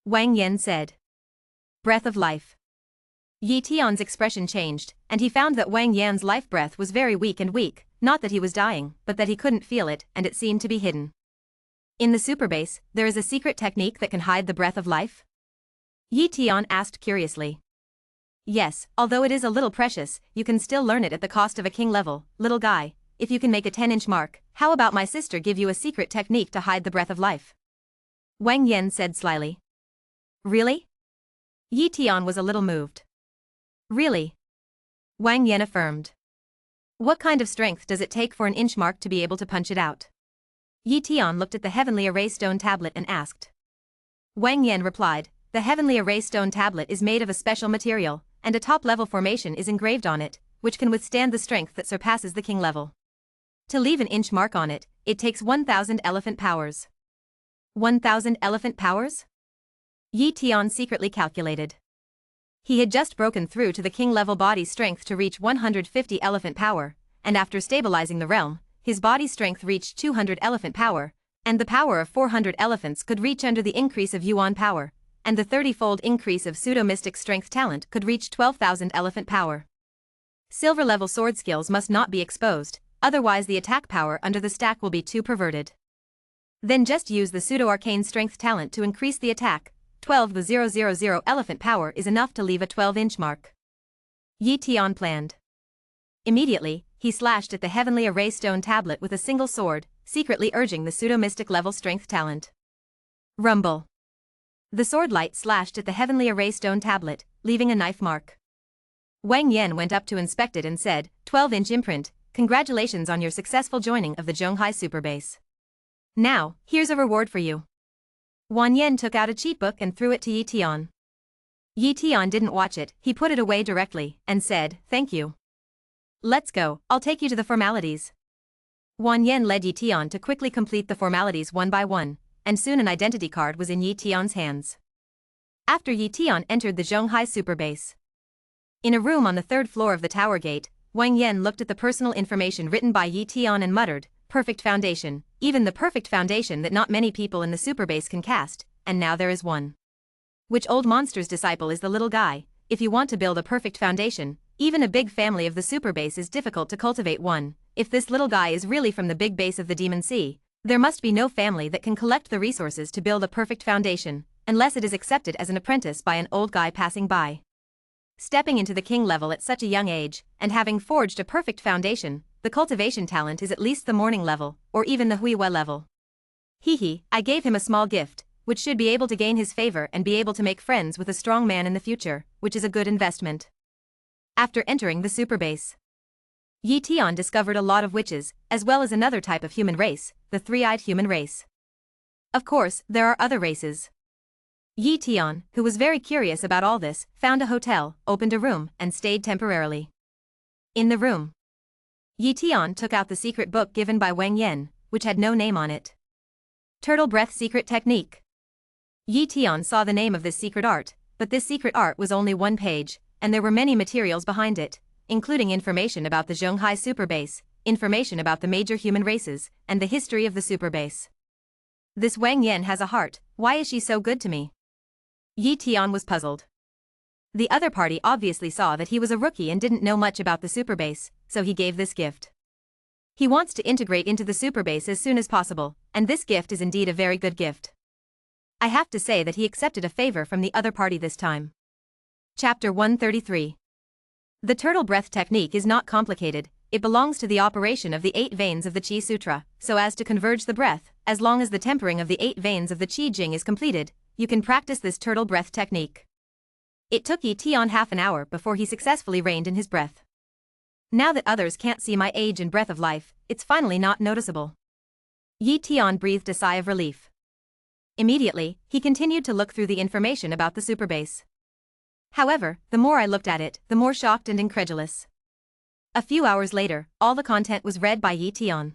Wang Yan said. Breath of life. Yi Tian's expression changed, and he found that Wang Yan's life breath was very weak, not that he was dying, but that he couldn't feel it, and it seemed to be hidden. In the Superbase, there is a secret technique that can hide the breath of life? Yi Tian asked curiously. Yes, although it is a little precious, you can still learn it at the cost of a king level, little guy. If you can make a 10-inch mark, how about my sister give you a secret technique to hide the breath of life? Wang Yan said slyly. Really? Yi Tian was a little moved. Really? Wang Yan affirmed. What kind of strength does it take for an inch mark to be able to punch it out? Yi Tian looked at the heavenly array stone tablet and asked. Wang Yan replied, the heavenly array stone tablet is made of a special material, and a top-level formation is engraved on it, which can withstand the strength that surpasses the king level. To leave an inch mark on it, it takes 1,000 elephant powers. 1,000 elephant powers? Yi Tian secretly calculated. He had just broken through to the king-level body strength to reach 150 elephant power, and after stabilizing the realm, his body strength reached 200 elephant power, and the power of 400 elephants could reach under the increase of Yuan power, and the 30-fold increase of pseudo-mystic strength talent could reach 12,000 elephant power. Silver-level sword skills must not be exposed, otherwise the attack power under the stack will be too perverted. Then just use the pseudo-arcane strength talent to increase the attack. 12,000 elephant power is enough to leave a 12-inch mark. Yi Tian planned. Immediately, he slashed at the heavenly array stone tablet with a single sword, secretly urging the pseudo-mystic level strength talent. Rumble. The sword light slashed at the heavenly array stone tablet, leaving a knife mark. Wang Yan went up to inspect it and said, 12-inch imprint, congratulations on your successful joining of the Zhonghai Superbase. Now, here's a reward for you. Wang Yan took out a cheat book and threw it to Yi Tian. Yi Tian didn't watch it, he put it away directly, and said, thank you. Let's go, I'll take you to the formalities. Wang Yan led Yi Tian to quickly complete the formalities one by one, and soon an identity card was in Yi Tian's hands. After Yi Tian entered the Zhonghai Superbase. In a room on the 3rd floor of the tower gate, Wang Yan looked at the personal information written by Yi Tian and muttered, perfect foundation, even the perfect foundation that not many people in the Superbase can cast, and now there is one. Which old monster's disciple is the little guy? If you want to build a perfect foundation, even a big family of the Superbase is difficult to cultivate one. If this little guy is really from the big base of the Demon Sea, There must be no family that can collect the resources to build a perfect foundation, unless it is accepted as an apprentice by an old guy passing by. Stepping into the king level at such a young age, and having forged a perfect foundation, the cultivation talent is at least the morning level, or even the huiwa level. I gave him a small gift, which should be able to gain his favor and be able to make friends with a strong man in the future, which is a good investment. After entering the superbase, Yi Tian discovered a lot of witches, as well as another type of human race, the three-eyed human race. Of course, there are other races. Yi Tian, who was very curious about all this, found a hotel, opened a room, and stayed temporarily. In the room, Yi Tian took out the secret book given by Wang Yan, which had no name on it. Turtle Breath Secret Technique. Yi Tian saw the name of this secret art, but this secret art was only one page, and there were many materials behind it, including information about the Zhonghai superbase, information about the major human races, and the history of the superbase. This Wang Yan has a heart, why is she so good to me? Yi Tian was puzzled. The other party obviously saw that he was a rookie and didn't know much about the superbase, so he gave this gift. He wants to integrate into the superbase as soon as possible, and this gift is indeed a very good gift. I have to say that he accepted a favor from the other party this time. Chapter 133. The turtle breath technique is not complicated, it belongs to the operation of the 8 veins of the Qi Sutra, so as to converge the breath. As long as the tempering of the 8 veins of the Qi Jing is completed, you can practice this turtle breath technique. It took Yi Tian half an hour before he successfully reined in his breath. Now that others can't see my age and breath of life, it's finally not noticeable. Yi Tian breathed a sigh of relief. Immediately, he continued to look through the information about the superbase. However, the more I looked at it, the more shocked and incredulous. A few hours later, all the content was read by Yi Tian.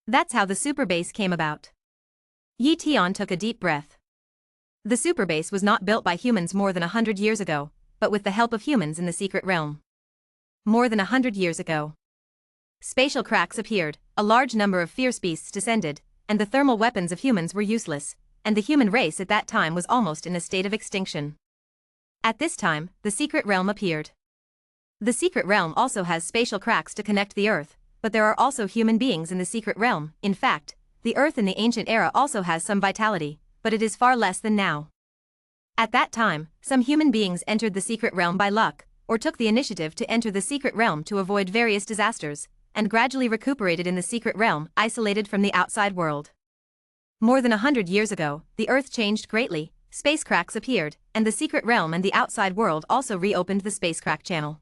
That's how the superbase came about. Yi Tian took a deep breath. The superbase was not built by humans more than 100 years ago, but with the help of humans in the secret realm. More than 100 years ago, spatial cracks appeared, a large number of fierce beasts descended, and the thermal weapons of humans were useless, and the human race at that time was almost in a state of extinction. At this time, the secret realm appeared. The secret realm also has spatial cracks to connect the earth, but there are also human beings in the secret realm. In fact, the earth in the ancient era also has some vitality, but it is far less than now. At that time, some human beings entered the secret realm by luck, or took the initiative to enter the secret realm to avoid various disasters, and gradually recuperated in the secret realm, isolated from the outside world. More than 100 years ago, the earth changed greatly, space cracks appeared, and the secret realm and the outside world also reopened the space crack channel.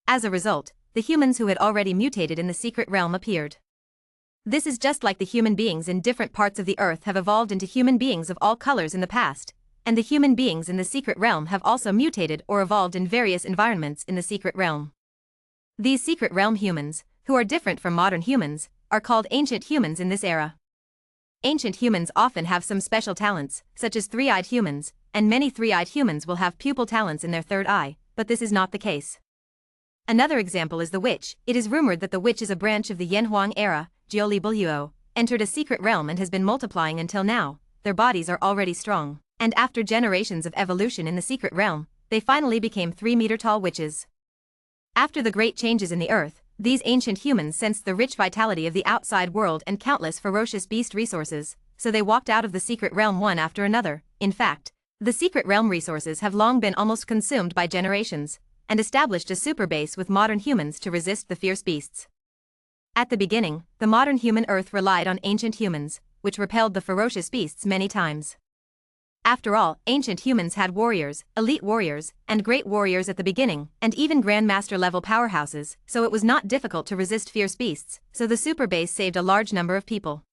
As a result, the humans who had already mutated in the secret realm appeared. This is just like the human beings in different parts of the earth have evolved into human beings of all colors in the past, and the human beings in the secret realm have also mutated or evolved in various environments in the secret realm. These secret realm humans, who are different from modern humans, are called ancient humans in this era. Ancient humans often have some special talents, such as three-eyed humans, and many three-eyed humans will have pupil talents in their third eye, but this is not the case. Another example is the witch. It is rumored that the witch is a branch of the Yanhuang era, Jiuli Buluo, entered a secret realm and has been multiplying until now. Their bodies are already strong, and after generations of evolution in the secret realm, they finally became 3-meter-tall witches. After the great changes in the earth, these ancient humans sensed the rich vitality of the outside world and countless ferocious beast resources, so they walked out of the secret realm one after another. In fact, the secret realm resources have long been almost consumed by generations, and established a super base with modern humans to resist the fierce beasts. At the beginning, the modern human Earth relied on ancient humans, which repelled the ferocious beasts many times. After all, ancient humans had warriors, elite warriors, and great warriors at the beginning, and even grandmaster-level powerhouses, so it was not difficult to resist fierce beasts, so the super base saved a large number of people.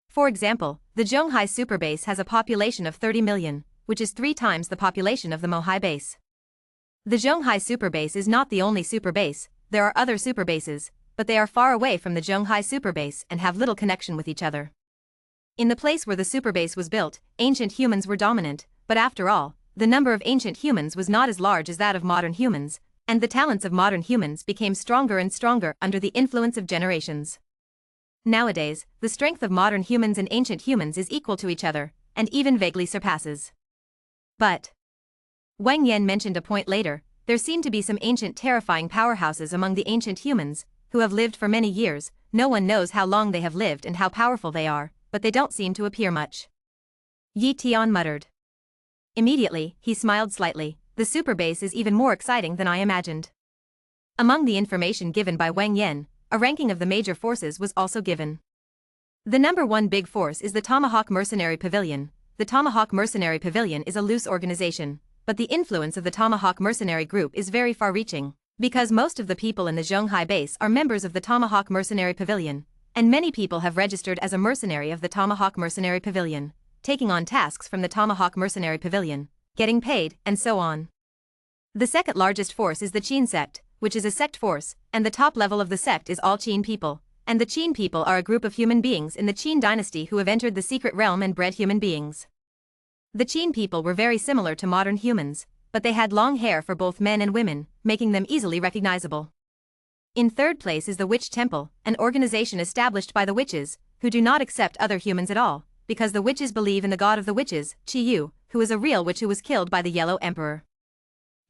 For example, the Zhonghai super base has a population of 30 million, which is 3 times the population of the Mohai base. The Zhonghai super base is not the only super base, there are other super bases, but they are far away from the Zhonghai super base and have little connection with each other. In the place where the super base was built, ancient humans were dominant, but after all, the number of ancient humans was not as large as that of modern humans, and the talents of modern humans became stronger and stronger under the influence of generations. Nowadays, the strength of modern humans and ancient humans is equal to each other, and even vaguely surpasses. But Wang Yan mentioned a point later, there seem to be some ancient terrifying powerhouses among the ancient humans, who have lived for many years, no one knows how long they have lived and how powerful they are, but they don't seem to appear much. Yi Tian muttered. Immediately, he smiled slightly. The super base is even more exciting than I imagined. Among the information given by Wang Yan, a ranking of the major forces was also given. The number 1 big force is the Tomahawk Mercenary Pavilion. The Tomahawk Mercenary Pavilion is a loose organization, but the influence of the Tomahawk Mercenary Group is very far-reaching, because most of the people in the Zhonghai base are members of the Tomahawk Mercenary Pavilion, and many people have registered as a mercenary of the Tomahawk Mercenary Pavilion, taking on tasks from the Tomahawk Mercenary Pavilion, getting paid, and so on. The second largest force is the Qin sect, which is a sect force, and the top level of the sect is all Qin people, and the Qin people are a group of human beings in the Qin dynasty who have entered the secret realm and bred human beings. The Qin people were very similar to modern humans, but they had long hair for both men and women, making them easily recognizable. In third place is the Witch Temple, an organization established by the witches, who do not accept other humans at all, because the witches believe in the god of the witches, Qiyu, who is a real witch who was killed by the Yellow Emperor.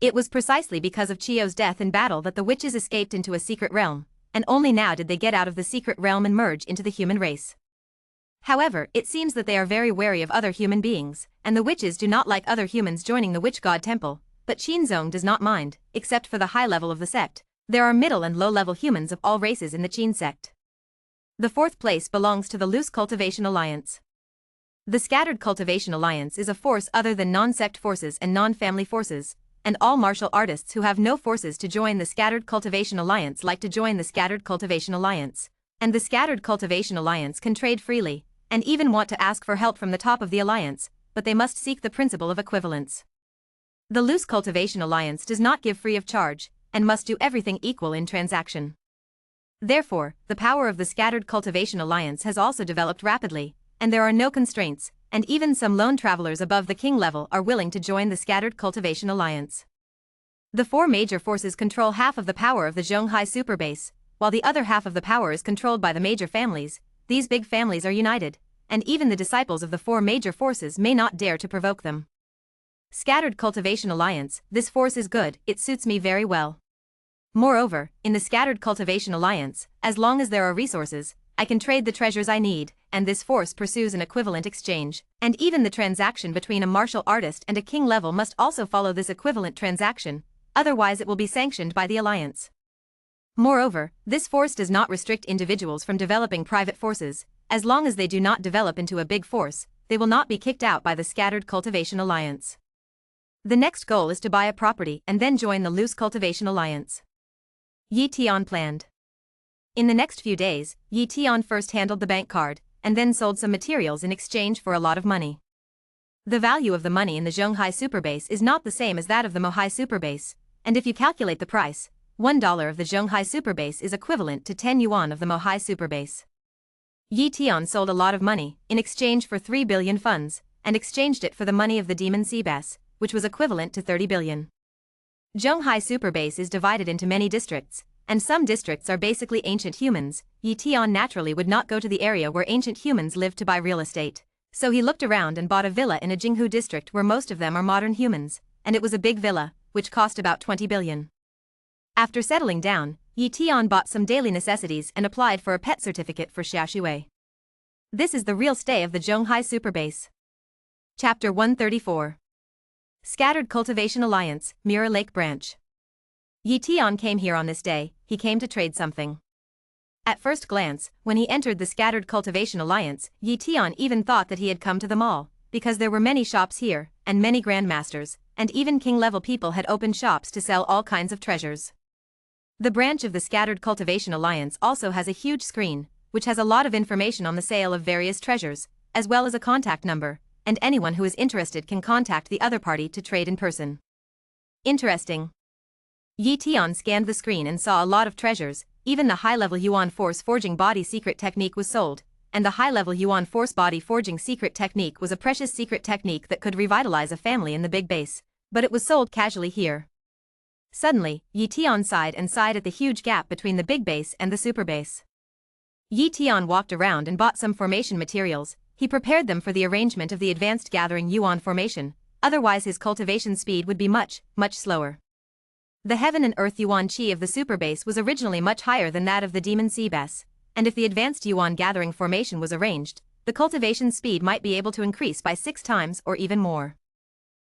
It was precisely because of Qiyu's death in battle that the witches escaped into a secret realm, and only now did they get out of the secret realm and merge into the human race. However, it seems that they are very wary of other human beings, and the witches do not like other humans joining the witch god temple, but Qinzong does not mind, except for the high level of the sect. There are middle and low-level humans of all races in the Qin sect. The fourth place belongs to the Loose Cultivation Alliance. The Scattered Cultivation Alliance is a force other than non-sect forces and non-family forces, and all martial artists who have no forces to join the Scattered Cultivation Alliance like to join the Scattered Cultivation Alliance. And the Scattered Cultivation Alliance can trade freely, and even want to ask for help from the top of the alliance, but they must seek the principle of equivalence. The Loose Cultivation Alliance does not give free of charge, and must do everything equal in transaction. Therefore, the power of the Scattered Cultivation Alliance has also developed rapidly, and there are no constraints, and even some lone travelers above the king level are willing to join the Scattered Cultivation Alliance. The 4 major forces control half of the power of the Zhonghai superbase, while the other half of the power is controlled by the major families. These big families are united, and even the disciples of the 4 major forces may not dare to provoke them. Scattered Cultivation Alliance, this force is good, it suits me very well. Moreover, in the Scattered Cultivation Alliance, as long as there are resources, I can trade the treasures I need, and this force pursues an equivalent exchange, and even the transaction between a martial artist and a king level must also follow this equivalent transaction, otherwise it will be sanctioned by the alliance. Moreover, this force does not restrict individuals from developing private forces. As long as they do not develop into a big force, they will not be kicked out by the Scattered Cultivation Alliance. The next goal is to buy a property and then join the Loose Cultivation Alliance. Yi Tian planned. In the next few days, Yi Tian first handled the bank card, and then sold some materials in exchange for a lot of money. The value of the money in the Zhonghai superbase is not the same as that of the Mohai superbase, and if you calculate the price, $1 of the Zhonghai superbase is equivalent to 10 yuan of the Mohai superbase. Yi Tian sold a lot of money in exchange for 3 billion funds, and exchanged it for the money of the demon sea bass, which was equivalent to 30 billion. Zhonghai superbase is divided into many districts, and some districts are basically ancient humans. Yi Tian naturally would not go to the area where ancient humans live to buy real estate, so he looked around and bought a villa in a Jinghu district where most of them are modern humans, and it was a big villa, which cost about 20 billion. After settling down, Yi Tian bought some daily necessities and applied for a pet certificate for Xia Shui. This is the real stay of the Zhonghai superbase. Chapter 134. Scattered Cultivation Alliance, Mirror Lake Branch. Yi Tian came here on this day. He came to trade something. At first glance, when he entered the Scattered Cultivation Alliance, Yi Tian even thought that he had come to the mall, because there were many shops here, and many grandmasters, and even king-level people had opened shops to sell all kinds of treasures. The branch of the Scattered Cultivation Alliance also has a huge screen, which has a lot of information on the sale of various treasures, as well as a contact number, and anyone who is interested can contact the other party to trade in person. Interesting. Yi Tian scanned the screen and saw a lot of treasures. Even the high-level Yuan Force Forging Body Secret Technique was sold, and the high-level Yuan Force Body Forging Secret Technique was a precious secret technique that could revitalize a family in the big base, but it was sold casually here. Suddenly, Yi Tian sighed and sighed at the huge gap between the big base and the super base. Yi Tian walked around and bought some formation materials. He prepared them for the arrangement of the advanced gathering Yuan formation, otherwise his cultivation speed would be much, much slower. The heaven and earth Yuan Qi of the super base was originally much higher than that of the demon sea bass, and if the advanced yuan gathering formation was arranged, the cultivation speed might be able to increase by 6 times or even more.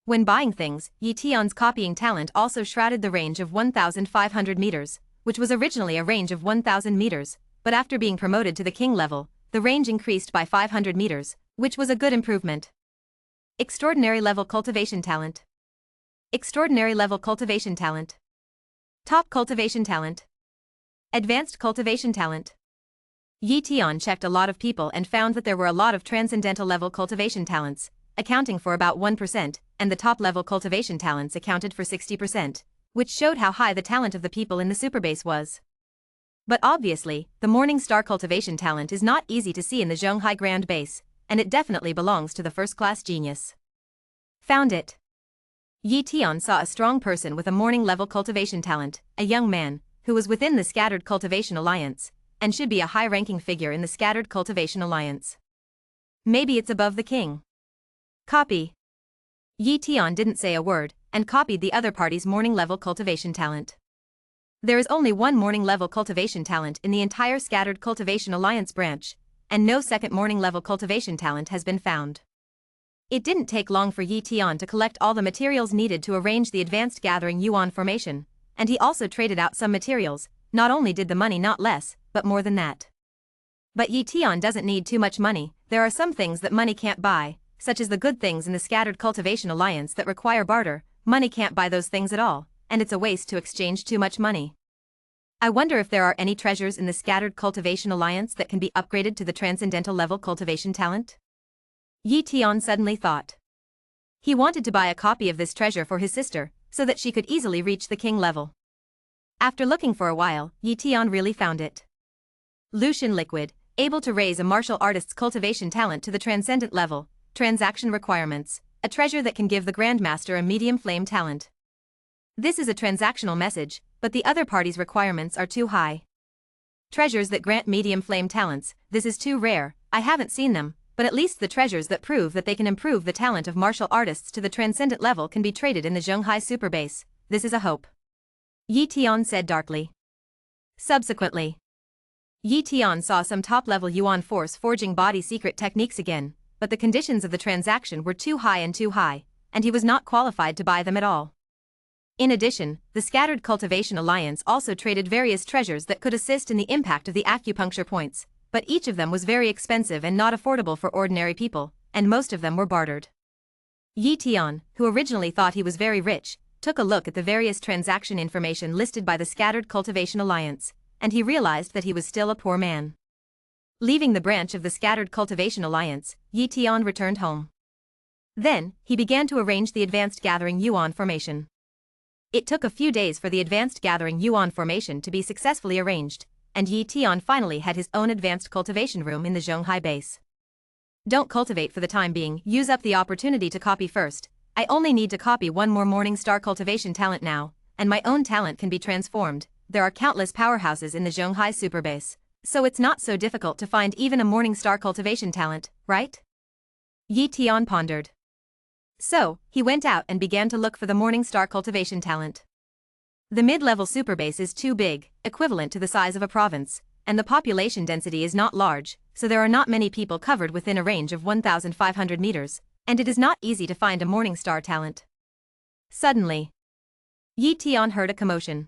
When buying things, Yi Tian's copying talent also shrouded the range of 1,500 meters, which was originally a range of 1,000 meters, but after being promoted to the king level, the range increased by 500 meters, which was a good improvement. Extraordinary level cultivation talent. Extraordinary level cultivation talent. Top cultivation talent. Advanced cultivation talent. Yi Tian checked a lot of people and found that there were a lot of transcendental level cultivation talents, accounting for about 1%, and the top level cultivation talents accounted for 60%, which showed how high the talent of the people in the superbase was. But obviously, the Morning Star cultivation talent is not easy to see in the Zhonghai Grand Base, and it definitely belongs to the first-class genius. Found it. Yi Tian saw a strong person with a morning level cultivation talent, a young man, who was within the Scattered Cultivation Alliance, and should be a high-ranking figure in the Scattered Cultivation Alliance. Maybe it's above the king. Copy. Yi Tian didn't say a word, and copied the other party's morning level cultivation talent. There is only one morning level cultivation talent in the entire Scattered Cultivation Alliance branch, and no second morning level cultivation talent has been found. It didn't take long for Yi Tian to collect all the materials needed to arrange the advanced gathering yuan formation, and he also traded out some materials. Not only did the money not less, but more than that. But Yi Tian doesn't need too much money. There are some things that money can't buy, such as the good things in the Scattered Cultivation Alliance that require barter. Money can't buy those things at all, and it's a waste to exchange too much money. I wonder if there are any treasures in the Scattered Cultivation Alliance that can be upgraded to the transcendental level cultivation talent? Yi Tian suddenly thought. He wanted to buy a copy of this treasure for his sister, so that she could easily reach the king level. After looking for a while, Yi Tian really found it. Lucian liquid, able to raise a martial artist's cultivation talent to the transcendent level. Transaction requirements, a treasure that can give the Grandmaster a medium flame talent. This is a transactional message, but the other party's requirements are too high. Treasures that grant medium flame talents, this is too rare. I haven't seen them, but at least the treasures that prove that they can improve the talent of martial artists to the transcendent level can be traded in the Zhonghai superbase. This is a hope. Yi Tian said darkly. Subsequently, Yi Tian saw some top-level yuan force forging body secret techniques again, but the conditions of the transaction were too high, and he was not qualified to buy them at all. In addition, the Scattered Cultivation Alliance also traded various treasures that could assist in the impact of the acupuncture points, but each of them was very expensive and not affordable for ordinary people, and most of them were bartered. Yi Tian, who originally thought he was very rich, took a look at the various transaction information listed by the Scattered Cultivation Alliance, and he realized that he was still a poor man. Leaving the branch of the Scattered Cultivation Alliance, Yi Tian returned home. Then, he began to arrange the advanced gathering yuan formation. It took a few days for the advanced gathering yuan formation to be successfully arranged, and Yi Tian finally had his own advanced cultivation room in the Zhonghai base. Don't cultivate for the time being, use up the opportunity to copy first. I only need to copy one more Morning Star cultivation talent now, and my own talent can be transformed. There are countless powerhouses in the Zhonghai superbase, so it's not so difficult to find even a Morning Star cultivation talent, right? Yi Tian pondered. So, he went out and began to look for the Morning Star cultivation talent. The mid-level superbase is too big, equivalent to the size of a province, and the population density is not large, so there are not many people covered within a range of 1,500 meters, and it is not easy to find a Morning Star talent. Suddenly, Yi Tian heard a commotion.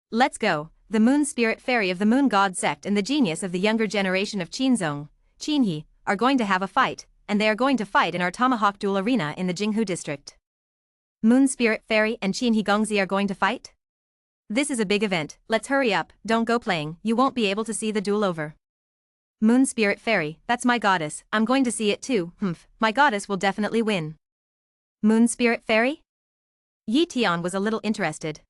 Let's go, the Moon Spirit Fairy of the Moon God Sect and the genius of the younger generation of Qinzong, Qinhe, are going to have a fight, and they are going to fight in our Tomahawk Duel Arena in the Jinghu district. Moon Spirit Fairy and Qinhe Gongzi are going to fight? This is a big event, let's hurry up, don't go playing, you won't be able to see the duel over. Moon Spirit Fairy, that's my goddess, I'm going to see it too, my goddess will definitely win. Moon Spirit Fairy? Yi Tian was a little interested.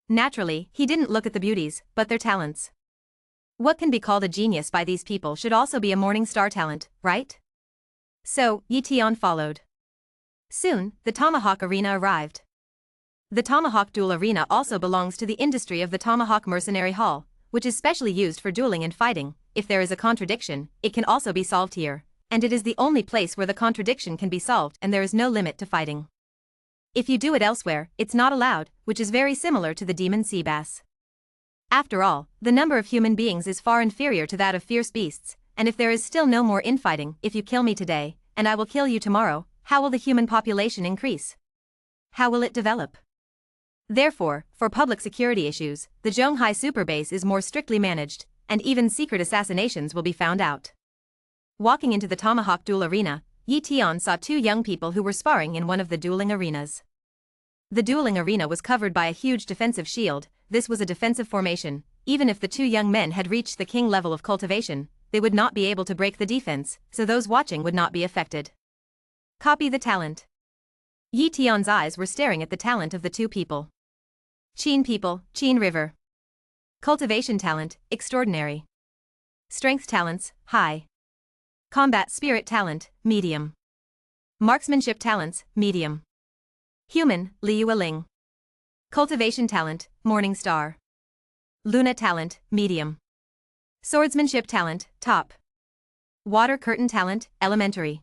Naturally, he didn't look at the beauties, but their talents. What can be called a genius by these people should also be a Morning Star talent, right? So, Yi Tian followed. Soon, the Tomahawk Arena arrived. The Tomahawk Duel Arena also belongs to the industry of the Tomahawk Mercenary Hall, which is specially used for dueling and fighting. If there is a contradiction, it can also be solved here, and it is the only place where the contradiction can be solved and there is no limit to fighting. If you do it elsewhere, it's not allowed, which is very similar to the demon sea bass. After all, the number of human beings is far inferior to that of fierce beasts, and if there is still no more infighting, if you kill me today, and I will kill you tomorrow, how will the human population increase? How will it develop? Therefore, for public security issues, the Zhonghai superbase is more strictly managed, and even secret assassinations will be found out. Walking into the tomahawk duel arena, Yi Tian saw two young people who were sparring in one of the dueling arenas. The dueling arena was covered by a huge defensive shield. This was a defensive formation. Even if the two young men had reached the king level of cultivation, they would not be able to break the defense, so those watching would not be affected. Copy the talent. Yi Tian's eyes were staring at the talent of the two people. Qin people, Qin River. Cultivation talent, extraordinary. Strength talents, high. Combat spirit talent, medium. Marksmanship talents, medium. Human, Li Yueling. Cultivation talent, Morning Star. Luna talent, medium. Swordsmanship talent, top. Water curtain talent, elementary.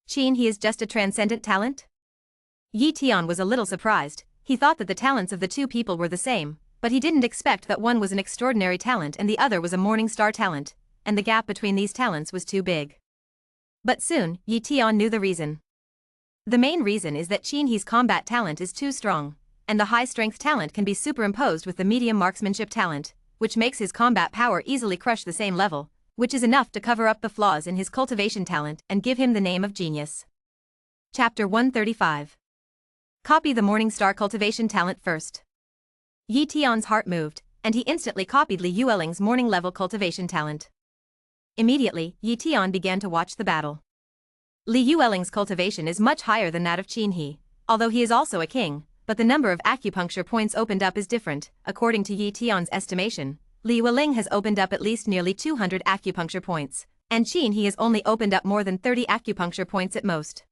Qin, he is just a transcendent talent? Yi Tian was a little surprised. He thought that the talents of the two people were the same, but he didn't expect that one was an extraordinary talent and the other was a Morning Star talent, and the gap between these talents was too big. But soon, Yi Tian knew the reason. The main reason is that Qin He's combat talent is too strong, and the high strength talent can be superimposed with the medium marksmanship talent, which makes his combat power easily crush the same level, which is enough to cover up the flaws in his cultivation talent and give him the name of genius. Chapter 135. Copy the Morning Star cultivation talent first. Yi Tian's heart moved, and he instantly copied Li Yueling's morning level cultivation talent. Immediately, Yi Tian began to watch the battle. Li Yueling's cultivation is much higher than that of Qin He, although he is also a king, but the number of acupuncture points opened up is different. According to Yi Tian's estimation, Li Yueling has opened up at least nearly 200 acupuncture points, and Qin He has only opened up more than 30 acupuncture points at most.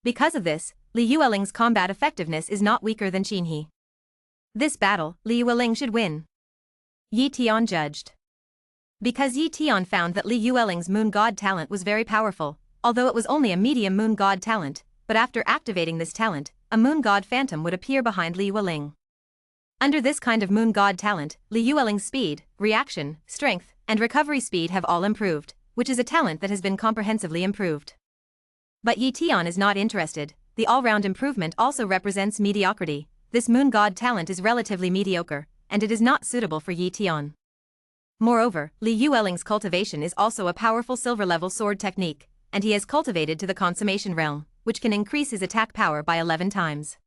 Because of this, Li Yueling's combat effectiveness is not weaker than Qin He. This battle, Li Yueling should win. Yi Tian judged. Because Yi Tian found that Li Yueling's moon god talent was very powerful, although it was only a medium moon god talent, but after activating this talent, a moon god phantom would appear behind Li Yueling. Under this kind of moon god talent, Li Yueling's speed, reaction, strength, and recovery speed have all improved, which is a talent that has been comprehensively improved. But Yi Tian is not interested. The all-round improvement also represents mediocrity. This moon god talent is relatively mediocre, and it is not suitable for Yi Tian. Moreover, Li Yueling's cultivation is also a powerful silver-level sword technique, and he has cultivated to the consummation realm, which can increase his attack power by 11 times.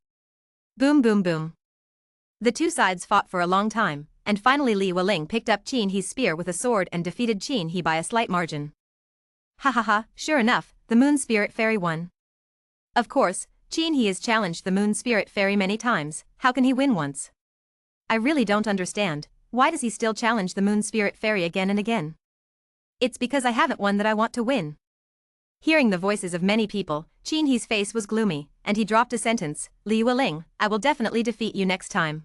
Boom boom boom. The two sides fought for a long time, and finally Li Yueling picked up Qin He's spear with a sword and defeated Qin He by a slight margin. Ha ha ha, sure enough, the Moon Spirit Fairy won. Of course, Qin He has challenged the Moon Spirit Fairy many times. How can he win once? I really don't understand. Why does he still challenge the Moon Spirit Fairy again and again? It's because I haven't won that I want to win. Hearing the voices of many people, Qin He's face was gloomy, and he dropped a sentence. Li Yueling, I will definitely defeat you next time.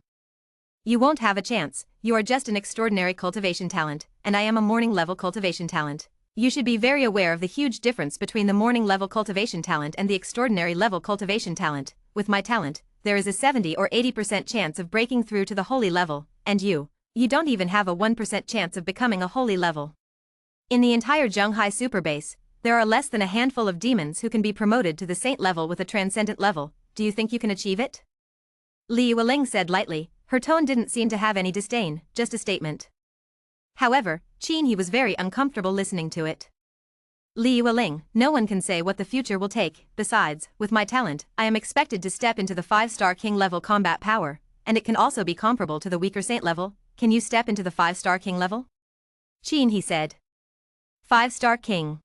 You won't have a chance. You are just an extraordinary cultivation talent, and I am a morning level cultivation talent. You should be very aware of the huge difference between the morning level cultivation talent and the extraordinary level cultivation talent. With my talent, there is a 70 or 80% chance of breaking through to the holy level, and you don't even have a 1% chance of becoming a holy level. In the entire Zhonghai superbase, there are less than a handful of demons who can be promoted to the saint level with a transcendent level. Do you think you can achieve it? Li Yueling said lightly. Her tone didn't seem to have any disdain, just a statement. However, Qin He was very uncomfortable listening to it. Li Yueling, no one can say what the future will take. Besides, with my talent, I am expected to step into the 5-star king level combat power, and it can also be comparable to the weaker saint level. Can you step into the 5-star king level? Qin He said. 5-star king.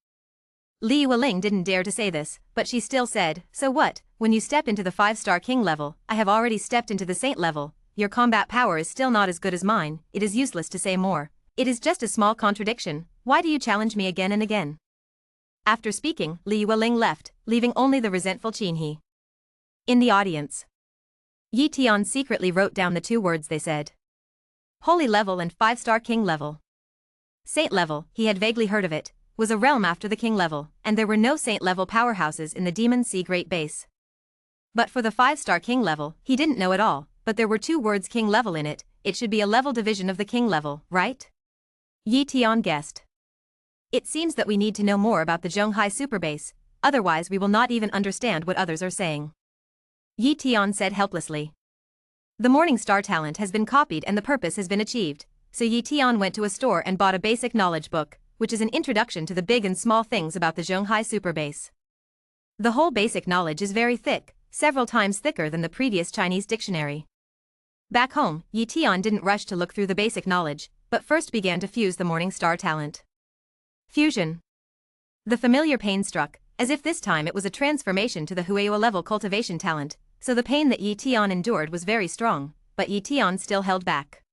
Li Yueling didn't dare to say this, but she still said, so what, when you step into the 5-star king level, I have already stepped into the saint level. Your combat power is still not as good as mine. It is useless to say more. It is just a small contradiction. Why do you challenge me again and again? After speaking, Li Yueling left, leaving only the resentful Qin He. In the audience, Yi Tian secretly wrote down the two words they said. Holy level and 5-star king level. Saint level, he had vaguely heard of it, was a realm after the king level, and there were no saint level powerhouses in the Demon Sea Great Base. But for the 5-star king level, he didn't know at all, but there were two words king level in it. it should be a level division of the king level, right? Yi Tian guessed. It seems that we need to know more about the Zhonghai superbase, otherwise we will not even understand what others are saying. Yi Tian said helplessly. The Morning Star talent has been copied and the purpose has been achieved, so Yi Tian went to a store and bought a basic knowledge book, which is an introduction to the big and small things about the Zhonghai superbase. The whole basic knowledge is very thick, several times thicker than the previous Chinese dictionary. Back home, Yi Tian didn't rush to look through the basic knowledge, but first began to fuse the Morning Star talent. Fusion. The familiar pain struck, as if this time it was a transformation to the Huayue level cultivation talent, so the pain that Yi Tian endured was very strong, but Yi Tian still held back.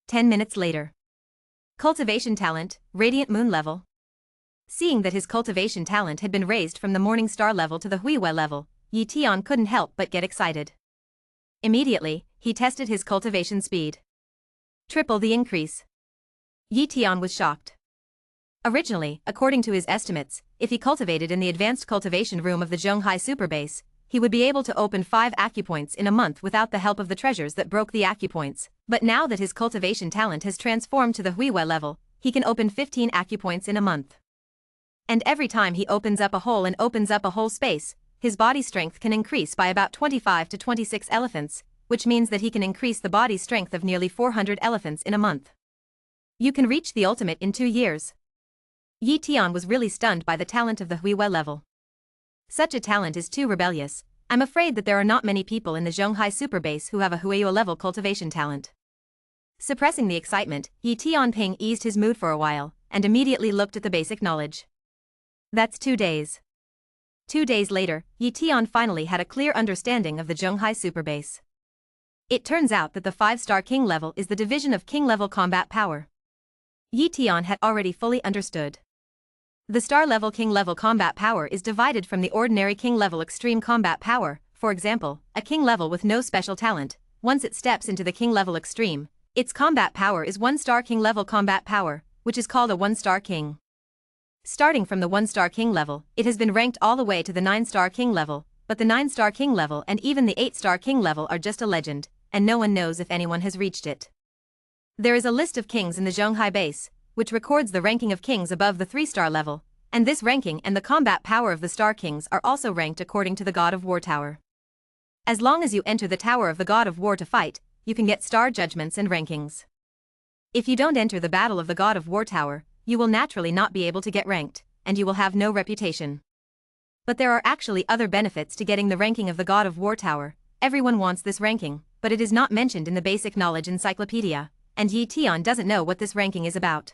10 minutes later. Cultivation talent, Radiant Moon level. Seeing that his cultivation talent had been raised from the Morning Star level to the Huayue level, Yi Tian couldn't help but get excited. Immediately, he tested his cultivation speed. Triple the increase. Yi Tian was shocked. Originally, according to his estimates, if he cultivated in the advanced cultivation room of the Zhonghai superbase, he would be able to open 5 acupoints in a month without the help of the treasures that broke the acupoints, but now that his cultivation talent has transformed to the Huayue level, he can open 15 acupoints in a month. And every time he opens up a hole and opens up a whole space, his body strength can increase by about 25 to 26 elephants, which means that he can increase the body strength of nearly 400 elephants in a month. You can reach the ultimate in 2 years. Yi Tian was really stunned by the talent of the Huayue level. Such a talent is too rebellious. I'm afraid that there are not many people in the Zhonghai superbase who have a Huayue level cultivation talent. Suppressing the excitement, Yi Tianping eased his mood for a while, and immediately looked at the basic knowledge. That's 2 days. 2 days later, Yi Tian finally had a clear understanding of the Zhonghai superbase. It turns out that the 5-star king level is the division of king level combat power. Yi Tian had already fully understood. The star level king level combat power is divided from the ordinary king level extreme combat power. For example, a king level with no special talent, once it steps into the king level extreme, its combat power is 1-star king level combat power, which is called a 1-star king. Starting from the 1-star king level, it has been ranked all the way to the 9-star king level, but the 9-star king level and even the 8-star king level are just a legend, and no one knows if anyone has reached it. There is a list of kings in the Zhonghai base, which records the ranking of kings above the 3-star level, and this ranking and the combat power of the star kings are also ranked according to the God of War Tower. As long as you enter the Tower of the God of War to fight, you can get star judgments and rankings. If you don't enter the Battle of the God of War Tower, you will naturally not be able to get ranked, and you will have no reputation. But there are actually other benefits to getting the ranking of the God of War Tower. Everyone wants this ranking, but it is not mentioned in the basic knowledge encyclopedia, and Yi Tian doesn't know what this ranking is about.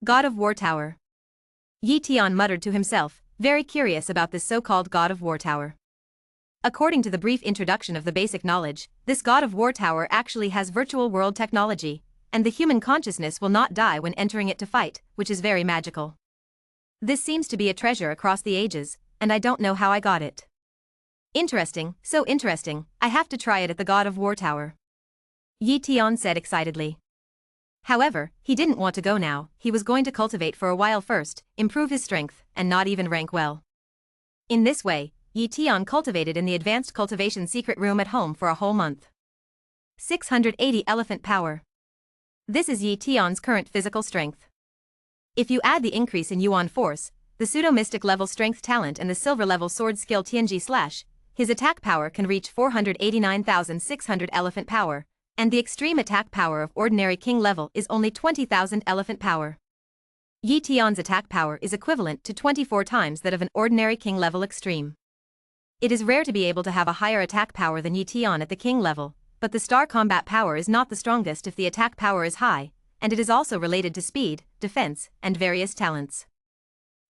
God of War Tower. Yi Tian muttered to himself, very curious about this so-called God of War Tower. According to the brief introduction of the basic knowledge, this God of War Tower actually has virtual world technology, and the human consciousness will not die when entering it to fight, which is very magical. This seems to be a treasure across the ages, and I don't know how I got it. Interesting, so interesting, I have to try it at the God of War Tower. Yi Tian said excitedly. However, he didn't want to go now, he was going to cultivate for a while first, improve his strength, and not even rank well. In this way, Yi Tian cultivated in the advanced cultivation secret room at home for a whole month. 680 elephant power. This is Yi Tian's current physical strength. If you add the increase in Yuan force, the pseudo-mystic level strength talent and the silver level sword skill Tianji slash, his attack power can reach 489,600 elephant power, and the extreme attack power of ordinary king level is only 20,000 elephant power. Yi Tian's attack power is equivalent to 24 times that of an ordinary king level extreme. It is rare to be able to have a higher attack power than Yi Tian at the king level, but the star combat power is not the strongest if the attack power is high, and it is also related to speed, defense, and various talents.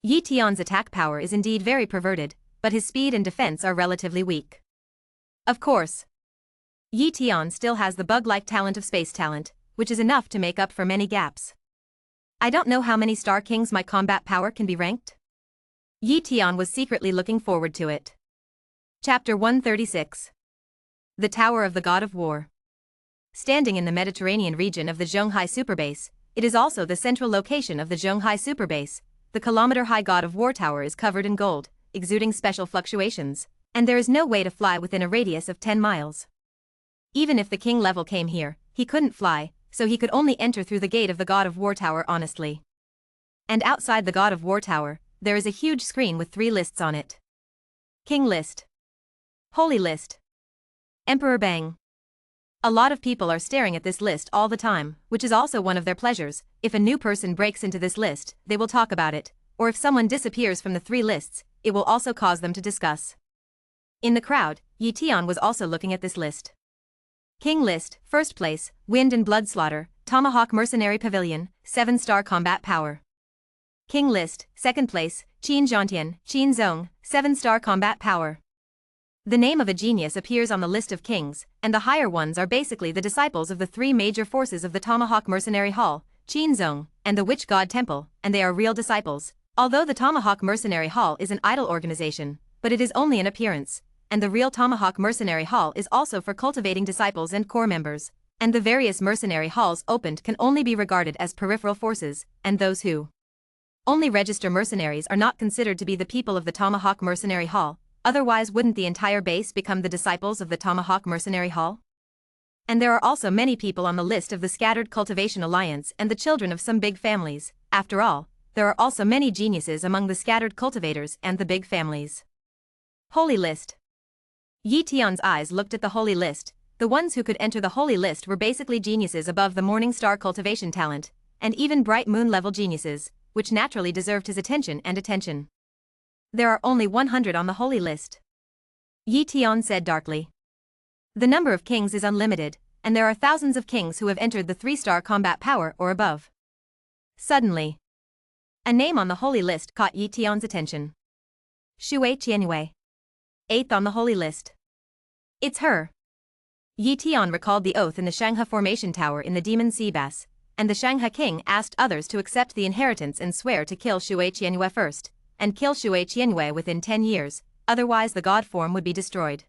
Yi Tian's attack power is indeed very perverted, but his speed and defense are relatively weak. Of course, Yi Tian still has the bug-like talent of space talent, which is enough to make up for many gaps. I don't know how many star kings my combat power can be ranked. Yi Tian was secretly looking forward to it. Chapter 136. The Tower of the God of War. Standing in the Mediterranean region of the Zhonghai superbase, it is also the central location of the Zhonghai superbase. The kilometer-high God of War Tower is covered in gold, exuding special fluctuations, and there is no way to fly within a radius of 10 miles. Even if the king level came here, he couldn't fly, so he could only enter through the gate of the God of War Tower honestly. And outside the God of War Tower, there is a huge screen with 3 lists on it. King List. Holy List. Emperor Bang. A lot of people are staring at this list all the time, which is also one of their pleasures. If a new person breaks into this list, they will talk about it, or if someone disappears from the 3 lists, it will also cause them to discuss. In the crowd, Yi Tian was also looking at this list. King List, first place, Wind and Blood Slaughter, Tomahawk Mercenary Pavilion, 7-star combat power. King List, second place, Qin Zhontian, Qin Zong, 7-star combat power. The name of a genius appears on the list of kings, and the higher ones are basically the disciples of the 3 major forces of the Tomahawk Mercenary Hall, Qin Zong, and the Witch God Temple, and they are real disciples. Although the Tomahawk Mercenary Hall is an idol organization, but it is only an appearance, and the real Tomahawk Mercenary Hall is also for cultivating disciples and core members, and the various mercenary halls opened can only be regarded as peripheral forces, and those who only register mercenaries are not considered to be the people of the Tomahawk Mercenary Hall. Otherwise, wouldn't the entire base become the disciples of the Tomahawk Mercenary Hall? And there are also many people on the list of the Scattered Cultivation Alliance and the children of some big families. After all, there are also many geniuses among the scattered cultivators and the big families. Holy List. Yi Tian's eyes looked at the Holy List. The ones who could enter the Holy List were basically geniuses above the Morning Star cultivation talent, and even Bright Moon level geniuses, which naturally deserved his attention and attention. There are only 100 on the Holy List. Yi Tian said darkly. The number of kings is unlimited, and there are thousands of kings who have entered the 3-star combat power or above. Suddenly, a name on the Holy List caught Yi Tian's attention. Shui Qianyue. 8th on the Holy List. It's her. Yi Tian recalled the oath in the Shanghe Formation Tower in the Demon Sea Bass, and the Shanghe King asked others to accept the inheritance and swear to kill Shui Qianyue first, and kill Shui Qianyue within 10 years, otherwise the god form would be destroyed.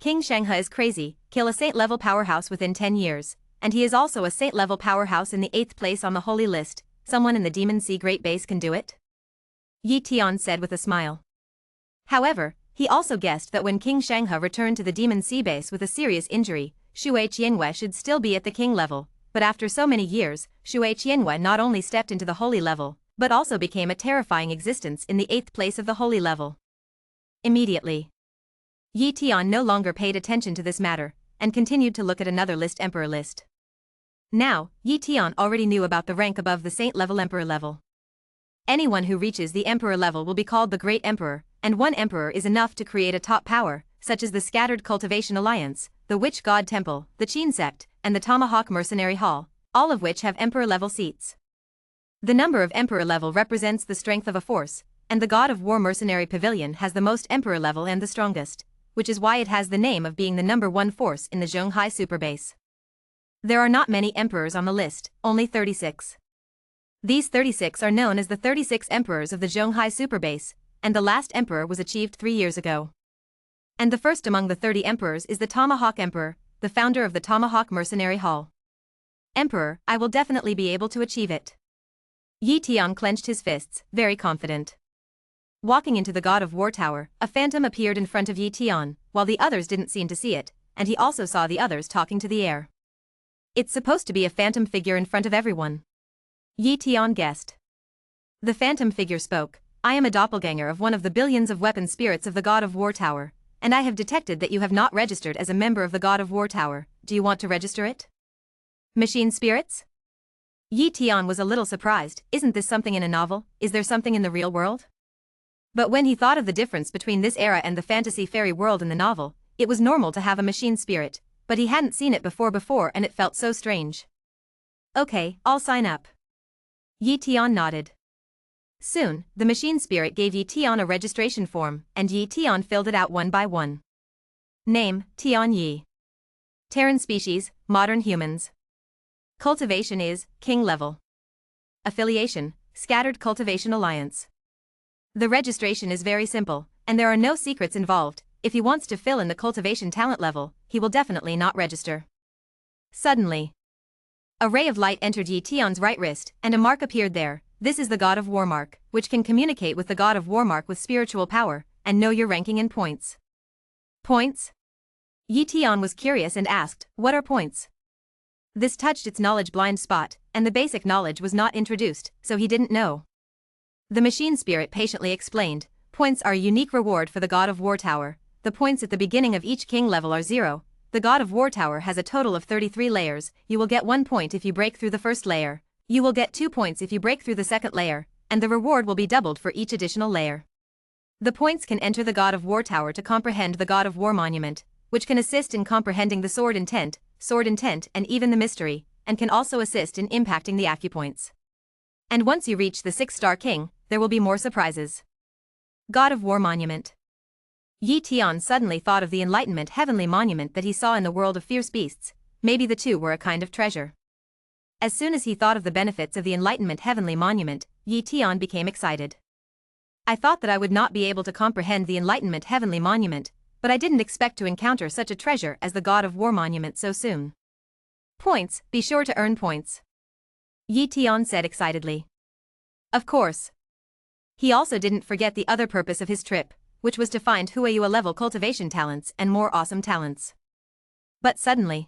King Shanghe is crazy, kill a saint-level powerhouse within 10 years, and he is also a saint-level powerhouse in the 8th place on the Holy List. Someone in the Demon Sea Great Base can do it? Yi Tian said with a smile. However, he also guessed that when King Shanghe returned to the Demon Sea Base with a serious injury, Shui Qianyue should still be at the king level, but after so many years, Shui Qianyue not only stepped into the holy level, but also became a terrifying existence in the 8th place of the holy level. Immediately, Yi Tian no longer paid attention to this matter, and continued to look at another list, Emperor List. Now, Yi Tian already knew about the rank above the saint-level Emperor level. Anyone who reaches the Emperor level will be called the Great Emperor, and one Emperor is enough to create a top power, such as the Scattered Cultivation Alliance, the Witch God Temple, the Qin Sect, and the Tomahawk Mercenary Hall, all of which have Emperor-level seats. The number of Emperor level represents the strength of a force, and the God of War Mercenary Pavilion has the most Emperor level and the strongest, which is why it has the name of being the number 1 force in the Zhonghai Superbase. There are not many emperors on the list, only 36. These 36 are known as the 36 emperors of the Zhonghai Superbase, and the last emperor was achieved 3 years ago. And the first among the 30 emperors is the Tomahawk Emperor, the founder of the Tomahawk Mercenary Hall. Emperor, I will definitely be able to achieve it. Yi Tian clenched his fists, very confident. Walking into the God of War Tower, a phantom appeared in front of Yi Tian, while the others didn't seem to see it, and he also saw the others talking to the air. It's supposed to be a phantom figure in front of everyone. Yi Tian guessed. The phantom figure spoke, I am a doppelganger of one of the billions of weapon spirits of the God of War Tower, and I have detected that you have not registered as a member of the God of War Tower. Do you want to register it? Machine spirits? Yi Tian was a little surprised. Isn't this something in a novel? Is there something in the real world? But when he thought of the difference between this era and the fantasy fairy world in the novel, it was normal to have a machine spirit, but he hadn't seen it before and it felt so strange. Okay, I'll sign up. Yi Tian nodded. Soon, the machine spirit gave Yi Tian a registration form, and Yi Tian filled it out one by one. Name, Tian Yi. Terran species, modern humans. Cultivation is, king level. Affiliation, Scattered Cultivation Alliance. The registration is very simple, and there are no secrets involved. If he wants to fill in the cultivation talent level, he will definitely not register. Suddenly, a ray of light entered Yi Tian's right wrist, and a mark appeared there. This is the God of War mark, which can communicate with the God of War mark with spiritual power, and know your ranking in points. Points? Yi Tian was curious and asked, what are points? This touched its knowledge blind spot, and the basic knowledge was not introduced, so he didn't know. The machine spirit patiently explained, points are a unique reward for the God of War Tower. The points at the beginning of each king level are 0. The God of War Tower has a total of 33 layers. You will get 1 point if you break through the first layer. You will get 2 points if you break through the second layer, and the reward will be doubled for each additional layer. The points can enter the God of War Tower to comprehend the God of War Monument, which can assist in comprehending the sword intent, and even the mystery, and can also assist in impacting the acupoints. And once you reach the 6-star king, there will be more surprises. God of War Monument. Yi Tian suddenly thought of the Enlightenment Heavenly Monument that he saw in the world of fierce beasts. Maybe the two were a kind of treasure. As soon as he thought of the benefits of the Enlightenment Heavenly Monument, Yi Tian became excited. I thought that I would not be able to comprehend the Enlightenment Heavenly Monument, but I didn't expect to encounter such a treasure as the God of War Monument so soon. Points, be sure to earn points. Yi Tian said excitedly. Of course. He also didn't forget the other purpose of his trip, which was to find Huayua level cultivation talents and more awesome talents. But suddenly,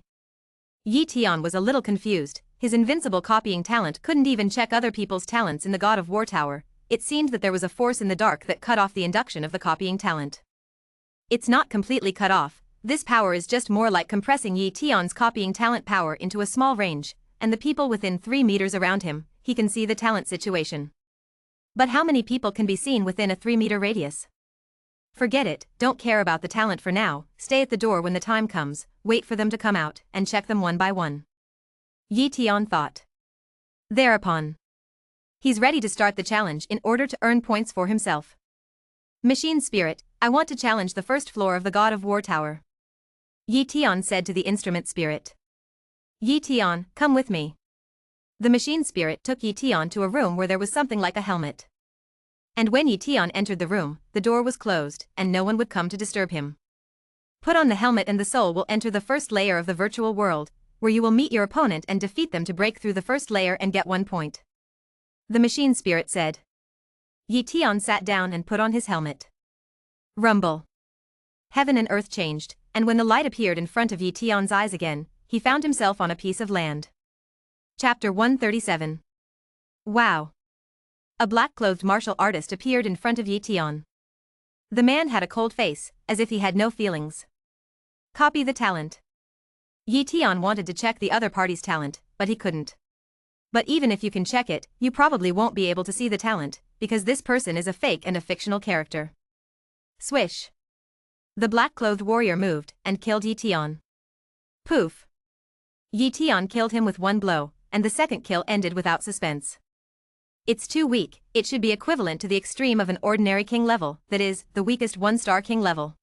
Yi Tian was a little confused. His invincible copying talent couldn't even check other people's talents in the God of War Tower. It seemed that there was a force in the dark that cut off the induction of the copying talent. It's not completely cut off. This power is just more like compressing Yi Tian's copying talent power into a small range, and the people within 3 meters around him, he can see the talent situation. But how many people can be seen within a 3-meter radius? Forget it, don't care about the talent for now, stay at the door when the time comes, wait for them to come out, and check them one by one. Yi Tian thought. Thereupon, he's ready to start the challenge in order to earn points for himself. Machine Spirit, I want to challenge the first floor of the God of War Tower. Yi Tian said to the instrument spirit. Yi Tian, come with me. The machine spirit took Yi Tian to a room where there was something like a helmet. And when Yi Tian entered the room, the door was closed, and no one would come to disturb him. Put on the helmet and the soul will enter the first layer of the virtual world, where you will meet your opponent and defeat them to break through the first layer and get 1 point. The machine spirit said. Yi Tian sat down and put on his helmet. Rumble. Heaven and earth changed, and when the light appeared in front of Yi Tian's eyes again, he found himself on a piece of land. Chapter 137. Wow. A black-clothed martial artist appeared in front of Yi Tian. The man had a cold face, as if he had no feelings. Copy the talent. Yi Tian wanted to check the other party's talent, but he couldn't. But even if you can check it, you probably won't be able to see the talent, because this person is a fake and a fictional character. Swish. The black-clothed warrior moved and killed Yi Tian. Poof. Yi Tian killed him with 1 blow, and the second kill ended without suspense. It's too weak, it should be equivalent to the extreme of an ordinary king level, that is, the weakest 1-star king level.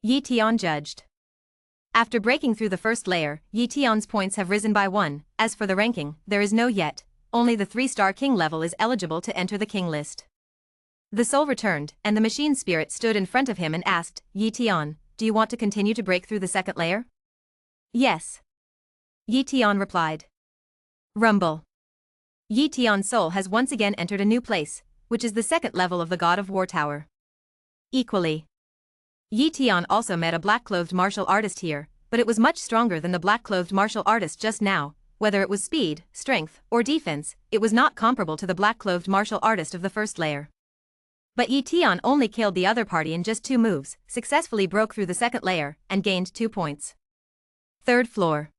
Yi Tian judged. After breaking through the first layer, Yi Tian's points have risen by 1, as for the ranking, there is no yet, only the 3-star king level is eligible to enter the king list. The soul returned, and the machine spirit stood in front of him and asked, Yi Tian, do you want to continue to break through the second layer? Yes. Yi Tian replied. Rumble. Yi Tian's soul has once again entered a new place, which is the second level of the God of War Tower. Equally. Yi Tian also met a black-clothed martial artist here, but it was much stronger than the black-clothed martial artist just now. Whether it was speed, strength, or defense, it was not comparable to the black-clothed martial artist of the first layer. But Yi Tian only killed the other party in just 2 moves, successfully broke through the second layer, and gained 2 points. Third floor.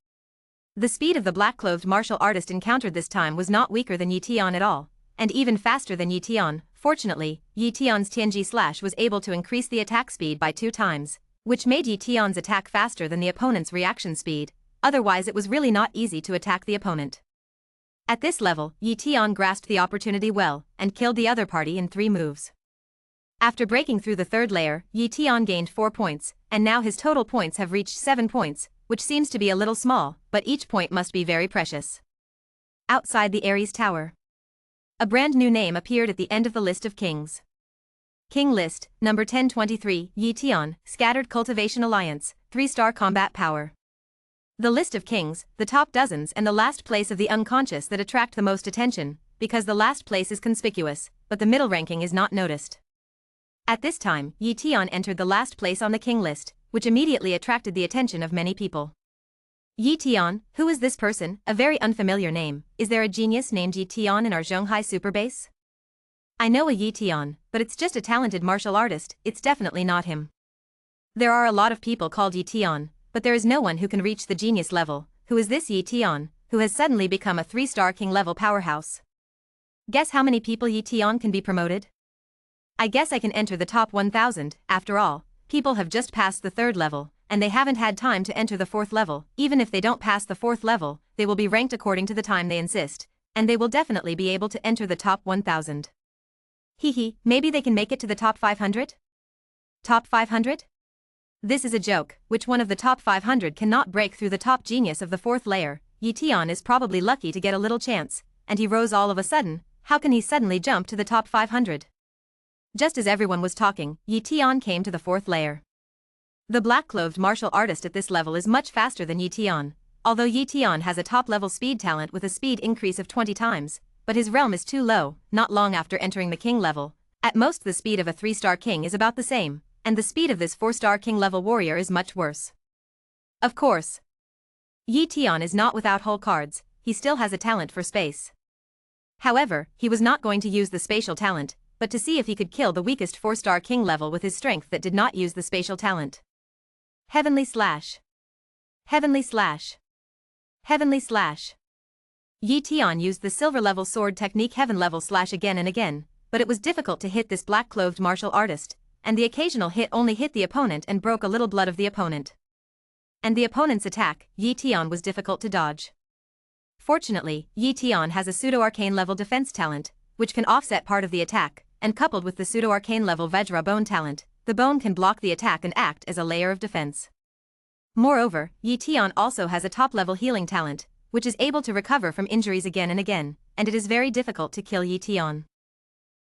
The speed of the black-clothed martial artist encountered this time was not weaker than Yi Tian at all, and even faster than Yi Tian. Fortunately, Yi Tian's Tianji slash was able to increase the attack speed by 2 times, which made Yi Tian's attack faster than the opponent's reaction speed, otherwise it was really not easy to attack the opponent. At this level, Yi Tian grasped the opportunity well, and killed the other party in 3 moves. After breaking through the third layer, Yi Tian gained 4 points, and now his total points have reached 7 points, which seems to be a little small, but each point must be very precious. Outside the Ares Tower. A brand new name appeared at the end of the list of kings. King List, number 1023, Yi Tian, Scattered Cultivation Alliance, 3-star combat power. The list of kings, the top dozens and the last place of the unconscious that attract the most attention, because the last place is conspicuous, but the middle ranking is not noticed. At this time, Yi Tian entered the last place on the king list, which immediately attracted the attention of many people. Yi Tian, who is this person? A very unfamiliar name. Is there a genius named Yi Tian in our Zhonghai superbase? I know a Yi Tian, but it's just a talented martial artist, it's definitely not him. There are a lot of people called Yi Tian, but there is no one who can reach the genius level. Who is this Yi Tian, who has suddenly become a 3-star king level powerhouse? Guess how many people Yi Tian can be promoted? I guess I can enter the top 1000, after all, people have just passed the 3rd level, and they haven't had time to enter the 4th level. Even if they don't pass the 4th level, they will be ranked according to the time they insist, and they will definitely be able to enter the top 1000. Hehe, maybe they can make it to the top 500? Top 500? This is a joke. Which one of the top 500 cannot break through the top genius of the 4th layer? Yi Tian is probably lucky to get a little chance, and he rose all of a sudden. How can he suddenly jump to the top 500? Just as everyone was talking, Yi Tian came to the 4th layer. The black-clothed martial artist at this level is much faster than Yi Tian, although Yi Tian has a top-level speed talent with a speed increase of 20 times, but his realm is too low. Not long after entering the king level, at most the speed of a 3-star king is about the same, and the speed of this 4-star king level warrior is much worse. Of course, Yi Tian is not without whole cards, he still has a talent for space. However, he was not going to use the spatial talent, but to see if he could kill the weakest 4-star king level with his strength that did not use the spatial talent. Heavenly Slash. Heavenly Slash. Heavenly Slash. Yi Tian used the silver level sword technique Heaven level slash again and again, but it was difficult to hit this black-clothed martial artist, and the occasional hit only hit the opponent and broke a little blood of the opponent. And the opponent's attack, Yi Tian, was difficult to dodge. Fortunately, Yi Tian has a pseudo-arcane level defense talent, which can offset part of the attack, and coupled with the pseudo-arcane level Vajra bone talent, the bone can block the attack and act as a layer of defense. Moreover, Yi Tian also has a top-level healing talent, which is able to recover from injuries again and again, and it is very difficult to kill Yi Tian.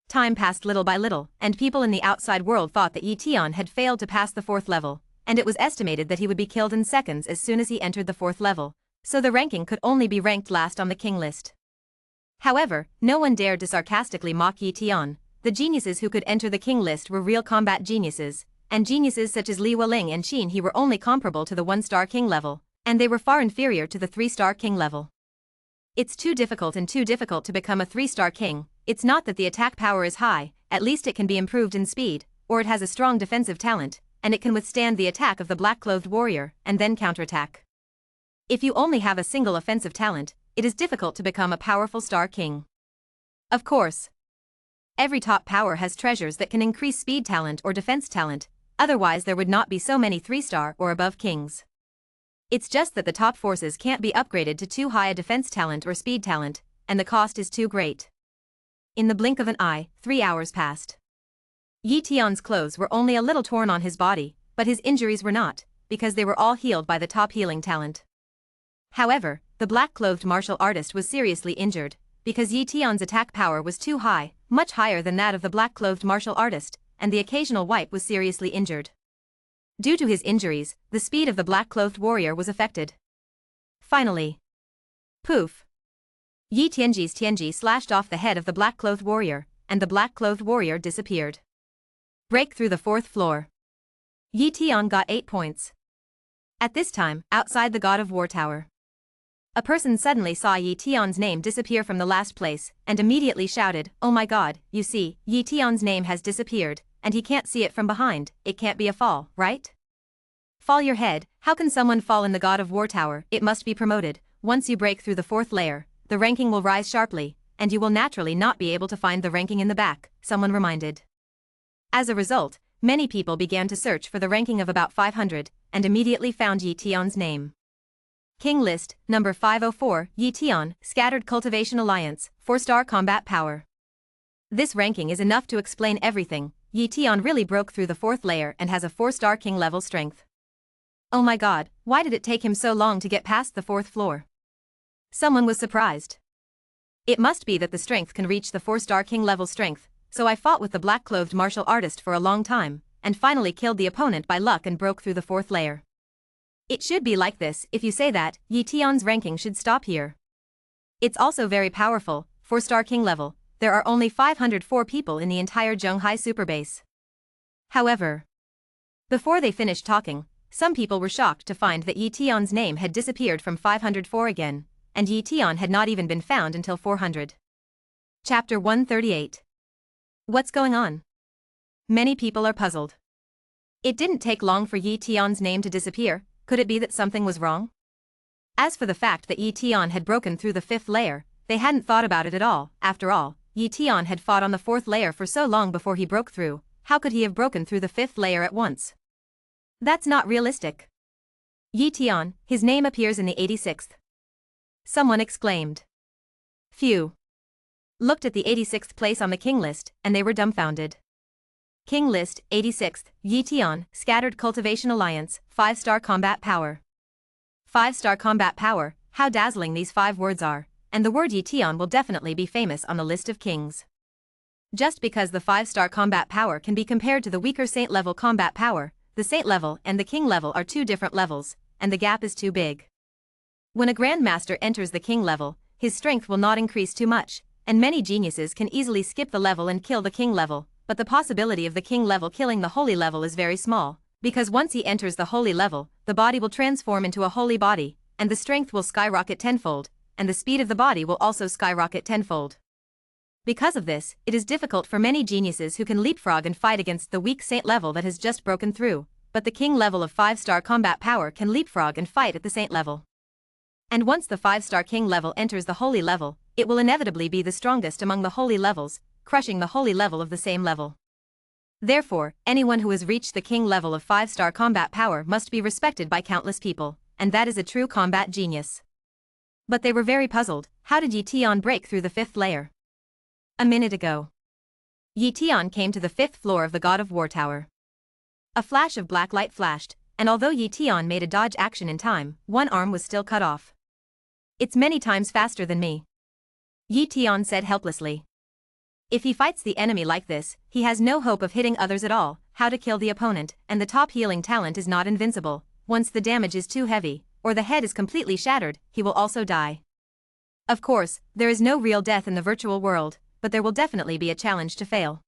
Time passed little by little, and people in the outside world thought that Yi Tian had failed to pass the 4th level, and it was estimated that he would be killed in seconds as soon as he entered the 4th level, so the ranking could only be ranked last on the king list. However, no one dared to sarcastically mock Yi Tian. The geniuses who could enter the king list were real combat geniuses, and geniuses such as Li Wuling and Qin He were only comparable to the 1-star king level, and they were far inferior to the 3-star king level. It's too difficult to become a 3-star king. It's not that the attack power is high, at least it can be improved in speed, or it has a strong defensive talent, and it can withstand the attack of the black-clothed warrior, and then counterattack. If you only have a single offensive talent, it is difficult to become a powerful star king. Of course, every top power has treasures that can increase speed talent or defense talent, otherwise there would not be so many 3-star or above kings. It's just that the top forces can't be upgraded to too high a defense talent or speed talent, and the cost is too great. In the blink of an eye, 3 hours passed. Yi Tian's clothes were only a little torn on his body, but his injuries were not, because they were all healed by the top healing talent. However, the black-clothed martial artist was seriously injured, because Yi Tian's attack power was too high, much higher than that of the black-clothed martial artist, and the occasional wipe was seriously injured. Due to his injuries, the speed of the black-clothed warrior was affected. Finally, poof! Yi Tianji's Tianji slashed off the head of the black-clothed warrior, and the black-clothed warrior disappeared. Break through the 4th floor. Yi Tian got 8 points. At this time, outside the God of War Tower, a person suddenly saw Yi Tian's name disappear from the last place, and immediately shouted, "Oh my god, you see, Yi Tian's name has disappeared, and he can't see it from behind, it can't be a fall, right? Fall your head, how can someone fall in the God of War Tower? It must be promoted. Once you break through the 4th layer, the ranking will rise sharply, and you will naturally not be able to find the ranking in the back," someone reminded. As a result, many people began to search for the ranking of about 500, and immediately found Yi Tian's name. King List, number 504, Yi Tian, Scattered Cultivation Alliance, 4-star combat power. This ranking is enough to explain everything. Yi Tian really broke through the 4th layer and has a 4-star king level strength. Oh my god, why did it take him so long to get past the 4th floor? Someone was surprised. It must be that the strength can reach the 4-star king level strength, so I fought with the black-clothed martial artist for a long time, and finally killed the opponent by luck and broke through the 4th layer. It should be like this. If you say that, Yi Tian's ranking should stop here. It's also very powerful, 4-star king level. There are only 504 people in the entire Zhonghai superbase. However, before they finished talking, some people were shocked to find that Yi Tian's name had disappeared from 504 again, and Yi Tian had not even been found until 400. Chapter 138. What's going on? Many people are puzzled. It didn't take long for Yi Tian's name to disappear. Could it be that something was wrong? As for the fact that Yi Tian had broken through the 5th layer, they hadn't thought about it at all. After all, Yi Tian had fought on the 4th layer for so long before he broke through. How could he have broken through the 5th layer at once? That's not realistic. Yi Tian, his name appears in the 86th. Someone exclaimed. Phew. Looked at the 86th place on the king list, and they were dumbfounded. King list, 86th, Yi Tian, Scattered Cultivation Alliance, 5-star combat power. 5-star combat power, how dazzling these 5 words are, and the word Yi Tian will definitely be famous on the list of kings. Just because the 5-star combat power can be compared to the weaker saint level combat power, the saint level and the king level are 2 different levels, and the gap is too big. When a grandmaster enters the king level, his strength will not increase too much, and many geniuses can easily skip the level and kill the king level, but the possibility of the king level killing the holy level is very small, because once he enters the holy level, the body will transform into a holy body, and the strength will skyrocket tenfold, and the speed of the body will also skyrocket tenfold. Because of this, it is difficult for many geniuses who can leapfrog and fight against the weak saint level that has just broken through, but the king level of 5-star combat power can leapfrog and fight at the saint level. And once the 5-star king level enters the holy level, it will inevitably be the strongest among the holy levels, crushing the holy level of the same level. Therefore, anyone who has reached the king level of 5-star combat power must be respected by countless people, and that is a true combat genius. But they were very puzzled. How did Yi Tian break through the 5th layer? A minute ago, Yi Tian came to the 5th floor of the God of War Tower. A flash of black light flashed, and although Yi Tian made a dodge action in time, one arm was still cut off. It's many times faster than me, Yi Tian said helplessly. If he fights the enemy like this, he has no hope of hitting others at all. How to kill the opponent, and the top healing talent is not invincible. Once the damage is too heavy, or the head is completely shattered, he will also die. Of course, there is no real death in the virtual world, but there will definitely be a challenge to fail.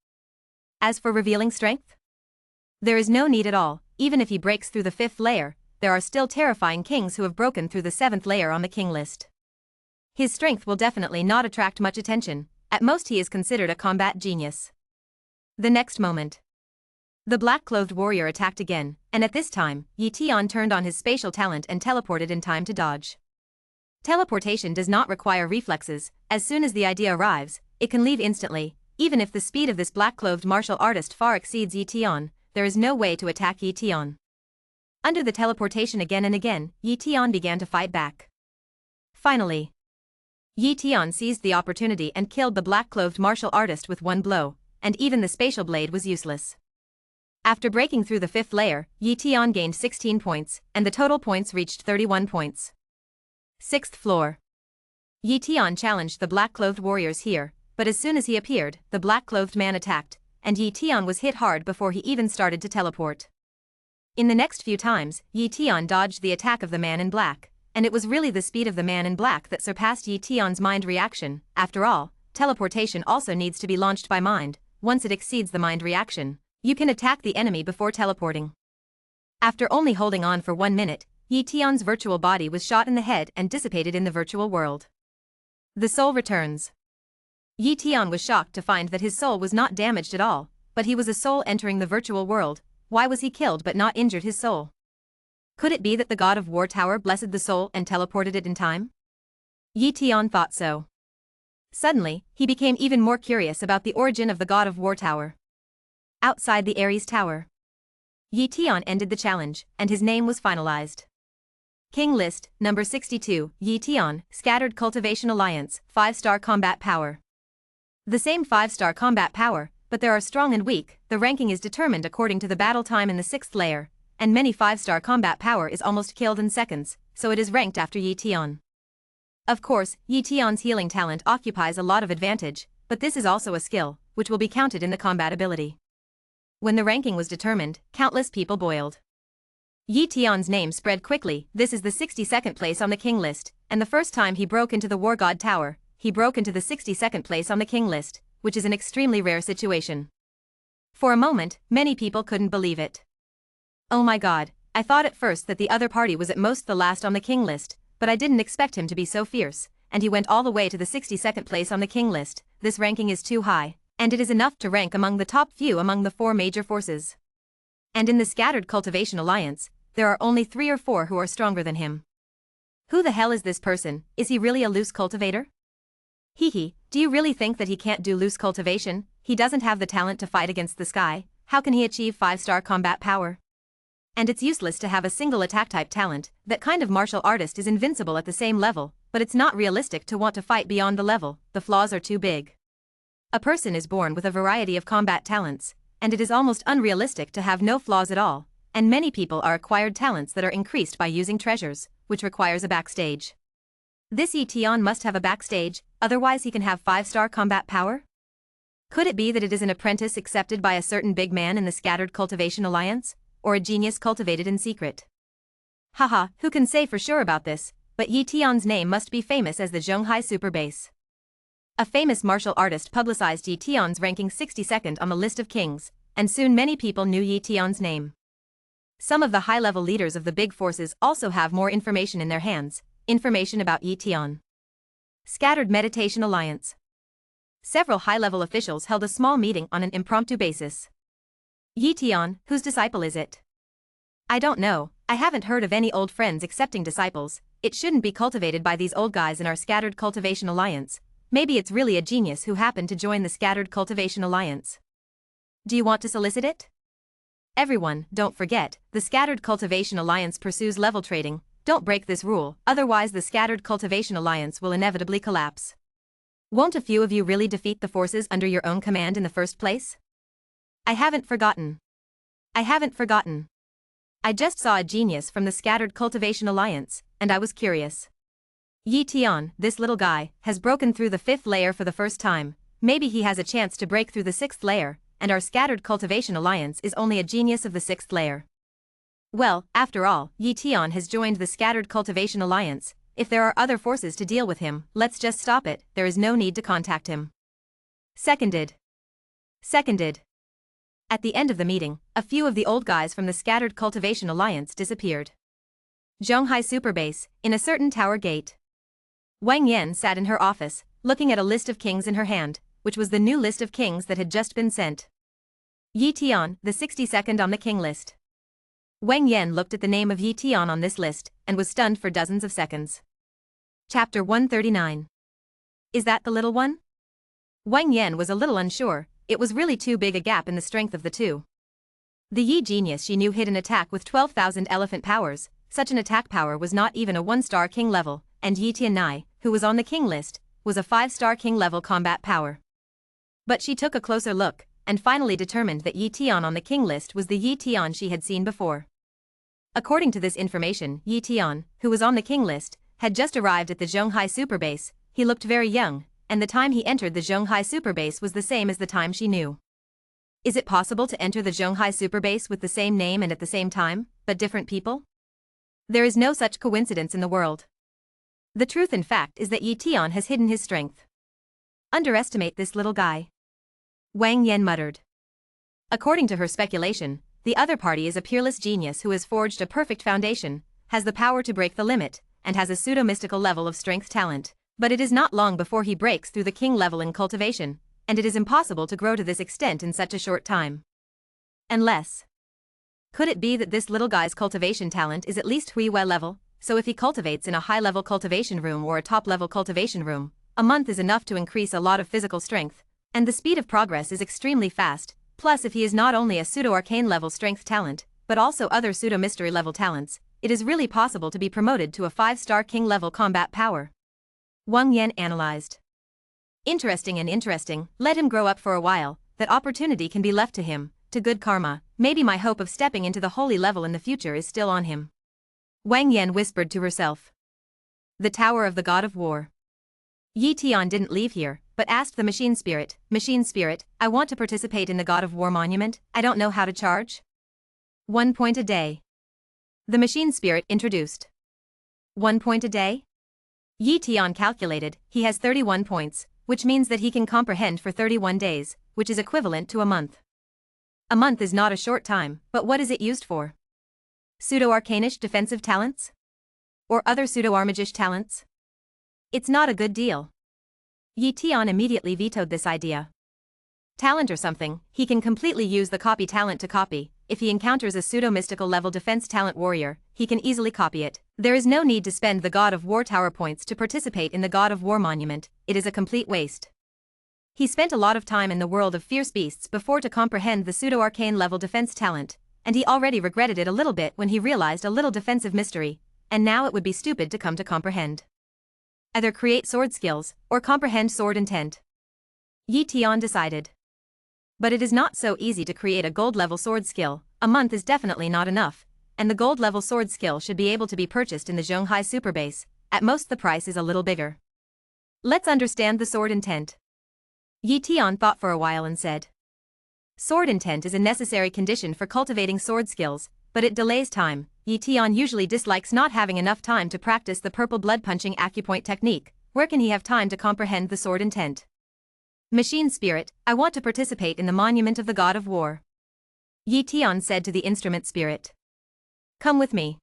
As for revealing strength, there is no need at all. Even if he breaks through the 5th layer, there are still terrifying kings who have broken through the 7th layer on the king list. His strength will definitely not attract much attention. At most he is considered a combat genius. The next moment, the black-clothed warrior attacked again, and at this time, Yi Tian turned on his spatial talent and teleported in time to dodge. Teleportation does not require reflexes. As soon as the idea arrives, it can leave instantly. Even if the speed of this black-clothed martial artist far exceeds Yi Tian, there is no way to attack Yi Tian. Under the teleportation again and again, Yi Tian began to fight back. Finally, Yi Tian seized the opportunity and killed the black-clothed martial artist with one blow, and even the spatial blade was useless. After breaking through the 5th layer, Yi Tian gained 16 points, and the total points reached 31 points. 6th floor. Yi Tian challenged the black-clothed warriors here, but as soon as he appeared, the black-clothed man attacked, and Yi Tian was hit hard before he even started to teleport. In the next few times, Yi Tian dodged the attack of the man in black, and it was really the speed of the man in black that surpassed Yi Tian's mind reaction. After all, teleportation also needs to be launched by mind. Once it exceeds the mind reaction, you can attack the enemy before teleporting. After only holding on for 1 minute, Yi Tian's virtual body was shot in the head and dissipated in the virtual world. The soul returns. Yi Tian was shocked to find that his soul was not damaged at all, but he was a soul entering the virtual world. Why was he killed but not injured his soul? Could it be that the God of War Tower blessed the soul and teleported it in time? Yi Tian thought so. Suddenly, he became even more curious about the origin of the God of War Tower. Outside the Ares Tower, Yi Tian ended the challenge, and his name was finalized. King List, number 62, Yi Tian, Scattered Cultivation Alliance, 5-star combat power. The same 5-star combat power, but there are strong and weak. The ranking is determined according to the battle time in the 6th layer, and many 5-star combat power is almost killed in seconds, so it is ranked after Yi Tian. Of course, Yi Tian's healing talent occupies a lot of advantage, but this is also a skill, which will be counted in the combat ability. When the ranking was determined, countless people boiled. Yi Tian's name spread quickly. This is the 62nd place on the king list, and the first time he broke into the War God Tower, he broke into the 62nd place on the king list, which is an extremely rare situation. For a moment, many people couldn't believe it. Oh my god, I thought at first that the other party was at most the last on the king list, but I didn't expect him to be so fierce, and he went all the way to the 62nd place on the king list. This ranking is too high, and it is enough to rank among the top few among the 4 major forces. And in the Scattered Cultivation Alliance, there are only 3 or 4 who are stronger than him. Who the hell is this person? Is he really a loose cultivator? Hehe, do you really think that he can't do loose cultivation? He doesn't have the talent to fight against the sky. How can he achieve 5-star combat power? And it's useless to have a single attack type talent. That kind of martial artist is invincible at the same level, but it's not realistic to want to fight beyond the level. The flaws are too big. A person is born with a variety of combat talents, and it is almost unrealistic to have no flaws at all, and many people are acquired talents that are increased by using treasures, which requires a backstage. This Etion must have a backstage, otherwise he can have 5-star combat power? Could it be that it is an apprentice accepted by a certain big man in the Scattered Cultivation Alliance, or a genius cultivated in secret? Haha, who can say for sure about this, but Etion's name must be famous as the Zhonghai Super Base. A famous martial artist publicized Etion's ranking 62nd on the list of kings, and soon many people knew Etion's name. Some of the high-level leaders of the big forces also have more information in their hands, information about Etion. Scattered Meditation Alliance. Several high-level officials held a small meeting on an impromptu basis. Etion, whose disciple is it? I don't know, I haven't heard of any old friends accepting disciples. It shouldn't be cultivated by these old guys in our Scattered Cultivation Alliance. Maybe it's really a genius who happened to join the Scattered Cultivation Alliance. Do you want to solicit it? Everyone, don't forget, the Scattered Cultivation Alliance pursues level trading. Don't break this rule, otherwise the Scattered Cultivation Alliance will inevitably collapse. Won't a few of you really defeat the forces under your own command in the first place? I haven't forgotten. I haven't forgotten. I just saw a genius from the Scattered Cultivation Alliance, and I was curious. Etion, this little guy, has broken through the 5th layer for the first time. Maybe he has a chance to break through the 6th layer, and our Scattered Cultivation Alliance is only a genius of the 6th layer. Well, after all, Etion has joined the Scattered Cultivation Alliance. If there are other forces to deal with him, let's just stop it. There is no need to contact him. Seconded. Seconded. At the end of the meeting, a few of the old guys from the Scattered Cultivation Alliance disappeared. Zhonghai Super Base, in a certain tower gate. Wang Yan sat in her office, looking at a list of kings in her hand, which was the new list of kings that had just been sent. Etion, the 62nd on the king list. Wang Yan looked at the name of Etion on this list, and was stunned for dozens of seconds. Chapter 139. Is that the little one? Wang Yan was a little unsure. It was really too big a gap in the strength of the two. The Yi genius she knew hid an attack with 12,000 elephant powers. Such an attack power was not even a 1-star king level, and Yi Tianai, who was on the king list, was a 5-star king level combat power. But she took a closer look, and finally determined that Etion on the king list was the Etion she had seen before. According to this information, Etion, who was on the king list, had just arrived at the Zhonghai Super Base. He looked very young, and the time he entered the Zhonghai Super Base was the same as the time she knew. Is it possible to enter the Zhonghai Super Base with the same name and at the same time, but different people? There is no such coincidence in the world. The truth in fact is that Etion has hidden his strength. Underestimate this little guy. Wang Yan muttered. According to her speculation, the other party is a peerless genius who has forged a perfect foundation, has the power to break the limit, and has a pseudo-mystical level of strength talent, but it is not long before he breaks through the king level in cultivation, and it is impossible to grow to this extent in such a short time. Unless... Could it be that this little guy's cultivation talent is at least Huiwei level, so if he cultivates in a high-level cultivation room or a top-level cultivation room, a month is enough to increase a lot of physical strength, and the speed of progress is extremely fast, plus if he is not only a pseudo-arcane level strength talent, but also other pseudo-mystery level talents, it is really possible to be promoted to a 5-star king level combat power. Wang Yan analyzed. Interesting and interesting, let him grow up for a while, that opportunity can be left to him, to good karma. Maybe my hope of stepping into the holy level in the future is still on him. Wang Yan whispered to herself. The Tower of the God of War. Etion didn't leave here, but asked the Machine Spirit, I want to participate in the God of War monument, I don't know how to charge. 1 point a day. The Machine Spirit introduced. 1 point a day? Etion calculated, he has 31 points, which means that he can comprehend for 31 days, which is equivalent to a month. A month is not a short time, but what is it used for? Pseudo-arcanish defensive talents? Or other pseudo-armagish talents? It's not a good deal. Yi Tian immediately vetoed this idea. Talent or something, he can completely use the copy talent to copy. If he encounters a pseudo-mystical level defense talent warrior, he can easily copy it. There is no need to spend the God of War Tower points to participate in the God of War monument, it is a complete waste. He spent a lot of time in the world of fierce beasts before to comprehend the pseudo-arcane level defense talent, and he already regretted it a little bit when he realized a little defensive mystery, and now it would be stupid to come to comprehend. Either create sword skills, or comprehend sword intent. Yi Tian decided. But it is not so easy to create a gold-level sword skill, a month is definitely not enough, and the gold-level sword skill should be able to be purchased in the Zhonghai Superbase, at most the price is a little bigger. Let's understand the sword intent. Yi Tian thought for a while and said. Sword intent is a necessary condition for cultivating sword skills, but it delays time. Yi Tian usually dislikes not having enough time to practice the purple blood punching acupoint technique. Where can he have time to comprehend the sword intent? Machine spirit, I want to participate in the monument of the God of War. Yi Tian said to the instrument spirit. Come with me.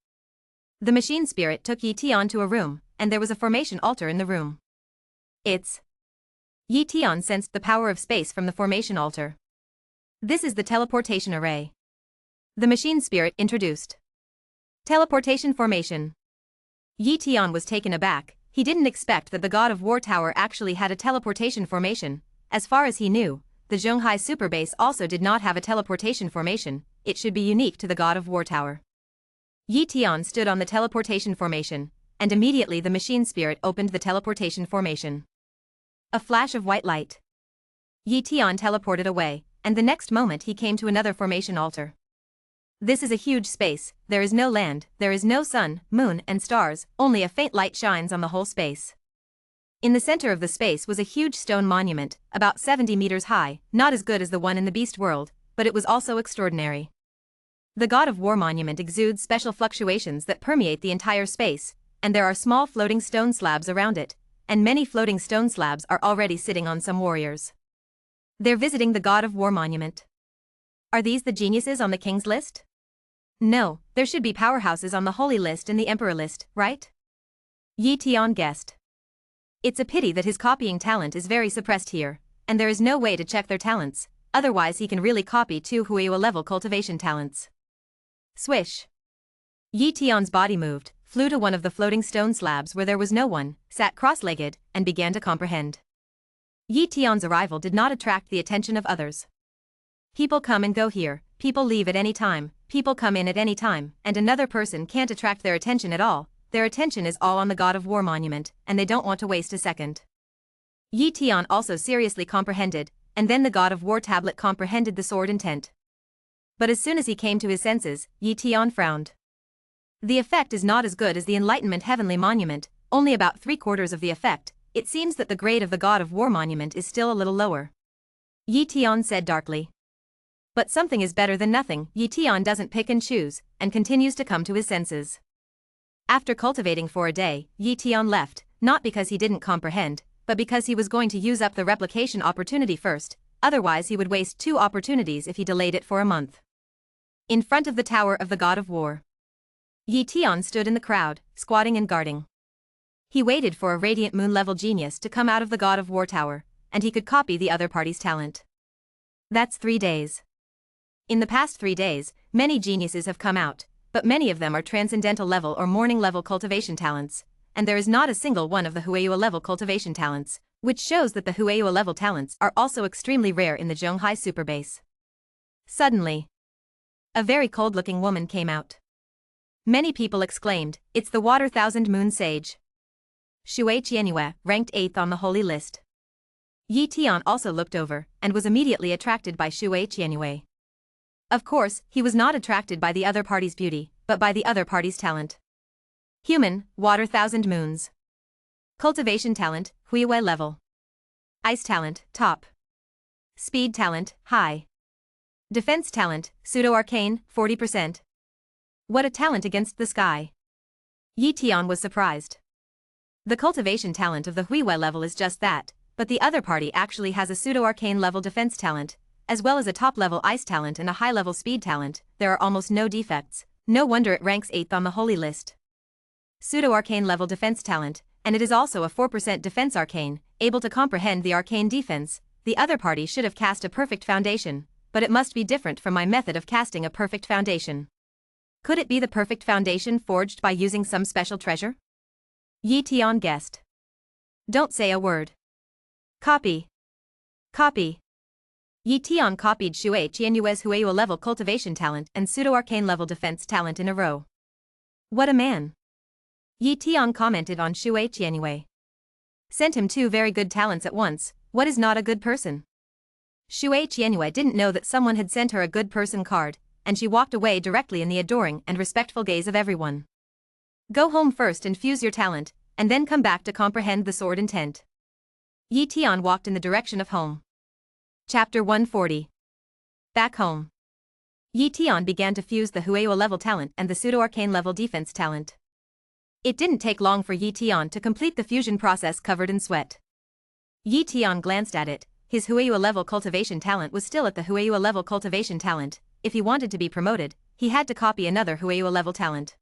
The machine spirit took Yi Tian to a room, and there was a formation altar in the room. Yi Tian sensed the power of space from the formation altar. This is the teleportation array. The machine spirit introduced. Teleportation formation. Yi Tian was taken aback, he didn't expect that the God of War Tower actually had a teleportation formation. As far as he knew, the Zhonghai Superbase also did not have a teleportation formation, it should be unique to the God of War Tower. Yi Tian stood on the teleportation formation, and immediately the machine spirit opened the teleportation formation. A flash of white light. Yi Tian teleported away, and the next moment he came to another formation altar. This is a huge space, there is no land, there is no sun, moon, and stars, only a faint light shines on the whole space. In the center of the space was a huge stone monument, about 70 meters high, not as good as the one in the beast world, but it was also extraordinary. The God of War monument exudes special fluctuations that permeate the entire space, and there are small floating stone slabs around it, and many floating stone slabs are already sitting on some warriors. They're visiting the God of War monument. Are these the geniuses on the king's list? No, there should be powerhouses on the holy list and the emperor list, right? Yi Tian guessed. It's a pity that his copying talent is very suppressed here, and there is no way to check their talents, otherwise he can really copy 2 Huayue level cultivation talents. Swish. Yi Tian's body moved, flew to one of the floating stone slabs where there was no one, sat cross-legged, and began to comprehend. Yi Tian's arrival did not attract the attention of others. People come and go here, people leave at any time, people come in at any time, and another person can't attract their attention at all. Their attention is all on the God of War monument, and they don't want to waste a second. Yi Tian also seriously comprehended, and then the God of War tablet comprehended the sword intent. But as soon as he came to his senses, Yi Tian frowned. The effect is not as good as the Enlightenment Heavenly Monument, only about 3/4 of the effect. It seems that the grade of the God of War monument is still a little lower. Yi Tian said darkly. But something is better than nothing. Yi Tian doesn't pick and choose, and continues to come to his senses. After cultivating for a day, Yi Tian left, not because he didn't comprehend, but because he was going to use up the replication opportunity first, otherwise he would waste 2 opportunities if he delayed it for a month. In front of the Tower of the God of War. Yi Tian stood in the crowd, squatting and guarding. He waited for a radiant moon-level genius to come out of the God of War Tower, and he could copy the other party's talent. That's 3 days. In the past 3 days, many geniuses have come out, but many of them are transcendental level or morning level cultivation talents, and there is not a single one of the Huayue level cultivation talents, which shows that the Huayue level talents are also extremely rare in the Zhonghai Superbase. Suddenly, a very cold-looking woman came out. Many people exclaimed, "It's the Water Thousand Moon Sage." Shui Qianyue, ranked 8th on the holy list. Yi Tian also looked over, and was immediately attracted by Shui Qianyue. Of course, he was not attracted by the other party's beauty, but by the other party's talent. Human, Water Thousand Moons. Cultivation talent, Huiyue level. Ice talent, top. Speed talent, high. Defense talent, pseudo-arcane, 40%. What a talent against the sky. Yi Tian was surprised. The cultivation talent of the Huiyue level is just that, but the other party actually has a pseudo-arcane level defense talent, as well as a top-level ice talent and a high-level speed talent. There are almost no defects, No wonder it ranks 8th on the holy list. Pseudo-arcane level defense talent, and it is also a 4% defense arcane, able to comprehend the arcane defense. The other party should have cast a perfect foundation, but it must be different from my method of casting a perfect foundation. Could it be the perfect foundation forged by using some special treasure? Yi Tian guessed. Don't say a word. Copy. Copy. Yi Tian copied Shui Qianyue's Huayue level cultivation talent and pseudo-arcane level defense talent in a row. What a man. Yi Tian commented on Shui Qianyue. Sent him 2 very good talents at once. What is not a good person? Shui Qianyue didn't know that someone had sent her a good person card, and she walked away directly in the adoring and respectful gaze of everyone. Go home first and fuse your talent, and then come back to comprehend the sword intent. Yi Tian walked in the direction of home. Chapter 140. Back home. Yi Tian began to fuse the Huayue level talent and the pseudo-arcane level defense talent. It didn't take long for Yi Tian to complete the fusion process covered in sweat. Yi Tian glanced at it. His Huayue level cultivation talent was still at the Huayue level cultivation talent. If he wanted to be promoted, he had to copy another Huayue level talent.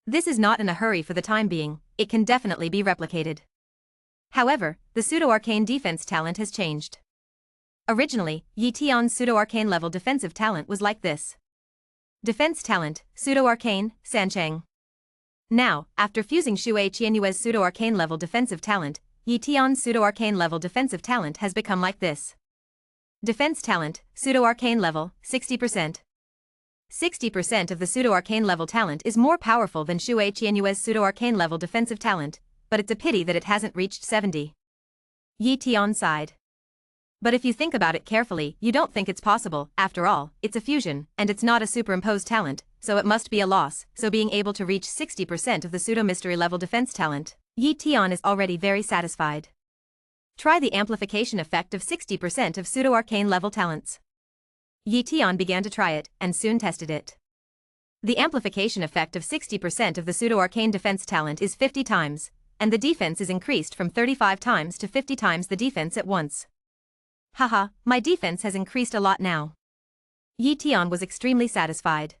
This is not in a hurry for the time being, it can definitely be replicated. However, the pseudo-arcane defense talent has changed. Originally, Yi Tian's pseudo-arcane level defensive talent was like this. Defense talent, pseudo-arcane, Sancheng. Now, after fusing Shui Qianyue's pseudo-arcane level defensive talent, Yi Tian's pseudo-arcane level defensive talent has become like this. Defense talent, pseudo-arcane level, 60%. 60% of the pseudo-arcane level talent is more powerful than Shui Qianyue's pseudo-arcane level defensive talent, but it's a pity that it hasn't reached 70. Yi Tian sighed. But if you think about it carefully, you don't think it's possible. After all, it's a fusion, and it's not a superimposed talent, so it must be a loss. So being able to reach 60% of the pseudo-mystery level defense talent, Yi Tian is already very satisfied. Try the amplification effect of 60% of pseudo-arcane level talents. Yi Tian began to try it, and soon tested it. The amplification effect of 60% of the pseudo-arcane defense talent is 50 times, and the defense is increased from 35 times to 50 times the defense at once. Haha, my defense has increased a lot now. Yi Tian was extremely satisfied.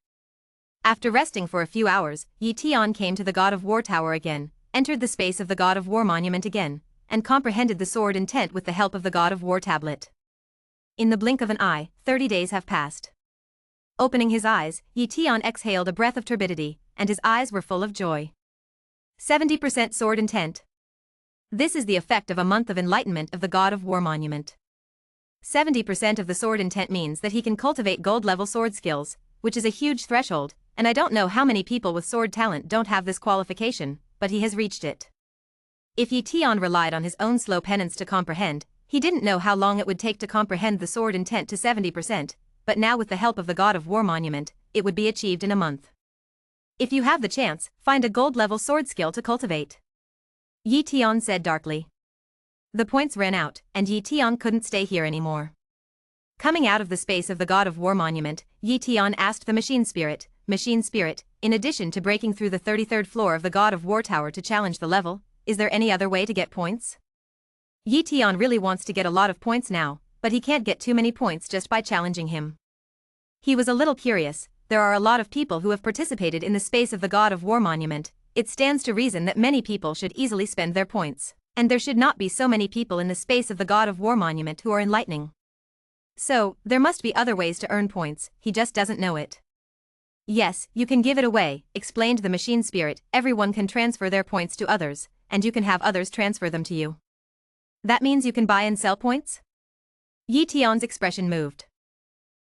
After resting for a few hours, Yi Tian came to the God of War Tower again, entered the space of the God of War Monument again, and comprehended the sword intent with the help of the God of War tablet. In the blink of an eye, 30 days have passed. Opening his eyes, Yi Tian exhaled a breath of turbidity, and his eyes were full of joy. 70% sword intent. This is the effect of a month of enlightenment of the God of War Monument. 70% of the sword intent means that he can cultivate gold-level sword skills, which is a huge threshold, and I don't know how many people with sword talent don't have this qualification, but he has reached it. If Yi Tian relied on his own slow penance to comprehend, he didn't know how long it would take to comprehend the sword intent to 70%, but now with the help of the God of War Monument, it would be achieved in a month. If you have the chance, find a gold-level sword skill to cultivate. Yi Tian said darkly. The points ran out, and Yi Tian couldn't stay here anymore. Coming out of the space of the God of War Monument, Yi Tian asked the Machine Spirit, in addition to breaking through the 33rd floor of the God of War Tower to challenge the level, is there any other way to get points? Yi Tian really wants to get a lot of points now, but he can't get too many points just by challenging him. He was a little curious. There are a lot of people who have participated in the space of the God of War Monument. It stands to reason that many people should easily spend their points, and there should not be so many people in the space of the God of War Monument who are enlightening. So, there must be other ways to earn points, he just doesn't know it. Yes, you can give it away, explained the Machine Spirit. Everyone can transfer their points to others, and you can have others transfer them to you. That means you can buy and sell points? Yi Tian's expression moved.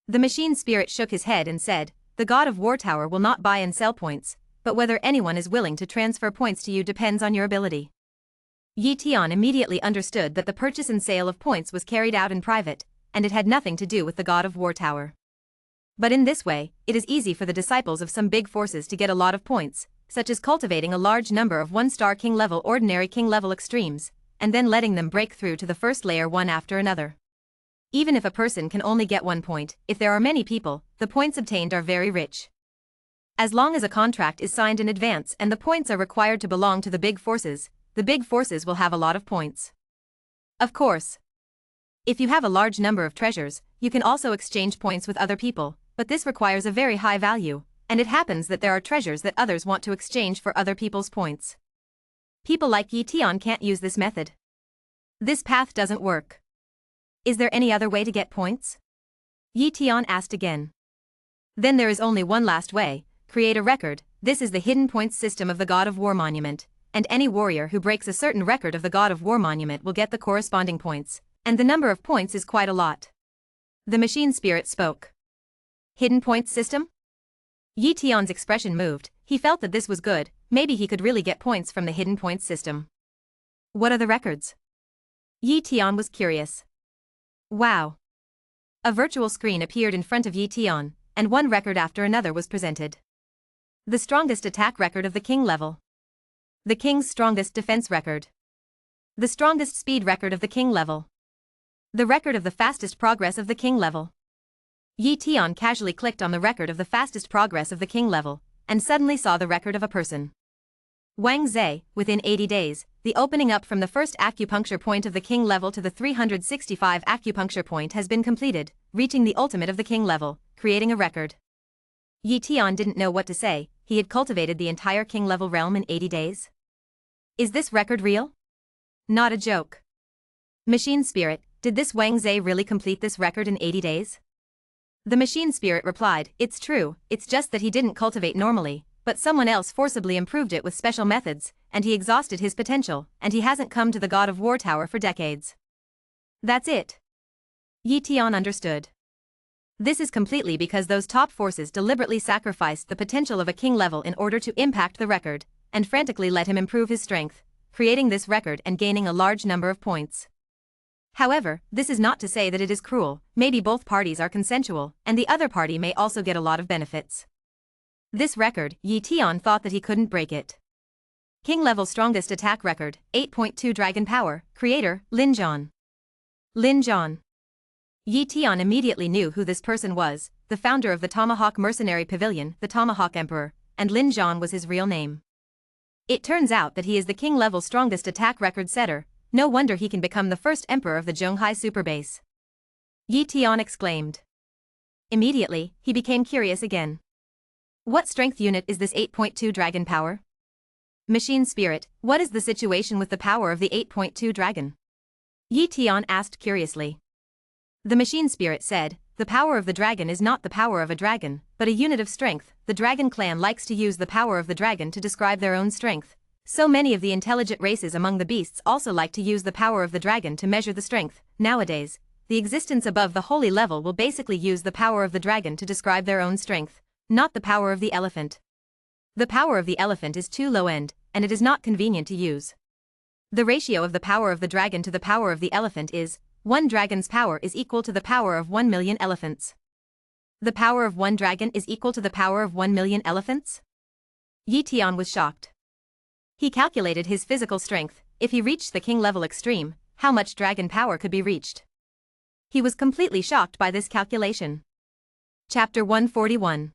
The Machine Spirit shook his head and said, the God of War Tower will not buy and sell points, but whether anyone is willing to transfer points to you depends on your ability. Yi Tian immediately understood that the purchase and sale of points was carried out in private, and it had nothing to do with the God of War Tower. But in this way, it is easy for the disciples of some big forces to get a lot of points, such as cultivating a large number of 1-star king level ordinary king level extremes, and then letting them break through to the first layer one after another. Even if a person can only get 1 point, if there are many people, the points obtained are very rich. As long as a contract is signed in advance and the points are required to belong to the big forces will have a lot of points. Of course, if you have a large number of treasures, you can also exchange points with other people, but this requires a very high value, and it happens that there are treasures that others want to exchange for other people's points. People like Yi Tian can't use this method. This path doesn't work. Is there any other way to get points? Yi Tian asked again. Then there is only one last way: create a record. This is the hidden points system of the God of War monument, and any warrior who breaks a certain record of the God of War monument will get the corresponding points, and the number of points is quite a lot. The machine spirit spoke. Hidden points system? Yi Tian's expression moved. He felt that this was good. Maybe he could really get points from the hidden points system. What are the records? Yi Tian was curious. Wow. A virtual screen appeared in front of Yi Tian, and one record after another was presented. The strongest attack record of the king level. The king's strongest defense record. The strongest speed record of the king level. The record of the fastest progress of the king level. Yi Tian casually clicked on the record of the fastest progress of the king level, and suddenly saw the record of a person. Wang Zhe, within 80 days, the opening up from the first acupuncture point of the king level to the 365 acupuncture point has been completed, reaching the ultimate of the king level, creating a record. Yi Tian didn't know what to say. He had cultivated the entire king level realm in 80 days. Is this record real? Not a joke. Machine spirit, did this Wang Zhe really complete this record in 80 days? The machine spirit replied, it's true, it's just that he didn't cultivate normally, but someone else forcibly improved it with special methods, and he exhausted his potential, and he hasn't come to the God of War Tower for decades. That's it. Yi Tian understood. This is completely because those top forces deliberately sacrificed the potential of a king level in order to impact the record, and frantically let him improve his strength, creating this record and gaining a large number of points. However, this is not to say that it is cruel. Maybe both parties are consensual, and the other party may also get a lot of benefits. This record, Yi Tian thought that he couldn't break it. King level strongest attack record, 8.2 dragon power, creator, Lin Zhan. Lin Zhan. Yi Tian immediately knew who this person was, the founder of the Tomahawk Mercenary Pavilion, the Tomahawk Emperor, and Lin Zhan was his real name. It turns out that he is the king level strongest attack record setter. No wonder he can become the first emperor of the Zhonghai superbase. Yi Tian exclaimed. Immediately, he became curious again. What strength unit is this 8.2 dragon power? Machine spirit, what is the situation with the power of the 8.2 dragon? Yi Tian asked curiously. The machine spirit said, the power of the dragon is not the power of a dragon, but a unit of strength. The dragon clan likes to use the power of the dragon to describe their own strength. So many of the intelligent races among the beasts also like to use the power of the dragon to measure the strength. Nowadays, the existence above the holy level will basically use the power of the dragon to describe their own strength, not the power of the elephant. The power of the elephant is too low end, and it is not convenient to use. The ratio of the power of the dragon to the power of the elephant is, 1 dragon's power is equal to the power of 1 million elephants. The power of 1 dragon is equal to the power of 1 million elephants? Yi Tian was shocked. He calculated his physical strength. If he reached the king level extreme, how much dragon power could be reached? He was completely shocked by this calculation. Chapter 141.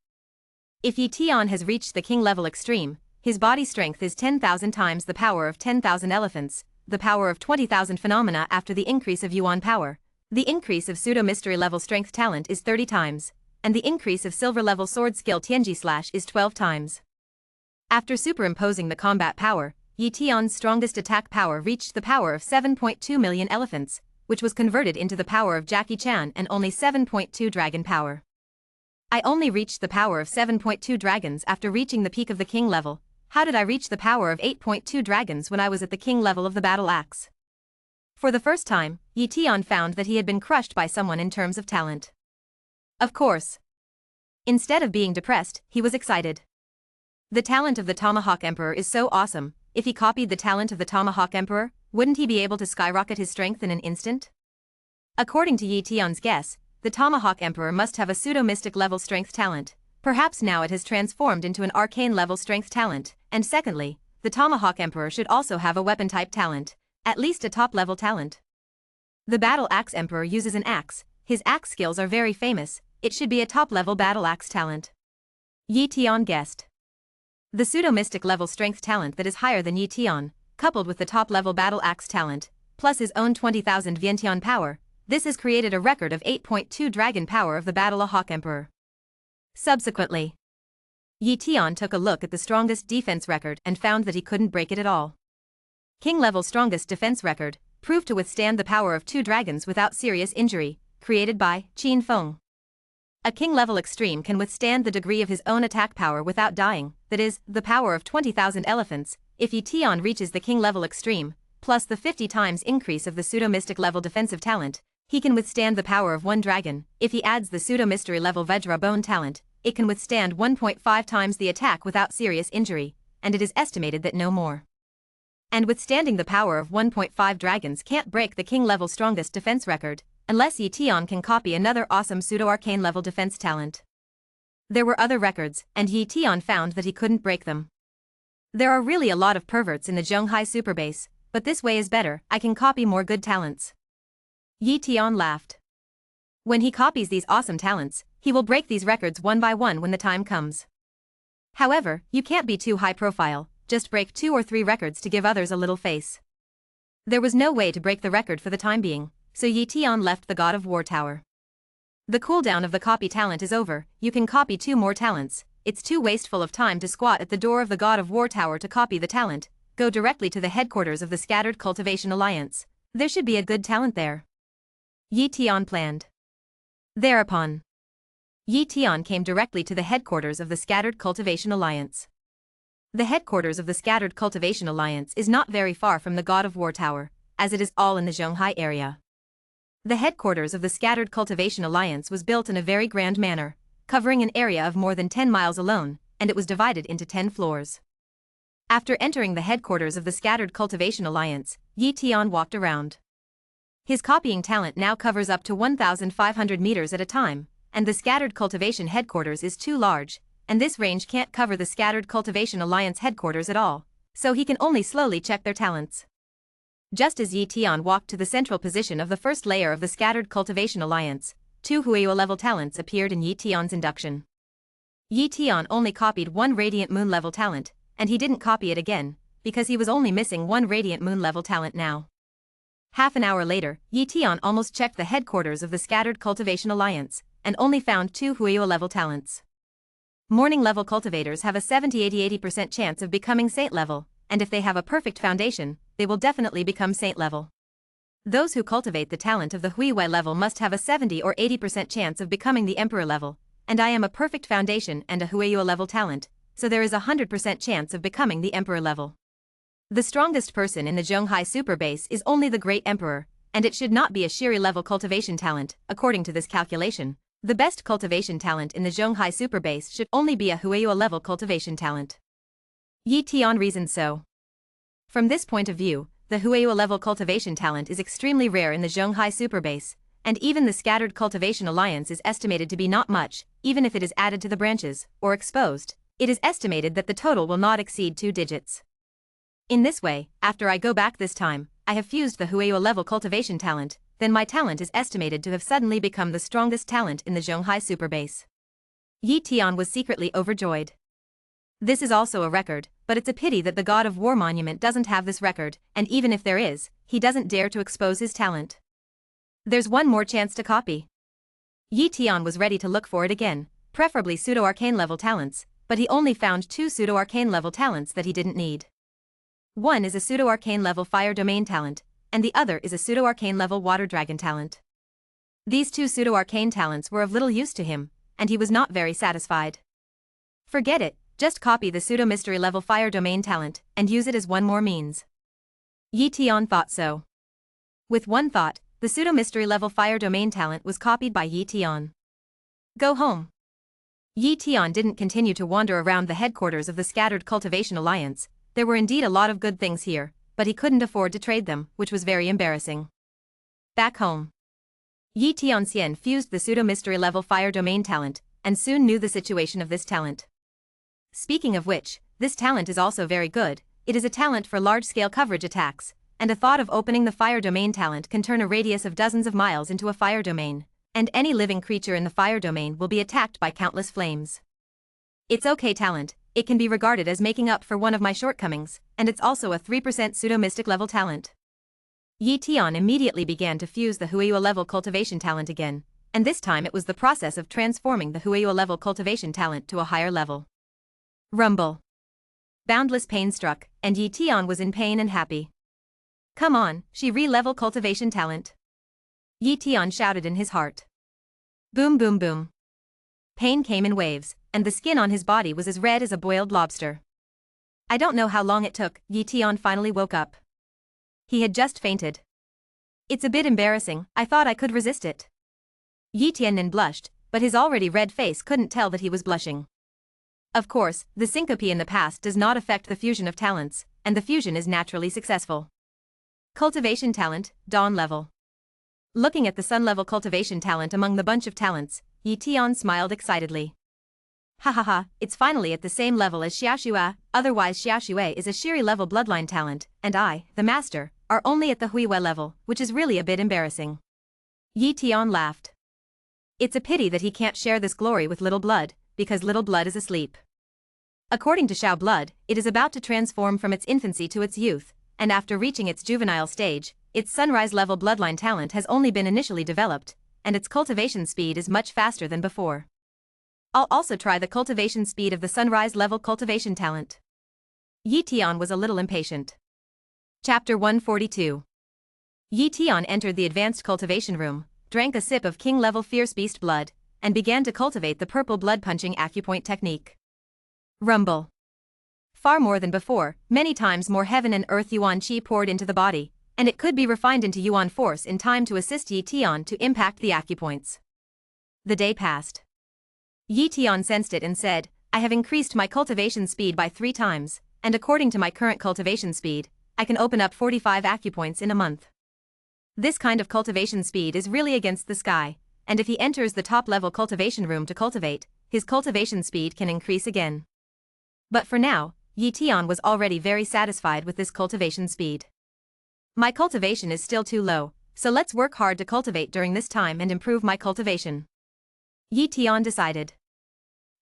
If Yi Tian has reached the king level extreme, his body strength is 10,000 times the power of 10,000 elephants, the power of 20,000 phenomena after the increase of yuan power. The increase of pseudo-mystery level strength talent is 30 times, and the increase of silver level sword skill Tianji slash is 12 times. After superimposing the combat power, Yi Tian's strongest attack power reached the power of 7.2 million elephants, which was converted into the power of Jackie Chan and only 7.2 dragon power. I only reached the power of 7.2 dragons after reaching the peak of the king level. How did I reach the power of 8.2 dragons when I was at the king level of the battle axe? For the first time, Yi Tian found that he had been crushed by someone in terms of talent. Of course. Instead of being depressed, he was excited. The talent of the Tomahawk Emperor is so awesome. If he copied the talent of the Tomahawk Emperor, wouldn't he be able to skyrocket his strength in an instant? According to Yi Tian's guess, the Tomahawk Emperor must have a pseudo-mystic level strength talent. Perhaps now it has transformed into an arcane level strength talent, and secondly, the Tomahawk Emperor should also have a weapon type talent, at least a top level talent. The Battle Axe Emperor uses an axe. His axe skills are very famous. It should be a top level battle axe talent. Yi Tian guessed. The pseudo-mystic level strength talent that is higher than Yi Tian, coupled with the top-level battle axe talent, plus his own 20,000 Vientian power, this has created a record of 8.2 dragon power of the Battle Hawk Emperor. Subsequently, Yi Tian took a look at the strongest defense record and found that he couldn't break it at all. King-level strongest defense record proved to withstand the power of 2 dragons without serious injury, created by Qin Feng. A king-level extreme can withstand the degree of his own attack power without dying, that is, the power of 20,000 elephants. If Yi Tian reaches the king-level extreme, plus the 50 times increase of the pseudo-mystic level defensive talent, he can withstand the power of 1 dragon. If he adds the pseudo-mystery level Vajra Bone talent, it can withstand 1.5 times the attack without serious injury, and it is estimated that no more. And withstanding the power of 1.5 dragons can't break the king-level strongest defense record, unless Yi Tian can copy another awesome pseudo-arcane level defense talent. There were other records, and Yi Tian found that he couldn't break them. There are really a lot of perverts in the Zhonghai Superbase, but this way is better. I can copy more good talents. Yi Tian laughed. When he copies these awesome talents, he will break these records one by one when the time comes. However, you can't be too high profile, just break 2 or 3 records to give others a little face. There was no way to break the record for the time being, so Yi Tian left the God of War Tower. The cooldown of the copy talent is over. You can copy 2 more talents. It's too wasteful of time to squat at the door of the God of War Tower to copy the talent. Go directly to the headquarters of the Scattered Cultivation Alliance. There should be a good talent there. Yi Tian planned. Thereupon, Yi Tian came directly to the headquarters of the Scattered Cultivation Alliance. The headquarters of the Scattered Cultivation Alliance is not very far from the God of War Tower, as it is all in the Zhonghai area. The headquarters of the Scattered Cultivation Alliance was built in a very grand manner, covering an area of more than 10 miles alone, and it was divided into 10 floors. After entering the headquarters of the Scattered Cultivation Alliance, Yi Tian walked around. His copying talent now covers up to 1,500 meters at a time, and the Scattered Cultivation headquarters is too large, and this range can't cover the Scattered Cultivation Alliance headquarters at all, so he can only slowly check their talents. Just as Yi Tian walked to the central position of the first layer of the Scattered Cultivation Alliance, 2 Huayue-level talents appeared in Yi Tian's induction. Yi Tian only copied 1 Radiant Moon level talent, and he didn't copy it again, because he was only missing 1 Radiant Moon level talent now. Half an hour later, Yi Tian almost checked the headquarters of the Scattered Cultivation Alliance, and only found 2 Huayue-level talents. Morning-level cultivators have a 70–80% chance of becoming Saint-level, and if they have a perfect foundation, they will definitely become Saint-level. Those who cultivate the talent of the Huiwei level must have a 70 or 80% chance of becoming the Emperor level, and I am a perfect foundation and a Huayue level talent, so there is a 100% chance of becoming the Emperor level. The strongest person in the Zhonghai Superbase is only the Great Emperor, and it should not be a Shiri level cultivation talent. According to this calculation, the best cultivation talent in the Zhonghai Superbase should only be a Huayue level cultivation talent. Yi Tian reasoned so. From this point of view, the Huayue level cultivation talent is extremely rare in the Zhonghai Superbase, and even the Scattered Cultivation Alliance is estimated to be not much, even if it is added to the branches, or exposed. It is estimated that the total will not exceed 2 digits. In this way, after I go back this time, I have fused the Huayue level cultivation talent, then my talent is estimated to have suddenly become the strongest talent in the Zhonghai Superbase. Yi Tian was secretly overjoyed. This is also a record, but it's a pity that the God of War Monument doesn't have this record, and even if there is, he doesn't dare to expose his talent. There's one more chance to copy. Yi Tian was ready to look for it again, preferably pseudo-arcane level talents, but he only found 2 pseudo-arcane level talents that he didn't need. One is a pseudo-arcane level Fire Domain talent, and the other is a pseudo-arcane level Water Dragon talent. These 2 pseudo-arcane talents were of little use to him, and he was not very satisfied. Forget it, just copy the pseudo-mystery level Fire Domain talent, and use it as one more means. Yi Tian thought so. With one thought, the pseudo-mystery level Fire Domain talent was copied by Yi Tian. Go home. Yi Tian didn't continue to wander around the headquarters of the Scattered Cultivation Alliance. There were indeed a lot of good things here, but he couldn't afford to trade them, which was very embarrassing. Back home, Yi Tianxian fused the pseudo-mystery level Fire Domain talent, and soon knew the situation of this talent. Speaking of which, this talent is also very good. It is a talent for large-scale coverage attacks, and a thought of opening the Fire Domain talent can turn a radius of dozens of miles into a fire domain, and any living creature in the fire domain will be attacked by countless flames. It's okay talent. It can be regarded as making up for one of my shortcomings, and it's also a 3% pseudo-mystic level talent. Yi Tian immediately began to fuse the Huayue level cultivation talent again, and this time it was the process of transforming the Huayue level cultivation talent to a higher level. Rumble. Boundless pain struck, and Yi Tian was in pain and happy. Come on, she re-level cultivation talent. Yi Tian shouted in his heart. Boom boom boom. Pain came in waves, and the skin on his body was as red as a boiled lobster. I don't know how long it took, Yi Tian finally woke up. He had just fainted. It's a bit embarrassing, I thought I could resist it. Yi Tiannin blushed, but his already red face couldn't tell that he was blushing. Of course, the syncope in the past does not affect the fusion of talents, and the fusion is naturally successful. Cultivation talent, Dawn level. Looking at the Sun level cultivation talent among the bunch of talents, Yi Tian smiled excitedly. Ha ha ha, it's finally at the same level as Xiaoxue, otherwise Xiaoxue is a Shiri level bloodline talent, and I, the master, are only at the Huiwei level, which is really a bit embarrassing. Yi Tian laughed. It's a pity that he can't share this glory with Little Blood, because Little Blood is asleep. According to Xiao Blood, it is about to transform from its infancy to its youth, and after reaching its juvenile stage, its sunrise level bloodline talent has only been initially developed, and its cultivation speed is much faster than before. I'll also try the cultivation speed of the sunrise level cultivation talent. Yi Tian was a little impatient. Chapter 142. Yi Tian entered the advanced cultivation room, drank a sip of king level fierce beast blood, and began to cultivate the purple blood punching acupoint technique. Rumble. Far more than before, many times more heaven and earth yuan qi poured into the body, and it could be refined into yuan force in time to assist Yi Tian to impact the acupoints. The day passed. Yi Tian sensed it and said, I have increased my cultivation speed by 3 times, and according to my current cultivation speed, I can open up 45 acupoints in a month. This kind of cultivation speed is really against the sky, and if he enters the top-level cultivation room to cultivate, his cultivation speed can increase again. But for now, Yi Tian was already very satisfied with this cultivation speed. My cultivation is still too low, so let's work hard to cultivate during this time and improve my cultivation. Yi Tian decided.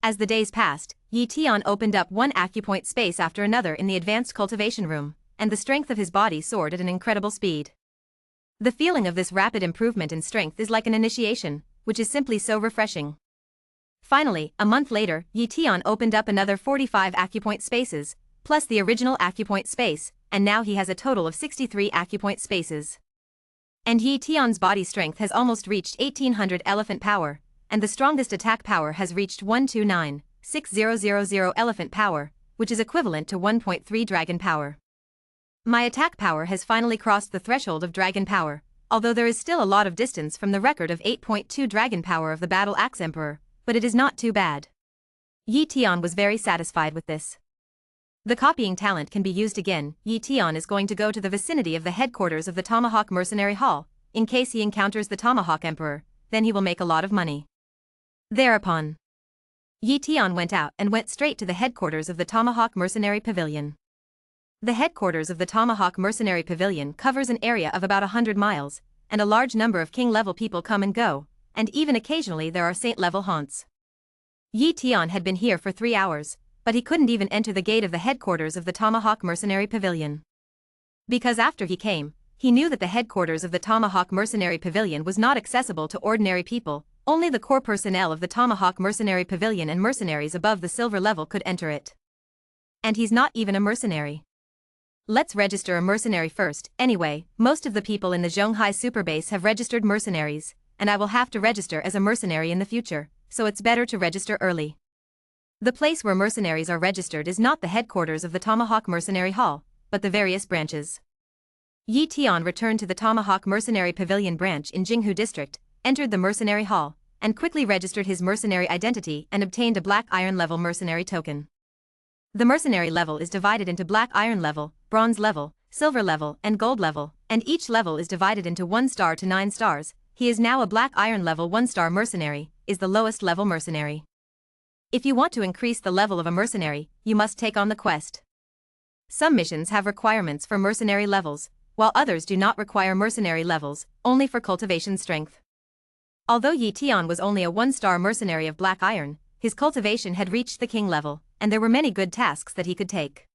As the days passed, Yi Tian opened up one acupoint space after another in the advanced cultivation room, and the strength of his body soared at an incredible speed. The feeling of this rapid improvement in strength is like an initiation, which is simply so refreshing. Finally, a month later, Yi Tian opened up another 45 acupoint spaces, plus the original acupoint space, and now he has a total of 63 acupoint spaces. And Yi Tian's body strength has almost reached 1800 elephant power, and the strongest attack power has reached 129,6000 elephant power, which is equivalent to 1.3 dragon power. My attack power has finally crossed the threshold of dragon power, although there is still a lot of distance from the record of 8.2 dragon power of the Battle Axe Emperor, but it is not too bad. Yi Tian was very satisfied with this. The copying talent can be used again. Yi Tian is going to go to the vicinity of the headquarters of the Tomahawk Mercenary Hall, in case he encounters the Tomahawk Emperor, then he will make a lot of money. Thereupon, Yi Tian went out and went straight to the headquarters of the Tomahawk Mercenary Pavilion. The headquarters of the Tomahawk Mercenary Pavilion covers an area of about 100 miles, and a large number of king-level people come and go, and even occasionally there are saint-level haunts. Yi Tian had been here for 3 hours, but he couldn't even enter the gate of the headquarters of the Tomahawk Mercenary Pavilion. Because after he came, he knew that the headquarters of the Tomahawk Mercenary Pavilion was not accessible to ordinary people, only the core personnel of the Tomahawk Mercenary Pavilion and mercenaries above the silver level could enter it. And he's not even a mercenary. Let's register a mercenary first. Anyway, most of the people in the Zhonghai Superbase have registered mercenaries, and I will have to register as a mercenary in the future, so it's better to register early. The place where mercenaries are registered is not the headquarters of the Tomahawk Mercenary Hall, but the various branches. Yi Tian returned to the Tomahawk Mercenary Pavilion branch in Jinghu District, entered the Mercenary Hall, and quickly registered his mercenary identity and obtained a Black Iron level mercenary token. The mercenary level is divided into Black Iron level, Bronze level, Silver level, and Gold level, and each level is divided into 1 star to 9 stars. He is now a Black Iron level 1-star mercenary, is the lowest level mercenary. If you want to increase the level of a mercenary, you must take on the quest. Some missions have requirements for mercenary levels, while others do not require mercenary levels, only for cultivation strength. Although Yi Tian was only a 1-star mercenary of Black Iron, his cultivation had reached the king level, and there were many good tasks that he could take.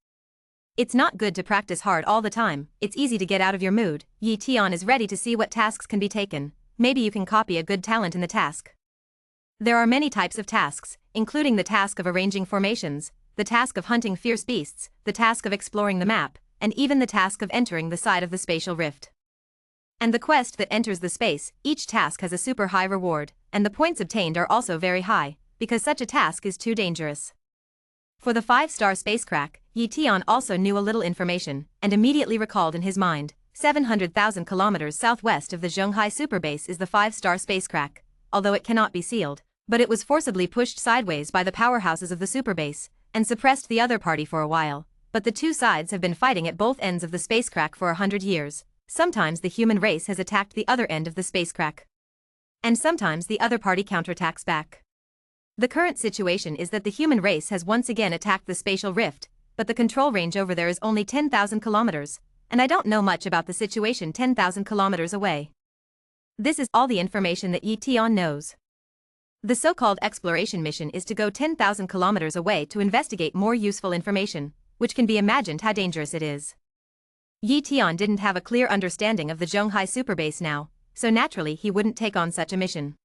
It's not good to practice hard all the time, it's easy to get out of your mood. Yi Tian is ready to see what tasks can be taken. Maybe you can copy a good talent in the task. There are many types of tasks, including the task of arranging formations, the task of hunting fierce beasts, the task of exploring the map, and even the task of entering the side of the spatial rift. And the quest that enters the space, each task has a super high reward, and the points obtained are also very high, because such a task is too dangerous. For the 5-star spacecraft, Yi Tian also knew a little information, and immediately recalled in his mind, 700,000 kilometers southwest of the Zhonghai superbase is the 5-star spacecraft, although it cannot be sealed, but it was forcibly pushed sideways by the powerhouses of the superbase, and suppressed the other party for a while, but the two sides have been fighting at both ends of the spacecraft for 100 years. Sometimes the human race has attacked the other end of the spacecraft, and sometimes the other party counterattacks back. The current situation is that the human race has once again attacked the spatial rift, but the control range over there is only 10,000 kilometers, and I don't know much about the situation 10,000 kilometers away. This is all the information that Yi Tian knows. The so-called exploration mission is to go 10,000 kilometers away to investigate more useful information, which can be imagined how dangerous it is. Yi Tian didn't have a clear understanding of the Zhonghai superbase now, so naturally he wouldn't take on such a mission.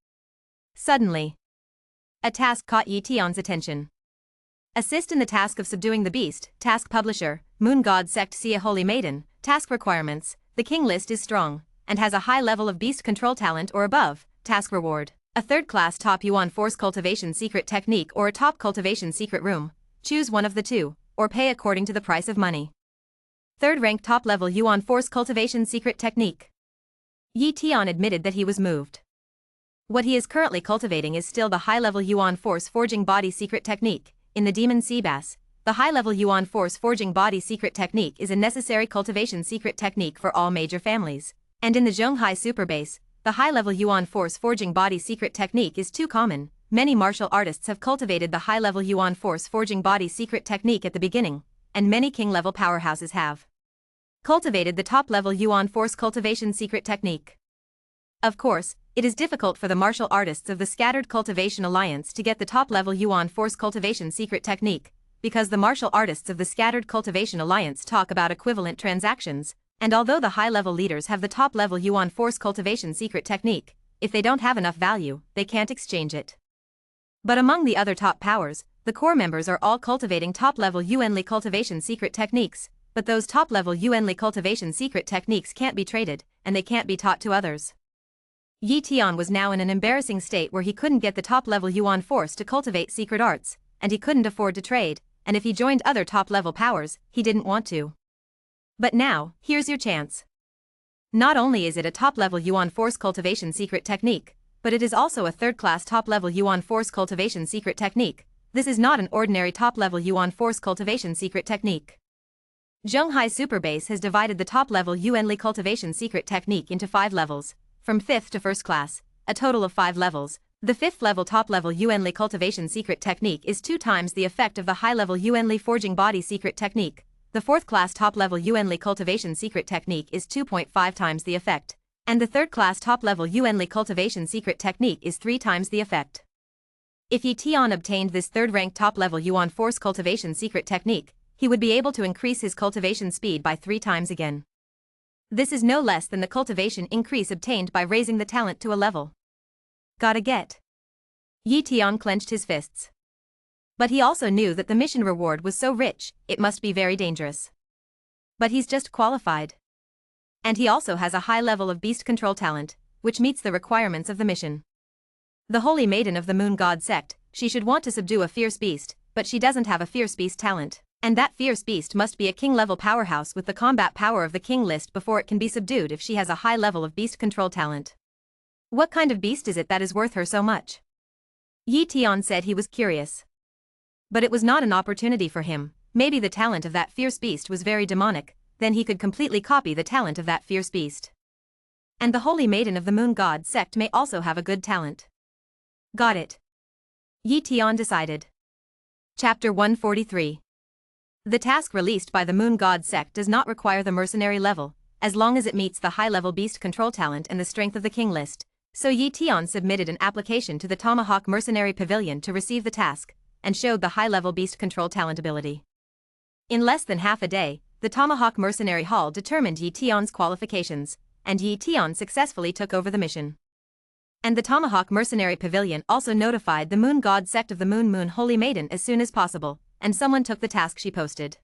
Suddenly, a task caught Yi Tian's attention. Assist in the task of subduing the beast, task publisher, Moon God Sect Sia Holy Maiden, task requirements, the king list is strong, and has a high level of beast control talent or above, task reward, a third-class top Yuan Force cultivation secret technique or a top cultivation secret room, choose one of the two, or pay according to the price of money. Third-rank top-level Yuan Force cultivation secret technique. Yi Tian admitted that he was moved. What he is currently cultivating is still the high-level Yuan Force Forging Body Secret Technique. In the Demon Sea Bass, the high-level Yuan Force Forging Body Secret Technique is a necessary cultivation secret technique for all major families. And in the Zhonghai Superbase, the high-level Yuan Force Forging Body Secret Technique is too common. Many martial artists have cultivated the high-level Yuan Force Forging Body Secret Technique at the beginning, and many king-level powerhouses have cultivated the top-level Yuan Force Cultivation Secret Technique. Of course, it is difficult for the martial artists of the Scattered Cultivation Alliance to get the top-level Yuan Force Cultivation Secret Technique, because the martial artists of the Scattered Cultivation Alliance talk about equivalent transactions, and although the high-level leaders have the top-level Yuan Force Cultivation Secret Technique, if they don't have enough value, they can't exchange it. But among the other top powers, the core members are all cultivating top-level Yuanli Cultivation Secret Techniques, but those top-level Yuanli Cultivation Secret Techniques can't be traded, and they can't be taught to others. Yi Tian was now in an embarrassing state where he couldn't get the top-level Yuan Force to cultivate secret arts, and he couldn't afford to trade, and if he joined other top-level powers, he didn't want to. But now, here's your chance. Not only is it a top-level Yuan Force Cultivation Secret Technique, but it is also a third-class top-level Yuan Force Cultivation Secret Technique. This is not an ordinary top-level Yuan Force Cultivation Secret Technique. Zhonghai Superbase has divided the top-level Yuanli Cultivation Secret Technique into 5 levels. From 5th to 1st class, a total of 5 levels. The 5th level top-level Yuanli Cultivation Secret Technique is 2 times the effect of the high-level Yuanli Forging Body Secret Technique. The 4th class top-level Yuanli Cultivation Secret Technique is 2.5 times the effect, and the 3rd class top-level Yuanli Cultivation Secret Technique is 3 times the effect. If Yi Tian obtained this 3rd-ranked top-level Yuan Force Cultivation Secret Technique, he would be able to increase his cultivation speed by 3 times again. This is no less than the cultivation increase obtained by raising the talent to a level. Gotta get. Yi Tian clenched his fists. But he also knew that the mission reward was so rich, it must be very dangerous. But he's just qualified. And he also has a high level of beast control talent, which meets the requirements of the mission. The Holy Maiden of the Moon God Sect, she should want to subdue a fierce beast, but she doesn't have a fierce beast talent. And that fierce beast must be a king-level powerhouse with the combat power of the king list before it can be subdued if she has a high level of beast control talent. What kind of beast is it that is worth her so much? Yi Tian said he was curious. But it was not an opportunity for him. Maybe the talent of that fierce beast was very demonic, then he could completely copy the talent of that fierce beast. And the Holy Maiden of the Moon God Sect may also have a good talent. Got it. Yi Tian decided. Chapter 143. The task released by the Moon God Sect does not require the mercenary level, as long as it meets the high-level beast control talent and the strength of the king list, so Yi Tian submitted an application to the Tomahawk Mercenary Pavilion to receive the task, and showed the high-level beast control talent ability. In less than half a day, the Tomahawk Mercenary Hall determined Yi Tian's qualifications, and Yi Tian successfully took over the mission. And the Tomahawk Mercenary Pavilion also notified the Moon God Sect of the Moon Holy Maiden as soon as possible, and someone took the task she posted.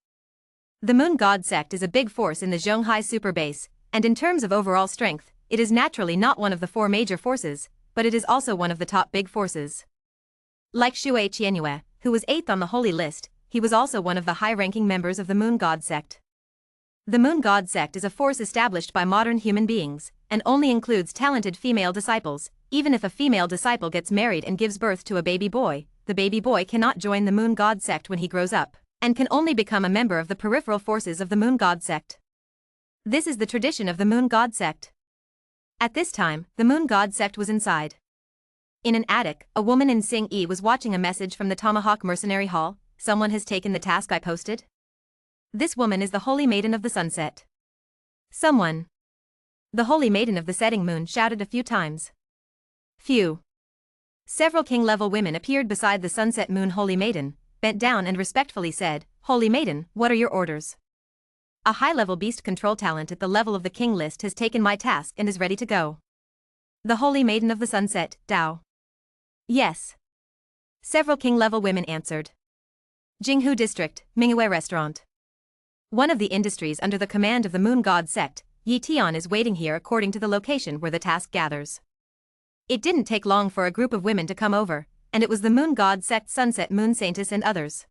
The Moon God sect is a big force in the Zhonghai super base, and in terms of overall strength, it is naturally not one of the 4 major forces, but it is also one of the top big forces. Like Shui Qianyue, who was 8th on the holy list, he was also one of the high-ranking members of the Moon God sect. The Moon God sect is a force established by modern human beings, and only includes talented female disciples. Even if a female disciple gets married and gives birth to a baby boy, the baby boy cannot join the Moon God sect when he grows up, and can only become a member of the peripheral forces of the Moon God sect. This is the tradition of the Moon God sect. At this time, the Moon God sect was inside. In an attic, a woman in Sing Yi was watching a message from the Tomahawk Mercenary Hall. Someone has taken the task I posted? This woman is the Holy Maiden of the Sunset. Someone. The Holy Maiden of the Setting Moon shouted a few times. Phew. Several king-level women appeared beside the Sunset Moon Holy Maiden, bent down and respectfully said, "Holy Maiden, what are your orders?" A high-level beast control talent at the level of the king list has taken my task and is ready to go. The Holy Maiden of the Sunset, Dao. Yes. Several king-level women answered. Jinghu District, Mingyue Restaurant. One of the industries under the command of the Moon God sect, Yi Tian is waiting here according to the location where the task gathers. It didn't take long for a group of women to come over, and it was the Moon God sect Sunset Moon Saintess and others.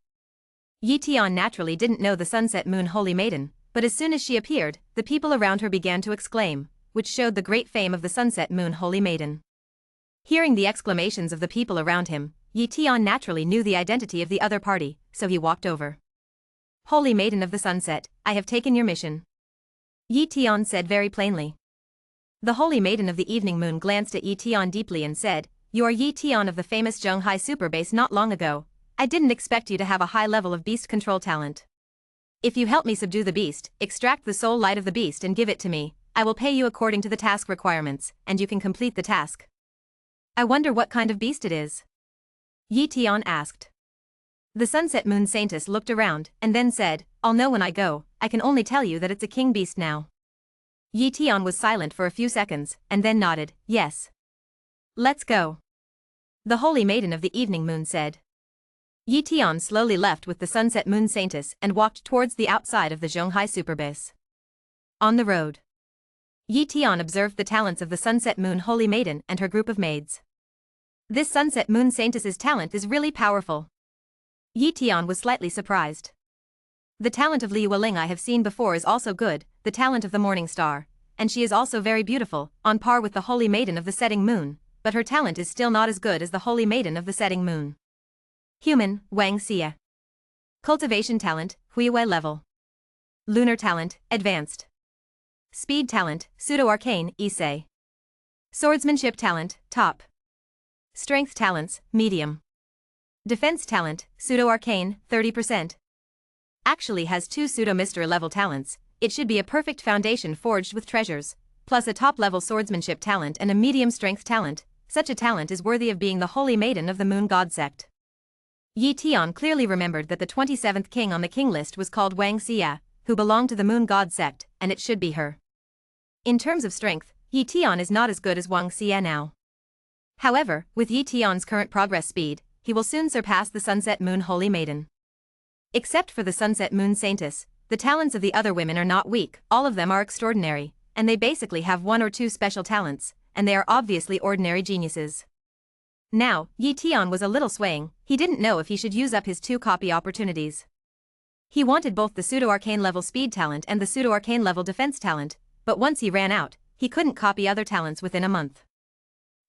Yi Tian naturally didn't know the Sunset Moon Holy Maiden, but as soon as she appeared, the people around her began to exclaim, which showed the great fame of the Sunset Moon Holy Maiden. Hearing the exclamations of the people around him, Yi Tian naturally knew the identity of the other party, so he walked over. "Holy Maiden of the Sunset, I have taken your mission," Yi Tian said very plainly. The Holy Maiden of the Evening Moon glanced at Yi Tian deeply and said, "You are Yi Tian of the famous Zhonghai super base not long ago. I didn't expect you to have a high level of beast control talent. If you help me subdue the beast, extract the soul light of the beast and give it to me, I will pay you according to the task requirements, and you can complete the task." "I wonder what kind of beast it is?" Yi Tian asked. The Sunset Moon Saintess looked around and then said, "I'll know when I go. I can only tell you that it's a king beast now." Yi Tian was silent for a few seconds and then nodded, "Yes. Let's go." The Holy Maiden of the Evening Moon said. Yi Tian slowly left with the Sunset Moon Saintess and walked towards the outside of the Zhonghai superbase. On the road, Yi Tian observed the talents of the Sunset Moon Holy Maiden and her group of maids. This Sunset Moon Saintess's talent is really powerful. Yi Tian was slightly surprised. The talent of Liu Ling I have seen before is also good, the talent of the Morning Star, and she is also very beautiful, on par with the Holy Maiden of the Setting Moon, but her talent is still not as good as the Holy Maiden of the Setting Moon. Human, Wang Xie. Cultivation talent, Huiyue level. Lunar talent, advanced. Speed talent, pseudo-arcane, Issei. Swordsmanship talent, top. Strength talents, medium. Defense talent, pseudo-arcane, 30%. Actually has 2 pseudo-mystery level talents. It should be a perfect foundation forged with treasures, plus a top-level swordsmanship talent and a medium strength talent. Such a talent is worthy of being the Holy Maiden of the Moon God sect. Yi Tian clearly remembered that the 27th king on the king list was called Wang Xie, who belonged to the Moon God sect, and it should be her. In terms of strength, Yi Tian is not as good as Wang Xie now. However, with Yi Tian's current progress speed, he will soon surpass the Sunset Moon Holy Maiden. Except for the Sunset Moon Saintess, the talents of the other women are not weak, all of them are extraordinary, and they basically have 1 or 2 special talents, and they are obviously ordinary geniuses. Now, Yi Tian was a little swaying, he didn't know if he should use up his 2 copy opportunities. He wanted both the pseudo-arcane level speed talent and the pseudo-arcane level defense talent, but once he ran out, he couldn't copy other talents within a month.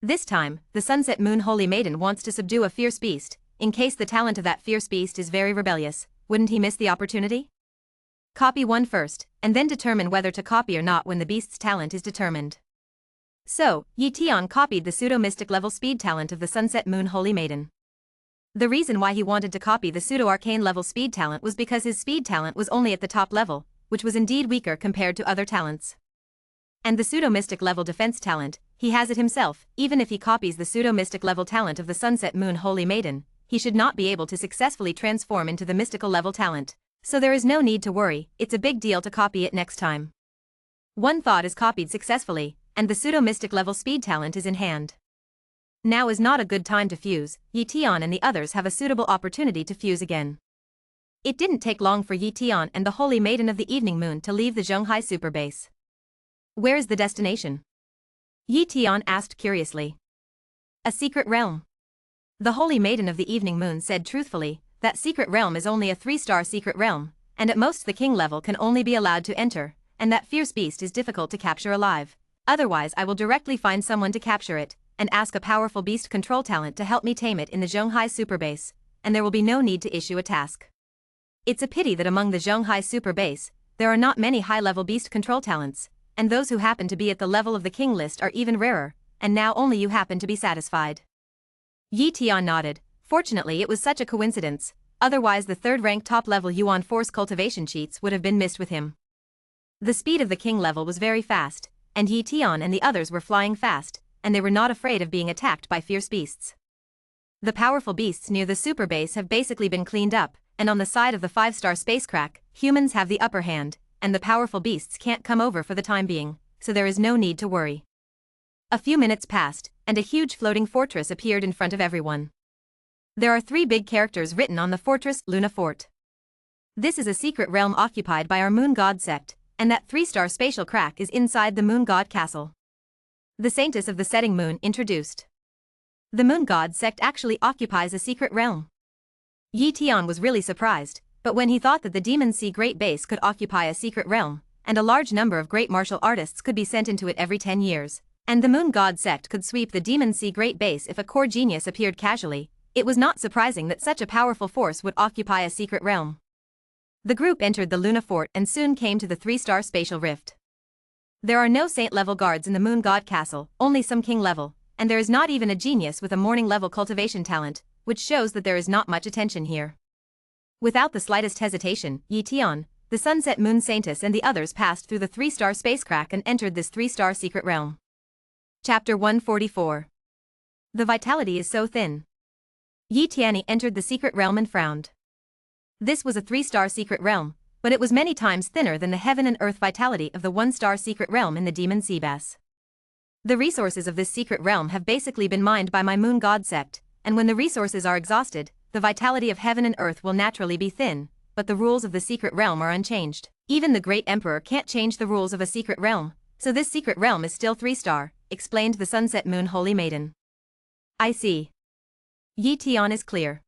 This time, the Sunset Moon Holy Maiden wants to subdue a fierce beast. In case the talent of that fierce beast is very rebellious, wouldn't he miss the opportunity? Copy one first, and then determine whether to copy or not when the beast's talent is determined. So, Yi Tian copied the pseudo-mystic level speed talent of the Sunset Moon Holy Maiden. The reason why he wanted to copy the pseudo-arcane level speed talent was because his speed talent was only at the top level, which was indeed weaker compared to other talents. And the pseudo-mystic level defense talent, he has it himself. Even if he copies the pseudo-mystic level talent of the Sunset Moon Holy Maiden, he should not be able to successfully transform into the mystical level talent, so there is no need to worry, it's a big deal to copy it next time. One thought is copied successfully, and the pseudo-mystic level speed talent is in hand. Now is not a good time to fuse. Yi Tian and the others have a suitable opportunity to fuse again. It didn't take long for Yi Tian and the Holy Maiden of the Evening Moon to leave the Zhonghai super base. Where is the destination? Yi Tian asked curiously. A secret realm. The Holy Maiden of the Evening Moon said truthfully, that secret realm is only a 3-star secret realm, and at most the king level can only be allowed to enter, and that fierce beast is difficult to capture alive. Otherwise I will directly find someone to capture it, and ask a powerful beast control talent to help me tame it in the Zhonghai super base, and there will be no need to issue a task. It's a pity that among the Zhonghai super base, there are not many high-level beast control talents, and those who happen to be at the level of the king list are even rarer, and now only you happen to be satisfied. Yi Tian nodded. Fortunately it was such a coincidence, otherwise the third-rank top-level Yuan Force cultivation cheats would have been missed with him. The speed of the king level was very fast, and Yi Tian and the others were flying fast, and they were not afraid of being attacked by fierce beasts. The powerful beasts near the super base have basically been cleaned up, and on the side of the 5-star space crack, humans have the upper hand, and the powerful beasts can't come over for the time being, so there is no need to worry. A few minutes passed, and a huge floating fortress appeared in front of everyone. There are 3 big characters written on the fortress, Luna Fort. This is a secret realm occupied by our Moon God sect, and that 3-star spatial crack is inside the Moon God castle. The Saintess of the Setting Moon introduced. The Moon God sect actually occupies a secret realm. Yi Tian was really surprised, but when he thought that the Demon Sea Great Base could occupy a secret realm, and a large number of great martial artists could be sent into it every 10 years, and the Moon God sect could sweep the Demon Sea Great Base if a core genius appeared casually, it was not surprising that such a powerful force would occupy a secret realm. The group entered the Luna Fort and soon came to the 3-star spatial rift. There are no saint-level guards in the Moon God Castle, only some king-level, and there is not even a genius with a morning-level cultivation talent, which shows that there is not much attention here. Without the slightest hesitation, Yi Tian, the Sunset Moon Saintess and the others passed through the 3-star space crack and entered this 3-star secret realm. Chapter 144. The vitality is so thin. Yi Tian entered the secret realm and frowned. This was a 3-star secret realm, but it was many times thinner than the heaven and earth vitality of the 1-star secret realm in the Demon Sea Base. The resources of this secret realm have basically been mined by my Moon God sect, and when the resources are exhausted, the vitality of heaven and earth will naturally be thin, but the rules of the secret realm are unchanged. Even the great emperor can't change the rules of a secret realm, so this secret realm is still 3-star, explained the Sunset Moon Holy Maiden. I see. Yi Tian is clear.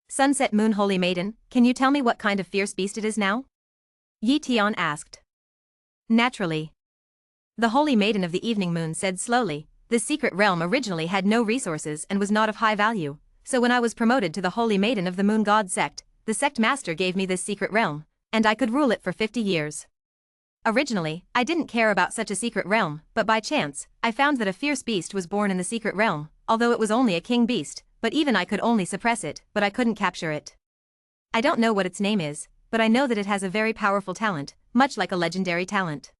Sunset Moon Holy Maiden, can you tell me what kind of fierce beast it is now? Yi Tian asked. Naturally. The Holy Maiden of the Evening Moon said slowly, this secret realm originally had no resources and was not of high value, so when I was promoted to the Holy Maiden of the Moon God sect, the sect master gave me this secret realm, and I could rule it for 50 years. Originally, I didn't care about such a secret realm, but by chance, I found that a fierce beast was born in the secret realm, although it was only a king beast, but even I could only suppress it, but I couldn't capture it. I don't know what its name is, but I know that it has a very powerful talent, much like a legendary talent.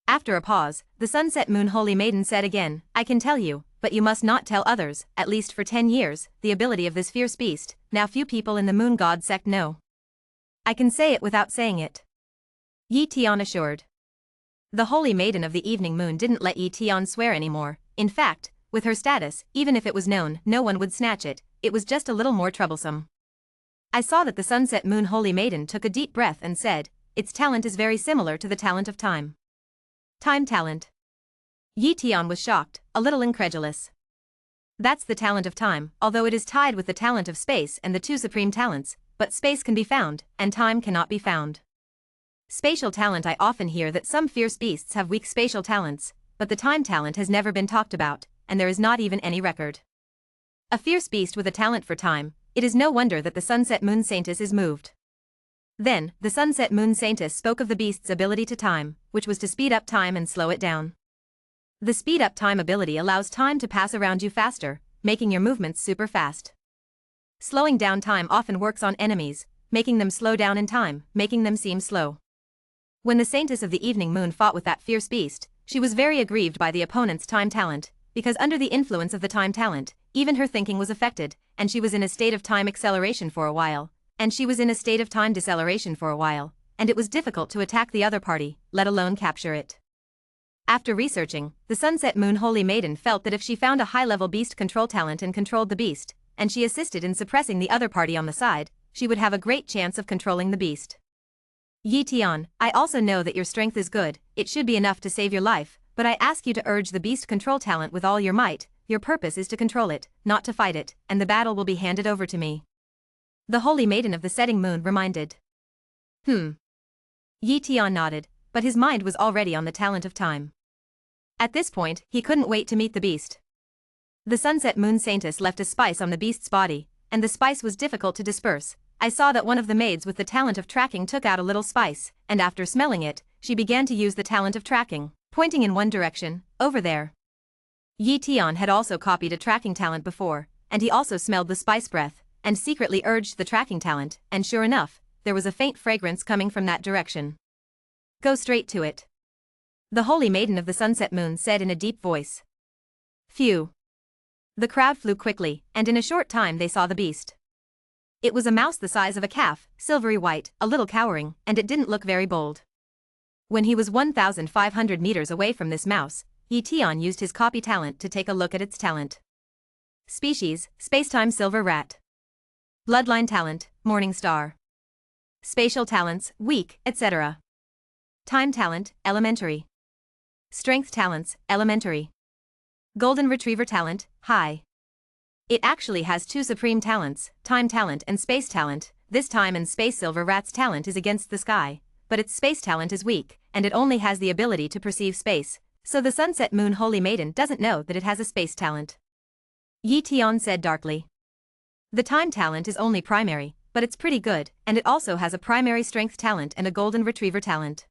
After a pause, the Sunset Moon Holy Maiden said again, I can tell you, but you must not tell others, at least for 10 years, the ability of this fierce beast, now few people in the Moon God sect know. I can say it without saying it. Yi Tian assured. The Holy Maiden of the Evening Moon didn't let Yi Tian swear anymore, in fact, with her status, even if it was known, no one would snatch it, it was just a little more troublesome. I saw that the Sunset Moon Holy Maiden took a deep breath and said, its talent is very similar to the talent of time. Time talent. Yi Tian was shocked, a little incredulous. That's the talent of time, although it is tied with the talent of space and the 2 supreme talents, but space can be found, and time cannot be found. Spatial talent. I often hear that some fierce beasts have weak spatial talents, but the time talent has never been talked about, and there is not even any record. A fierce beast with a talent for time, it is no wonder that the Sunset Moon Saintess is moved. Then, the Sunset Moon Saintess spoke of the beast's ability to time, which was to speed up time and slow it down. The speed up time ability allows time to pass around you faster, making your movements super fast. Slowing down time often works on enemies, making them slow down in time, making them seem slow. When the Saintess of the Evening Moon fought with that fierce beast, she was very aggrieved by the opponent's time talent, because under the influence of the time talent, even her thinking was affected, and she was in a state of time acceleration for a while, and she was in a state of time deceleration for a while, and it was difficult to attack the other party, let alone capture it. After researching, the Sunset Moon Holy Maiden felt that if she found a high-level beast control talent and controlled the beast, and she assisted in suppressing the other party on the side, she would have a great chance of controlling the beast. Yi Tian, I also know that your strength is good, it should be enough to save your life, but I ask you to urge the beast control talent with all your might. Your purpose is to control it, not to fight it, and the battle will be handed over to me. The Holy Maiden of the Setting Moon reminded. Yi Tian nodded, but his mind was already on the talent of time. At this point, he couldn't wait to meet the beast. The Sunset Moon Saintess left a spice on the beast's body, and the spice was difficult to disperse. I saw that one of the maids with the talent of tracking took out a little spice, and after smelling it, she began to use the talent of tracking, pointing in one direction, over there. Yi Tian had also copied a tracking talent before, and he also smelled the spice breath, and secretly urged the tracking talent, and sure enough, there was a faint fragrance coming from that direction. Go straight to it. The Holy Maiden of the Sunset Moon said in a deep voice. Phew. The crowd flew quickly, and in a short time they saw the beast. It was a mouse the size of a calf, silvery white, a little cowering, and it didn't look very bold. When he was 1,500 meters away from this mouse, Yi Tian used his copy talent to take a look at its talent. Species, Spacetime Silver Rat. Bloodline talent, Morning Star. Spatial talents, Weak, etc. Time talent, Elementary. Strength talents, Elementary. Golden Retriever talent, High. It actually has two supreme talents, time talent and space talent. This time and space Silver Rat's talent is against the sky, but its space talent is weak, and it only has the ability to perceive space, so the Sunset Moon Holy Maiden doesn't know that it has a space talent. Yi Tian said darkly. The time talent is only primary, but it's pretty good, and it also has a primary strength talent and a golden retriever talent.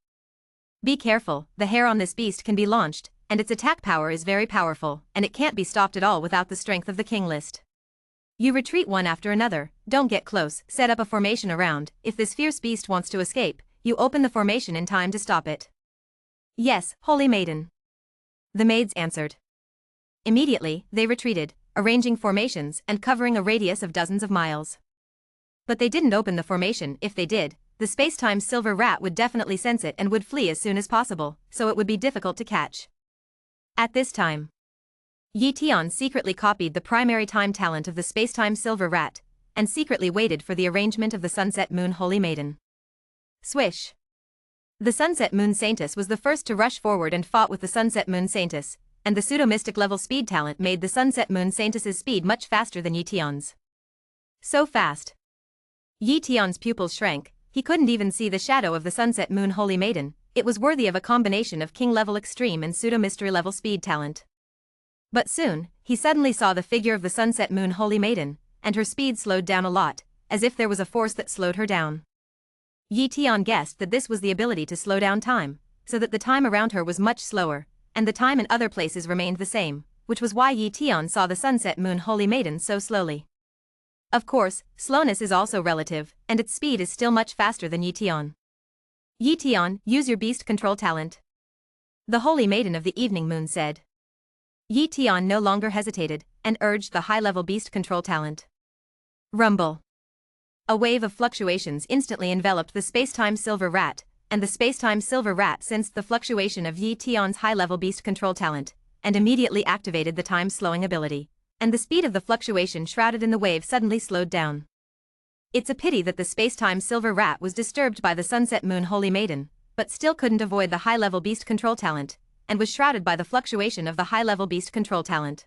Be careful, the hair on this beast can be launched, and its attack power is very powerful, and it can't be stopped at all without the strength of the king list. You retreat one after another, don't get close, set up a formation around. If this fierce beast wants to escape, you open the formation in time to stop it. Yes, Holy Maiden. The maids answered. Immediately, they retreated, arranging formations and covering a radius of dozens of miles. But they didn't open the formation. If they did, the Spacetime Silver Rat would definitely sense it and would flee as soon as possible, so it would be difficult to catch. At this time, Yi Tian secretly copied the primary time talent of the Spacetime Silver Rat, and secretly waited for the arrangement of the Sunset Moon Holy Maiden. Swish! The Sunset Moon Saintess was the first to rush forward and fought with the Sunset Moon Saintess, and the pseudo-mystic level speed talent made the Sunset Moon Saintess's speed much faster than Yi Tian's. So fast. Yi Tian's pupils shrank, he couldn't even see the shadow of the Sunset Moon Holy Maiden. It was worthy of a combination of king-level extreme and pseudo-mystery level speed talent. But soon, he suddenly saw the figure of the Sunset Moon Holy Maiden, and her speed slowed down a lot, as if there was a force that slowed her down. Yi Tian guessed that this was the ability to slow down time, so that the time around her was much slower, and the time in other places remained the same, which was why Yi Tian saw the Sunset Moon Holy Maiden so slowly. Of course, slowness is also relative, and its speed is still much faster than Yi Tian. Yi Tian, use your beast control talent. The Holy Maiden of the Evening Moon said. Yi Tian no longer hesitated, and urged the high-level beast control talent. Rumble. A wave of fluctuations instantly enveloped the Spacetime Silver Rat, and the Spacetime Silver Rat sensed the fluctuation of Yi Tian's high-level beast control talent, and immediately activated the time-slowing ability, and the speed of the fluctuation shrouded in the wave suddenly slowed down. It's a pity that the Spacetime Silver Rat was disturbed by the Sunset Moon Holy Maiden, but still couldn't avoid the high-level beast control talent, and was shrouded by the fluctuation of the high-level beast control talent.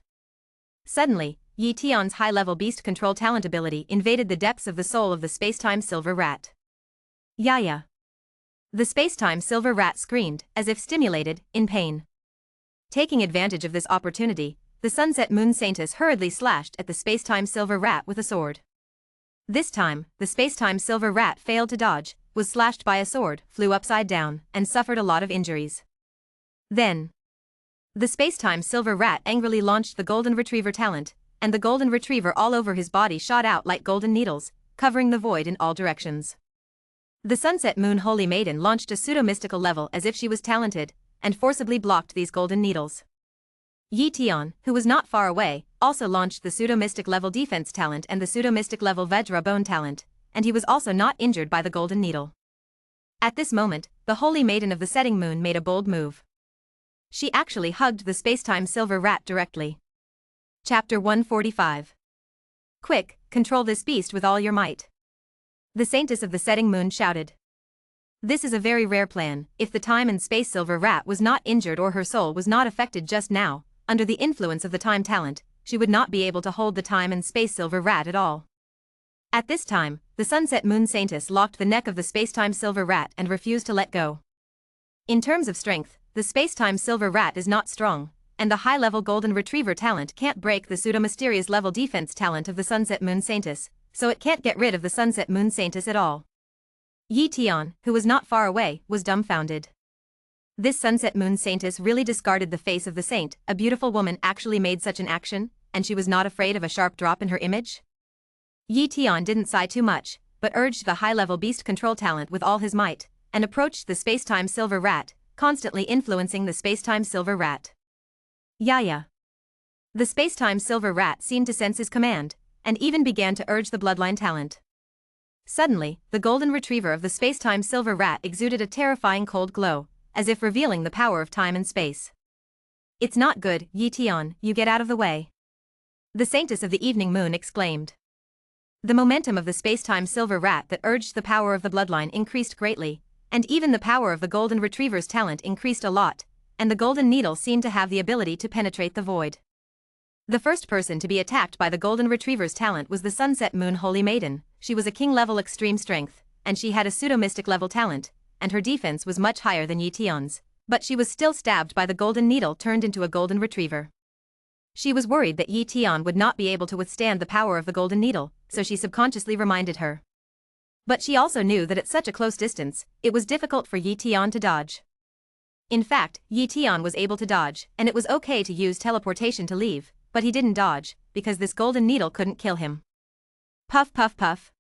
Suddenly, Yi Tian's high-level beast control talent ability invaded the depths of the soul of the Spacetime Silver Rat. Yaya. The Spacetime Silver Rat screamed, as if stimulated, in pain. Taking advantage of this opportunity, the Sunset Moon Saintess hurriedly slashed at the Spacetime Silver Rat with a sword. This time, the Spacetime Silver Rat failed to dodge, was slashed by a sword, flew upside down, and suffered a lot of injuries. Then, the Spacetime Silver Rat angrily launched the Golden Retriever talent, and the Golden Retriever all over his body shot out like golden needles, covering the void in all directions. The Sunset Moon Holy Maiden launched a pseudo-mystical level as if she was talented, and forcibly blocked these golden needles. Yi Tian, who was not far away, also launched the pseudo-mystic level defense talent and the pseudo-mystic level Vajra bone talent, and he was also not injured by the golden needle. At this moment, the Holy Maiden of the Setting Moon made a bold move. She actually hugged the Spacetime Silver Rat directly. Chapter 145. Quick, control this beast with all your might. The saintess of the setting moon shouted. This is a very rare plan. If the time and space silver rat was not injured or her soul was not affected just now, under the influence of the time talent, she would not be able to hold the time and space silver rat at all. At this time, the sunset moon saintess locked the neck of the space-time silver rat and refused to let go. In terms of strength, the space-time silver rat is not strong, and the high-level golden retriever talent can't break the pseudo-mysterious level defense talent of the sunset moon saintess, so it can't get rid of the sunset moon saintess at all. Yi Tian, who was not far away, was dumbfounded. This sunset moon saintess really discarded the face of the saint. A beautiful woman actually made such an action, and she was not afraid of a sharp drop in her image? Yi Tian didn't sigh too much, but urged the high-level beast control talent with all his might, and approached the space-time silver rat, constantly influencing the space-time silver rat. Yaya. The space-time silver rat seemed to sense his command, and even began to urge the bloodline talent. Suddenly, the golden retriever of the space-time silver rat exuded a terrifying cold glow, as if revealing the power of time and space. It's not good, Yi Tian, you get out of the way. The saintess of the evening moon exclaimed. The momentum of the space-time silver rat that urged the power of the bloodline increased greatly, and even the power of the golden retriever's talent increased a lot, and the golden needle seemed to have the ability to penetrate the void. The first person to be attacked by the golden retriever's talent was the sunset moon holy maiden. She was a king-level extreme strength, and she had a pseudo-mystic level talent, and her defense was much higher than Yi Tian's, but she was still stabbed by the golden needle turned into a golden retriever. She was worried that Yi Tian would not be able to withstand the power of the golden needle, so she subconsciously reminded her. But she also knew that at such a close distance, it was difficult for Yi Tian to dodge. In fact, Yi Tian was able to dodge, and it was okay to use teleportation to leave, but he didn't dodge, because this golden needle couldn't kill him. Puff puff puff.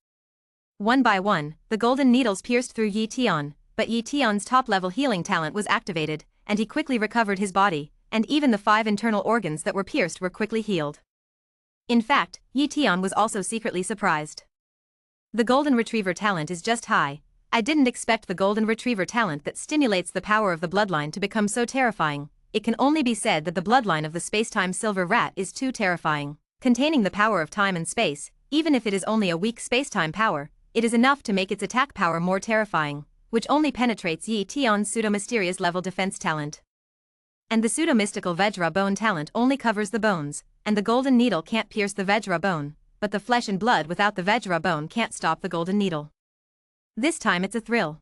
One by one, the golden needles pierced through Yi Tian, but Yi Tian's top-level healing talent was activated, and he quickly recovered his body, and even the 5 internal organs that were pierced were quickly healed. In fact, Yi Tian was also secretly surprised. The golden retriever talent is just high. I didn't expect the golden retriever talent that stimulates the power of the bloodline to become so terrifying. It can only be said that the bloodline of the space-time silver rat is too terrifying. Containing the power of time and space, even if it is only a weak space-time power, it is enough to make its attack power more terrifying, which only penetrates Yi Tian's pseudo-mysterious level defense talent. And the pseudo-mystical Vajra bone talent only covers the bones, and the golden needle can't pierce the Vajra bone, but the flesh and blood without the Vajra bone can't stop the golden needle. This time it's a thrill.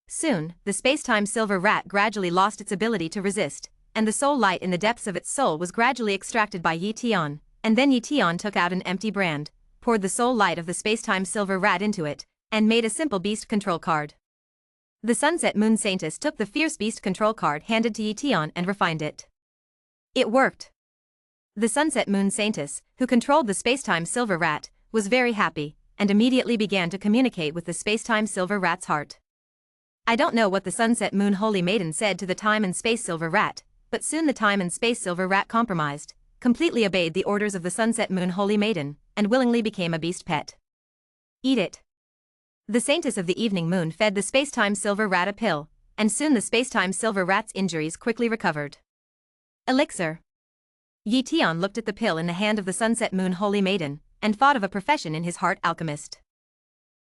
Soon, the space-time silver rat gradually lost its ability to resist, and the soul light in the depths of its soul was gradually extracted by Yi Tian, and then Yi Tian took out an empty brand, poured the soul light of the space-time silver rat into it, and made a simple beast control card. The sunset moon saintess took the fierce beast control card handed to Yi Tian and refined it. It worked. The sunset moon saintess, who controlled the space-time silver rat, was very happy, and immediately began to communicate with the space-time silver rat's heart. I don't know what the sunset moon holy maiden said to the time and space silver rat, but soon the time and space silver rat compromised, completely obeyed the orders of the sunset moon holy maiden, and willingly became a beast pet. Eat it. The saintess of the evening moon fed the space-time silver rat a pill, and soon the space-time silver rat's injuries quickly recovered. Elixir. Yi Tian looked at the pill in the hand of the sunset moon holy maiden, and thought of a profession in his heart: alchemist.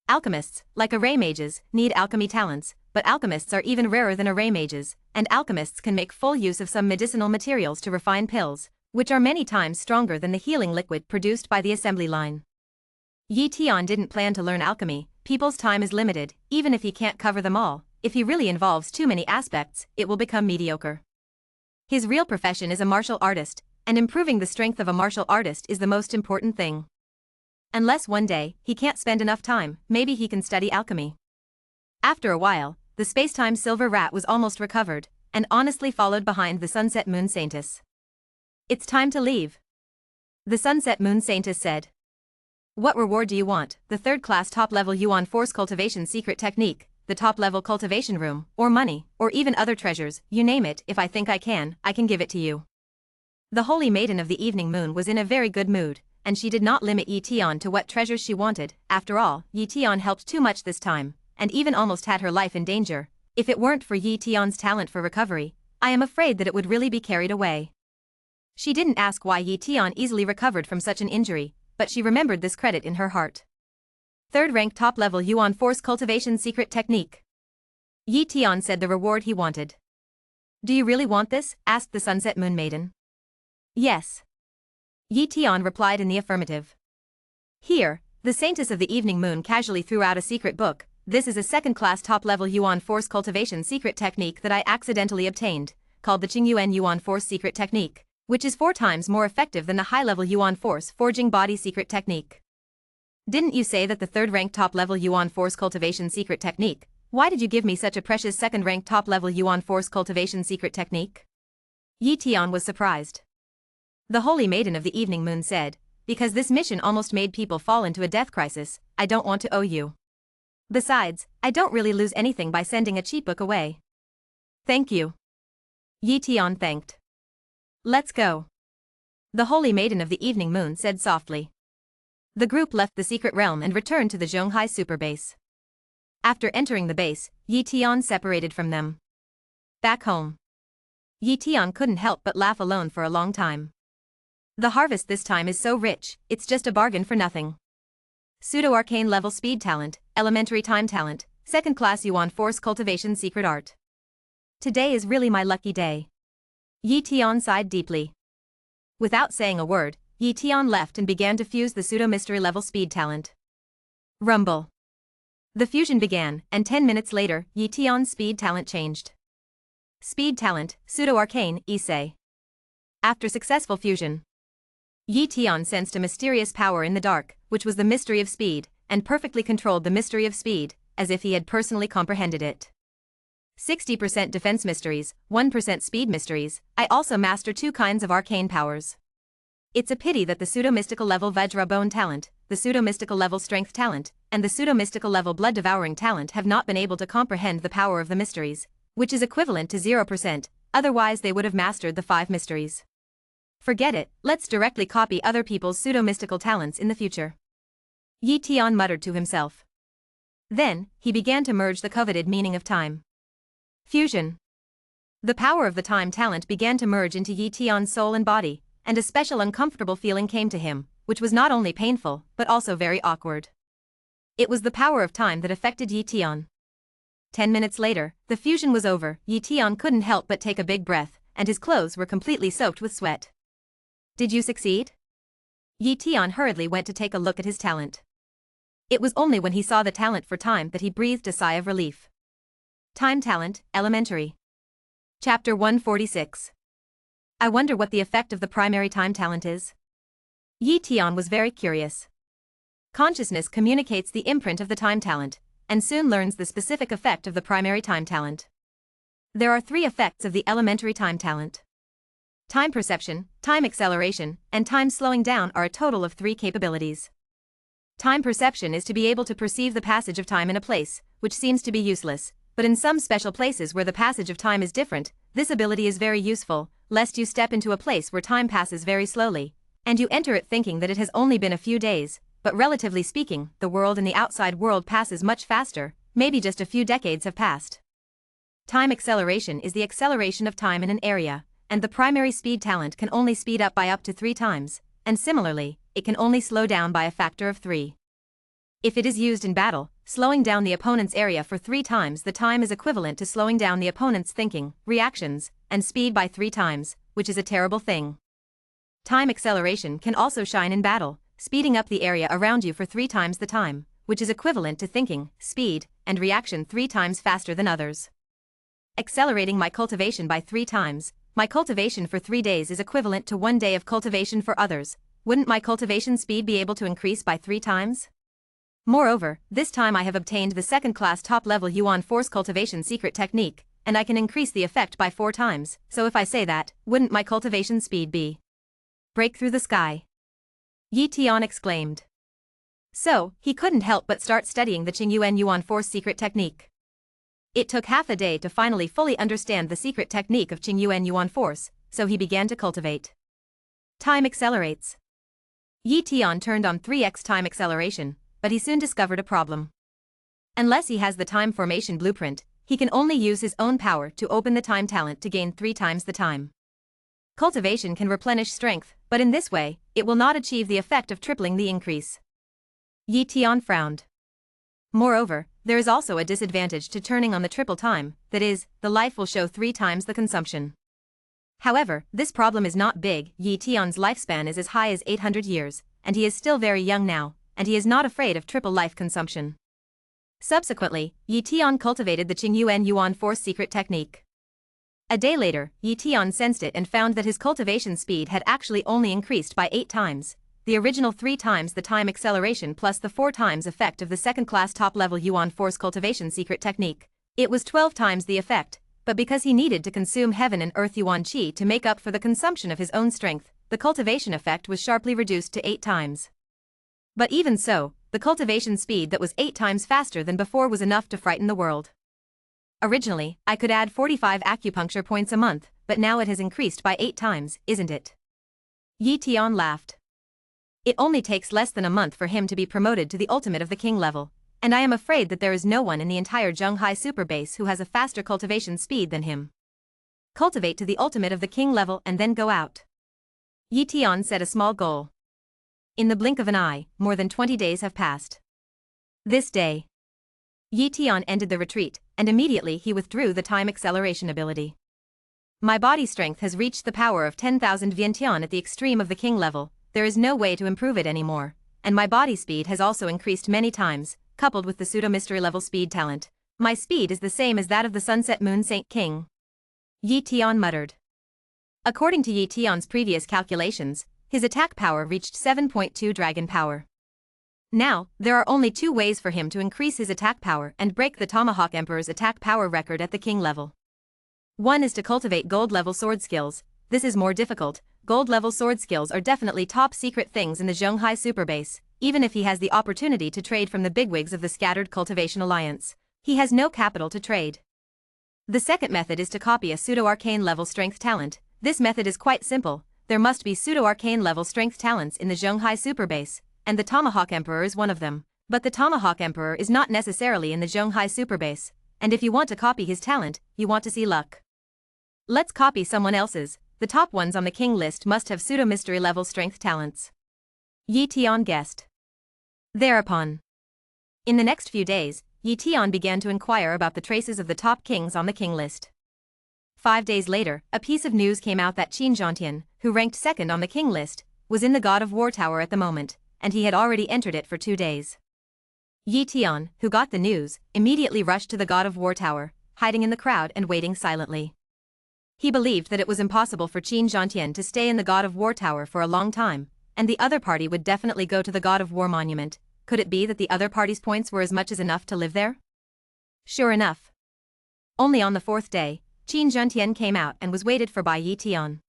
Alchemists, like array mages, need alchemy talents, but alchemists are even rarer than array mages, and alchemists can make full use of some medicinal materials to refine pills, which are many times stronger than the healing liquid produced by the assembly line. Yi Tian didn't plan to learn alchemy. People's time is limited, even if he can't cover them all. If he really involves too many aspects, it will become mediocre. His real profession is a martial artist, and improving the strength of a martial artist is the most important thing. Unless one day, he can't spend enough time, maybe he can study alchemy. After a while, the space-time silver rat was almost recovered, and honestly followed behind the sunset moon saintess. It's time to leave. The sunset moon saintess said. What reward do you want? The third-class top-level Yuan force cultivation secret technique, the top-level cultivation room, or money, or even other treasures, you name it. If I think I can give it to you. The holy maiden of the evening moon was in a very good mood, and she did not limit Yi Tian to what treasures she wanted. After all, Yi Tian helped too much this time, and even almost had her life in danger. If it weren't for Yi Tian's talent for recovery, I am afraid that it would really be carried away. She didn't ask why Yi Tian easily recovered from such an injury, but she remembered this credit in her heart. 3rd rank top level Yuan Force Cultivation Secret Technique. Yi Tian said the reward he wanted. Do you really want this? Asked the Sunset Moon Maiden. Yes. Yi Tian replied in the affirmative. Here, the Saintess of the Evening Moon casually threw out a secret book. This is a second-class top-level Yuan Force Cultivation Secret Technique that I accidentally obtained, called the Qingyuan Yuan Force Secret Technique, which is 4 times more effective than the high-level Yuan Force Forging Body Secret Technique. Didn't you say that the 3rd-rank top-level Yuan Force Cultivation Secret Technique? Why did you give me such a precious 2nd-rank top-level Yuan Force Cultivation Secret Technique? Yi Tian was surprised. The Holy Maiden of the Evening Moon said, because this mission almost made people fall into a death crisis, I don't want to owe you. Besides, I don't really lose anything by sending a cheap book away. Thank you. Yi Tian thanked. Let's go. The Holy Maiden of the Evening Moon said softly. The group left the secret realm and returned to the Zhonghai super base. After entering the base, Yi Tian separated from them. Back home. Yi Tian couldn't help but laugh alone for a long time. The harvest this time is so rich, it's just a bargain for nothing. Pseudo-arcane level speed talent, elementary time talent, 2nd class Yuan Force Cultivation Secret Art. Today is really my lucky day. Yi Tian sighed deeply. Without saying a word, Yi Tian left and began to fuse the pseudo-mystery level speed talent. Rumble. The fusion began, and 10 minutes later, Yi Tian's speed talent changed. Speed talent, pseudo-arcane, Issei. After successful fusion, Yi Tian sensed a mysterious power in the dark, which was the mystery of speed, and perfectly controlled the mystery of speed, as if he had personally comprehended it. 60% defense mysteries, 1% speed mysteries. I also master 2 kinds of arcane powers. It's a pity that the pseudo-mystical level Vajra Bone talent, the pseudo-mystical level Strength talent, and the pseudo-mystical level Blood Devouring talent have not been able to comprehend the power of the mysteries, which is equivalent to 0%, otherwise they would have mastered the 5 mysteries. Forget it, let's directly copy other people's pseudo-mystical talents in the future. Yi Tian muttered to himself. Then, he began to merge the coveted meaning of time. Fusion. The power of the time talent began to merge into Yi Tian's soul and body, and a special uncomfortable feeling came to him, which was not only painful, but also very awkward. It was the power of time that affected Yi Tian. 10 minutes later, the fusion was over. Yi Tian couldn't help but take a big breath, and his clothes were completely soaked with sweat. Did you succeed? Yi Tian hurriedly went to take a look at his talent. It was only when he saw the talent for time that he breathed a sigh of relief. Time talent, elementary. Chapter 146. I wonder what the effect of the primary time talent is. Yi Tian was very curious. Consciousness communicates the imprint of the time talent, and soon learns the specific effect of the primary time talent. There are 3 effects of the elementary time talent. Time perception, time acceleration, and time slowing down are a total of 3 capabilities. Time perception is to be able to perceive the passage of time in a place, which seems to be useless, but in some special places where the passage of time is different, this ability is very useful, lest you step into a place where time passes very slowly, and you enter it thinking that it has only been a few days, but relatively speaking, the world and the outside world passes much faster, maybe just a few decades have passed. Time acceleration is the acceleration of time in an area, and the primary speed talent can only speed up by up to 3 times, and similarly, it can only slow down by a factor of 3. If it is used in battle, slowing down the opponent's area for 3 times the time is equivalent to slowing down the opponent's thinking, reactions, and speed by 3 times, which is a terrible thing. Time acceleration can also shine in battle, speeding up the area around you for 3 times the time, which is equivalent to thinking, speed, and reaction 3 times faster than others. Accelerating my cultivation by 3 times, my cultivation for 3 days is equivalent to 1 day of cultivation for others. Wouldn't my cultivation speed be able to increase by 3 times? Moreover, this time I have obtained the 2nd class top-level Yuan Force Cultivation Secret Technique, and I can increase the effect by 4 times, so if I say that, wouldn't my cultivation speed be break through the sky? Yi Tian exclaimed. So, he couldn't help but start studying the Qingyuan Yuan Force Secret Technique. It took half a day to finally fully understand the secret technique of Qingyuan Yuan Force, so he began to cultivate. Time accelerates. Yi Tian turned on 3x time acceleration, but he soon discovered a problem. Unless he has the time formation blueprint, he can only use his own power to open the time talent to gain 3 times the time. Cultivation can replenish strength, but in this way, it will not achieve the effect of tripling the increase. Yi Tian frowned. Moreover, there is also a disadvantage to turning on the triple time, that is, the life will show 3 times the consumption. However, this problem is not big. Yi Tian's lifespan is as high as 800 years, and he is still very young now, and he is not afraid of triple life consumption. Subsequently, Yi Tian cultivated the Qingyuan Yuan Force secret technique. A day later, Yi Tian sensed it and found that his cultivation speed had actually only increased by 8 times, the original 3 times the time acceleration plus the 4 times effect of the second-class top-level Yuan Force cultivation secret technique. It was 12 times the effect, but because he needed to consume heaven and earth Yuan Qi to make up for the consumption of his own strength, the cultivation effect was sharply reduced to 8 times. But even so, the cultivation speed that was 8 times faster than before was enough to frighten the world. Originally, I could add 45 acupuncture points a month, but now it has increased by 8 times, isn't it? Yi Tian laughed. It only takes less than a month for him to be promoted to the ultimate of the king level, and I am afraid that there is no one in the entire Zhenghai super base who has a faster cultivation speed than him. Cultivate to the ultimate of the king level and then go out. Yi Tian set a small goal. In the blink of an eye, more than 20 days have passed. This day, Yi Tian ended the retreat, and immediately he withdrew the time acceleration ability. My body strength has reached the power of 10,000 Vientian at the extreme of the king level, there is no way to improve it anymore, and my body speed has also increased many times, coupled with the pseudo-mystery level speed talent. My speed is the same as that of the Sunset Moon Saint King. Yi Tian muttered. According to Yi Tian's previous calculations, his attack power reached 7.2 dragon power. Now, there are only 2 ways for him to increase his attack power and break the Tomahawk Emperor's attack power record at the king level. One is to cultivate gold-level sword skills. This is more difficult. Gold-level sword skills are definitely top secret things in the Zhenghai superbase, even if he has the opportunity to trade from the bigwigs of the Scattered Cultivation Alliance. He has no capital to trade. The second method is to copy a pseudo-arcane level strength talent. This method is quite simple. There must be pseudo-arcane level strength talents in the Zhenghai superbase, and the Tomahawk Emperor is one of them. But the Tomahawk Emperor is not necessarily in the Zhenghai superbase, and if you want to copy his talent, you want to see luck. Let's copy someone else's. The top ones on the king list must have pseudo-mystery level strength talents. Yi Tian guessed. Thereupon, in the next few days, Yi Tian began to inquire about the traces of the top kings on the king list. 5 days later, a piece of news came out that Qin Zhongtian, who ranked second on the king list, was in the God of War Tower at the moment, and he had already entered it for 2 days. Yi Tian, who got the news, immediately rushed to the God of War Tower, hiding in the crowd and waiting silently. He believed that it was impossible for Qin Zhongtian to stay in the God of War Tower for a long time, and the other party would definitely go to the God of War Monument. Could it be that the other party's points were as much as enough to live there? Sure enough. Only on the 4th day, Qin Zhongtian came out and was waited for by Yi Tian.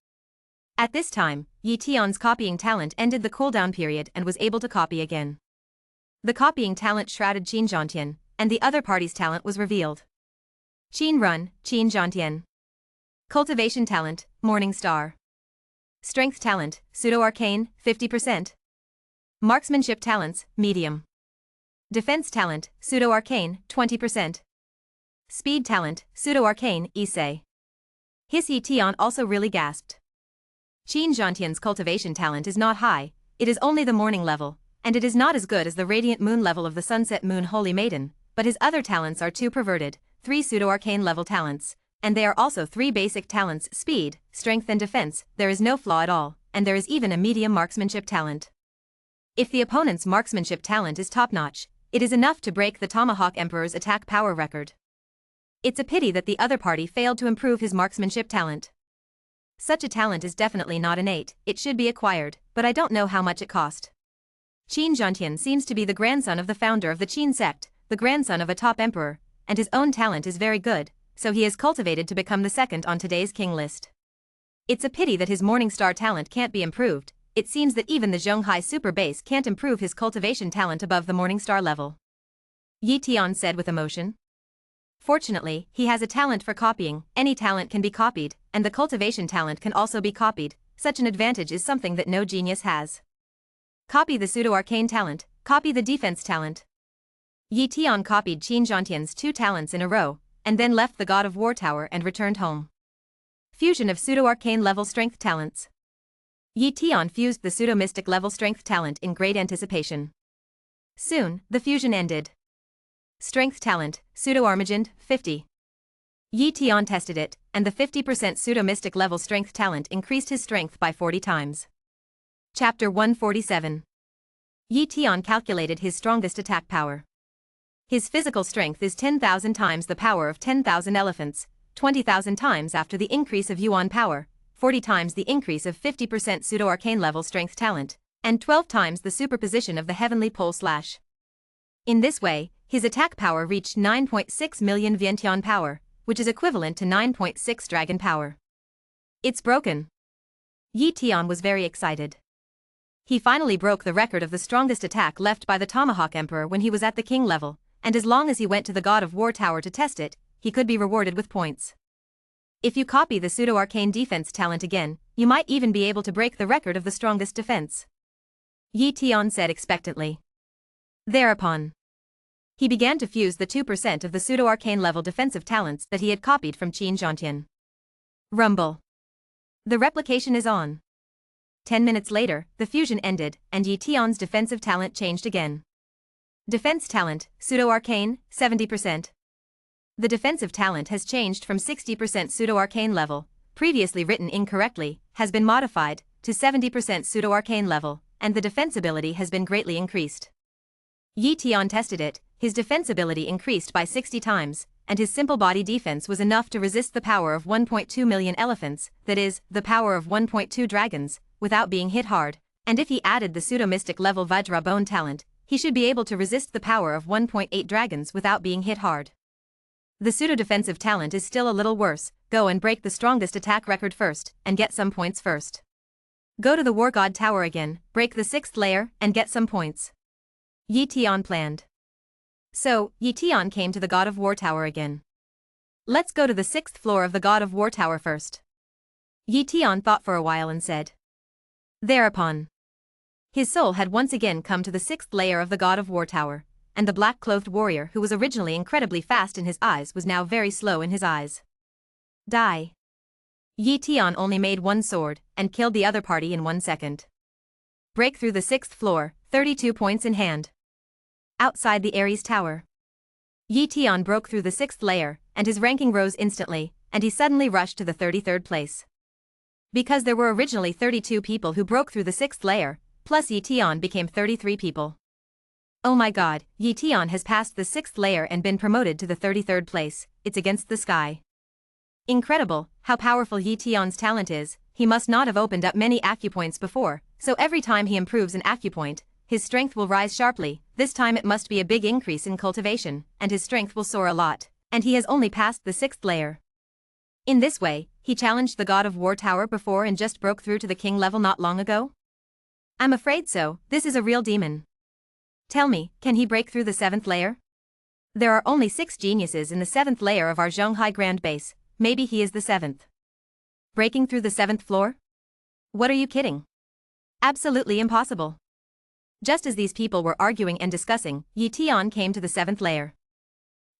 At this time, Yi Tian's copying talent ended the cooldown period and was able to copy again. The copying talent shrouded Qin Zhongtian, and the other party's talent was revealed. Qin Run, Qin Zhongtian. Cultivation talent, Morning Star. Strength talent, Pseudo-Arcane, 50%. Marksmanship talents, Medium. Defense talent, Pseudo-Arcane, 20%. Speed talent, Pseudo-Arcane, Issei. His Yi Tian also really gasped. Qin Zhongtian's cultivation talent is not high, it is only the morning level, and it is not as good as the radiant moon level of the Sunset Moon Holy Maiden, but his other talents are too perverted, 3 pseudo-arcane level talents, and they are also 3 basic talents, speed, strength and defense. There is no flaw at all, and there is even a medium marksmanship talent. If the opponent's marksmanship talent is top-notch, it is enough to break the Tomahawk Emperor's attack power record. It's a pity that the other party failed to improve his marksmanship talent. Such a talent is definitely not innate, it should be acquired, but I don't know how much it cost. Qin Zhongtian seems to be the grandson of the founder of the Qin sect, the grandson of a top emperor, and his own talent is very good, so he is cultivated to become the second on today's king list. It's a pity that his Morning Star talent can't be improved. It seems that even the Zhenghai super base can't improve his cultivation talent above the Morning Star level. Yi Tian said with emotion. Fortunately, he has a talent for copying. Any talent can be copied, and the cultivation talent can also be copied. Such an advantage is something that no genius has. Copy the pseudo-arcane talent, copy the defense talent. Yi Tian copied Qin Zhongtian's 2 talents in a row, and then left the God of War Tower and returned home. Fusion of pseudo-arcane level strength talents. Yi Tian fused the pseudo-mystic level strength talent in great anticipation. Soon, the fusion ended. Strength talent, pseudo-armagend, 50. Yi Tian tested it, and the 50% pseudo-mystic level strength talent increased his strength by 40 times. Chapter 147. Yi Tian calculated his strongest attack power. His physical strength is 10,000 times the power of 10,000 elephants, 20,000 times after the increase of Yuan power, 40 times the increase of 50% pseudo-arcane level strength talent, and 12 times the superposition of the heavenly pole slash. In this way, his attack power reached 9.6 million Vientian power, which is equivalent to 9.6 dragon power. It's broken. Yi Tian was very excited. He finally broke the record of the strongest attack left by the Tomahawk Emperor when he was at the king level, and as long as he went to the God of War Tower to test it, he could be rewarded with points. If you copy the pseudo-arcane defense talent again, you might even be able to break the record of the strongest defense. Yi Tian said expectantly. Thereupon, he began to fuse the 2% of the pseudo-arcane level defensive talents that he had copied from Qin Zhantian. Rumble. The replication is on. 10 minutes later, the fusion ended, and Yi Tian's defensive talent changed again. Defense talent, pseudo-arcane, 70%. The defensive talent has changed from 60% pseudo-arcane level, previously written incorrectly, has been modified, to 70% pseudo-arcane level, and the defensibility has been greatly increased. Yi Tian tested it, his defensibility increased by 60 times, and his simple body defense was enough to resist the power of 1.2 million elephants, that is, the power of 1.2 dragons, without being hit hard, and if he added the pseudo-mystic level Vajra bone talent, he should be able to resist the power of 1.8 dragons without being hit hard. The pseudo-defensive talent is still a little worse. Go and break the strongest attack record first, and get some points first. Go to the War God Tower again, break the 6th layer, and get some points. Yi Tian planned. So, Yi Tian came to the God of War Tower again. Let's go to the 6th floor of the God of War Tower first. Yi Tian thought for a while and said. Thereupon, his soul had once again come to the 6th layer of the God of War Tower, and the black-clothed warrior who was originally incredibly fast in his eyes was now very slow in his eyes. Die. Yi Tian only made one sword, and killed the other party in 1 second. Break through the 6th floor, 32 points in hand. Outside the Ares Tower. Yi Tian broke through the 6th layer, and his ranking rose instantly, and he suddenly rushed to the 33rd place. Because there were originally 32 people who broke through the 6th layer, plus Yi Tian became 33 people. Oh my god, Yi Tian has passed the 6th layer and been promoted to the 33rd place, it's against the sky. Incredible, how powerful Yi Tian's talent is. He must not have opened up many acupoints before, so every time he improves an acupoint, his strength will rise sharply. This time it must be a big increase in cultivation, and his strength will soar a lot, and he has only passed the 6th layer. In this way, he challenged the God of War Tower before and just broke through to the king level not long ago? I'm afraid so. This is a real demon. Tell me, can he break through the 7th layer? There are only 6 geniuses in the 7th layer of our Zhonghai Grand Base, maybe he is the 7th. Breaking through the 7th floor? What are you kidding? Absolutely impossible. Just as these people were arguing and discussing, Yi Tian came to the 7th layer.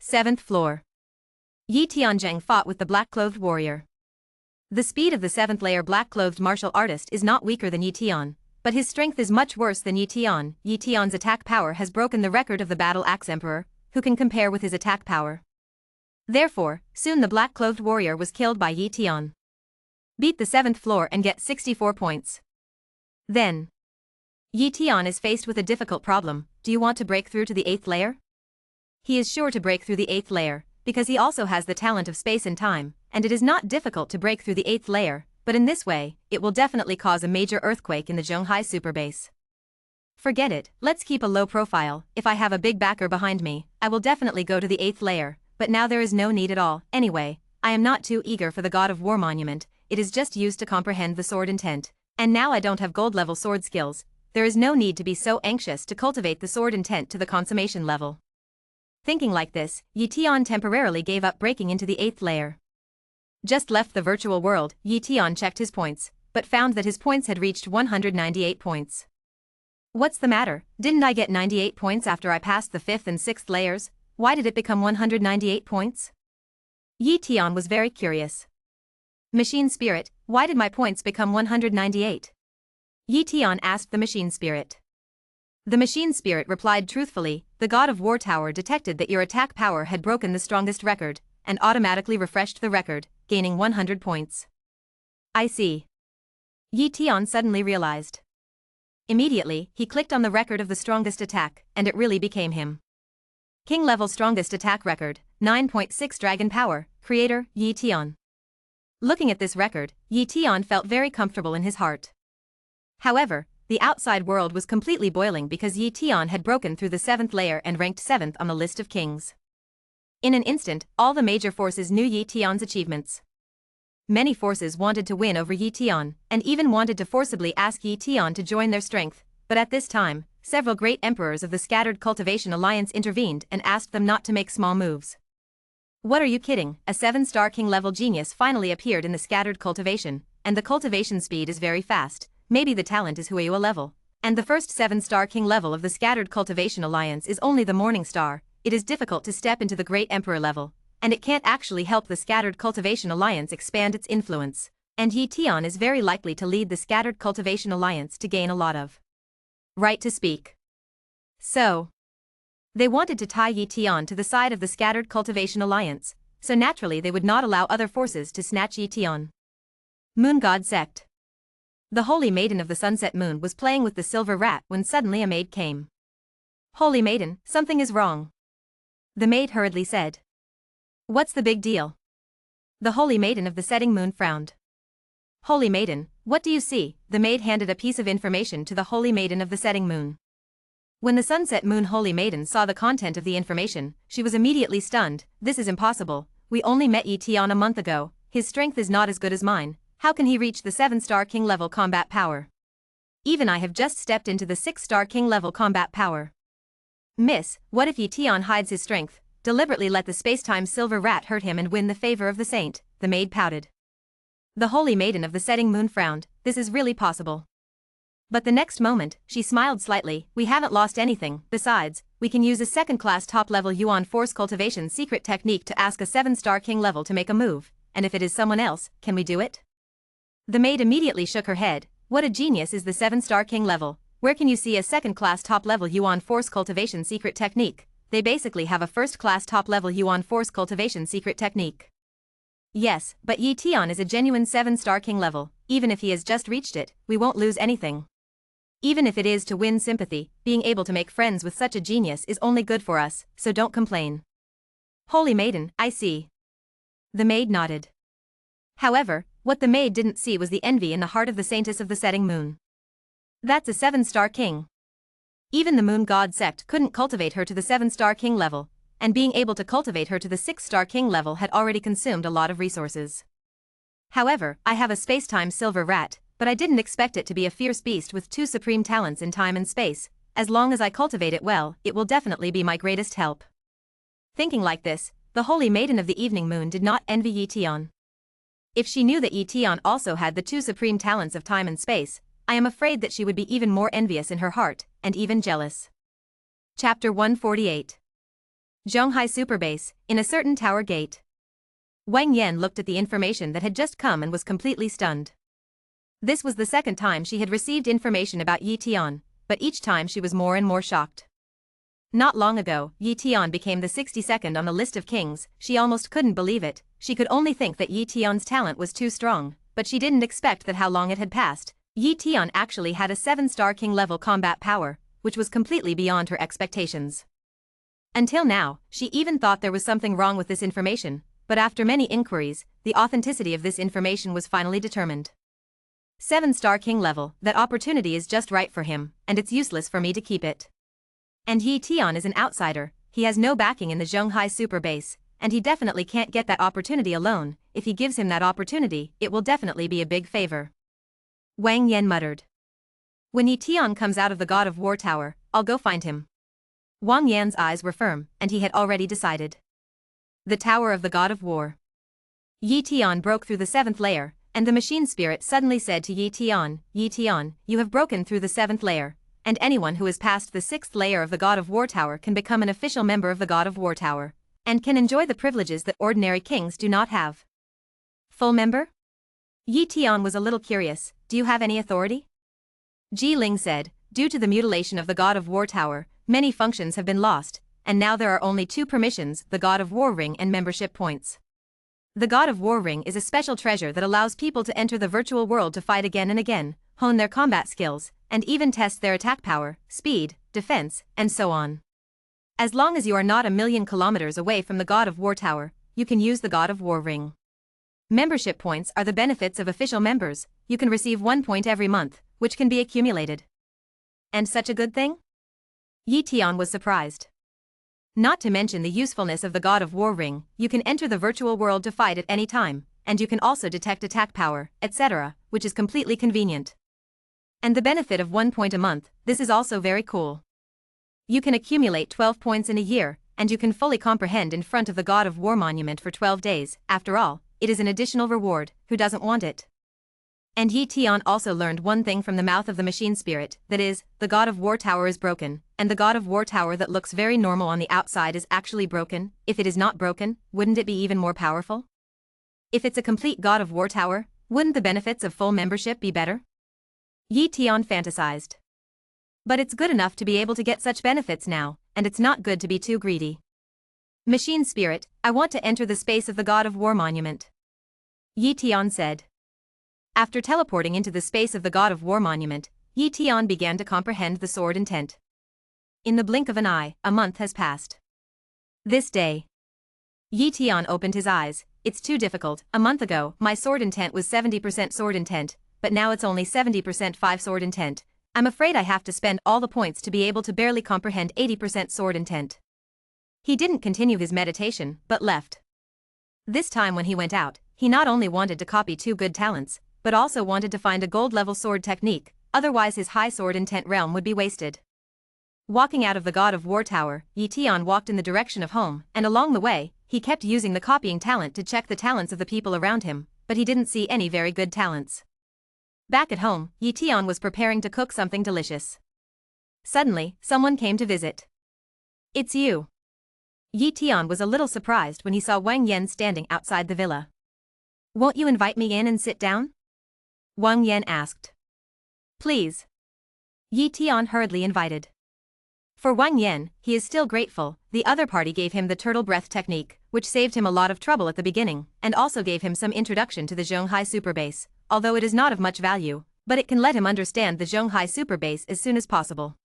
7th floor. Yi Tianzheng fought with the black-clothed warrior. The speed of the 7th layer black-clothed martial artist is not weaker than Yi Tian, but his strength is much worse than Yi Tian. Yi Tian's attack power has broken the record of the Battle Axe Emperor, who can compare with his attack power. Therefore, soon the black-clothed warrior was killed by Yi Tian. Beat the 7th floor and get 64 points. Then, Yi Tian is faced with a difficult problem. Do you want to break through to the 8th layer? He is sure to break through the 8th layer, because he also has the talent of space and time, and it is not difficult to break through the 8th layer, but in this way, it will definitely cause a major earthquake in the Zhonghai superbase. Forget it, let's keep a low profile. If I have a big backer behind me, I will definitely go to the 8th layer, but now there is no need at all. Anyway, I am not too eager for the God of War monument, it is just used to comprehend the sword intent, and now I don't have gold-level sword skills. There is no need to be so anxious to cultivate the sword intent to the consummation level. Thinking like this, Yi Tian temporarily gave up breaking into the 8th layer. Just left the virtual world, Yi Tian checked his points, but found that his points had reached 198 points. What's the matter? Didn't I get 98 points after I passed the 5th and 6th layers? Why did it become 198 points? Yi Tian was very curious. Machine spirit, why did my points become 198? Yi Tian asked the machine spirit. The machine spirit replied truthfully, the God of War Tower detected that your attack power had broken the strongest record, and automatically refreshed the record, gaining 100 points. I see. Yi Tian suddenly realized. Immediately, he clicked on the record of the strongest attack, and it really became him. King level strongest attack record, 9.6 dragon power, creator, Yi Tian. Looking at this record, Yi Tian felt very comfortable in his heart. However, the outside world was completely boiling because Yi Tian had broken through the 7th layer and ranked 7th on the list of kings. In an instant, all the major forces knew Yi Tian's achievements. Many forces wanted to win over Yi Tian, and even wanted to forcibly ask Yi Tian to join their strength, but at this time, several great emperors of the Scattered Cultivation Alliance intervened and asked them not to make small moves. What are you kidding? A 7-star king level genius finally appeared in the Scattered Cultivation, and the cultivation speed is very fast, maybe the talent is Huayua level. And the first 7-star king level of the Scattered Cultivation Alliance is only the Morning Star. It is difficult to step into the Great Emperor level, and it can't actually help the Scattered Cultivation Alliance expand its influence, and Yi Tian is very likely to lead the Scattered Cultivation Alliance to gain a lot of right to speak. So, they wanted to tie Yi Tian to the side of the Scattered Cultivation Alliance, so naturally they would not allow other forces to snatch Yi Tian. Moon God Sect. The Holy Maiden of the Sunset Moon was playing with the silver rat when suddenly a maid came. Holy Maiden, something is wrong. The maid hurriedly said. What's the big deal? The Holy Maiden of the Setting Moon frowned. Holy Maiden, what do you see? The maid handed a piece of information to the Holy Maiden of the Setting Moon. When the Sunset Moon Holy Maiden saw the content of the information, she was immediately stunned. This is impossible. We only met Yi Tian a month ago. His strength is not as good as mine. How can he reach the 7-star king level combat power? Even I have just stepped into the 6-star king level combat power. Miss, what if Yi Tian hides his strength, deliberately let the space-time silver rat hurt him and win the favor of the saint? The maid pouted. The Holy Maiden of the Setting Moon frowned. This is really possible. But the next moment, she smiled slightly. We haven't lost anything. Besides, we can use a second-class top-level Yuan Force Cultivation secret technique to ask a 7-star king level to make a move, and if it is someone else, can we do it? The maid immediately shook her head. What a genius is the 7-star king level. Where can you see a second-class top-level Yuan Force Cultivation secret technique? They basically have a first-class top-level Yuan Force Cultivation secret technique. Yes, but Yi Tian is a genuine 7-star king level. Even if he has just reached it, we won't lose anything. Even if it is to win sympathy, being able to make friends with such a genius is only good for us, so don't complain. Holy Maiden, I see. The maid nodded. However, what the maid didn't see was the envy in the heart of the Saintess of the Setting Moon. That's a 7-star king. Even the Moon God sect couldn't cultivate her to the 7-star king level, and being able to cultivate her to the 6-star king level had already consumed a lot of resources. However, I have a space-time silver rat, but I didn't expect it to be a fierce beast with 2 supreme talents in time and space. As long as I cultivate it well, it will definitely be my greatest help. Thinking like this, the Holy Maiden of the Evening Moon did not envy Yi Tian. If she knew that Yi Tian also had the 2 supreme talents of time and space, I am afraid that she would be even more envious in her heart, and even jealous. Chapter 148. Zhonghai Superbase, in a certain tower gate. Wang Yan looked at the information that had just come and was completely stunned. This was the second time she had received information about Yi Tian, but each time she was more and more shocked. Not long ago, Yi Tian became the 62nd on the list of kings. She almost couldn't believe it. She could only think that Yi Tian's talent was too strong, but she didn't expect that how long it had passed. Yi Tian actually had a 7-star king level combat power, which was completely beyond her expectations. Until now, she even thought there was something wrong with this information, but after many inquiries, the authenticity of this information was finally determined. 7-star king level, that opportunity is just right for him, and it's useless for me to keep it. And Yi Tian is an outsider, he has no backing in the Zhonghai Super Base, and he definitely can't get that opportunity alone. If he gives him that opportunity, it will definitely be a big favor. Wang Yan muttered. When Yi Tian comes out of the God of War Tower, I'll go find him. Wang Yan's eyes were firm, and he had already decided. The Tower of the God of War. Yi Tian broke through the 7th layer, and the machine spirit suddenly said to Yi Tian, you have broken through the 7th layer, and anyone who has passed the 6th layer of the God of War Tower can become an official member of the God of War Tower, and can enjoy the privileges that ordinary kings do not have. Full member? Yi Tian was a little curious. Do you have any authority? Ji Ling said, Due to the mutilation of the God of War Tower, many functions have been lost, and now there are only 2 permissions: the God of War Ring and membership points. The God of War Ring is a special treasure that allows people to enter the virtual world to fight again and again, hone their combat skills, and even test their attack power, speed, defense, and so on. As long as you are not a million kilometers away from the God of War Tower, you can use the God of War Ring. Membership points are the benefits of official members. You can receive 1 point every month, which can be accumulated. And such a good thing? Yi Tian was surprised. Not to mention the usefulness of the God of War Ring, you can enter the virtual world to fight at any time, and you can also detect attack power, etc., which is completely convenient. And the benefit of 1 point a month, this is also very cool. You can accumulate 12 points in a year, and you can fully comprehend in front of the God of War monument for 12 days. After all, it is an additional reward. Who doesn't want it? And Yi Tian also learned one thing from the mouth of the machine spirit, that is, the God of War Tower is broken, and the God of War Tower that looks very normal on the outside is actually broken. If it is not broken, wouldn't it be even more powerful? If it's a complete God of War Tower, wouldn't the benefits of full membership be better? Yi Tian fantasized. But it's good enough to be able to get such benefits now, and it's not good to be too greedy. Machine spirit, I want to enter the space of the God of War monument. Yi Tian said. After teleporting into the space of the God of War monument, Yi Tian began to comprehend the sword intent. In the blink of an eye, a month has passed. This day. Yi Tian opened his eyes. It's too difficult. A month ago, my sword intent was 70% sword intent, but now it's only 70% 5 sword intent. I'm afraid I have to spend all the points to be able to barely comprehend 80% sword intent. He didn't continue his meditation, but left. This time when he went out, he not only wanted to copy 2 good talents, but also wanted to find a gold-level sword technique, otherwise his high sword intent realm would be wasted. Walking out of the God of War Tower, Yi Tian walked in the direction of home, and along the way, he kept using the copying talent to check the talents of the people around him, but he didn't see any very good talents. Back at home, Yi Tian was preparing to cook something delicious. Suddenly, someone came to visit. It's you. Yi Tian was a little surprised when he saw Wang Yan standing outside the villa. Won't you invite me in and sit down? Wang Yan asked. Please. Yi Tian hurriedly invited. For Wang Yan, he is still grateful. The other party gave him the turtle breath technique, which saved him a lot of trouble at the beginning, and also gave him some introduction to the Zhonghai superbase, although it is not of much value, but it can let him understand the Zhonghai superbase as soon as possible.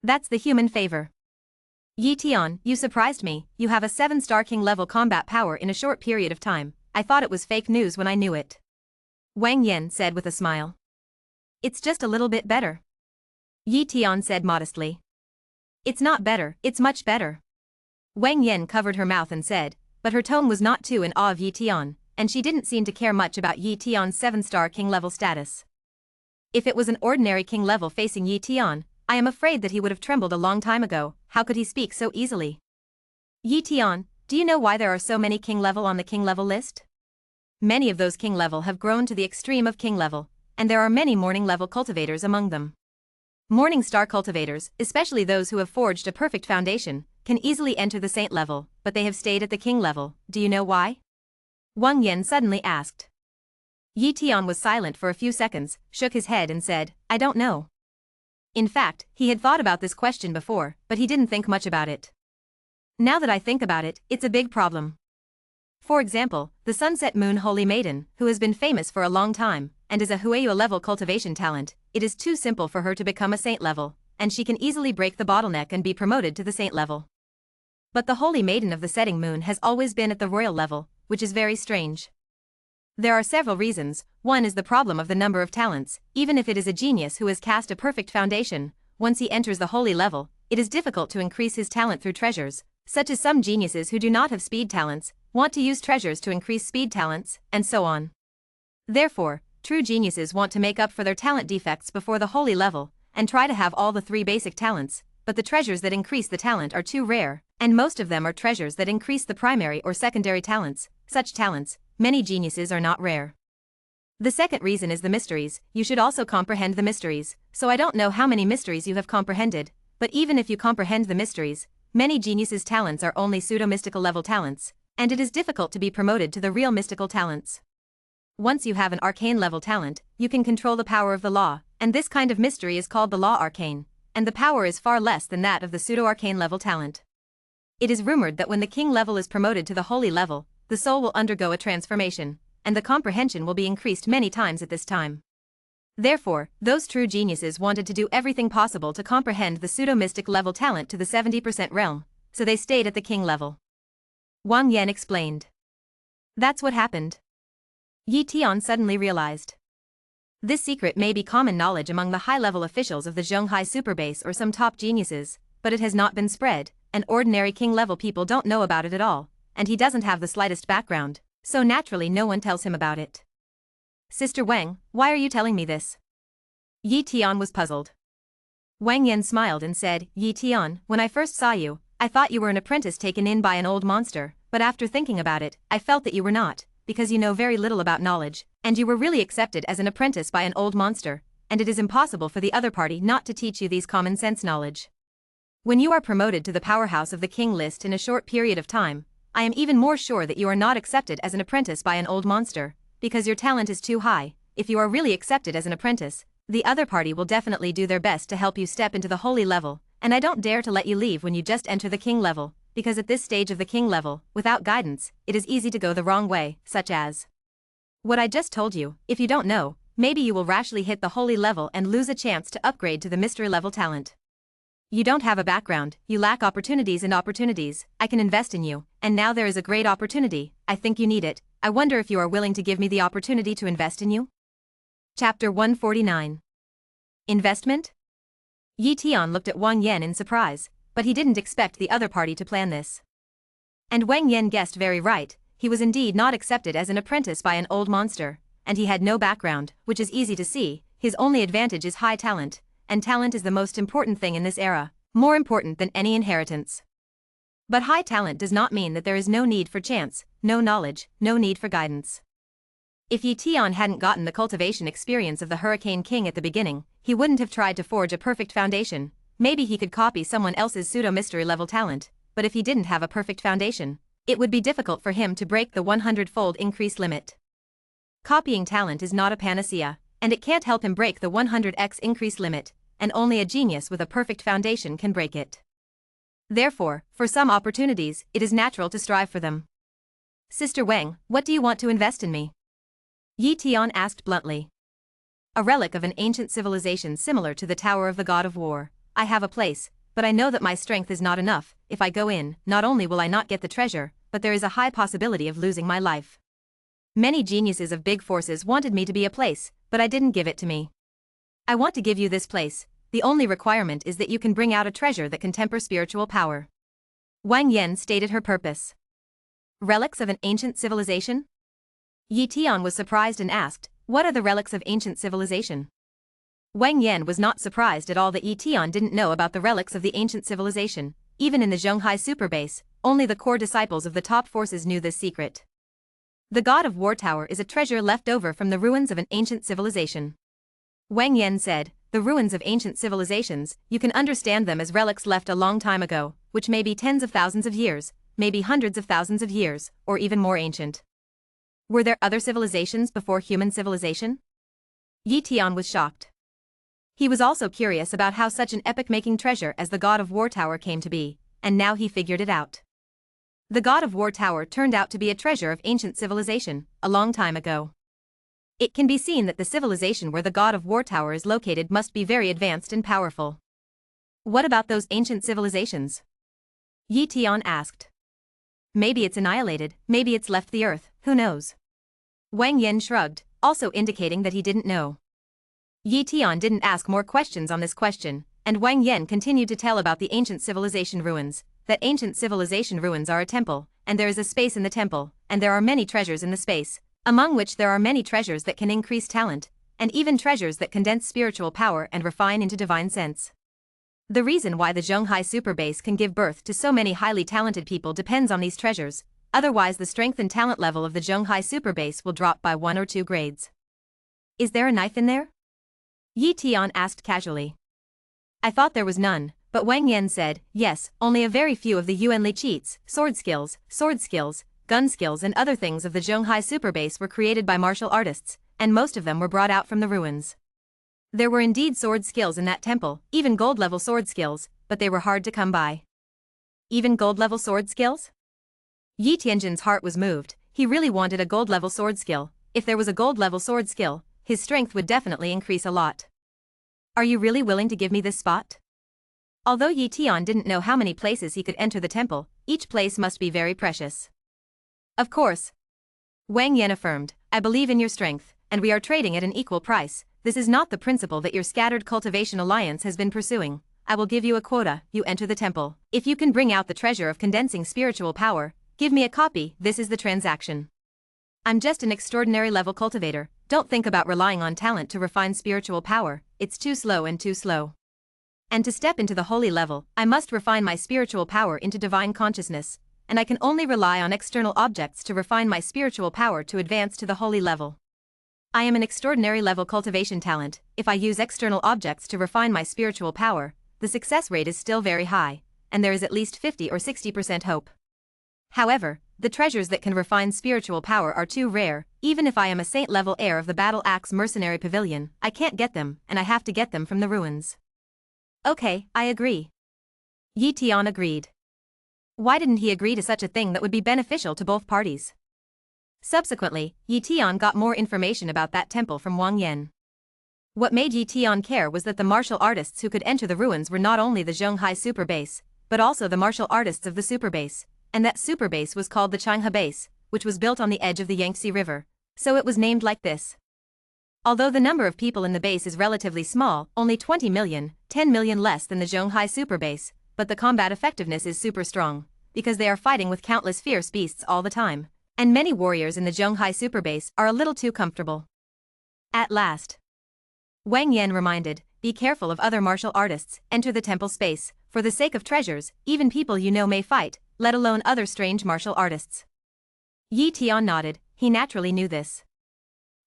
That's the human favor. Yi Tian, you surprised me. You have a 7-star king level combat power in a short period of time. I thought it was fake news when I knew it. Wang Yan said with a smile. It's just a little bit better. Yi Tian said modestly. It's not better, it's much better. Wang Yan covered her mouth and said, but her tone was not too in awe of Yi Tian, and she didn't seem to care much about Yi Tian's 7-star king level status. If it was an ordinary king level facing Yi Tian, I am afraid that he would have trembled a long time ago. How could he speak so easily? Yi Tian, do you know why there are so many king level on the king level list? Many of those king level have grown to the extreme of king level, and there are many morning level cultivators among them. Morning star cultivators, especially those who have forged a perfect foundation, can easily enter the saint level, but they have stayed at the king level. Do you know why? Wang Yan suddenly asked. Yi Tian was silent for a few seconds, shook his head and said, I don't know. In fact, he had thought about this question before, but he didn't think much about it. Now that I think about it, it's a big problem. For example, the Sunset Moon Holy Maiden, who has been famous for a long time, and is a Huayue level cultivation talent, it is too simple for her to become a saint level, and she can easily break the bottleneck and be promoted to the saint level. But the Holy Maiden of the Setting Moon has always been at the royal level, which is very strange. There are several reasons. One is the problem of the number of talents. Even if it is a genius who has cast a perfect foundation, once he enters the holy level, it is difficult to increase his talent through treasures, such as some geniuses who do not have speed talents, want to use treasures to increase speed talents, and so on. Therefore, true geniuses want to make up for their talent defects before the holy level, and try to have all the 3 basic talents, but the treasures that increase the talent are too rare, and most of them are treasures that increase the primary or secondary talents. Such talents, many geniuses are not rare. The second reason is the mysteries. You should also comprehend the mysteries, so I don't know how many mysteries you have comprehended, but even if you comprehend the mysteries, many geniuses' talents are only pseudo-mystical level talents, and it is difficult to be promoted to the real mystical talents. Once you have an arcane level talent, you can control the power of the law, and this kind of mystery is called the law arcane, and the power is far less than that of the pseudo-arcane level talent. It is rumored that when the king level is promoted to the holy level, the soul will undergo a transformation, and the comprehension will be increased many times at this time. Therefore, those true geniuses wanted to do everything possible to comprehend the pseudo-mystic level talent to the 70% realm, so they stayed at the king level. Wang Yan explained. That's what happened. Yi Tian suddenly realized. This secret may be common knowledge among the high-level officials of the Zhonghai Superbase or some top geniuses, but it has not been spread, and ordinary king-level people don't know about it at all, and he doesn't have the slightest background, so naturally no one tells him about it. Sister Wang, why are you telling me this? Yi Tian was puzzled. Wang Yan smiled and said, Yi Tian, when I first saw you, I thought you were an apprentice taken in by an old monster, but after thinking about it, I felt that you were not, because you know very little about knowledge, and you were really accepted as an apprentice by an old monster, and it is impossible for the other party not to teach you these common sense knowledge. When you are promoted to the powerhouse of the king list in a short period of time, I am even more sure that you are not accepted as an apprentice by an old monster, because your talent is too high. If you are really accepted as an apprentice, the other party will definitely do their best to help you step into the holy level, and I don't dare to let you leave when you just enter the king level, because at this stage of the king level, without guidance, it is easy to go the wrong way, such as what I just told you. If you don't know, maybe you will rashly hit the holy level and lose a chance to upgrade to the mystery level talent. You don't have a background, you lack opportunities and opportunities, I can invest in you, and now there is a great opportunity, I think you need it, I wonder if you are willing to give me the opportunity to invest in you? Chapter 149. Investment? Yi Tian looked at Wang Yan in surprise, but he didn't expect the other party to plan this. And Wang Yan guessed very right, he was indeed not accepted as an apprentice by an old monster, and he had no background, which is easy to see, his only advantage is high talent, and talent is the most important thing in this era, more important than any inheritance. But high talent does not mean that there is no need for chance, no knowledge, no need for guidance. If Yi Tian hadn't gotten the cultivation experience of the Hurricane King at the beginning, he wouldn't have tried to forge a perfect foundation. Maybe he could copy someone else's pseudo-mystery level talent, but if he didn't have a perfect foundation, it would be difficult for him to break the 100-fold increase limit. Copying talent is not a panacea, and it can't help him break the 100x increase limit, and only a genius with a perfect foundation can break it. Therefore, for some opportunities, it is natural to strive for them. Sister Wang, what do you want to invest in me? Yi Tian asked bluntly. A relic of an ancient civilization similar to the Tower of the God of War. I have a place, but I know that my strength is not enough. If I go in, not only will I not get the treasure, but there is a high possibility of losing my life. Many geniuses of big forces wanted me to be a place, but I didn't give it to me. I want to give you this place. The only requirement is that you can bring out a treasure that can temper spiritual power. Wang Yan stated her purpose. Relics of an ancient civilization? Yi Tian was surprised and asked, what are the relics of ancient civilization? Wang Yan was not surprised at all that Yi Tian didn't know about the relics of the ancient civilization. Even in the Zhonghai Superbase, only the core disciples of the top forces knew this secret. The God of War Tower is a treasure left over from the ruins of an ancient civilization. Wang Yan said, the ruins of ancient civilizations, you can understand them as relics left a long time ago, which may be tens of thousands of years, maybe hundreds of thousands of years, or even more ancient. Were there other civilizations before human civilization? Yi Tian was shocked. He was also curious about how such an epic-making treasure as the God of War Tower came to be, and now he figured it out. The God of War Tower turned out to be a treasure of ancient civilization, a long time ago. It can be seen that the civilization where the God of War Tower is located must be very advanced and powerful. What about those ancient civilizations? Yi Tian asked. Maybe it's annihilated, maybe it's left the earth, who knows? Wang Yan shrugged, also indicating that he didn't know. Yi Tian didn't ask more questions on this question, and Wang Yan continued to tell about the ancient civilization ruins, that ancient civilization ruins are a temple, and there is a space in the temple, and there are many treasures in the space, among which there are many treasures that can increase talent, and even treasures that condense spiritual power and refine into divine sense. The reason why the Zhonghai Superbase can give birth to so many highly talented people depends on these treasures, otherwise the strength and talent level of the Zhonghai Superbase will drop by 1 or 2 grades. Is there a knife in there? Yi Tian asked casually. I thought there was none, but Wang Yan said, yes, only a very few of the Yuanli cheats, sword skills, gun skills and other things of the Zhonghai Superbase were created by martial artists, and most of them were brought out from the ruins. There were indeed sword skills in that temple, even gold-level sword skills, but they were hard to come by. Even gold-level sword skills? Yi Tianjin's heart was moved. He really wanted a gold-level sword skill. If there was a gold-level sword skill, his strength would definitely increase a lot. Are you really willing to give me this spot? Although Yi Tian didn't know how many places he could enter the temple, each place must be very precious. Of course. Wang Yan affirmed, I believe in your strength, and we are trading at an equal price. This is not the principle that your scattered cultivation alliance has been pursuing. I will give you a quota, you enter the temple. If you can bring out the treasure of condensing spiritual power, give me a copy, this is the transaction. I'm just an extraordinary level cultivator, don't think about relying on talent to refine spiritual power, it's too slow and too slow. And to step into the holy level, I must refine my spiritual power into divine consciousness, and I can only rely on external objects to refine my spiritual power to advance to the holy level. I am an extraordinary level cultivation talent. If I use external objects to refine my spiritual power, the success rate is still very high, and there is at least 50 or 60% hope. However, the treasures that can refine spiritual power are too rare. Even if I am a saint-level heir of the Battle Axe Mercenary Pavilion, I can't get them, and I have to get them from the ruins. Okay, I agree. Yi Tian agreed. Why didn't he agree to such a thing that would be beneficial to both parties? Subsequently, Yi Tian got more information about that temple from Wang Yan. What made Yi Tian care was that the martial artists who could enter the ruins were not only the Zhonghai super base, but also the martial artists of the super base, and that super base was called the Changhe base, which was built on the edge of the Yangtze River, so it was named like this. Although the number of people in the base is relatively small, only 20 million, 10 million less than the Zhonghai super base, but the combat effectiveness is super strong, because they are fighting with countless fierce beasts all the time, and many warriors in the Zhonghai super base are a little too comfortable. At last, Wang Yan reminded, be careful of other martial artists, enter the temple space, for the sake of treasures, even people you know may fight, let alone other strange martial artists. Yi Tian nodded, he naturally knew this.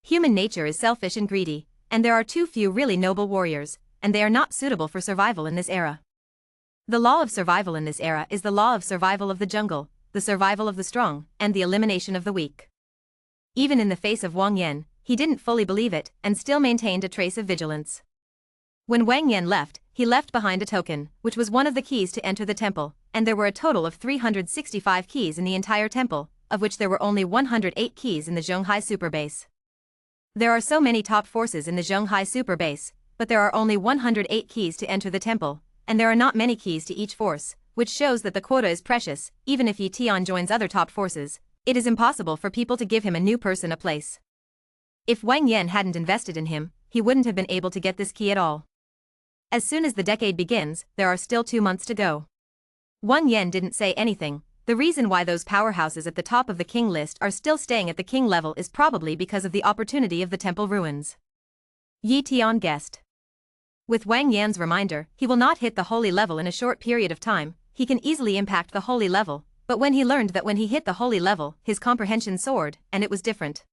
Human nature is selfish and greedy, and there are too few really noble warriors, and they are not suitable for survival in this era. The law of survival in this era is the law of survival of the jungle, the survival of the strong, and the elimination of the weak. Even in the face of Wang Yan, he didn't fully believe it, and still maintained a trace of vigilance. When Wang Yan left, he left behind a token, which was one of the keys to enter the temple, and there were a total of 365 keys in the entire temple, of which there were only 108 keys in the Zhonghai super base. There are so many top forces in the Zhonghai super base, but there are only 108 keys to enter the temple, and there are not many keys to each force, which shows that the quota is precious. Even if Yi Tian joins other top forces, it is impossible for people to give him a new person a place. If Wang Yan hadn't invested in him, he wouldn't have been able to get this key at all. As soon as the decade begins, there are still 2 months to go. Wang Yan didn't say anything. The reason why those powerhouses at the top of the king list are still staying at the king level is probably because of the opportunity of the temple ruins. Yi Tian guessed. With Wang Yan's reminder, he will not hit the holy level in a short period of time. He can easily impact the holy level, but when he learned that when he hit the holy level, his comprehension soared, and it was different.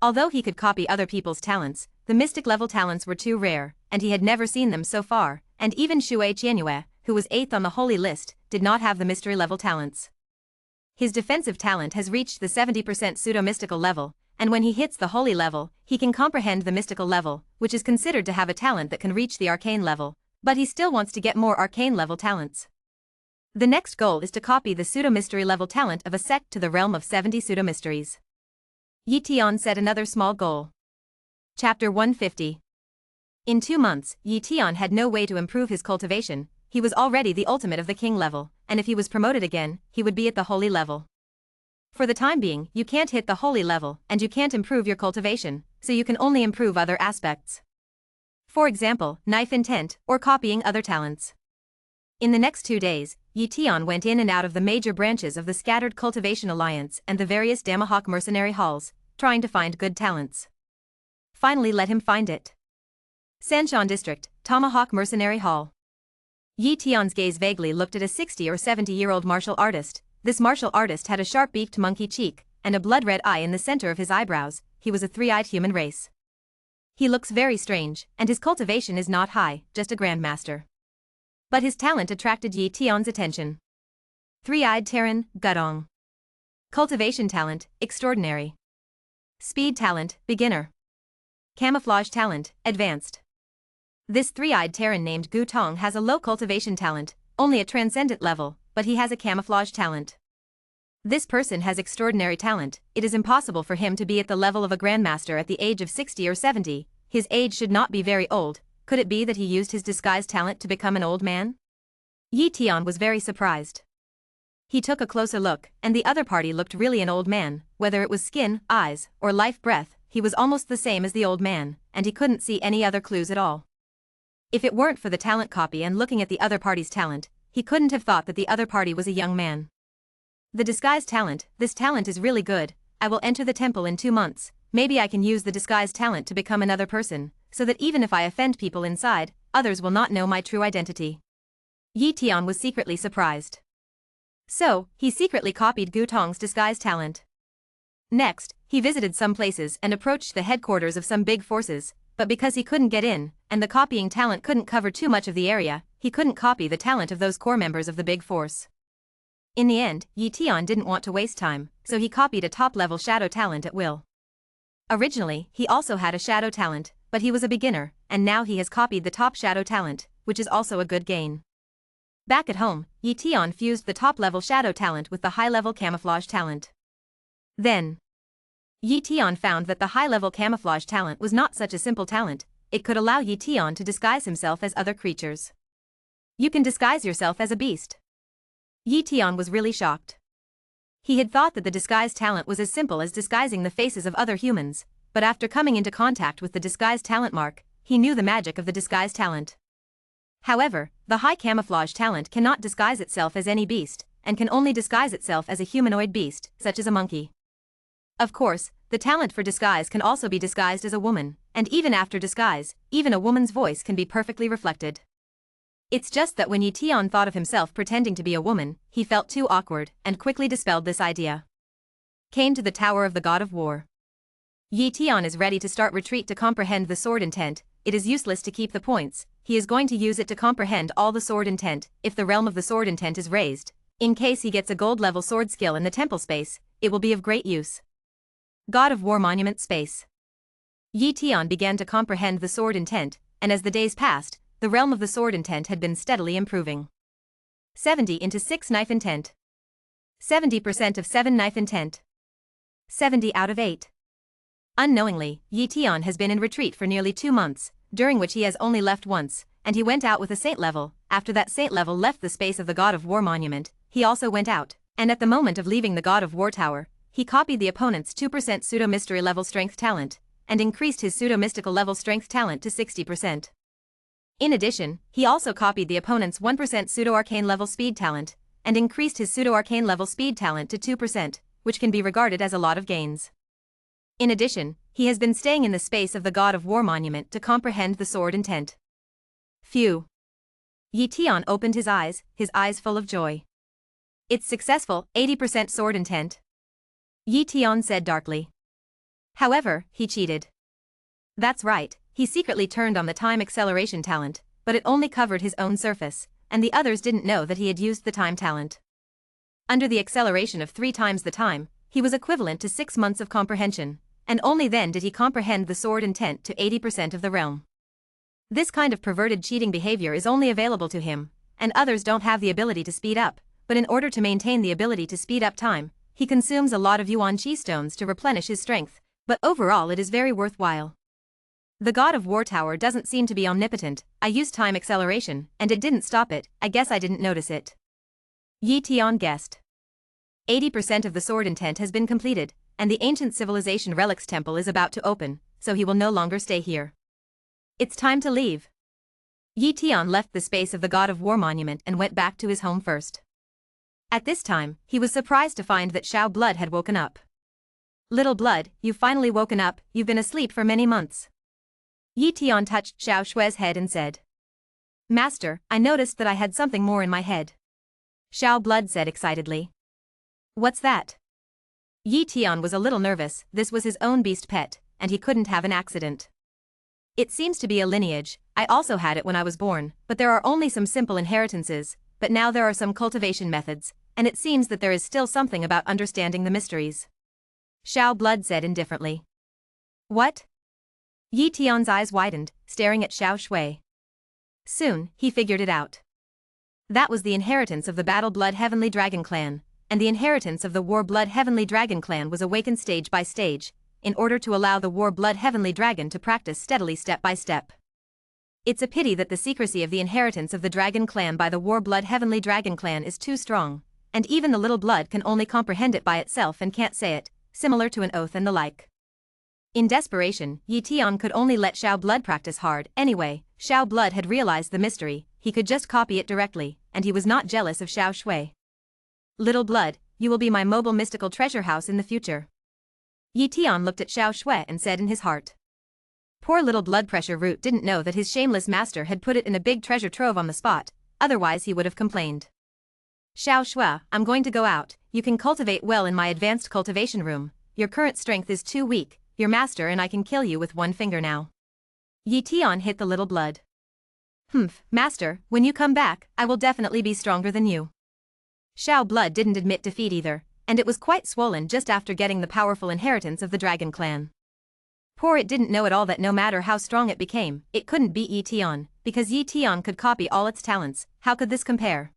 Although he could copy other people's talents, the mystic level talents were too rare, and he had never seen them so far, and even Xue Qianyue, who was 8th on the holy list, did not have the mystery level talents. His defensive talent has reached the 70% pseudo-mystical level, and when he hits the holy level, he can comprehend the mystical level, which is considered to have a talent that can reach the arcane level, but he still wants to get more arcane level talents. The next goal is to copy the pseudo-mystery level talent of a sect to the realm of 70 pseudo-mysteries. Yi Tian set another small goal. Chapter 150. In 2 months, Yi Tian had no way to improve his cultivation. He was already the ultimate of the king level, and if he was promoted again, he would be at the holy level. For the time being, you can't hit the holy level, and you can't improve your cultivation, so you can only improve other aspects. For example, knife intent, or copying other talents. In the next 2 days, Yi Tian went in and out of the major branches of the Scattered Cultivation Alliance and the various Damahawk mercenary halls, trying to find good talents. Finally let him find it. Sanshan District, Tomahawk Mercenary Hall. Yi Tian's gaze vaguely looked at a 60 or 70-year-old martial artist. This martial artist had a sharp-beaked monkey cheek, and a blood-red eye in the center of his eyebrows. He was a 3-eyed human race. He looks very strange, and his cultivation is not high, just a grandmaster. But his talent attracted Yi Tian's attention. 3-eyed Terran, Gudong. Cultivation talent, extraordinary. Speed talent, beginner. Camouflage talent, advanced. This three-eyed Terran named Gu Tong has a low cultivation talent, only a transcendent level, but he has a camouflage talent. This person has extraordinary talent. It is impossible for him to be at the level of a grandmaster at the age of 60 or 70, his age should not be very old. Could it be that he used his disguise talent to become an old man? Yi Tian was very surprised. He took a closer look, and the other party looked really an old man, whether it was skin, eyes, or life breath, he was almost the same as the old man, and he couldn't see any other clues at all. If it weren't for the talent copy and looking at the other party's talent, he couldn't have thought that the other party was a young man. The disguise talent, this talent is really good. I will enter the temple in 2 months, maybe I can use the disguise talent to become another person, so that even if I offend people inside, others will not know my true identity. Yi Tian was secretly surprised. So, he secretly copied Gu Tong's disguise talent. Next, he visited some places and approached the headquarters of some big forces, but because he couldn't get in, and the copying talent couldn't cover too much of the area, he couldn't copy the talent of those core members of the big force. In the end, Yi Tian didn't want to waste time, so he copied a top-level shadow talent at will. Originally, he also had a shadow talent, but he was a beginner, and now he has copied the top shadow talent, which is also a good gain. Back at home, Yi Tian fused the top-level shadow talent with the high-level camouflage talent. Then, Yi Tian found that the high-level camouflage talent was not such a simple talent, it could allow Yi Tian to disguise himself as other creatures. You can disguise yourself as a beast. Yi Tian was really shocked. He had thought that the disguise talent was as simple as disguising the faces of other humans, but after coming into contact with the disguise talent mark, he knew the magic of the disguise talent. However, the high camouflage talent cannot disguise itself as any beast, and can only disguise itself as a humanoid beast, such as a monkey. Of course, the talent for disguise can also be disguised as a woman, and even after disguise, even a woman's voice can be perfectly reflected. It's just that when Yi Tian thought of himself pretending to be a woman, he felt too awkward, and quickly dispelled this idea. Came to the Tower of the God of War. Yi Tian is ready to start retreat to comprehend the sword intent. It is useless to keep the points, he is going to use it to comprehend all the sword intent. If the realm of the sword intent is raised, in case he gets a gold-level sword skill in the temple space, it will be of great use. God of War Monument Space. Yi Tian began to comprehend the sword intent, and as the days passed, the realm of the sword intent had been steadily improving. 70 into 6 knife intent. 70% of 7 knife intent. 70 out of 8. Unknowingly, Yi Tian has been in retreat for nearly 2 months, during which he has only left once, and he went out with a saint level. After that saint level left the space of the God of War monument, he also went out, and at the moment of leaving the God of War tower, he copied the opponent's 2% pseudo-mystery level strength talent, and increased his pseudo-mystical level strength talent to 60%. In addition, he also copied the opponent's 1% pseudo-arcane level speed talent, and increased his pseudo-arcane level speed talent to 2%, which can be regarded as a lot of gains. In addition, he has been staying in the space of the God of War monument to comprehend the sword intent. Phew. Yi Tian opened his eyes full of joy. It's successful, 80% sword intent. Yi Tian said darkly. However, he cheated. That's right, he secretly turned on the time acceleration talent, but it only covered his own surface, and the others didn't know that he had used the time talent. Under the acceleration of 3 times the time, he was equivalent to 6 months of comprehension, and only then did he comprehend the sword intent to 80% of the realm. This kind of perverted cheating behavior is only available to him, and others don't have the ability to speed up, but in order to maintain the ability to speed up time, he consumes a lot of Yuan Chi stones to replenish his strength, but overall it is very worthwhile. The God of War tower doesn't seem to be omnipotent. I used time acceleration, and it didn't stop it. I guess I didn't notice it. Yi Tian guessed. 80% of the sword intent has been completed, and the ancient civilization relics temple is about to open, so he will no longer stay here. It's time to leave. Yi Tian left the space of the God of War monument and went back to his home first. At this time, he was surprised to find that Xiao Blood had woken up. Little Blood, you've finally woken up, you've been asleep for many months. Yi Tian touched Xiao Shue's head and said. Master, I noticed that I had something more in my head. Xiao Blood said excitedly. What's that? Yi Tian was a little nervous, this was his own beast pet, and he couldn't have an accident. It seems to be a lineage, I also had it when I was born, but there are only some simple inheritances, but now there are some cultivation methods, and it seems that there is still something about understanding the mysteries. Xiao Blood said indifferently. What? Yi Tian's eyes widened, staring at Xiao Shui. Soon, he figured it out. That was the inheritance of the Battle Blood Heavenly Dragon clan, and the inheritance of the War Blood Heavenly Dragon clan was awakened stage by stage, in order to allow the War Blood Heavenly Dragon to practice steadily step by step. It's a pity that the secrecy of the inheritance of the Dragon clan by the War Blood Heavenly Dragon clan is too strong, and even the little blood can only comprehend it by itself and can't say it, similar to an oath and the like. In desperation, Yi Tian could only let Xiao Blood practice hard. Anyway, Xiao Blood had realized the mystery, he could just copy it directly, and he was not jealous of Xiao Shui. Little blood, you will be my mobile mystical treasure house in the future. Yi Tian looked at Xiao Shui and said in his heart. Poor little blood pressure root didn't know that his shameless master had put it in a big treasure trove on the spot, otherwise he would have complained. Xiao Shui, I'm going to go out, you can cultivate well in my advanced cultivation room, your current strength is too weak, your master and I can kill you with one finger now. Yi Tian hit the little blood. Master, when you come back, I will definitely be stronger than you. Xiao Blood didn't admit defeat either, and it was quite swollen just after getting the powerful inheritance of the Dragon clan. Poor it didn't know at all that no matter how strong it became, it couldn't beat Yi Tian, because Yi Tian could copy all its talents. How could this compare?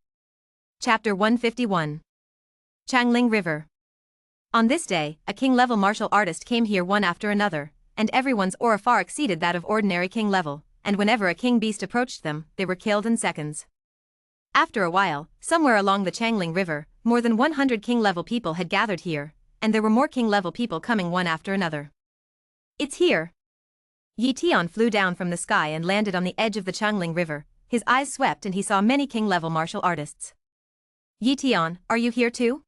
Chapter 151. Changling River. On this day, a king-level martial artist came here one after another, and everyone's aura far exceeded that of ordinary king level, and whenever a king beast approached them, they were killed in seconds. After a while, somewhere along the Changling River, more than 100 king-level people had gathered here, and there were more king-level people coming one after another. It's here! Yi Tian flew down from the sky and landed on the edge of the Changling River, his eyes swept and he saw many king-level martial artists. Yi Tian, are you here too?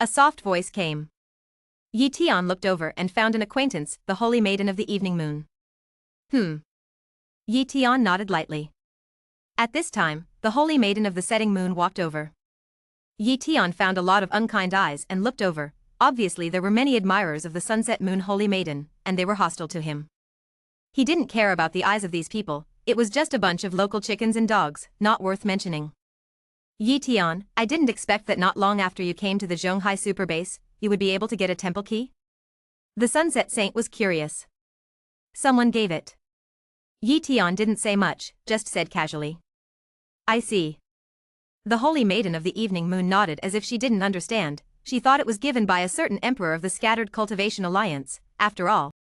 A soft voice came. Yi Tian looked over and found an acquaintance, the Holy Maiden of the Evening Moon. Yi Tian nodded lightly. At this time, the Holy Maiden of the Setting Moon walked over. Yi Tian found a lot of unkind eyes and looked over. Obviously there were many admirers of the Sunset Moon Holy Maiden, and they were hostile to him. He didn't care about the eyes of these people, it was just a bunch of local chickens and dogs, not worth mentioning. Yi Tian, I didn't expect that not long after you came to the Zhonghai Super Base, you would be able to get a temple key? The Sunset Saint was curious. Someone gave it. Yi Tian didn't say much, just said casually. I see. The Holy Maiden of the Evening Moon nodded as if she didn't understand, she thought it was given by a certain emperor of the Scattered Cultivation Alliance, after all,